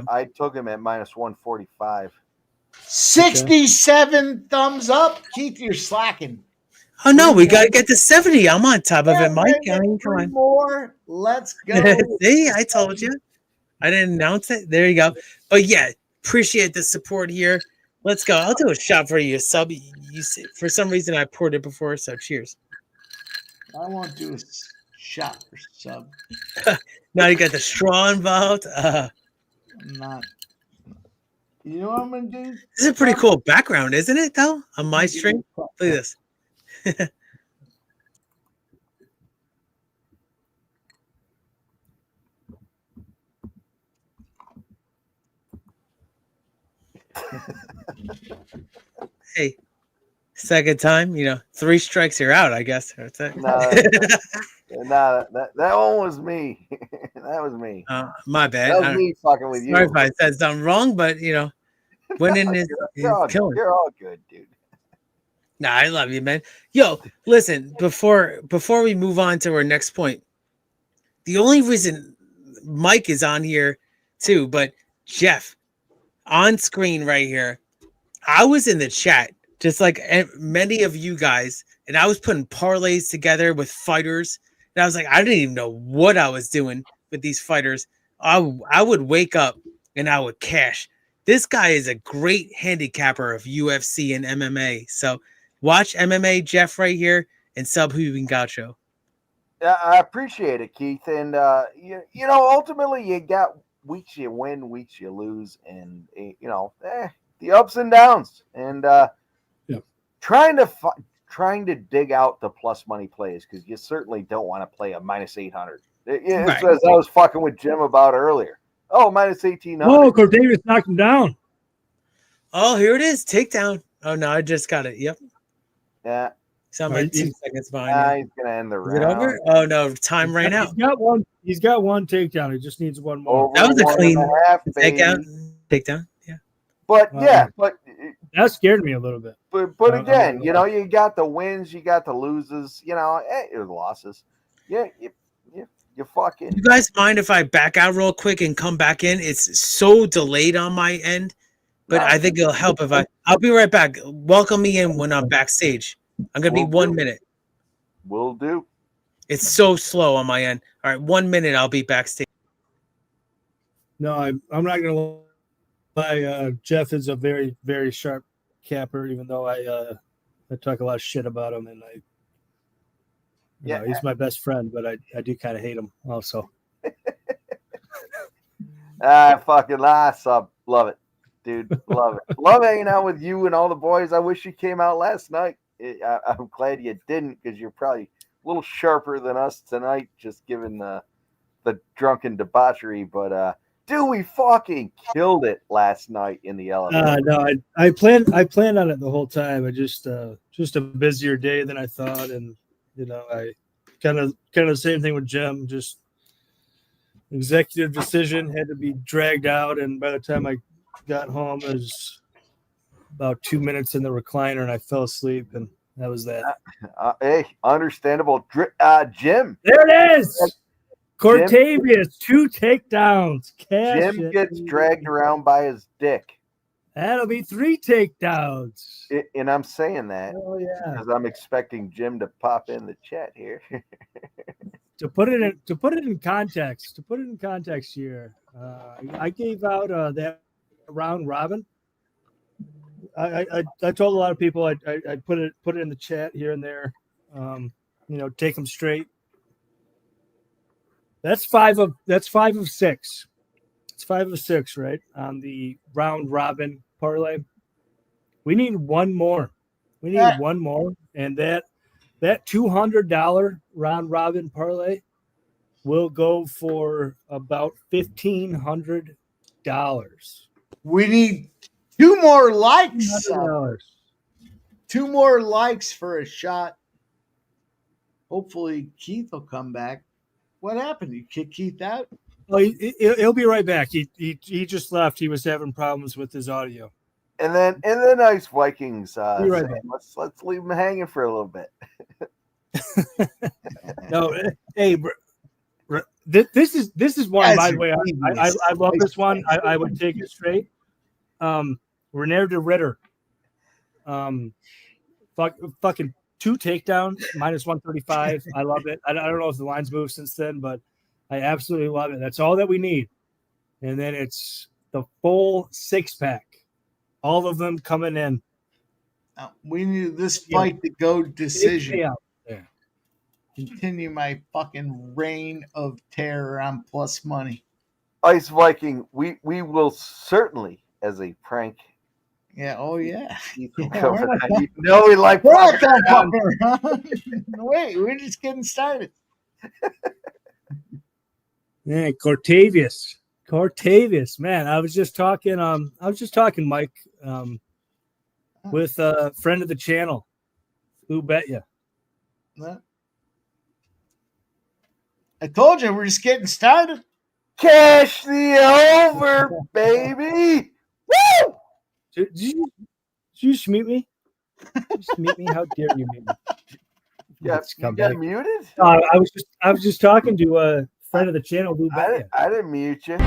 I took him at minus 145. 67 thumbs up. Keith, you're slacking. Oh, no, we got to get to 70. I'm on top of it, Mike. Three more. Let's go. See, I told you. I didn't announce it. There you go. But yeah, appreciate the support here. Let's go. I'll do a shot for you. Sub. For some reason, I poured it before, so cheers. I won't do a shot for Sub. Now you got the straw involved. I'm not. You know what I'm going to do? This is a pretty cool background, isn't it, though? On my stream? Look at this. Hey, second time, 3 strikes, you're out, I guess. That's it. No, that one was me. That was me. My bad. That was me fucking with you. Sorry if I said something wrong, but winning is killing. You're all good, dude. Nah, I love you, man. Yo, listen, before we move on to our next point, the only reason Mike is on here too, but Jeff, on screen right here, I was in the chat, just like many of you guys, and I was putting parlays together with fighters, and I was like, I didn't even know what I was doing with these fighters. I would wake up and I would cash. This guy is a great handicapper of UFC and MMA, so watch MMA, Jeff, right here, and sub Hugo Gaucho. Yeah, I appreciate it, Keith. And ultimately, you got weeks you win, weeks you lose, and the ups and downs. And trying to dig out the plus money plays, because you certainly don't want to play a minus 800. As I was fucking with Jim about earlier, Oh, minus 1800. Oh, Cordavis knocked him down. Oh, here it is. Takedown. Oh, no, I just got it. Yep. Yeah. So I'm All right, at 2 seconds behind you. He's going to end the Is it round. over? Oh, no. Time ran out. He's got one takedown. He just needs one more. That was a clean takedown. Takedown. Yeah. But but that scared me a little bit. But again, you know, you got the wins, you got the loses, you know, the losses. Yeah, you fucking. You guys mind if I back out real quick and come back in? It's so delayed on my end, but I think it'll help if I'll be right back. Welcome me in when I'm backstage. I'm gonna be 1 minute. Will do. It's so slow on my end. All right, 1 minute. I'll be backstage. No, I'm not gonna lie. Jeff is a very, very sharp capper, even though I talk a lot of shit about him, and you know, he's my best friend, but I do kind of hate him also. Fucking sub. Love it, dude. Love it. Love hanging out with you and all the boys. I wish you came out last night. I'm glad you didn't, because you're probably a little sharper than us tonight, just given the drunken debauchery. But dude, we fucking killed it last night in the elevator. No, I planned on it the whole time. I just a busier day than I thought, and you know, I kind of the same thing with Jim. Just executive decision had to be dragged out, and by the time I got home, it was about 2 minutes in the recliner, and I fell asleep, and that was that. Hey, understandable. Jim, there it is. Cortavius, 2 takedowns. Jim gets dragged around by his dick. That'll be 3 takedowns. And I'm saying that because I'm expecting Jim to pop in the chat here. To put it in context here, I gave out that round robin. I told a lot of people I put it in the chat here and there. You know, take them straight. That's 5 of 6. It's 5 of 6, right? On the round robin parlay. We need one more. And that $200 round robin parlay will go for about $1,500. We need 2 more likes. $200. 2 more likes for a shot. Hopefully Keith will come back. What happened? You kick Keith out? Oh, he'll be right back. He just left. He was having problems with his audio. And then Ice Vikings. Right let's leave him hanging for a little bit. No, hey, this is one. By the way, I love this one. I would take it straight. Reinier de Ritter. Fucking 2 takedowns, minus 135. I love it. I don't know if the line's moved since then, but I absolutely love it. That's all that we need. And then it's the full 6-pack. All of them coming in. We need this fight to go decision. Continue my fucking reign of terror on plus money. Ice Viking, we will certainly, as a prank. Yeah, oh yeah. You know we like Wait, we're just getting started. Man, Cortavius, man. I was just talking, Mike, with a friend of the channel. Who bet you? I told you we're just getting started. Cash the over, baby. Woo! Did you just mute me? How dare you mute me? You got muted? I was just talking to a friend of the channel. Who bet you? I didn't mute you.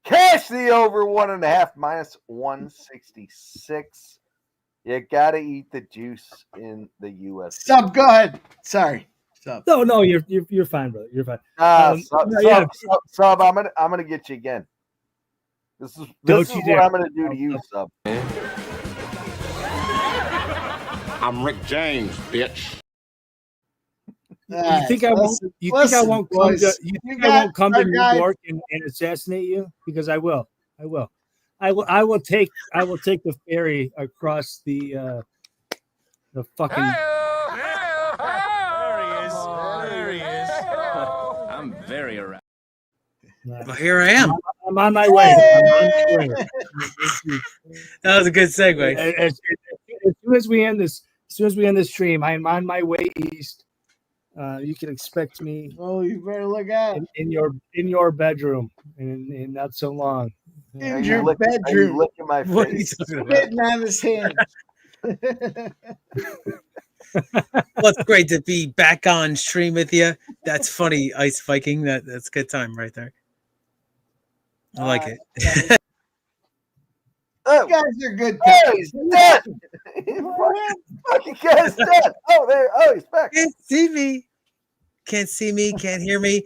Cash the over 1.5 minus 166. You gotta eat the juice in the UFC. Sub, go ahead. Sorry. Sub. No, you're fine, brother. You're fine. Sub, I'm gonna get you again. This is what I'm gonna do to you, Sub. I'm Rick James, bitch. You think I won't? I won't come to New York and assassinate you? Because I will. I will take the ferry across the fucking Very erratic. Well, here I am. I'm on my way. I'm on my way. That was a good segue. As soon as we end this stream, I'm on my way east. You can expect me. Oh, you better look out in your bedroom in not so long. in your bedroom. Are you licking my What are you face? talking about? Spitting on his hand. Well, it's great to be back on stream with you. That's funny, Ice Viking. That's a good time right there. I like it. You guys are good Hey, guys. he's dead. Fucking guy's dead. Oh, there. Oh, he's back. Can't see me. Can't see me. Can't hear me.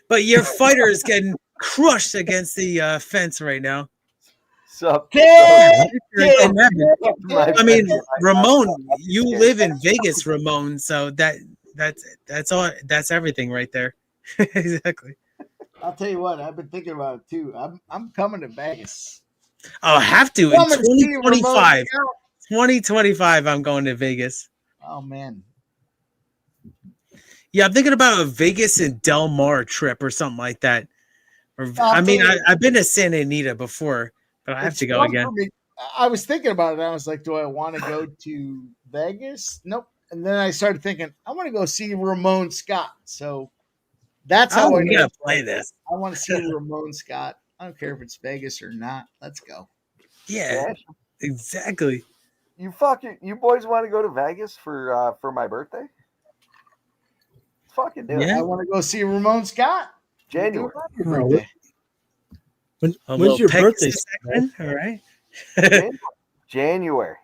But your fighter is getting crushed against the fence right now. Sup? I mean, Ramon, you live in Vegas, Ramon. So that's all. That's everything right there. Exactly. I'll tell you what, I've been thinking about it too. I'm coming to Vegas. I'll have to in Coming to see 2025. Ramon. 2025, I'm going to Vegas. Oh man. Yeah, I'm thinking about a Vegas and Del Mar trip or something like that. Or, I mean, I've been to Santa Anita before, but I have to go again. I was thinking about it. I was like, do I want to go to Vegas? Nope. And then I started thinking, I want to go see Ramon Scott. So that's how we gotta play this. I want to see Ramon Scott. I don't care if it's Vegas or not. Let's go. Yeah, exactly. You boys want to go to Vegas for my birthday? Fucking do it. I want to go see Ramon Scott. January. When's your birthday? All right. January.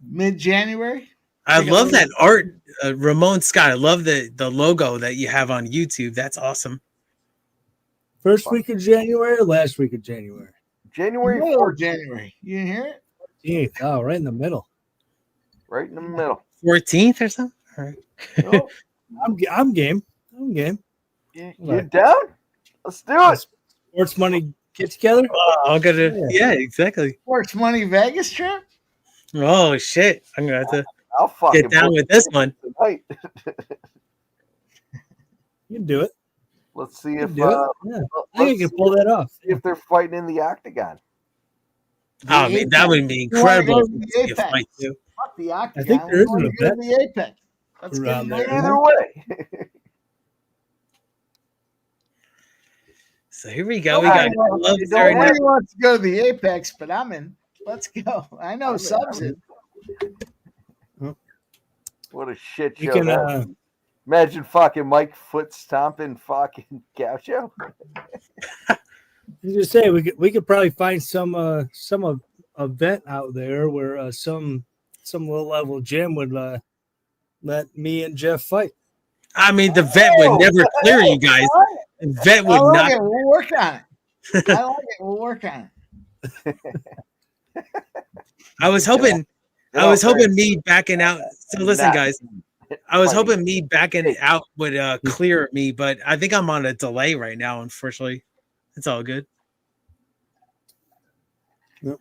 Mid-January. I love that art, Ramon Scott. I love the logo that you have on YouTube. That's awesome. First week of January or last week of January? January Middle 4th. of January. You didn't hear it? 14th. Oh, right in the middle. Right in the middle. 14th or something? All right. Oh, I'm game. I'm game. you down? Let's do it. Sports Money get together? I'm gonna. Yeah, exactly. Sports Money Vegas trip? Oh shit! I'm gonna have to I'll fucking get down with this one. tonight. You can do it. Let's see if Yeah. I think you can pull that off. see if they're fighting in the octagon. Oh, I mean, that would be You wanna go incredible. to the to see a Apex? fight, too. Fuck the octagon. think there is I wanna an go to event the Apex. Let's get around in there. there. Either way. So here we go. We got love Nobody wants to go to the Apex, but I'm in. Let's go. I know subs in. What a shit You show. can, Imagine fucking Mike foot stomping fucking Gaucho. You just say we could probably find some event out there where some low level gym would let me and Jeff fight. I mean, the vet would never clear you guys. The vet would I like not. it. We'll work on it. I like it. We'll work on it. I was hoping me backing out. So listen, guys, I was hoping me backing out would clear me, but I think I'm on a delay right now. Unfortunately, it's all good. Yep.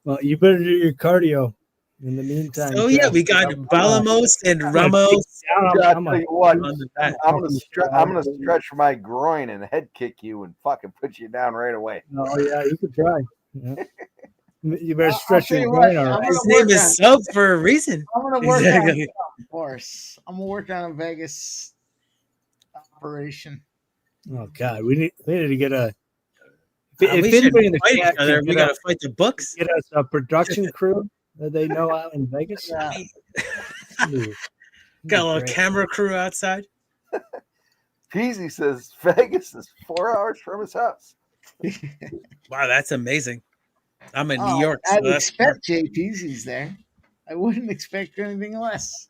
Well, you better do your cardio in the meantime. So yeah, we got Balamos and Ramos. I'll tell you what, on the vet. I'm gonna stretch my groin and head kick you and fucking put you down right away. Oh yeah, you could try. Yeah. You better stretch tell your you what, brain. All I'm right. His gonna name work is on- Sub for a reason. I'm gonna work Exactly. on it, of course. I'm gonna work on a Vegas operation. Oh God, we need to get a. We If should anybody in the fight chat each other. can We get gotta fight the books. get us a production crew that they know out in Vegas. Yeah. Ooh, Got a little great. camera crew outside. Peasy says Vegas is 4 hours from his house. Wow, that's amazing. I'm in Oh, New York. So I'd that's expect JP's there. I wouldn't expect anything less.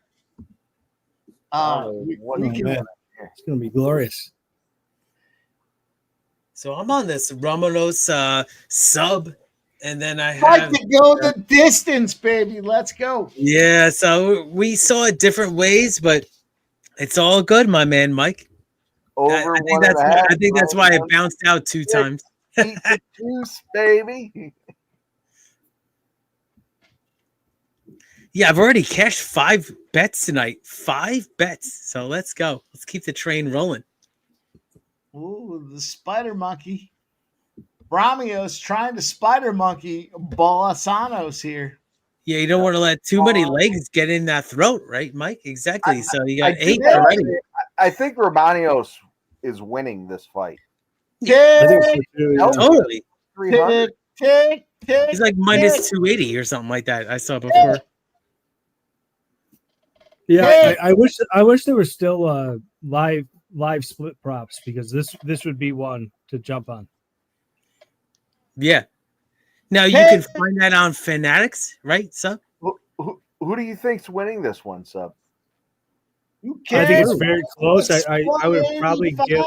Oh, what we a can, man. It's gonna be glorious. So I'm on this Romanos sub, and then I like have to go the distance, baby. Let's go. yeah. So we saw it different ways, but it's all good, my man, Mike. Over I think one that's and a half. I think that's why it bounced out 2 times. Eat the juice, baby. Yeah, I've already cashed 5 bets tonight. 5 bets. So let's go. Let's keep the train rolling. Ooh, the spider monkey. Bramios trying to spider monkey Bolasanos here. Yeah, you don't want to let too many legs get in that throat, right, Mike? Exactly. So you got 8 already. I think Romanios is winning this fight. Yeah, I think so too, yeah. totally. 300. He's like minus 280 or something like that. I saw before. Yeah, I wish there was still live split props, because this would be one to jump on. Yeah. Now you can find that on Fanatics, right, Sub? Who do you think's winning this one, Sub? I think it's very close. I would probably give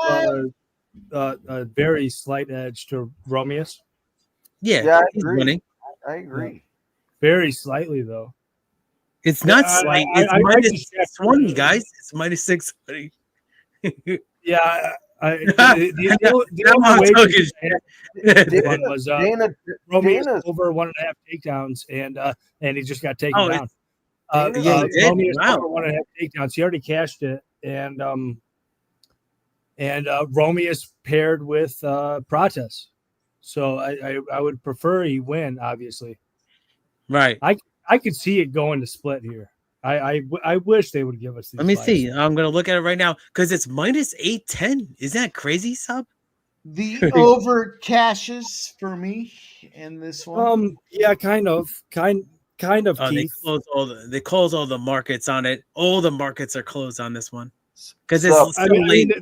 a very slight edge to Romeus. Yeah, I he's agree. winning. I agree. Very slightly, though. It's not slight. It's minus 620, guys. It's minus 620. Yeah, Dana was Dana Romeus over 1.5 takedowns, and he just got taken down. Yeah, he did. Romeus Wow. over 1.5 takedowns. He already cashed it, and Romeus paired with Prates. So I would prefer he win, obviously. Right. I could see it going to split here. I wish they would give us these. Let me fights. see. I'm going to look at it right now because it's minus 810. Isn't that crazy, Sub? The over cashes for me in this one. Yeah, kind of. Oh, they Keith. close all the markets on it. All the markets are closed on this one because it's So, so late.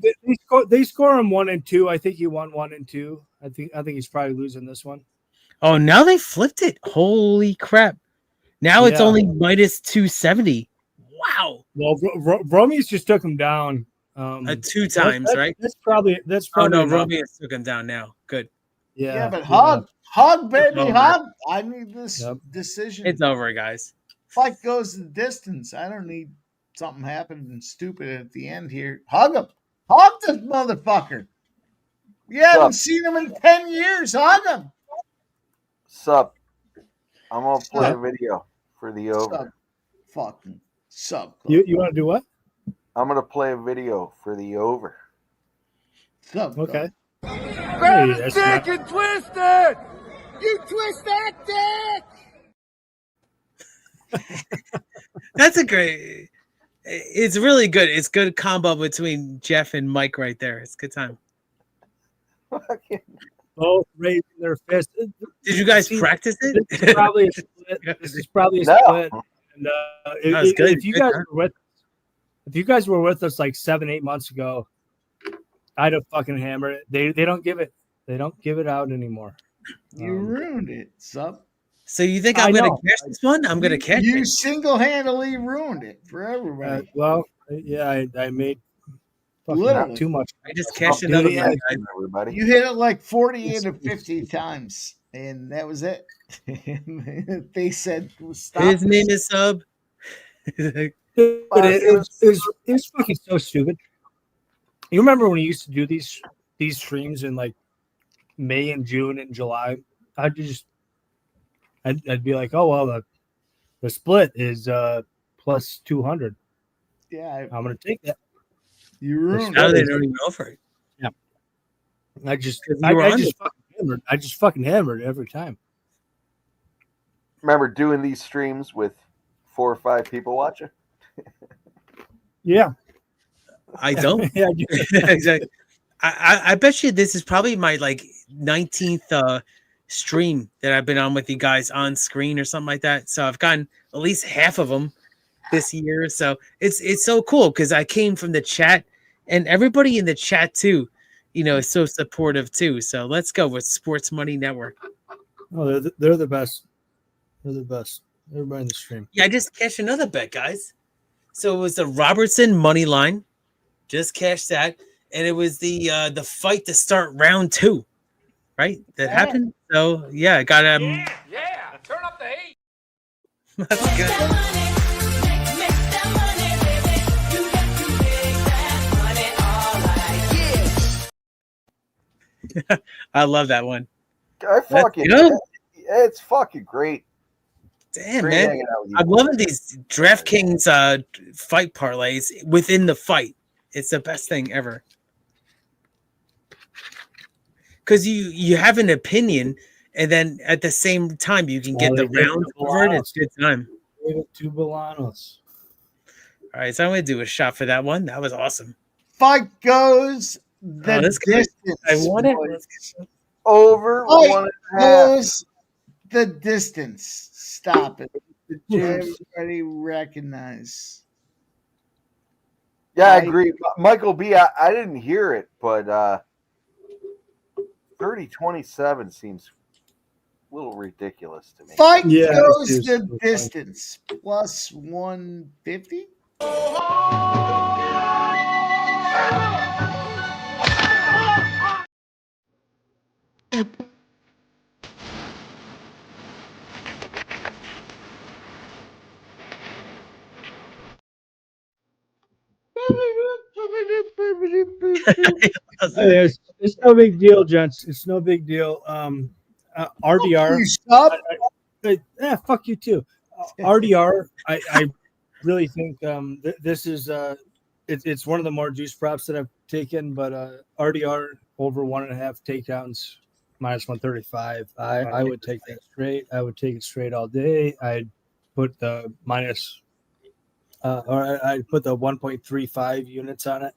they score him 1 and 2. I think he won 1 and 2. I think he's probably losing this one. Oh, now they flipped it. Holy crap. Now it's Yeah. only minus 270. Wow. Well, Romeus just took him down 2 times, right? That's probably Oh, no, enough. Romeus took him down now. Good. Yeah, but hug, baby, over. hug. I need this decision. It's over, guys. Fight goes the distance. I don't need something happening stupid at the end here. Hug him. Hug this motherfucker. You haven't seen him in 10 years. Hug him. Sup? I'm gonna play a video for the over. Sub. Fucking sub. You want to do what? I'm gonna play a video for the over. Sub. Okay. Grab his dick and twist it! You twist that dick! That's a great. It's really good. It's good combo between Jeff and Mike right there. It's a good time. Both raising their fist. Did you guys practice it? This is probably a split. No. And That was good. if you guys were with us like 7-8 months ago, I'd have fucking hammered it. They don't give it. They don't give it out anymore. You ruined it, sub. So you think I'm going to cash this one? I'm going to cash You it. single-handedly ruined it for everybody. I made fucking Literally. too much. I just cashed another one, guys. Everybody. You hit it like 48 or 50 times, and that was it. They said, stop. His name is Sub. But it's fucking so stupid. You remember when you used to do these streams in like May and June and July? I'd be like, oh well, the split is plus 200. Yeah, I'm gonna take that. You ruined Now it. they don't even offer it. Yeah, I just fucking hammered every time. Remember doing these streams with 4 or 5 people watching? Yeah, I don't. Yeah, I do. Exactly. I bet you this is probably my like 19th stream that I've been on with you guys on screen or something like that. So I've gotten at least half of them this year. So it's so cool because I came from the chat and everybody in the chat too, is so supportive too. So let's go with Sports Money Network. Oh, they're the best. They're the best. Everybody in the stream. Yeah, I just cashed another bet, guys. So it was the Robertson money line. Just cashed that. And it was the fight to start round 2. Right? That happened. So yeah, I got Yeah, turn up the heat. That's good. I love that one. I fucking, it's fucking great. Damn, Great man. hanging out with you I'm boys. loving these DraftKings fight parlays within the fight. It's the best thing ever. Because you have an opinion, and then at the same time you can get the round over it. It's good time. Two Bolanos. All right, so I'm gonna do a shot for that one. That was awesome. Fight goes the that's good. distance. I won it. Over Fight 1.5. goes the distance. Stop it. Everybody recognize. Yeah, I agree. Michael B, I didn't hear it, but 30-27 seems a little ridiculous to me. Fight Yeah, goes it's the distance. Plus 150. It's no big deal, gents. It's no big deal. RDR. Fuck you too. RDR. I really think this is it's one of the more juice props that I've taken, but RDR over 1.5 takedowns minus 135. I would take that straight. I would take it straight all day. I'd put the minus or I'd put the 1.35 units on it.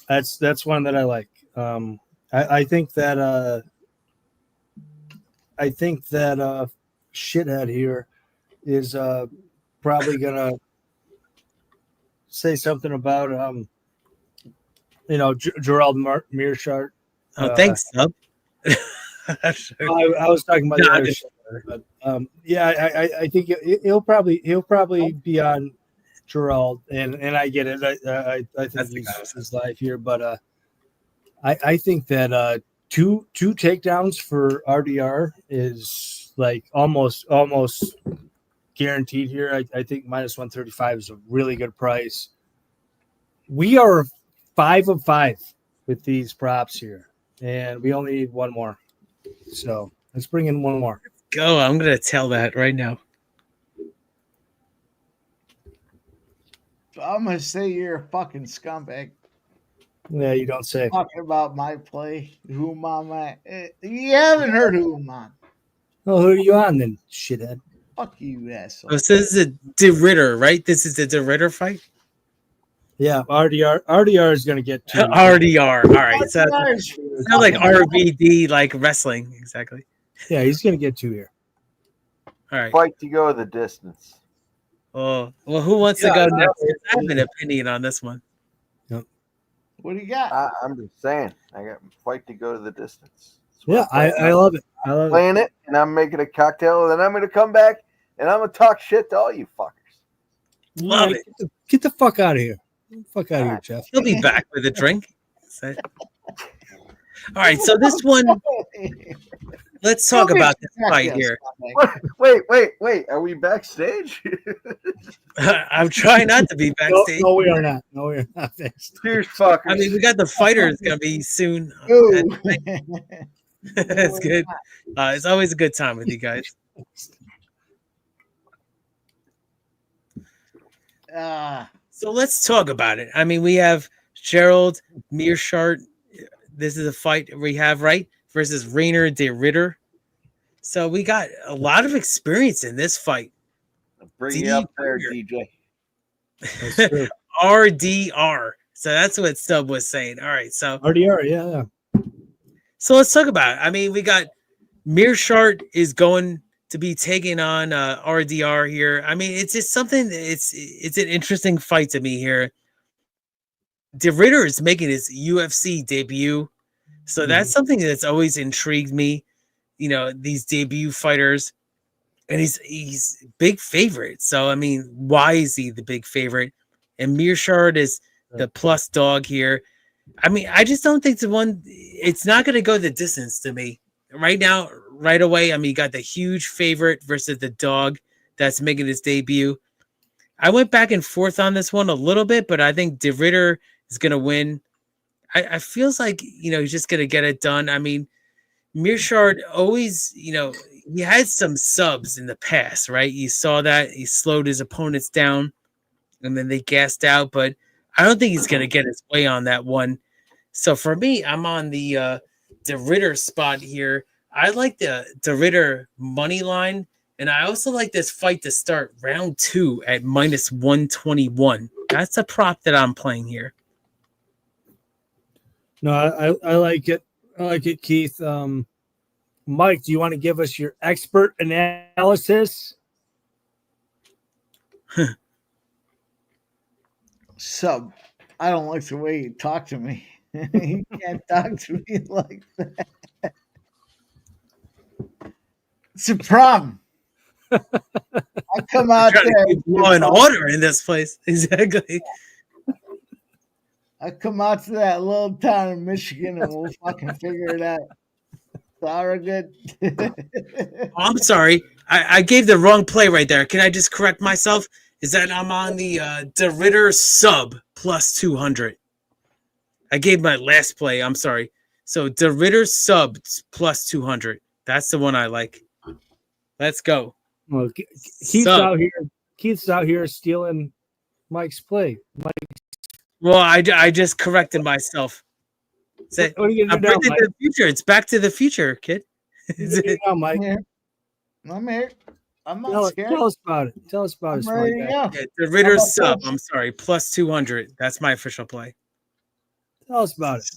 That's one that I like. I think that shithead here is probably gonna say something about Gerald Meerschaert. Oh, thanks, Sub. I was talking about the other shit, but I think he'll probably be on Gerald, and I get it. I think he's live here, but I think that two takedowns for RDR is like almost guaranteed here. I think minus 135 is a really good price. We are 5 of 5 with these props here, and we only need one more. So let's bring in one more. Go! I'm gonna tell that right now. I'm gonna say you're a fucking scumbag. Yeah, you don't say. Talking about my play, whom I'm at. You haven't heard who I'm on. Well, who are you on then, shithead? Fuck you, asshole. Oh, so this is a De Ritter, right? This is the De Ritter fight. Yeah, RDR is gonna get 2. RDR. All right, so it's not like RVD, like wrestling, exactly. Yeah, he's gonna get 2 here. All right. Fight to go the distance. Oh, well, who wants to go next? I have an opinion on this one. What do you got? I'm just saying. I got fight to go to the distance. Yeah, I love it. I love playing it, and I'm making a cocktail, and then I'm going to come back, and I'm going to talk shit to all you fuckers. Love it. Get the fuck out of here. Get the fuck out of here, Jeff. He'll be back with a drink. All right, so this one, let's talk about this fight here. Wait. Are we backstage? I'm trying not to be backstage. No, we are not. No, we are not backstage. Cheers, fuckers. I mean, we got the fighters going to be soon. That's good. It's always a good time with you guys. So let's talk about it. I mean, we have Gerald Meerschaert. This is a fight we have, right? Versus Reinier de Ritter. So we got a lot of experience in this fight. Bring you up there, DJ. RDR. So that's what Sub was saying. All right. So RDR, yeah. So let's talk about it. I mean, we got Meerschaert is going to be taking on RDR here. I mean, it's just something. It's an interesting fight to me here. De Ritter is making his UFC debut, so that's something that's always intrigued me. You know, these debut fighters, and he's big favorite. So I mean, why is he the big favorite? And Meerschaert is the plus dog here. I mean, I just don't think it's not going to go the distance to me right now, right away. I mean, you got the huge favorite versus the dog that's making his debut. I went back and forth on this one a little bit, but I think De Ritter is going to win. I feels like, he's just going to get it done. I mean, Meerschaert always, he had some subs in the past, right? You saw that he slowed his opponents down, and then they gassed out. But I don't think he's gonna get his way on that one. So for me, I'm on the Ritter spot here. I like the Ritter money line, and I also like this fight to start round 2 at -121. That's a prop that I'm playing here. No, I like it. I like it, Keith. Mike, do you want to give us your expert analysis? So, I don't like the way you talk to me. You can't talk to me like that. It's a problem. I come out there. Law and order in this place. Exactly. I come out to that little town in Michigan and we'll fucking figure it out. Sorry, good. I'm sorry. I gave the wrong play right there. Can I just correct myself? Is that I'm on the Ritter sub +200. I gave my last play. I'm sorry. So Ritter sub +200. That's the one I like. Let's go. Well, Keith's out here stealing Mike's play. Well, I just corrected myself. What are you gonna do now, Mike? The future. It's Back to the Future, kid. Now, Mike. I'm here. I'm not scared. Tell us about it. Tell us about it. Yeah, the Ritter sub. I'm sorry, +200. That's my official play. Tell us about it.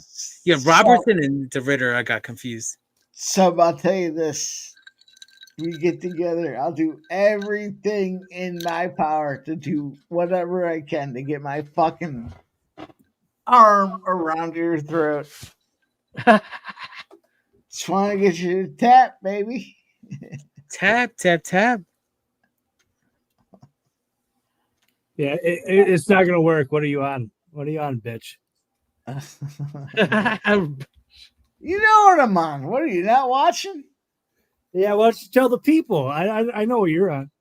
Yeah, Robertson and the Ritter. I got confused. So I'll tell you this. We get together. I'll do everything in my power to do whatever I can to get my fucking arm around your throat. Just want to get you to tap, baby. Tap. Yeah, it's not gonna work. What are you on? What are you on, bitch? You know what I'm on. What are you not watching? Yeah, why don't you tell the people? I know what you're on.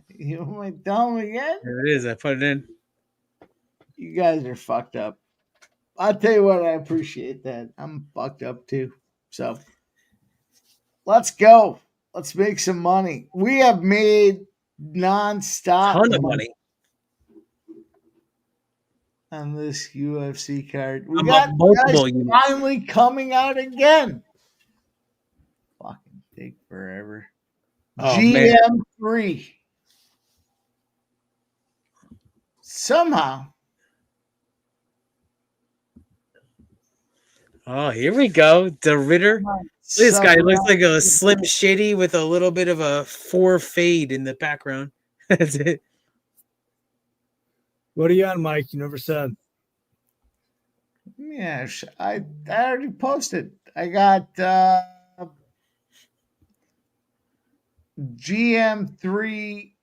You want me to tell them again? There it is. I put it in. You guys are fucked up. I'll tell you what, I appreciate that. I'm fucked up too. So let's go. Let's make some money. We have made nonstop Ton of money on this UFC card. We I'm got up multiple guys units. finally coming out again. Fucking take forever. Oh, GM3. Somehow. Oh, here we go. The Ritter. This guy looks like a Slim Shady with a little bit of a 4 fade in the background. That's it. What are you on, Mike? You never said. Yeah, I already posted. I got GM3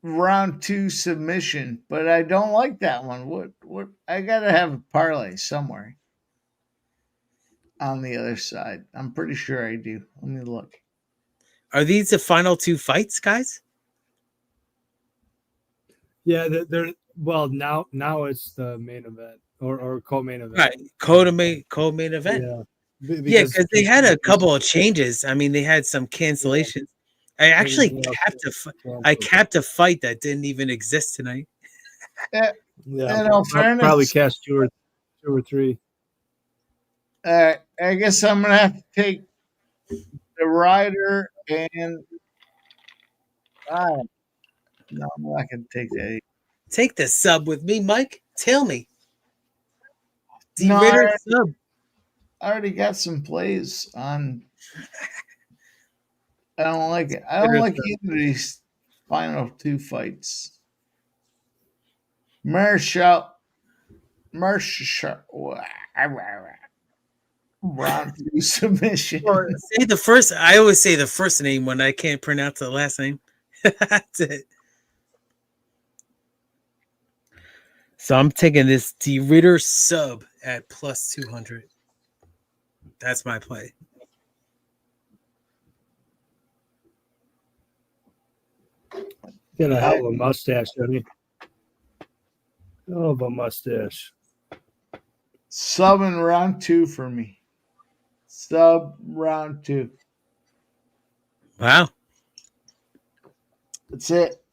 round 2 submission, but I don't like that one. What I gotta have a parlay somewhere on the other side. I'm pretty sure I do. Let me look. Are these the final 2 fights, guys? Yeah, they're well now it's the main event or co-main event. Right, co-main event. Yeah, because they had a couple of changes. I mean, they had some cancellations. I actually capped a fight that didn't even exist tonight. Yeah, probably cast two or three. I guess I'm gonna have to take the rider and no, I'm not gonna take that. Take the sub with me, Mike. Tell me. No, sub. I already got some plays on. I don't like it. I don't like either of these final 2 fights. Meerschaert. Round 2 submission. Say the first. I always say the first name when I can't pronounce the last name. That's it. So I'm taking this Ritter sub at +200. That's my play. Got a hell of a mustache, doesn't he? Hell of a mustache. Sub in round 2 for me. Sub round 2. Wow. That's it.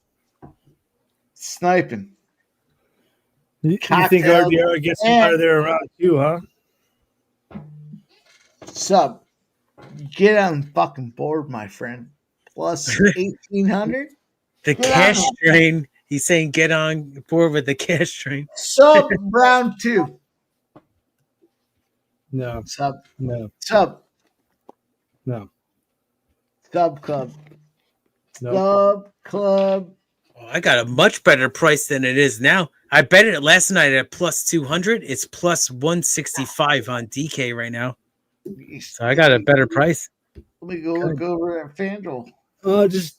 Sniping. You think Cocktail RDR gets and- out of there around 2, huh? Sub, get on the fucking board, my friend. Plus 1,800. The Get cash on. train. He's saying get on board with the cash train. Sub round 2. No. Sub. No. Sub. No. Sub club. Nope. Sub club. Oh, I got a much better price than it is now. I bet it last night at plus 200. It's plus 165 on DK right now. So I got a better price. Let me go look over at FanDuel.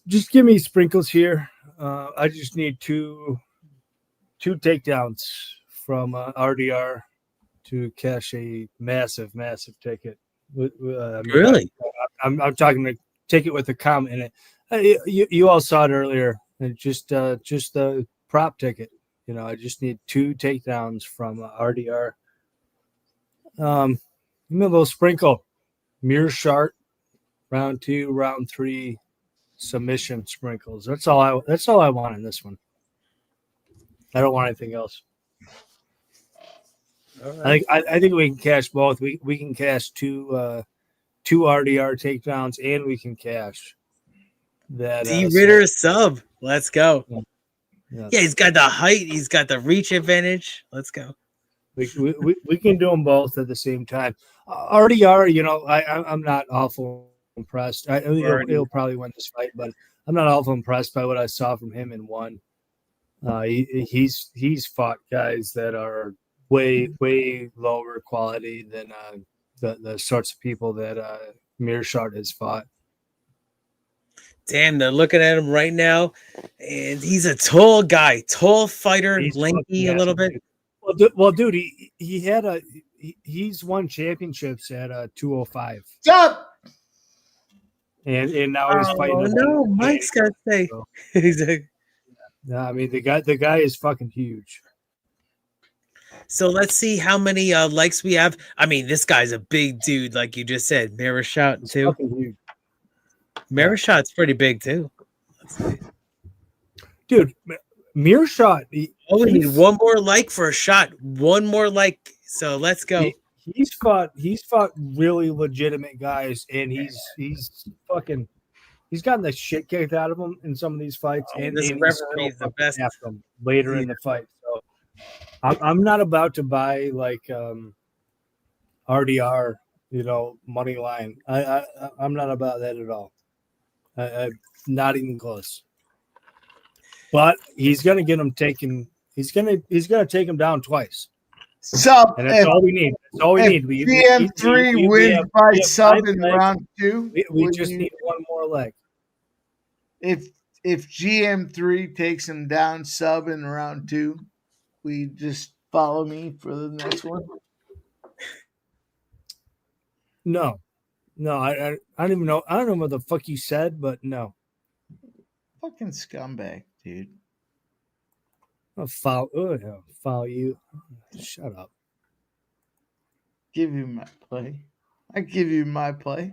Just give me sprinkles here. I just need two takedowns from RDR to cash a massive ticket. Really? I'm talking a ticket with a comment in it. You all saw it earlier. And just the prop ticket. You know, I just need 2 takedowns from RDR. Give me a little sprinkle. Meerschaert, round 2, round 3, submission sprinkles. That's all I want in this one. I don't want anything else. All right. I think we can cash both. We can cash two RDR takedowns, and we can cash that D Ritter sub. Let's go. Yeah. Yeah, he's got the height. He's got the reach advantage. Let's go. We can do them both at the same time. RDR, you know, I'm not awful impressed. He'll probably win this fight, but I'm not awful impressed by what I saw from him in one. He's fought guys that are way lower quality than the sorts of people that Meerschaert has fought. Damn, they're looking at him right now, and he's a tall guy, tall fighter, He's lanky a little bit. Well, dude, he's won championships at 205. Stop. And now he's fighting. Oh no, Mike's got to say. No, I mean the guy is fucking huge. So let's see how many likes we have. I mean, this guy's a big dude, like you just said. Meerschaert too. Meerschaert's pretty big too. Dude, Meerschaert. We need one more like for a shot. One more like. So let's go. He's fought really legitimate guys, and he's gotten the shit kicked out of him in some of these fights. And this referee is the best later in the fight. So I'm not about to buy like RDR, you know, money line. I'm not about that at all. I'm not even close. But he's gonna get him taken. He's gonna take him down twice. Sub, and that's all we need. That's all we need. GM3 wins by sub in round 2. We just need one more leg. If GM3 takes him down sub in round 2, we just follow me for the next one. No, I don't even know. I don't know what the fuck you said, but no. Fucking scumbag, dude. I'll follow you. Shut up. Give you my play. I give you my play.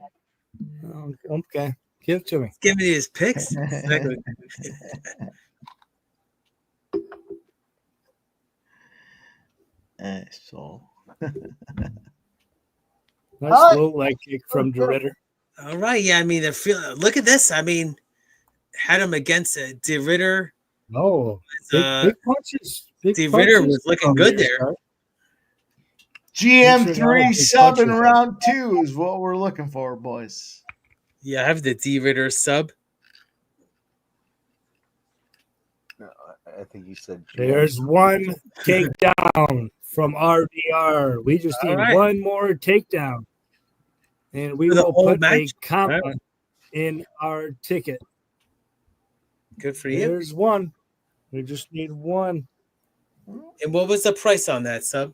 Oh, okay. Give it to me. Give me his picks. So nice little leg kick from DeRitter. All right. Yeah, I mean, look at this. I mean, had him against DeRitter. No, big punches. DeRitter was looking good there. GM3 sub in round 2 is what we're looking for, boys. Yeah, I have the DeRitter sub. No, I think you said there's one takedown from RDR. We just need one more takedown, and we will put a comment in our ticket. Good for you. There's one. We just need one. And what was the price on that sub?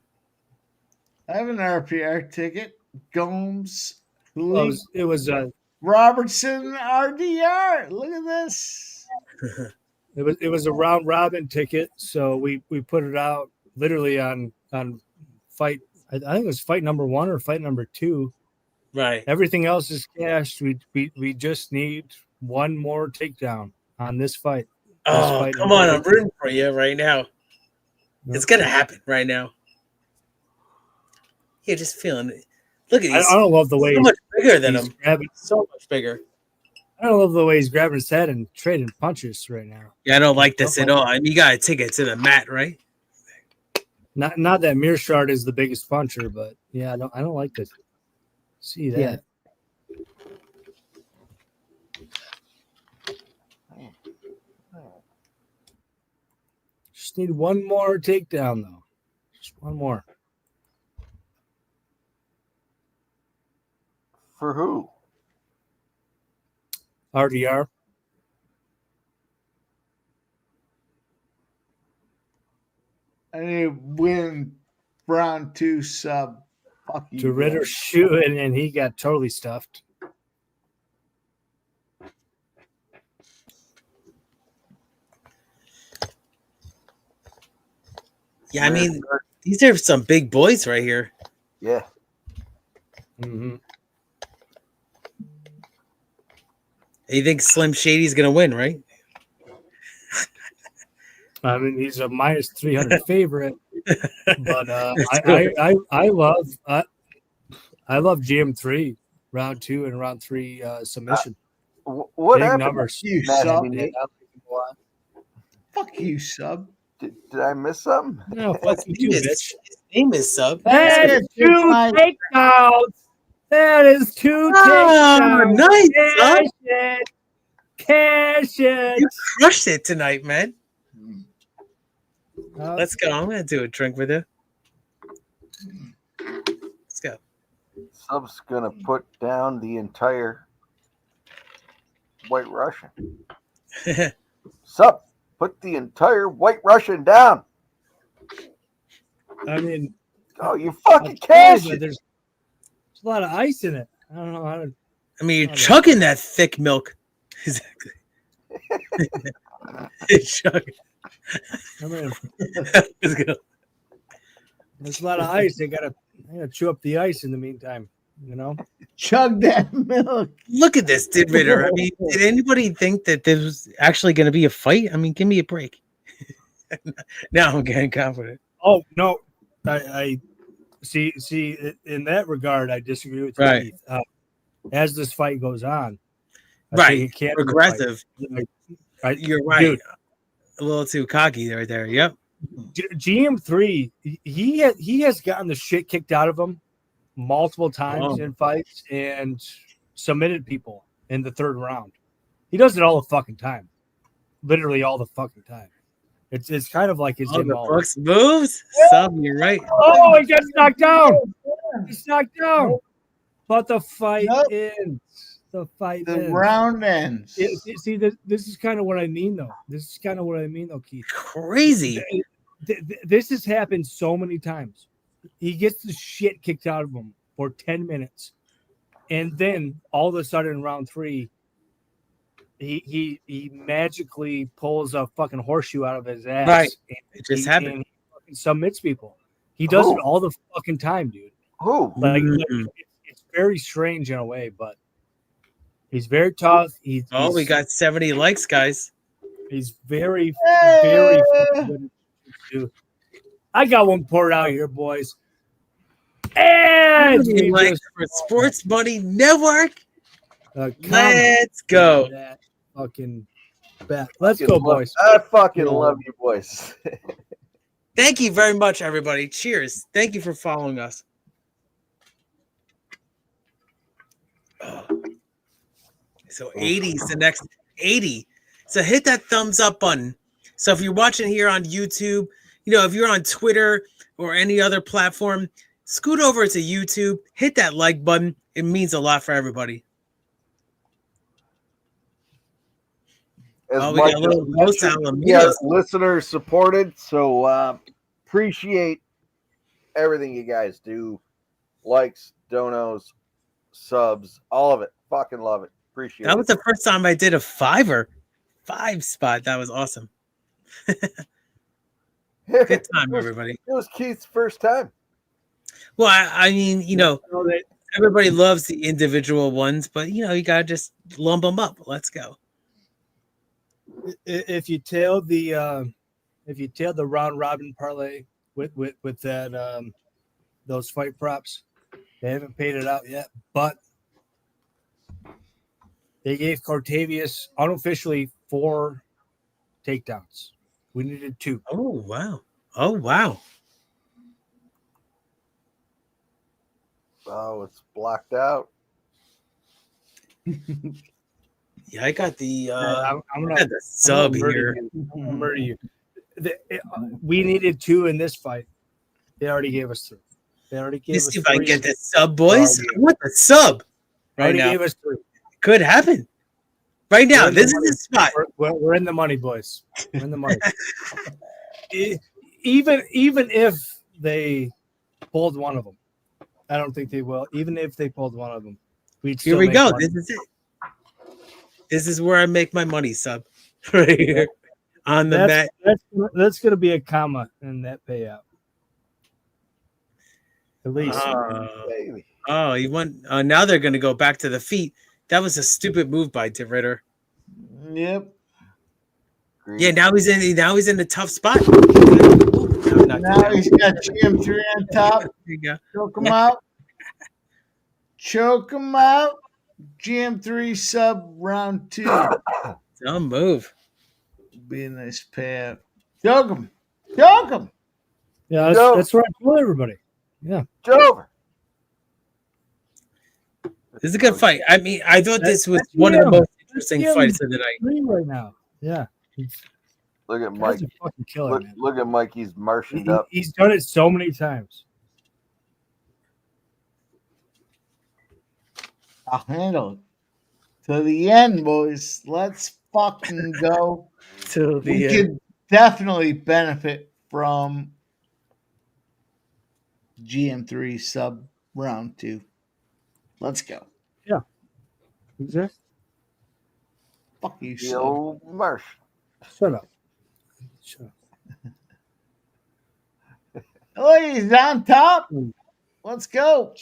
I have an RPR ticket. Gomes. It was Robertson RDR. Look at this. It was a round robin ticket, so we put it out literally on fight. I think it was fight number 1 or fight number 2. Right. Everything else is cashed. We just need one more takedown on this fight. Oh, come on. I'm rooting for you right now. It's going to happen right now. You're just feeling it. Look at these. I don't love the way so much bigger than him. Grabbing, so much bigger. I don't love the way he's grabbing his head and trading punches right now. Yeah, I don't like this at all. I mean, you got to take it to the mat, right? Not that Meerschaert is the biggest puncher, but yeah, I don't like this. See that? Yeah. Just need one more takedown, though. Just one more. For who? RDR. I need to win round 2 sub. Fuck you. To Ritter shooting, and he got totally stuffed. Yeah, I mean, these are some big boys right here. Yeah. Mm-hmm. You think Slim Shady's going to win, right? I mean, he's a minus 300 favorite, but I love GM3 round 2 and round 3 submission. What big happened? numbers? You Matt, sub. I mean, Fuck you, sub. Did I miss something? No, fuck you too, bitch. His name is Sub. That is 2 takedowns. That is 2 takedowns. Nice, Sub. Cash it. Cash it. You crushed it tonight, man. Uh, Let's go. I'm going to do a drink with you. Let's go. Sub's gonna put down the entire White Russian. Sub, put the entire White Russian down. I mean, oh, you fucking cash it. There's a lot of ice in it. I don't know how to. I mean, you're chugging that thick milk. Exactly. You're chugging. I mean, Let's go. there's a lot of ice. I gotta chew up the ice in the meantime. You know, Chug that milk. Look at this, Did Ritter. I mean, did anybody think that this was actually going to be a fight? I mean, give me a break. Now I'm getting confident. Oh no, I see. In that regard, I disagree with you. Right. Keith. As this fight goes on, I Right. think it can't Progressive. be a fight. You're right. Dude, A little too cocky right there. Yep. GM3, he has gotten the shit kicked out of him multiple times in fights and submitted people in the 3rd round. He does it all the fucking time, literally all the fucking time. It's kind of like his Oh, the MO. Brooks moves. Some, you're right. Oh, he gets knocked down. He's knocked down, but the fight ends. The fight The ends. round ends. See, this is kind of what I mean, though. This is kind of what I mean, though, Keith. Crazy. This has happened so many times. He gets the shit kicked out of him for 10 minutes. And then all of a sudden in round 3, he magically pulls a fucking horseshoe out of his ass. Right. And It just he happened. fucking submits people. He does it all the fucking time, dude. Who? Like, it's very strange in a way, but he's very tough. We got 70 likes, guys. He's very fucking good. Dude. I got one poured out here, boys. And we Like just for Sports Money Network. comment Let's go. that fucking bet. Let's go, boys. I fucking love you, boys. Thank you very much, everybody. Cheers. Thank you for following us. So 80 is the next 80. So hit that thumbs up button. So if you're watching here on YouTube, if you're on Twitter or any other platform, scoot over to YouTube, hit that like button. It means a lot for everybody. As We Mike got a little Los mentioned, Alamitos. listener supported. So appreciate everything you guys do. Likes, donos, subs, all of it. Fucking love it. Appreciate That it. was the first time I did a 5 spot. That was awesome. Good time, everybody. It was Keith's first time. Well, I mean, Everybody loves the individual ones, but you gotta just lump them up. Let's go. If you tail the round robin parlay with that those fight props, they haven't paid it out yet, but they gave Cortavius unofficially 4 takedowns. We needed 2. Oh wow! Oh wow! Oh, it's blocked out. Yeah, I got the I'm I got the sub I'm gonna here. murder you. We needed 2 in this fight. They already gave us 3. They already gave Let's us see if I can 3. get this sub, boys. I want the sub right Already now. gave us 3. Could happen right now. This is the spot. We're in the money, boys. We're in the money. even if they pulled one of them, I don't think they will. Even if they pulled one of them, we'd still Here we make go. money. This is it. This is where I make my money, sub. Right here on the mat. That's going to be a comma in that payout. At least. Oh, you want? Now they're going to go back to the feet. That was a stupid move by DeRitter. Yep. Yeah, now he's in the tough spot. Now he's got GM3 on top. There you go. Choke him out. Choke him out. GM3 sub round 2. Dumb move. Be a nice payout. Choke him. Choke him. Yeah, that's what I told everybody. Yeah. Joe. This is a good fight. I mean, I thought this was one of the most interesting fights of the night. Right now. Yeah. Look at Mike. Guy's a fucking killer, Look at Mike. He's marching up. He's done it so many times. I'll handle it. To the end, boys. Let's fucking go. To the we end. could definitely benefit from GM3 sub round 2. Let's go. Yeah. Exactly. Fuck you, sub. Yo, Marsh. Shut up. Shut up. Oh, he's on top. Let's go.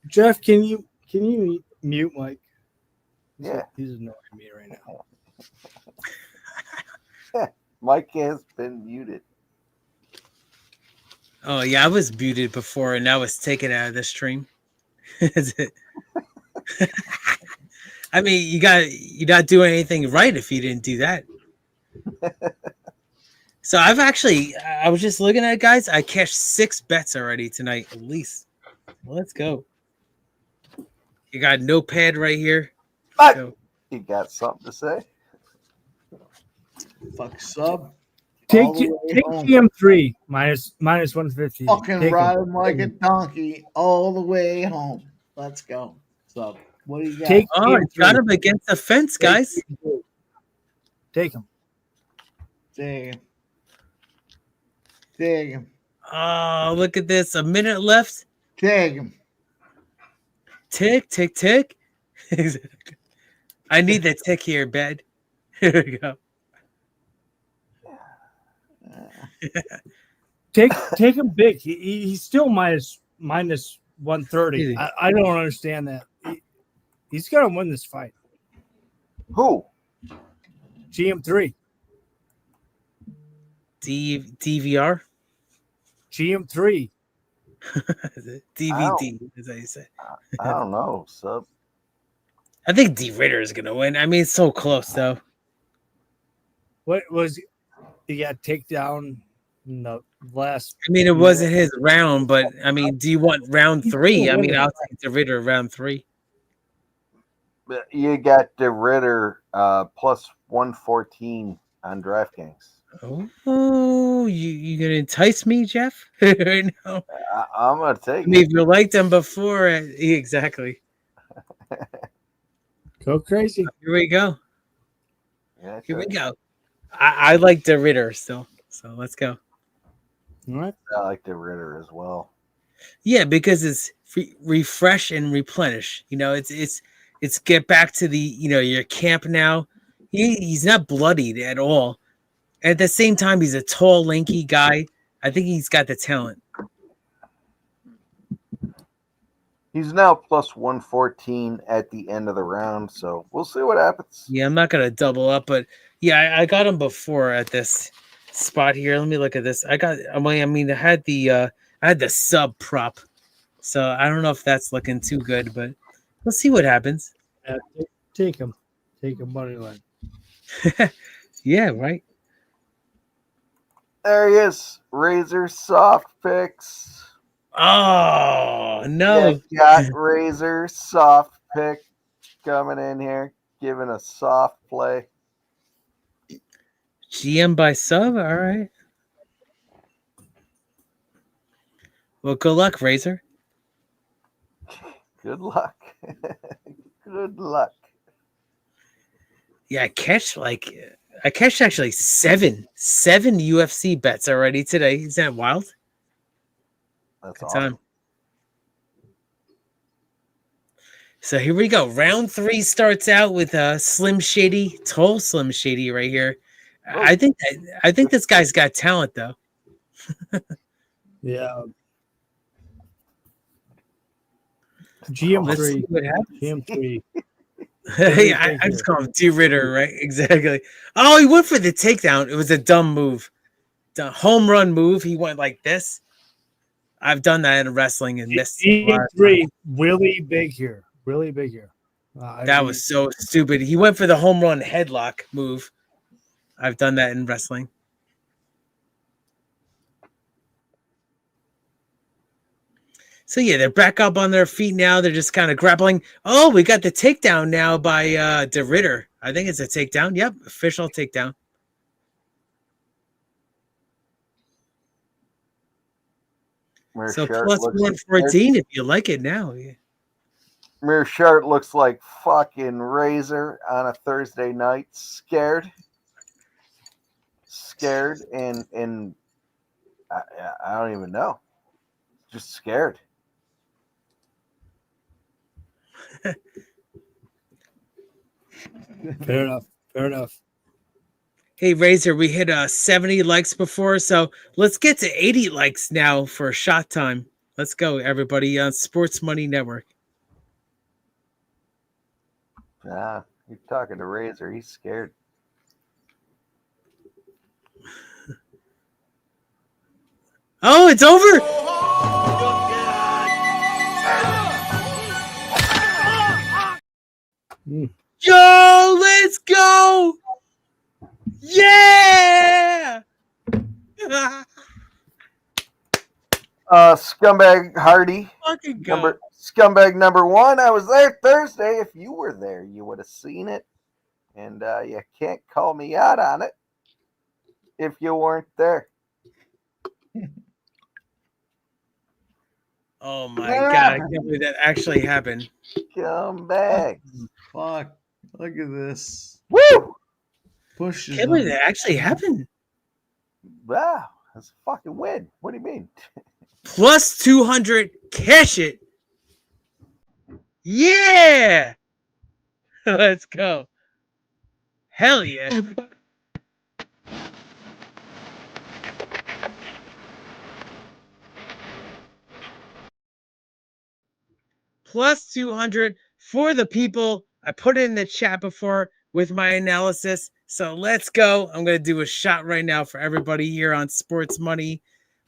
Jeff, can you mute Mike? Yeah. He's annoying me right now. Mike has been muted. Oh yeah, I was muted before, and now it's taken out of the stream. I mean, you're not doing anything right if you didn't do that. So I was just looking at it, guys. I cashed 6 bets already tonight, at least. Let's go. You got a notepad right here. So, You got something to say? Fuck sub. Take All the way home. GM3 minus 150. Fucking Take ride him. him like a donkey all the way home. Let's go. Sub. What do you got? Take it's got him against the fence, guys. Take him. Take him. Take him. Oh, look at this. A minute left. Take him. Tick, tick, tick. I need the tick here, bed. Here we go. Take him big. He's still minus 130. I don't understand that. He's got to win this fight. Who? GM3. DVR? GM3. DVD, is that you say? I don't know, sub. I think D Ritter is gonna win. I mean, it's so close though. What was he got takedown in the last? I mean, it wasn't his round, but I mean, do you want round 3? I mean, I'll take the Ritter round 3. You got the Ritter plus 114 on DraftKings. Oh, you gonna entice me, Jeff? Right now, I'm gonna take. I mean, if you liked them before, exactly. Go crazy. Here we go. Yeah, Here we go. I like the Ritter still, so let's go. All right. I like the Ritter as well. Yeah, because it's refresh and replenish. You know, it's get back to the your camp now. He's not bloodied at all. At the same time, he's a tall, lanky guy. I think he's got the talent. He's now plus 114 at the end of the round, so we'll see what happens. Yeah, I'm not gonna double up, but yeah, I got him before at this spot here. Let me look at this. I had the sub prop, so I don't know if that's looking too good, but we'll see what happens. Take him money line. Yeah, right. There he is. Razor soft picks. Oh no! You got Razor soft pick coming in here, giving a soft play. GM by sub. All right. Well, good luck, Razor. Good luck. Good luck. Yeah, I cashed actually seven UFC bets already today. Is that wild? That's good awesome. time. So here we go. Round 3 starts out with Slim Shady, tall Slim Shady right here. Oh. I think this guy's got talent though. Yeah. GM3. GM3. Hey, I just call him D Ritter, right? Exactly. Oh, he went for the takedown. It was a dumb move. The home run move. He went like this. I've done that in wrestling and missed. GM3 really big here. Really big here. That was so stupid. He went for the home run headlock move. I've done that in wrestling. So yeah, they're back up on their feet now. They're just kind of grappling. Oh, we got the takedown now by De Ritter. I think it's a takedown. Yep, official takedown. So plus 114 if you like it now. Yeah. Meerschaert looks like fucking Razor on a Thursday night. Scared, and I don't even know. Just scared. Fair enough. Hey, Razor, we hit 70 likes before, so let's get to 80 likes now for shot time. Let's go, everybody, on Sports Money Network. You're talking to Razor. He's scared. Oh, it's over! Yo, let's go! Yeah! Scumbag Hardy. Fucking go. Scumbag number 1. I was there Thursday. If you were there, you would have seen it. And you can't call me out on it if you weren't there. Oh my God, I can't believe that actually happened. Come back. Fuck. Look at this. Woo! Push. Can't believe that actually happened. Wow, that's a fucking win. What do you mean? Plus 200, cash it. Yeah! Let's go. Hell yeah. Plus 200 for the people. I put it in the chat before with my analysis. So let's go. I'm going to do a shot right now for everybody here on Sports Money.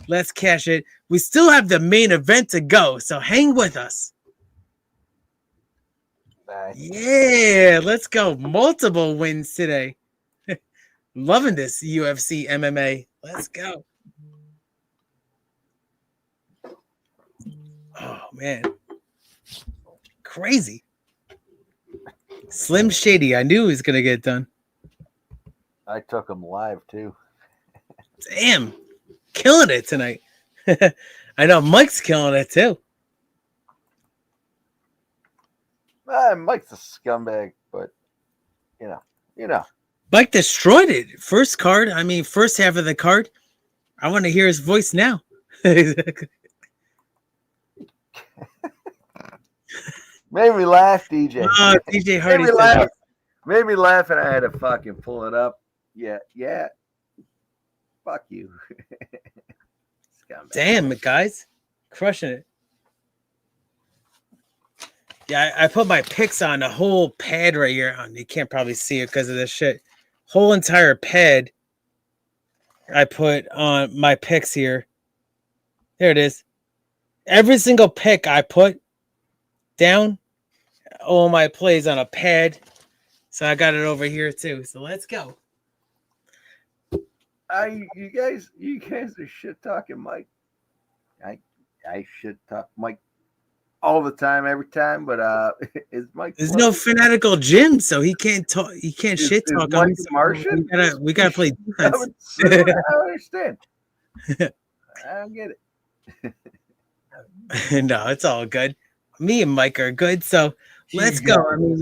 Let's cash it. We still have the main event to go, so hang with us. Nice. Yeah, let's go. Multiple wins today. Loving this UFC MMA. Let's go. Oh, man. Crazy. Slim Shady. I knew he was going to get done. I took him live, too. Damn. Killing it tonight. I know Mike's killing it, too. Mike's a scumbag, but, you know. Mike destroyed it. First half of the card. I want to hear his voice now. Exactly. Made me laugh, DJ. Oh, DJ Hardy. Made me laugh, and I had to fucking pull it up. Yeah. Fuck you. Damn it, guys. Crushing it. Yeah, I put my picks on a whole pad right here. You can't probably see it because of this shit. Whole entire pad. I put on my picks here. There it is. Every single pick I put down, all my plays on a pad. So I got it over here too. So let's go. You guys are shit talking Mike. I shit talk Mike all the time, every time, but is Mike? There's no fanatical Jim, so he can't talk. He can't shit talk. Mike the Martian? We gotta play defense. I don't understand. I don't get it. No, it's all good. Me and Mike are good, so let's go. I mean,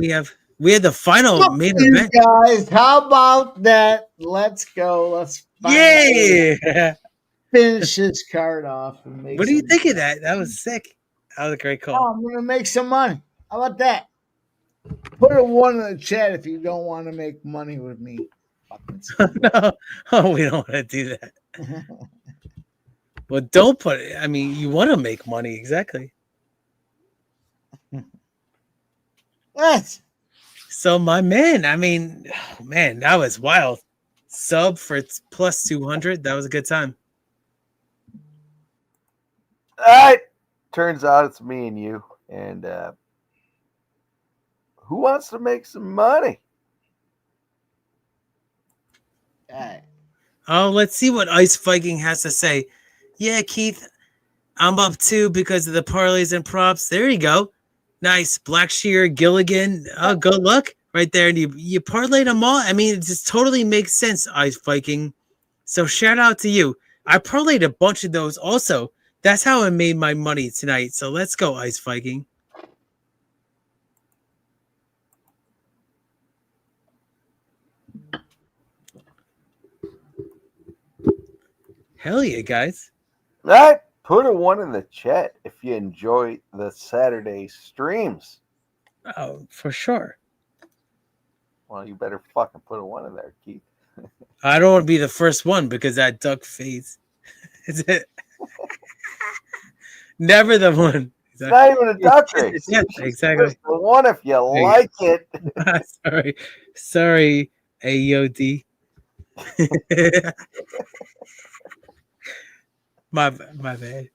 we had the final main event. Guys, how about that? Let's go. Let's finish this card off. And make what do you think of that? That was sick. That was a great call. Oh, I'm gonna make some money. How about that? Put a 1 in the chat if you don't want to make money with me. No, we don't want to do that. Well, don't put it. I mean, you want to make money, exactly. What? So, my man, I mean, man, that was wild. Sub for plus 200. That was a good time. All right. Turns out it's me and you. And who wants to make some money? All right. Oh, let's see what Ice Viking has to say. Yeah, Keith, I'm up too because of the parlays and props. There you go. Nice. Blackshear, Gilligan. Oh, good luck right there. And you parlayed them all. I mean, it just totally makes sense, Ice Viking. So shout out to you. I parlayed a bunch of those also. That's how I made my money tonight. So let's go, Ice Viking. Hell yeah, guys. All right. Put a 1 in the chat if you enjoy the Saturday streams. Oh, for sure. Well, you better fucking put a 1 in there, Keith. I don't want to be the first one because that duck fades. Is it? Never the one. It's not even a duck race. Yeah, exactly. Just the 1 if you like it. Sorry, AOD. my bad.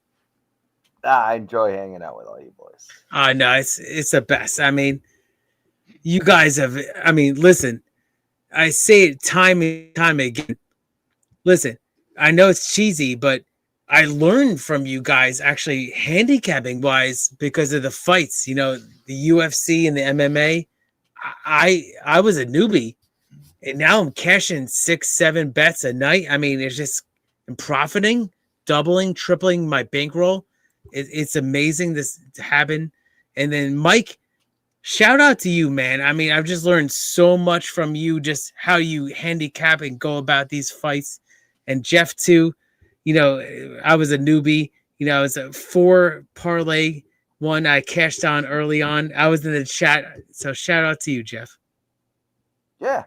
I enjoy hanging out with all you boys. No, it's the best. I mean, you guys have. I mean, listen. I say it time and time again. Listen, I know it's cheesy, but I learned from you guys actually handicapping wise because of the fights. You know, the UFC and the MMA. I was a newbie, and now I'm cashing 6-7 bets a night. I mean, it's just I'm profiting, doubling, tripling my bankroll. It's amazing this to happen. And then Mike, shout out to you, man. I mean, I've just learned so much from you, just how you handicap and go about these fights. And Jeff too. You know, I was a newbie. You know, it was a 4 parlay one I cashed on early on. I was in the chat, so shout out to you, Jeff. Yeah.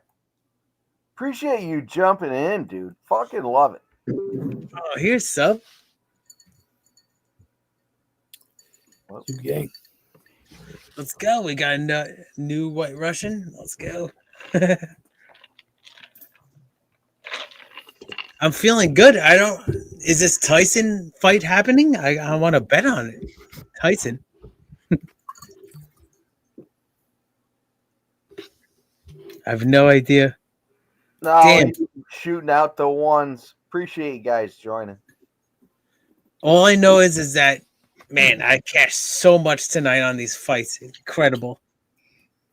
Appreciate you jumping in, dude. Fucking love it. Oh, here's sub. Gang. Let's go. We got a new White Russian. Let's go. I'm feeling good. Is this Tyson fight happening? I want to bet on it. Tyson. I have no idea. No, Damn. Shooting out the ones. Appreciate you guys joining. All I know is that, man, I cashed so much tonight on these fights. Incredible.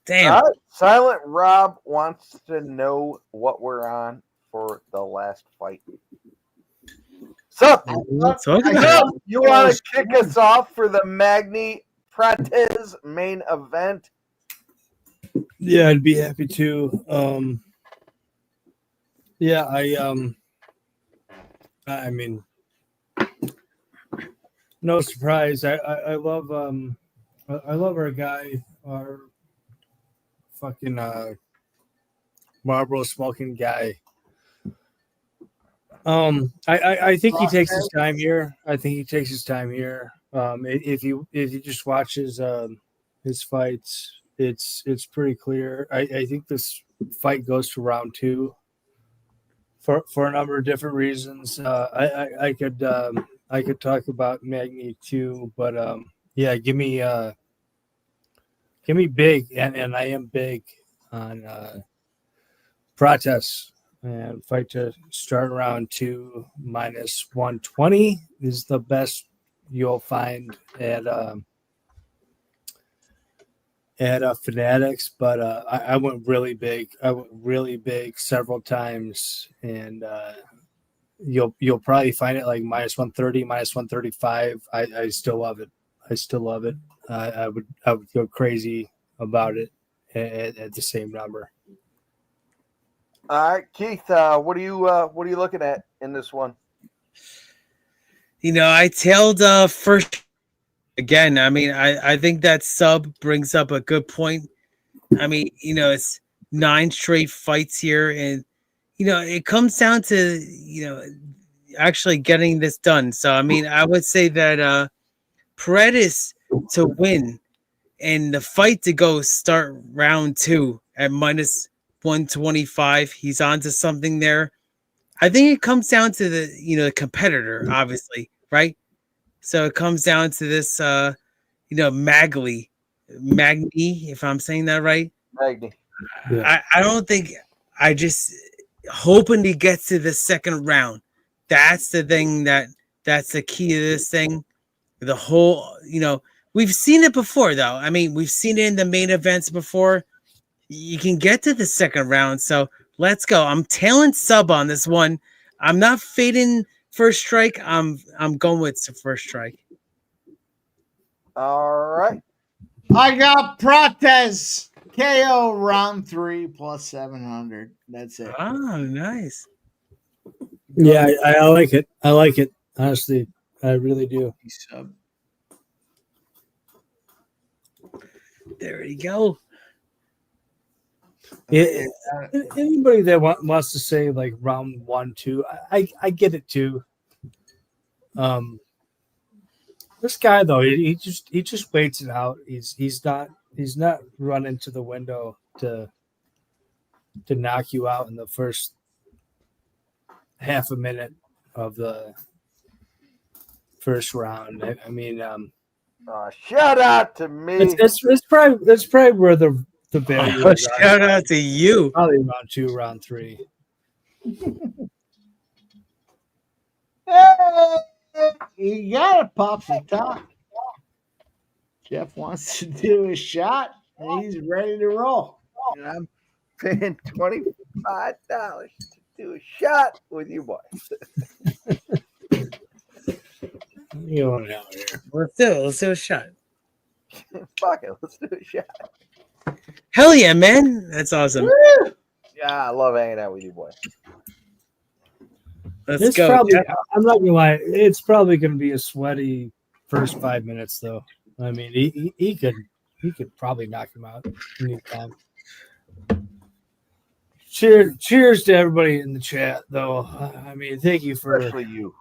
Damn. Silent Rob wants to know what we're on for the last fight. So, you want to kick us off for the Magny Prates main event? Yeah, I'd be happy to. Yeah, I mean, no surprise. I love our guy, our fucking Marlboro smoking guy. I think he takes his time here. If you just watch his his fights. It's pretty clear. I think this fight goes to round 2 for a number of different reasons. I could talk about Magny too, but yeah, give me big, and I am big on Prates. And fight to start round 2 -120 is the best you'll find at Fanatics, but I went really big. I went really big several times, and you'll probably find it like -130, -135. I still love it. I would go crazy about it at the same number. All right, Keith, what are you looking at in this one? I tailed first again. I mean, I think that sub brings up a good point. I mean, it's 9 straight fights here, and it comes down to actually getting this done. So I mean, I would say that Paredes to win and the fight to go start round 2 at -125. He's onto something there. I think it comes down to the competitor, obviously, right? So it comes down to this Magny, if I'm saying that right. Magny. Yeah. I don't think, I just hoping he gets to the second round. That's the thing that's the key to this thing. The whole, we've seen it before though. I mean, we've seen it in the main events before. You can get to the second round. So let's go. I'm tailing sub on this one. I'm not fading first strike. I'm going with the first strike. All right. I got Prates KO round 3 +700. That's it. Oh, nice. Yeah, I like it. I like it. Honestly, I really do. Sub. There you go. Anybody that wants to say like round 1, 2, I get it too. This guy though, he just waits it out. He's not running to the window to knock you out in the first half a minute of the first round. I mean, shout out to me. It's probably where the value. Shout out to you. Probably round 2, round 3. You gotta pop the top. Jeff wants to do a shot, and he's ready to roll. And I'm paying $25 to do a shot with you boys. You want out here? Let's do it. Let's do a shot. Fuck it. Let's do a shot. Hell yeah, man. That's awesome. Woo! Yeah, I love hanging out with you boys. Let's go. I'm not gonna lie. It's probably gonna be a sweaty first 5 minutes, though. I mean, he could probably knock him out anytime. Cheers to everybody in the chat, though. I mean, thank you especially you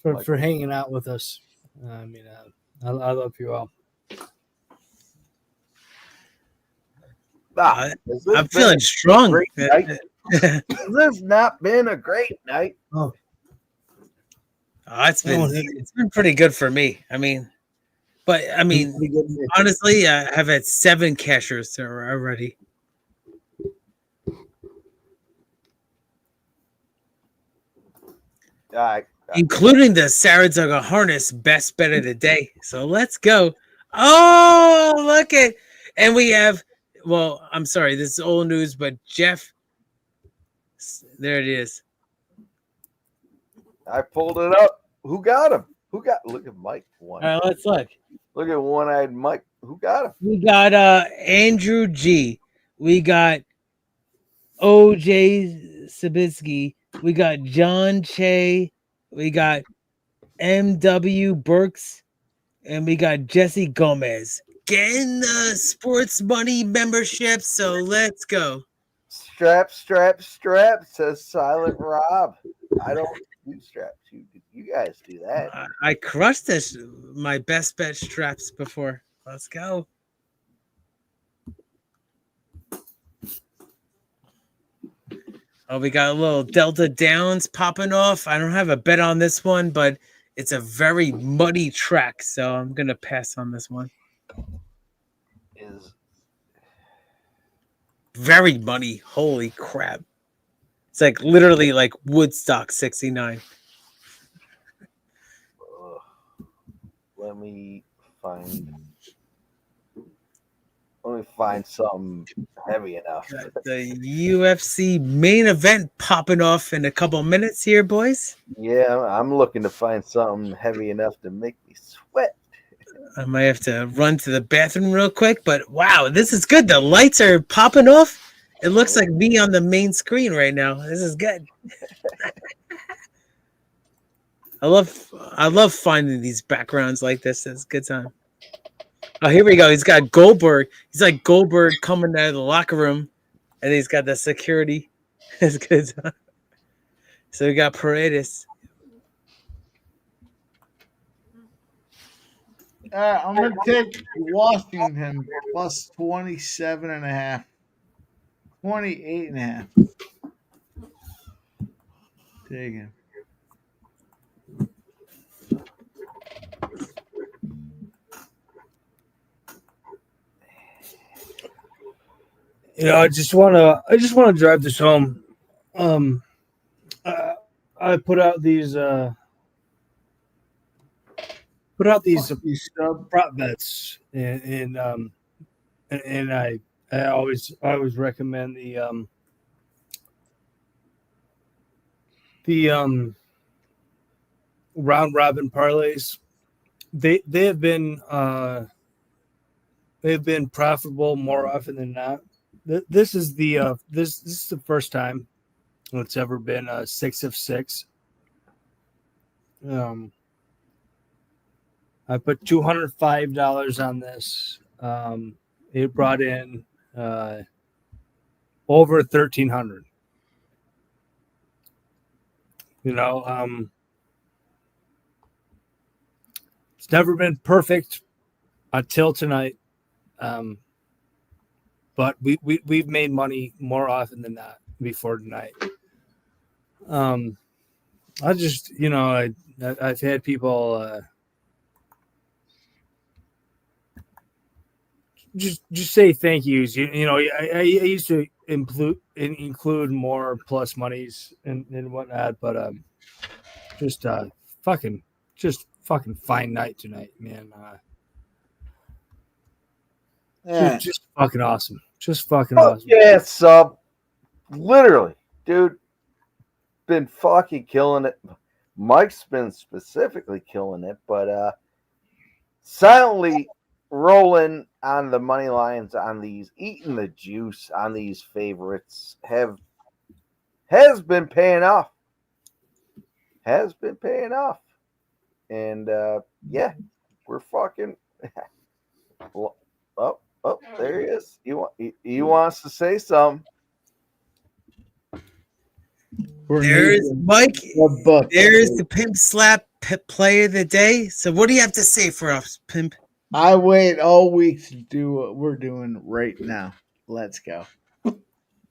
for hanging out with us. I mean, I love you all. I'm feeling strong. Has this not been a great night? Oh, it's been pretty good for me. I mean, but I mean, honestly, I've had 7 cashers already. Including the Saratoga harness best bet of the day. So let's go. Oh, look at, and we have, well, I'm sorry, this is old news, but Jeff, there it is. I pulled it up. Who got him? Look at Mike. All right, let's look. Look at one-eyed Mike. Who got him? We got Andrew G. We got OJ Sabitsky. We got John Che. We got MW Burks. And we got Jesse Gomez. Getting the Sports Money membership, so let's go. Strap, says Silent Rob. I don't do straps. You guys do that. I crushed this, my best bet straps before. Let's go. Oh, we got a little Delta Downs popping off. I don't have a bet on this one, but it's a very muddy track, so I'm gonna pass on this one. Is very muddy. Holy crap! It's like literally like Woodstock '69. Let me find something heavy enough. The UFC main event popping off in a couple minutes here, boys. Yeah, I'm looking to find something heavy enough to make me sweat. I might have to run to the bathroom real quick, but wow, this is good. The lights are popping off. It looks like me on the main screen right now. This is good. I love finding these backgrounds like this. It's a good time. Oh, here we go. He's got Goldberg. He's like Goldberg coming out of the locker room, and he's got the security. It's good time. So we got Paredes. I'm going to take Washington plus 27.5. 28.5. Take him. You know, I just want to drive this home. I put out these prop bets, and I always recommend the round robin parlays. They've been profitable more often than not. This is the this is the first time it's ever been 6 of 6. I put $205 on this. It brought in over $1,300. You know, it's never been perfect until tonight. But we've made money more often than that before tonight. I just, you know, I've had people just say thank yous. You know, I used to include more plus monies and whatnot, but just fucking fine night tonight, man. Yeah. Just fucking awesome. Just fucking awesome. Yeah, sub. Literally, dude. Been fucking killing it. Mike's been specifically killing it, but silently rolling on the money lines on these, eating the juice on these favorites has been paying off. Has been paying off. And yeah, we're fucking Oh, there he is. He wants to say something. There's Mike. There's the Pimp Slap play of the day. So what do you have to say for us, Pimp? I wait all week to do what we're doing right now. Let's go.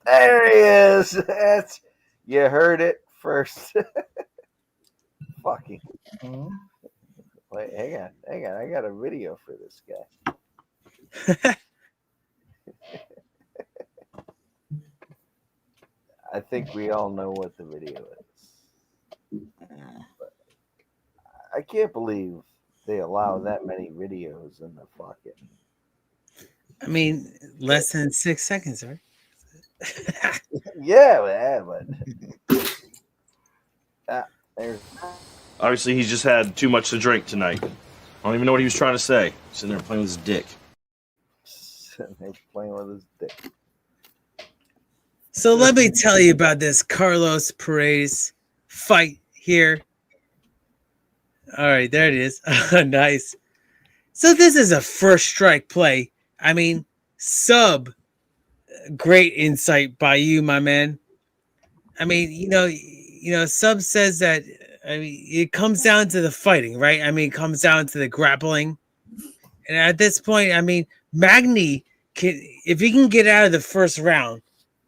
There he is. You heard it first. Fucking. Wait, hang on. I got a video for this guy. I think we all know what the video is. But I can't believe they allow that many videos in the fucking. I mean, less than 6 seconds, right? Yeah, but there's. Obviously, he's just had too much to drink tonight. I don't even know what he was trying to say. Sitting there playing with his dick. Playing with his dick. So let me tell you about this Carlos Prates fight here. All right, there it is. Nice. So this is a first strike play. I mean, sub. Great insight by you, my man. I mean, you know, sub says that. I mean, it comes down to the fighting, right? I mean, it comes down to the grappling. And at this point, I mean, Magny can, if he can get out of the first round,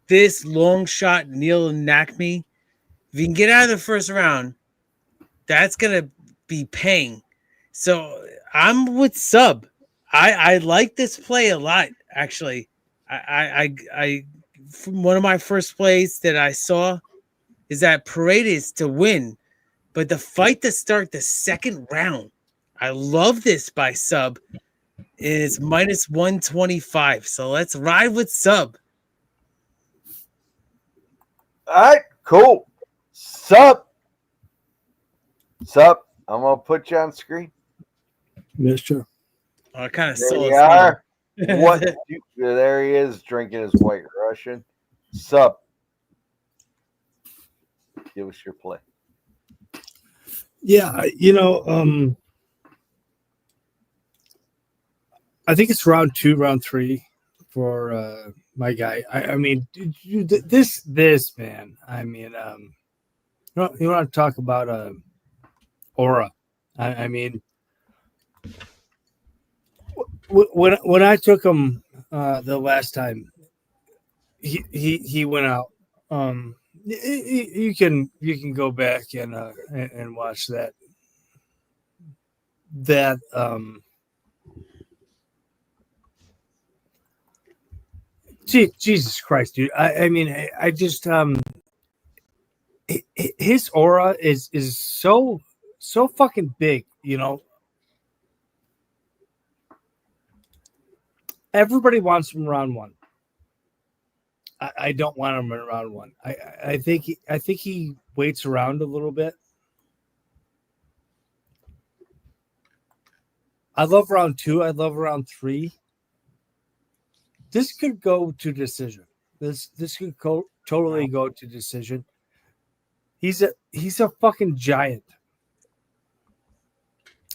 this long shot Neil Magny, if you can get out of the first round, that's gonna be paying. So I'm with Sub. I like this play a lot, actually. I from one of my first plays that I saw is that Paredes to win, but the fight to start the second round. I love this by Sub. Is minus 125. So let's ride with Sub. All right, cool. Sup. I'm gonna put you on screen. Mister. Oh, I kind of There saw you his are. name. What? There he is, drinking his White Russian. Sup. Give us your play. Yeah, I think it's round 2, round 3 for my guy. I mean, this man. I mean, you want to talk about aura? I mean, when I took him the last time, he went out. You can go back and watch that. Jesus Christ, dude! I mean, I just his aura is so fucking big, Everybody wants him round 1. I don't want him in round 1. I think he waits around a little bit. I love round 2. I love round 3. This could go to decision. This could totally go to decision. He's a fucking giant.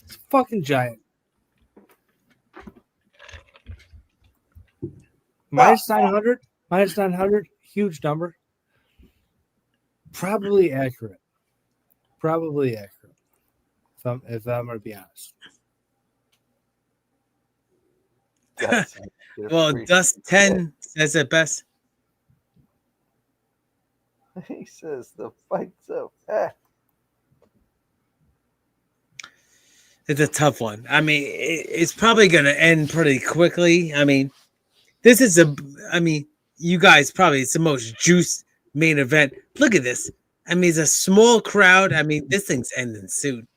He's a fucking giant. Minus 900, huge number. Probably accurate. If I'm going to be honest. Well, Dust 10 says it best. He says the fight's up. Ah. It's a tough one. I mean, it's probably going to end pretty quickly. I mean, you guys probably, it's the most juiced main event. Look at this. I mean, it's a small crowd. I mean, this thing's ending soon.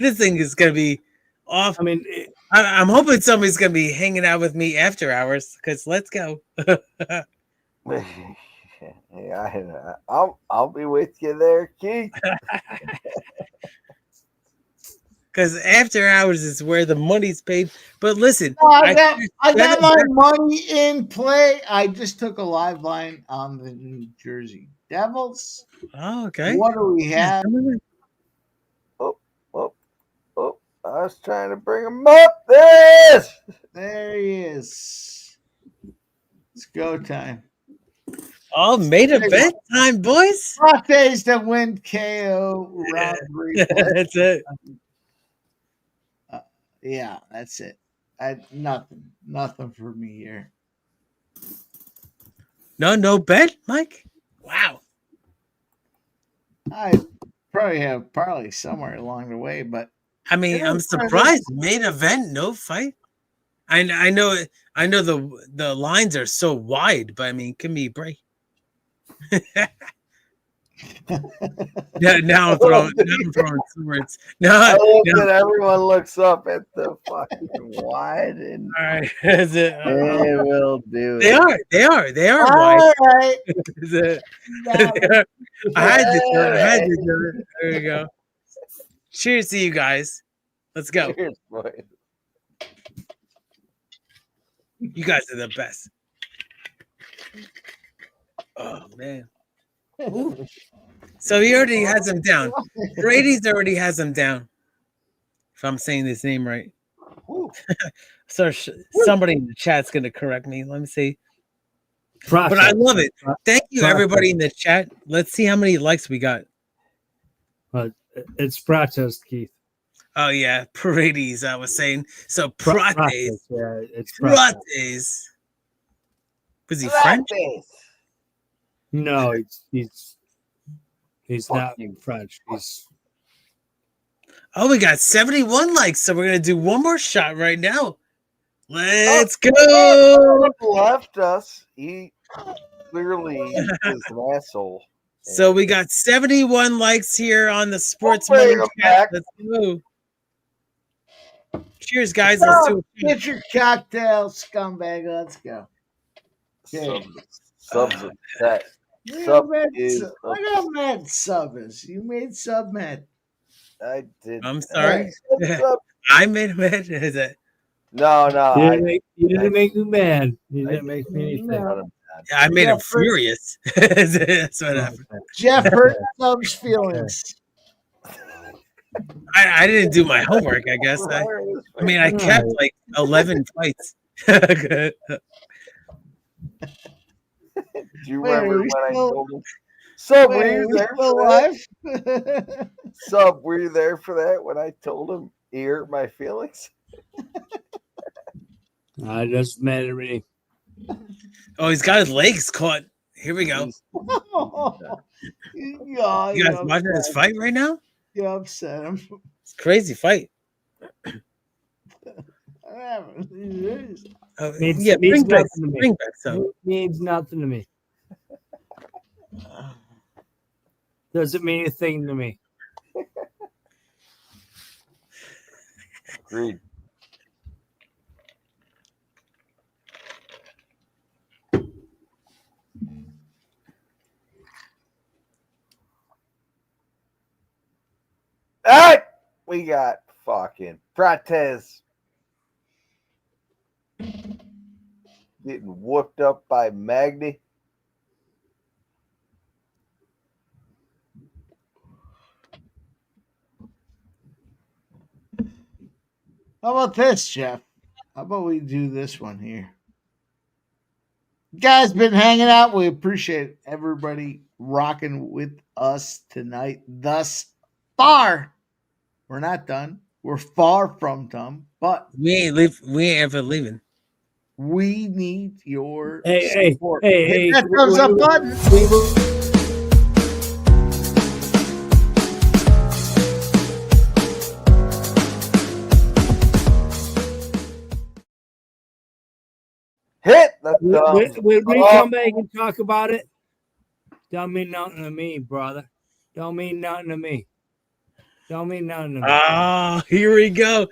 This thing is going to be off. I mean, I'm hoping somebody's going to be hanging out with me after hours because let's go. Yeah, I'll be with you there, Keith. Because after hours is where the money's paid. But listen, I got my money in play. I just took a live line on the New Jersey Devils. Oh, okay. What do we have? I was trying to bring him up. There he is. It's go time. Oh, main event time, boys. Prates to win KO round 3. That's it. Yeah, that's it. Nothing for me here. No bet, Mike. Wow. I probably have parlay somewhere along the way, but I mean, I'm surprised. Main event, no fight. I know the lines are so wide, but I mean, give me a break. Now I'm throwing swords. I love that everyone looks up at the fucking wide and all right, is it? They will do They it. They are wide. All right. Is it? I had to do it. There you go. Cheers to you guys. Let's go. Cheers, boys. You guys are the best. Oh man. Ooh. So he already has him down. Brady's already has him down. If I'm saying this name right. So somebody in the chat's going to correct me. Let me see. But I love it. Thank you, everybody in the chat. Let's see how many likes we got. It's Sprots, Keith. Oh, yeah. Paredes, I was saying. So Prates. Yeah, it's Prates. Was he French? No, he's not French. Oh, we got 71 likes, so we're gonna do one more shot right now. Let's go. Left us. He clearly is an asshole. So we got 71 likes here on the Sports Money chat. Let's go. Cheers, guys. Let's do it. Get your cocktail, scumbag. Let's go. Okay. Subs that. Look how mad Sub is. You made Sub mad. I did. I'm sorry. I made him mad. Is it? No. You didn't make me mad. You didn't make me anything. I made him furious. That's what happened. Jeff hurt Sub's feelings. I didn't do my homework, I guess. I mean, I kept like 11 fights. Do you remember when I told him? Sub, were you there for that? Sub, were you there for that when I told him he hurt my feelings? It doesn't matter to me. Oh, he's got his legs caught. Here we go. You guys watching this fight right now? You upset him. It's a crazy fight. Means nothing to me. Doesn't mean anything to me. Agreed. All right, we got fucking Prates getting whooped up by Magny. How about this, Jeff? How about we do this one here? Guys, been hanging out. We appreciate everybody rocking with us tonight. Thus far, we're not done. We're far from done, but we ain't ever leaving. We need your support. Hit that thumbs up button. Hit the when we come back and talk about it, don't mean nothing to me, brother. Don't mean nothing to me. Don't mean nothing to me. Oh, here we go.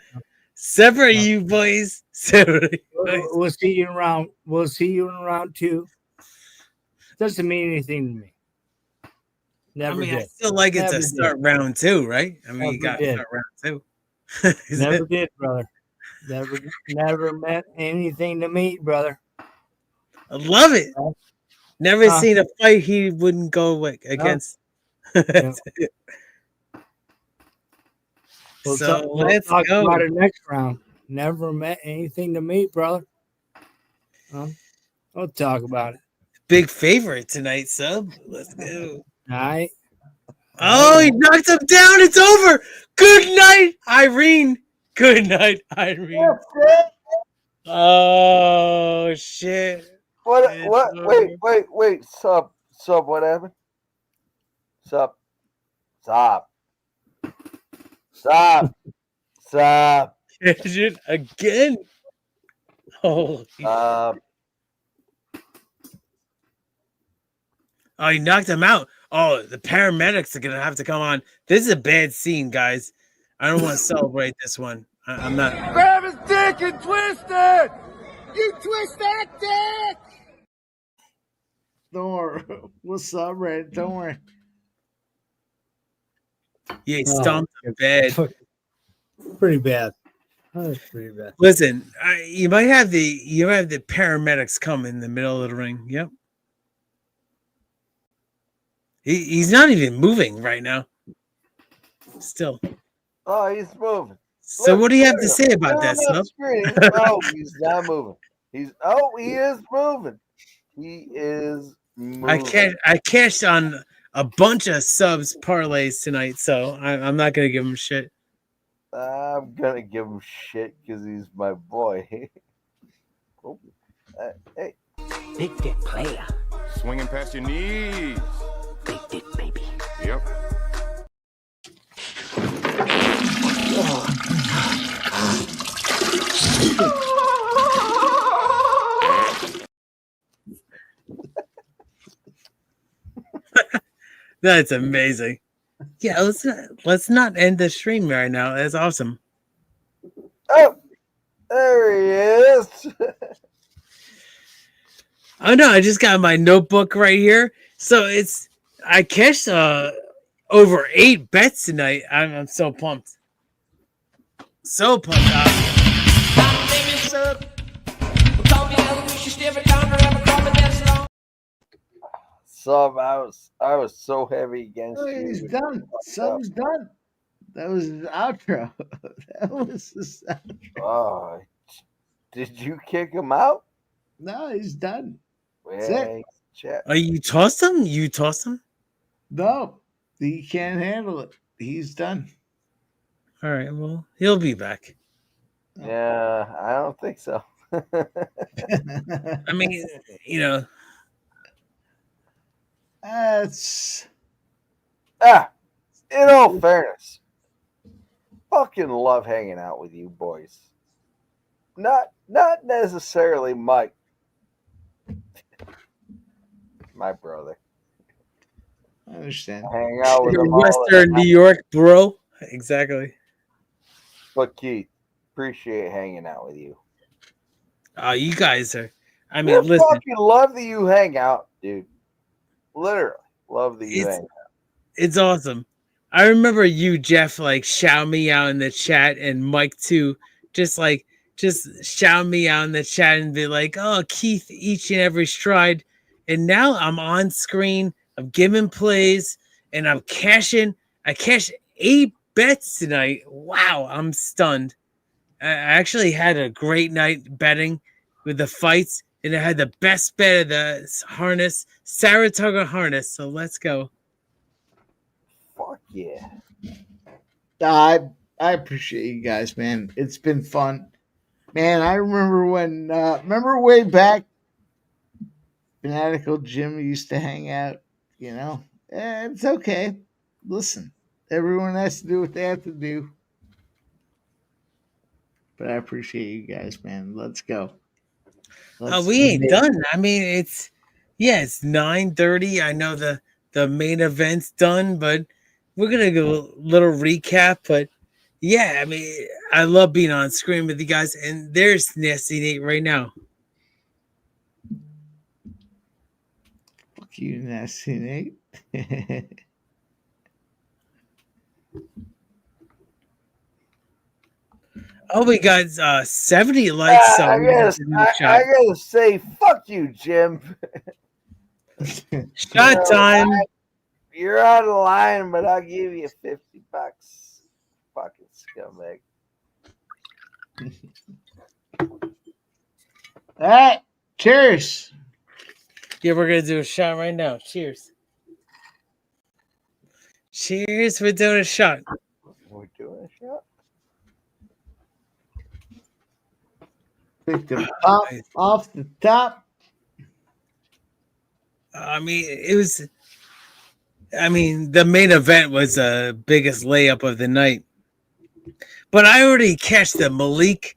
Separate you boys. Separate. We'll see you in round. We'll see you in round 2. Doesn't mean anything to me. Never did. I still like it to start round 2, right? I mean, you got to start round 2. Never did, brother. Never meant anything to me, brother. I love it. Never seen a fight he wouldn't go against. We'll let's talk go. about it next round. Never meant anything to me, brother. We'll talk about it. Big favorite tonight, Sub. Let's go. All right. Oh, he knocked him down. It's over. Good night, Irene. Good night, Irene. Oh shit. What? Wait. Sub, what happened? Stop. It again. Oh. Oh, he knocked him out. Oh, the paramedics are gonna have to come on. This is a bad scene, guys. I don't want to celebrate this one. I'm not. Grab his dick and twist it! You twist that dick! Don't worry. What's up, Red? Don't worry. Yeah, he stomped the bed. Pretty bad. That's pretty bad. Listen, you might have the paramedics come in the middle of the ring. Yep. He's not even moving right now. Still. Oh, he's moving. So what do you have to say about that, Sub? Oh, he's not moving. He is moving. He is moving. I cashed on a bunch of Subs parlays tonight, so I'm not gonna give him shit. I'm gonna give him shit because he's my boy. Hey. Big dick player. Swinging past your knees. Big dick, baby. Yep. That's amazing. Yeah, let's not end the stream right now. That's awesome. Oh, there he is. Oh no, I just got my notebook right here. So I cashed over 8 bets tonight. I'm so pumped. So pumped. Sub, I was so heavy against you. He's done. Sub's done. That was his outro. That was his outro. Oh, did you kick him out? No, he's done. That's it. Oh, you tossed him? You tossed him? No, he can't handle it. He's done. All right. Well, he'll be back. Yeah, I don't think so. I mean, you know. That's in all fairness, fucking love hanging out with you boys. Not necessarily Mike, my brother. I understand. Hang out with him Western New York, bro. Exactly. But Keith, appreciate hanging out with you. You guys are. I mean, I listen. fucking love that you hang out, dude. Literally love that you hang out. It's awesome. I remember you, Jeff, like shout me out in the chat, and Mike too. Just shout me out in the chat and be like, "Oh, Keith, each and every stride." And now I'm on screen. I'm giving plays, and I'm cashing. I cashed 8 bets tonight. Wow, I'm stunned. I actually had a great night betting with the fights. And it had the best bet of the harness, Saratoga harness. So let's go. Fuck yeah. I appreciate you guys, man. It's been fun. Man, I remember when remember way back Fanatical Jim used to hang out, you know. It's okay. Listen, everyone has to do what they have to do. But I appreciate you guys, man. Let's go. We ain't done. I mean, it's 9:30. I know the main event's done, but we're gonna go a little recap. But yeah, I mean, I love being on screen with you guys, and there's Nasty Nate right now. Fuck you, Nasty Nate. Oh, we got 70 likes. So I gotta say, fuck you, Jim. Shot time. You're out of line, but I'll give you $50. Fucking scumbag. All right. Cheers. Yeah, we're gonna do a shot right now. Cheers. Cheers. We're doing a shot. We're doing a shot. Pick the pop off the top. I mean, the main event was the biggest layup of the night. But I already cashed the Malik,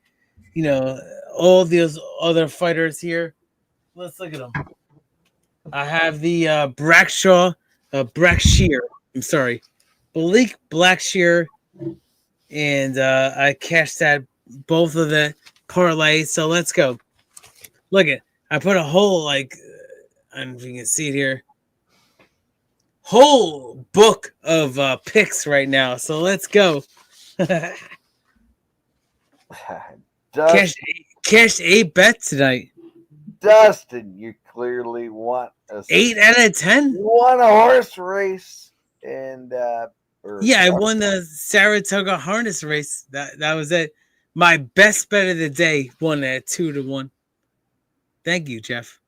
all those other fighters here. Let's look at them. I have the Blackshear. I'm sorry. Malik Blackshear. And I cashed that both of the parlay. So let's go. Look at, I put a whole, I don't know if you can see it here, whole book of picks right now. So let's go. Cashed 8 bets tonight. Dustin, you clearly want 8 out of 10. You won a horse race, and I won the Saratoga harness race. That was it. My best bet of the day won at 2-1. Thank you, Jeff.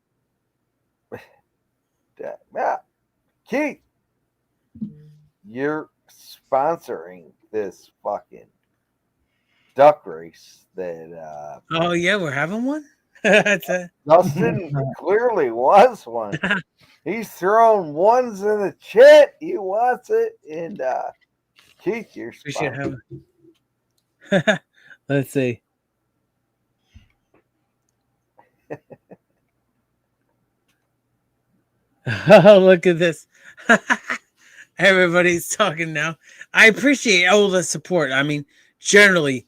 Keith, you're sponsoring this fucking duck race that oh yeah, we're having one. Dustin clearly wants one. He's throwing ones in the chat. He wants it. And Keith, you're We should spot. have. Let's see. Oh, look at this. Everybody's talking now. I appreciate all the support. I mean, generally,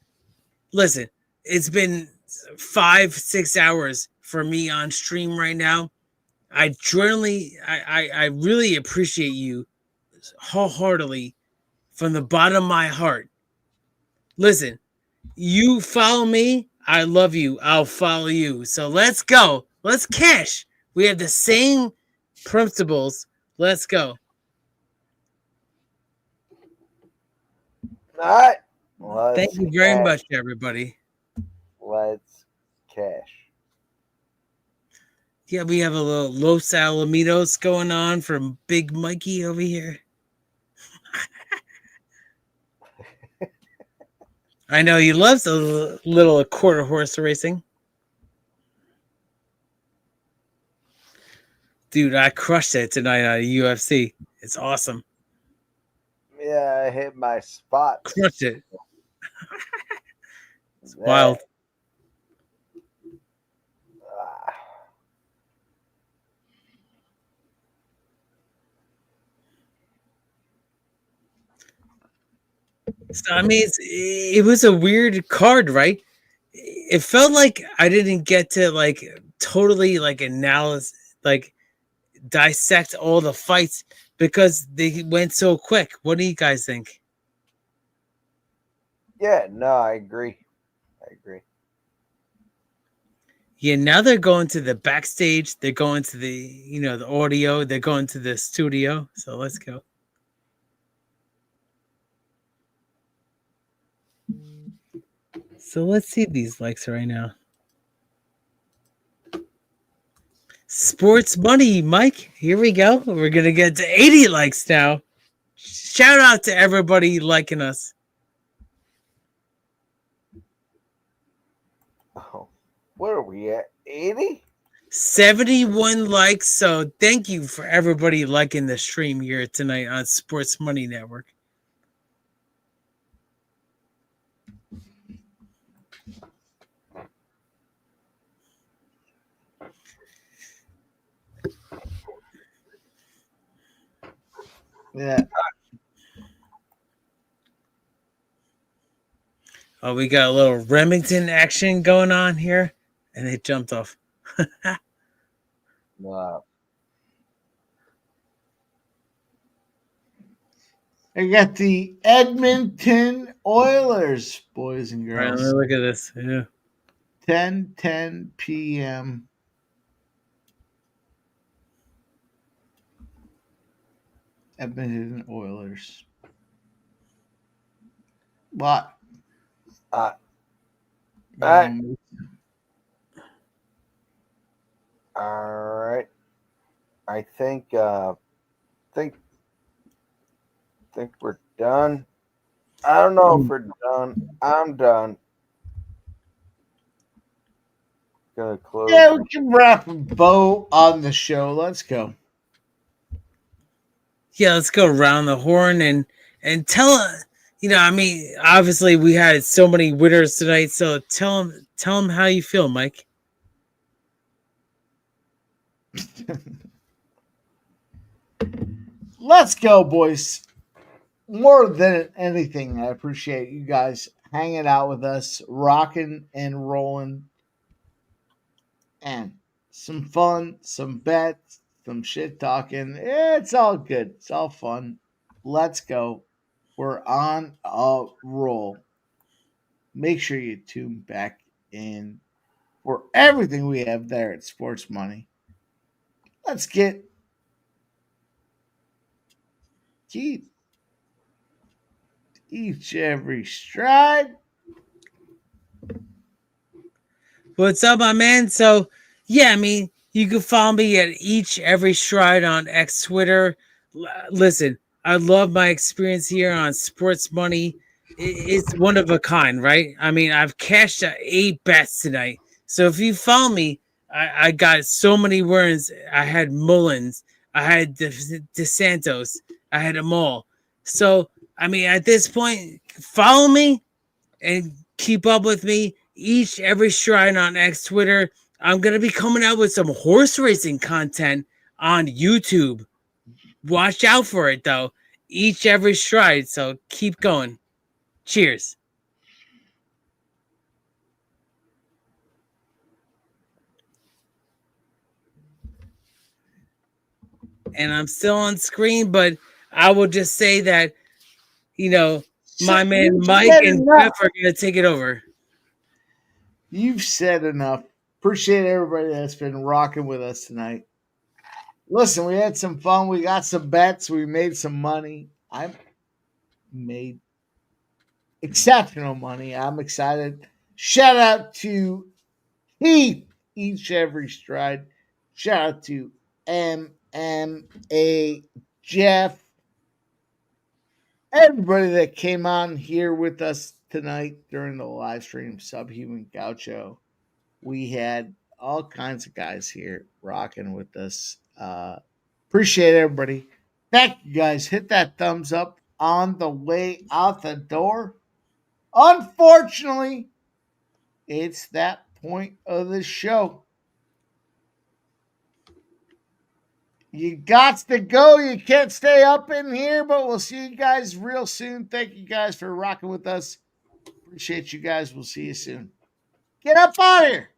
listen, it's been 5-6 hours for me on stream right now. I really appreciate you wholeheartedly from the bottom of my heart. Listen, you follow me, I love you. I'll follow you. So let's go. Let's cash. We have the same principles. Let's go. All right. Thank you very much, everybody. Let's cash. Yeah, we have a little Los Alamitos going on from Big Mikey over here. I know he loves a little quarter horse racing. Dude, I crushed it tonight on UFC. It's awesome. Yeah, I hit my spot. Crushed it. It's wild. So, I mean, it was a weird card, right? It felt like I didn't get to like totally like analyze, like dissect all the fights because they went so quick. What do you guys think? Yeah, no, I agree. Yeah, now they're going to the backstage. They're going to the, the audio. They're going to the studio. So let's go. So let's see these likes right now. Sports Money, Mike. Here we go. We're going to get to 80 likes now. Shout out to everybody liking us. Oh, what are we at? 80? 71 likes. So thank you for everybody liking the stream here tonight on Sports Money Network. Yeah. Oh, we got a little Remington action going on here, and it jumped off. Wow. I got the Edmonton Oilers, boys and All right, girls. let me look at this. Yeah. 10:10 p.m. Edmonton Oilers. What? All right. I think we're done. I don't know if we're done. I'm done. Gonna close. Yeah, we can wrap a bow on the show. Let's go. Yeah, let's go around the horn and tell I mean, obviously we had so many winners tonight, so tell them how you feel, Mike. Let's go, boys. More than anything, I appreciate you guys hanging out with us, rocking and rolling, and some fun, some bets, some shit talking. It's all good. It's all fun. Let's go. We're on a roll. Make sure you tune back in for everything we have there at Sports Money. Let's get Keith each every stride. What's up, my man? So, yeah, I mean, you can follow me at every stride on X Twitter. Listen, I love my experience here on Sports Money. It's one of a kind, right? I mean, I've cashed 8 bets tonight. So if you follow me, I got so many wins. I had Mullins, I had DeSantos, I had them all. So I mean, at this point, follow me and keep up with me. Every stride on X Twitter. I'm gonna be coming out with some horse racing content on YouTube. Watch out for it though. Every stride. So keep going. Cheers. And I'm still on screen, but I will just say that, my man Mike and Jeff are going to take it over. You've said enough. Appreciate everybody that's been rocking with us tonight. Listen, we had some fun. We got some bets. We made some money. I made exceptional money. I'm excited. Shout out to Heath, Every Stride. Shout out to MMA Jeff. Everybody that came on here with us tonight during the live stream Subhuman Gaucho. We had all kinds of guys here rocking with us. Appreciate everybody. Thank you guys. Hit that thumbs up on the way out the door. Unfortunately, it's that point of the show. You got to go. You can't stay up in here, but we'll see you guys real soon. Thank you guys for rocking with us. Appreciate you guys. We'll see you soon. Get up out of here.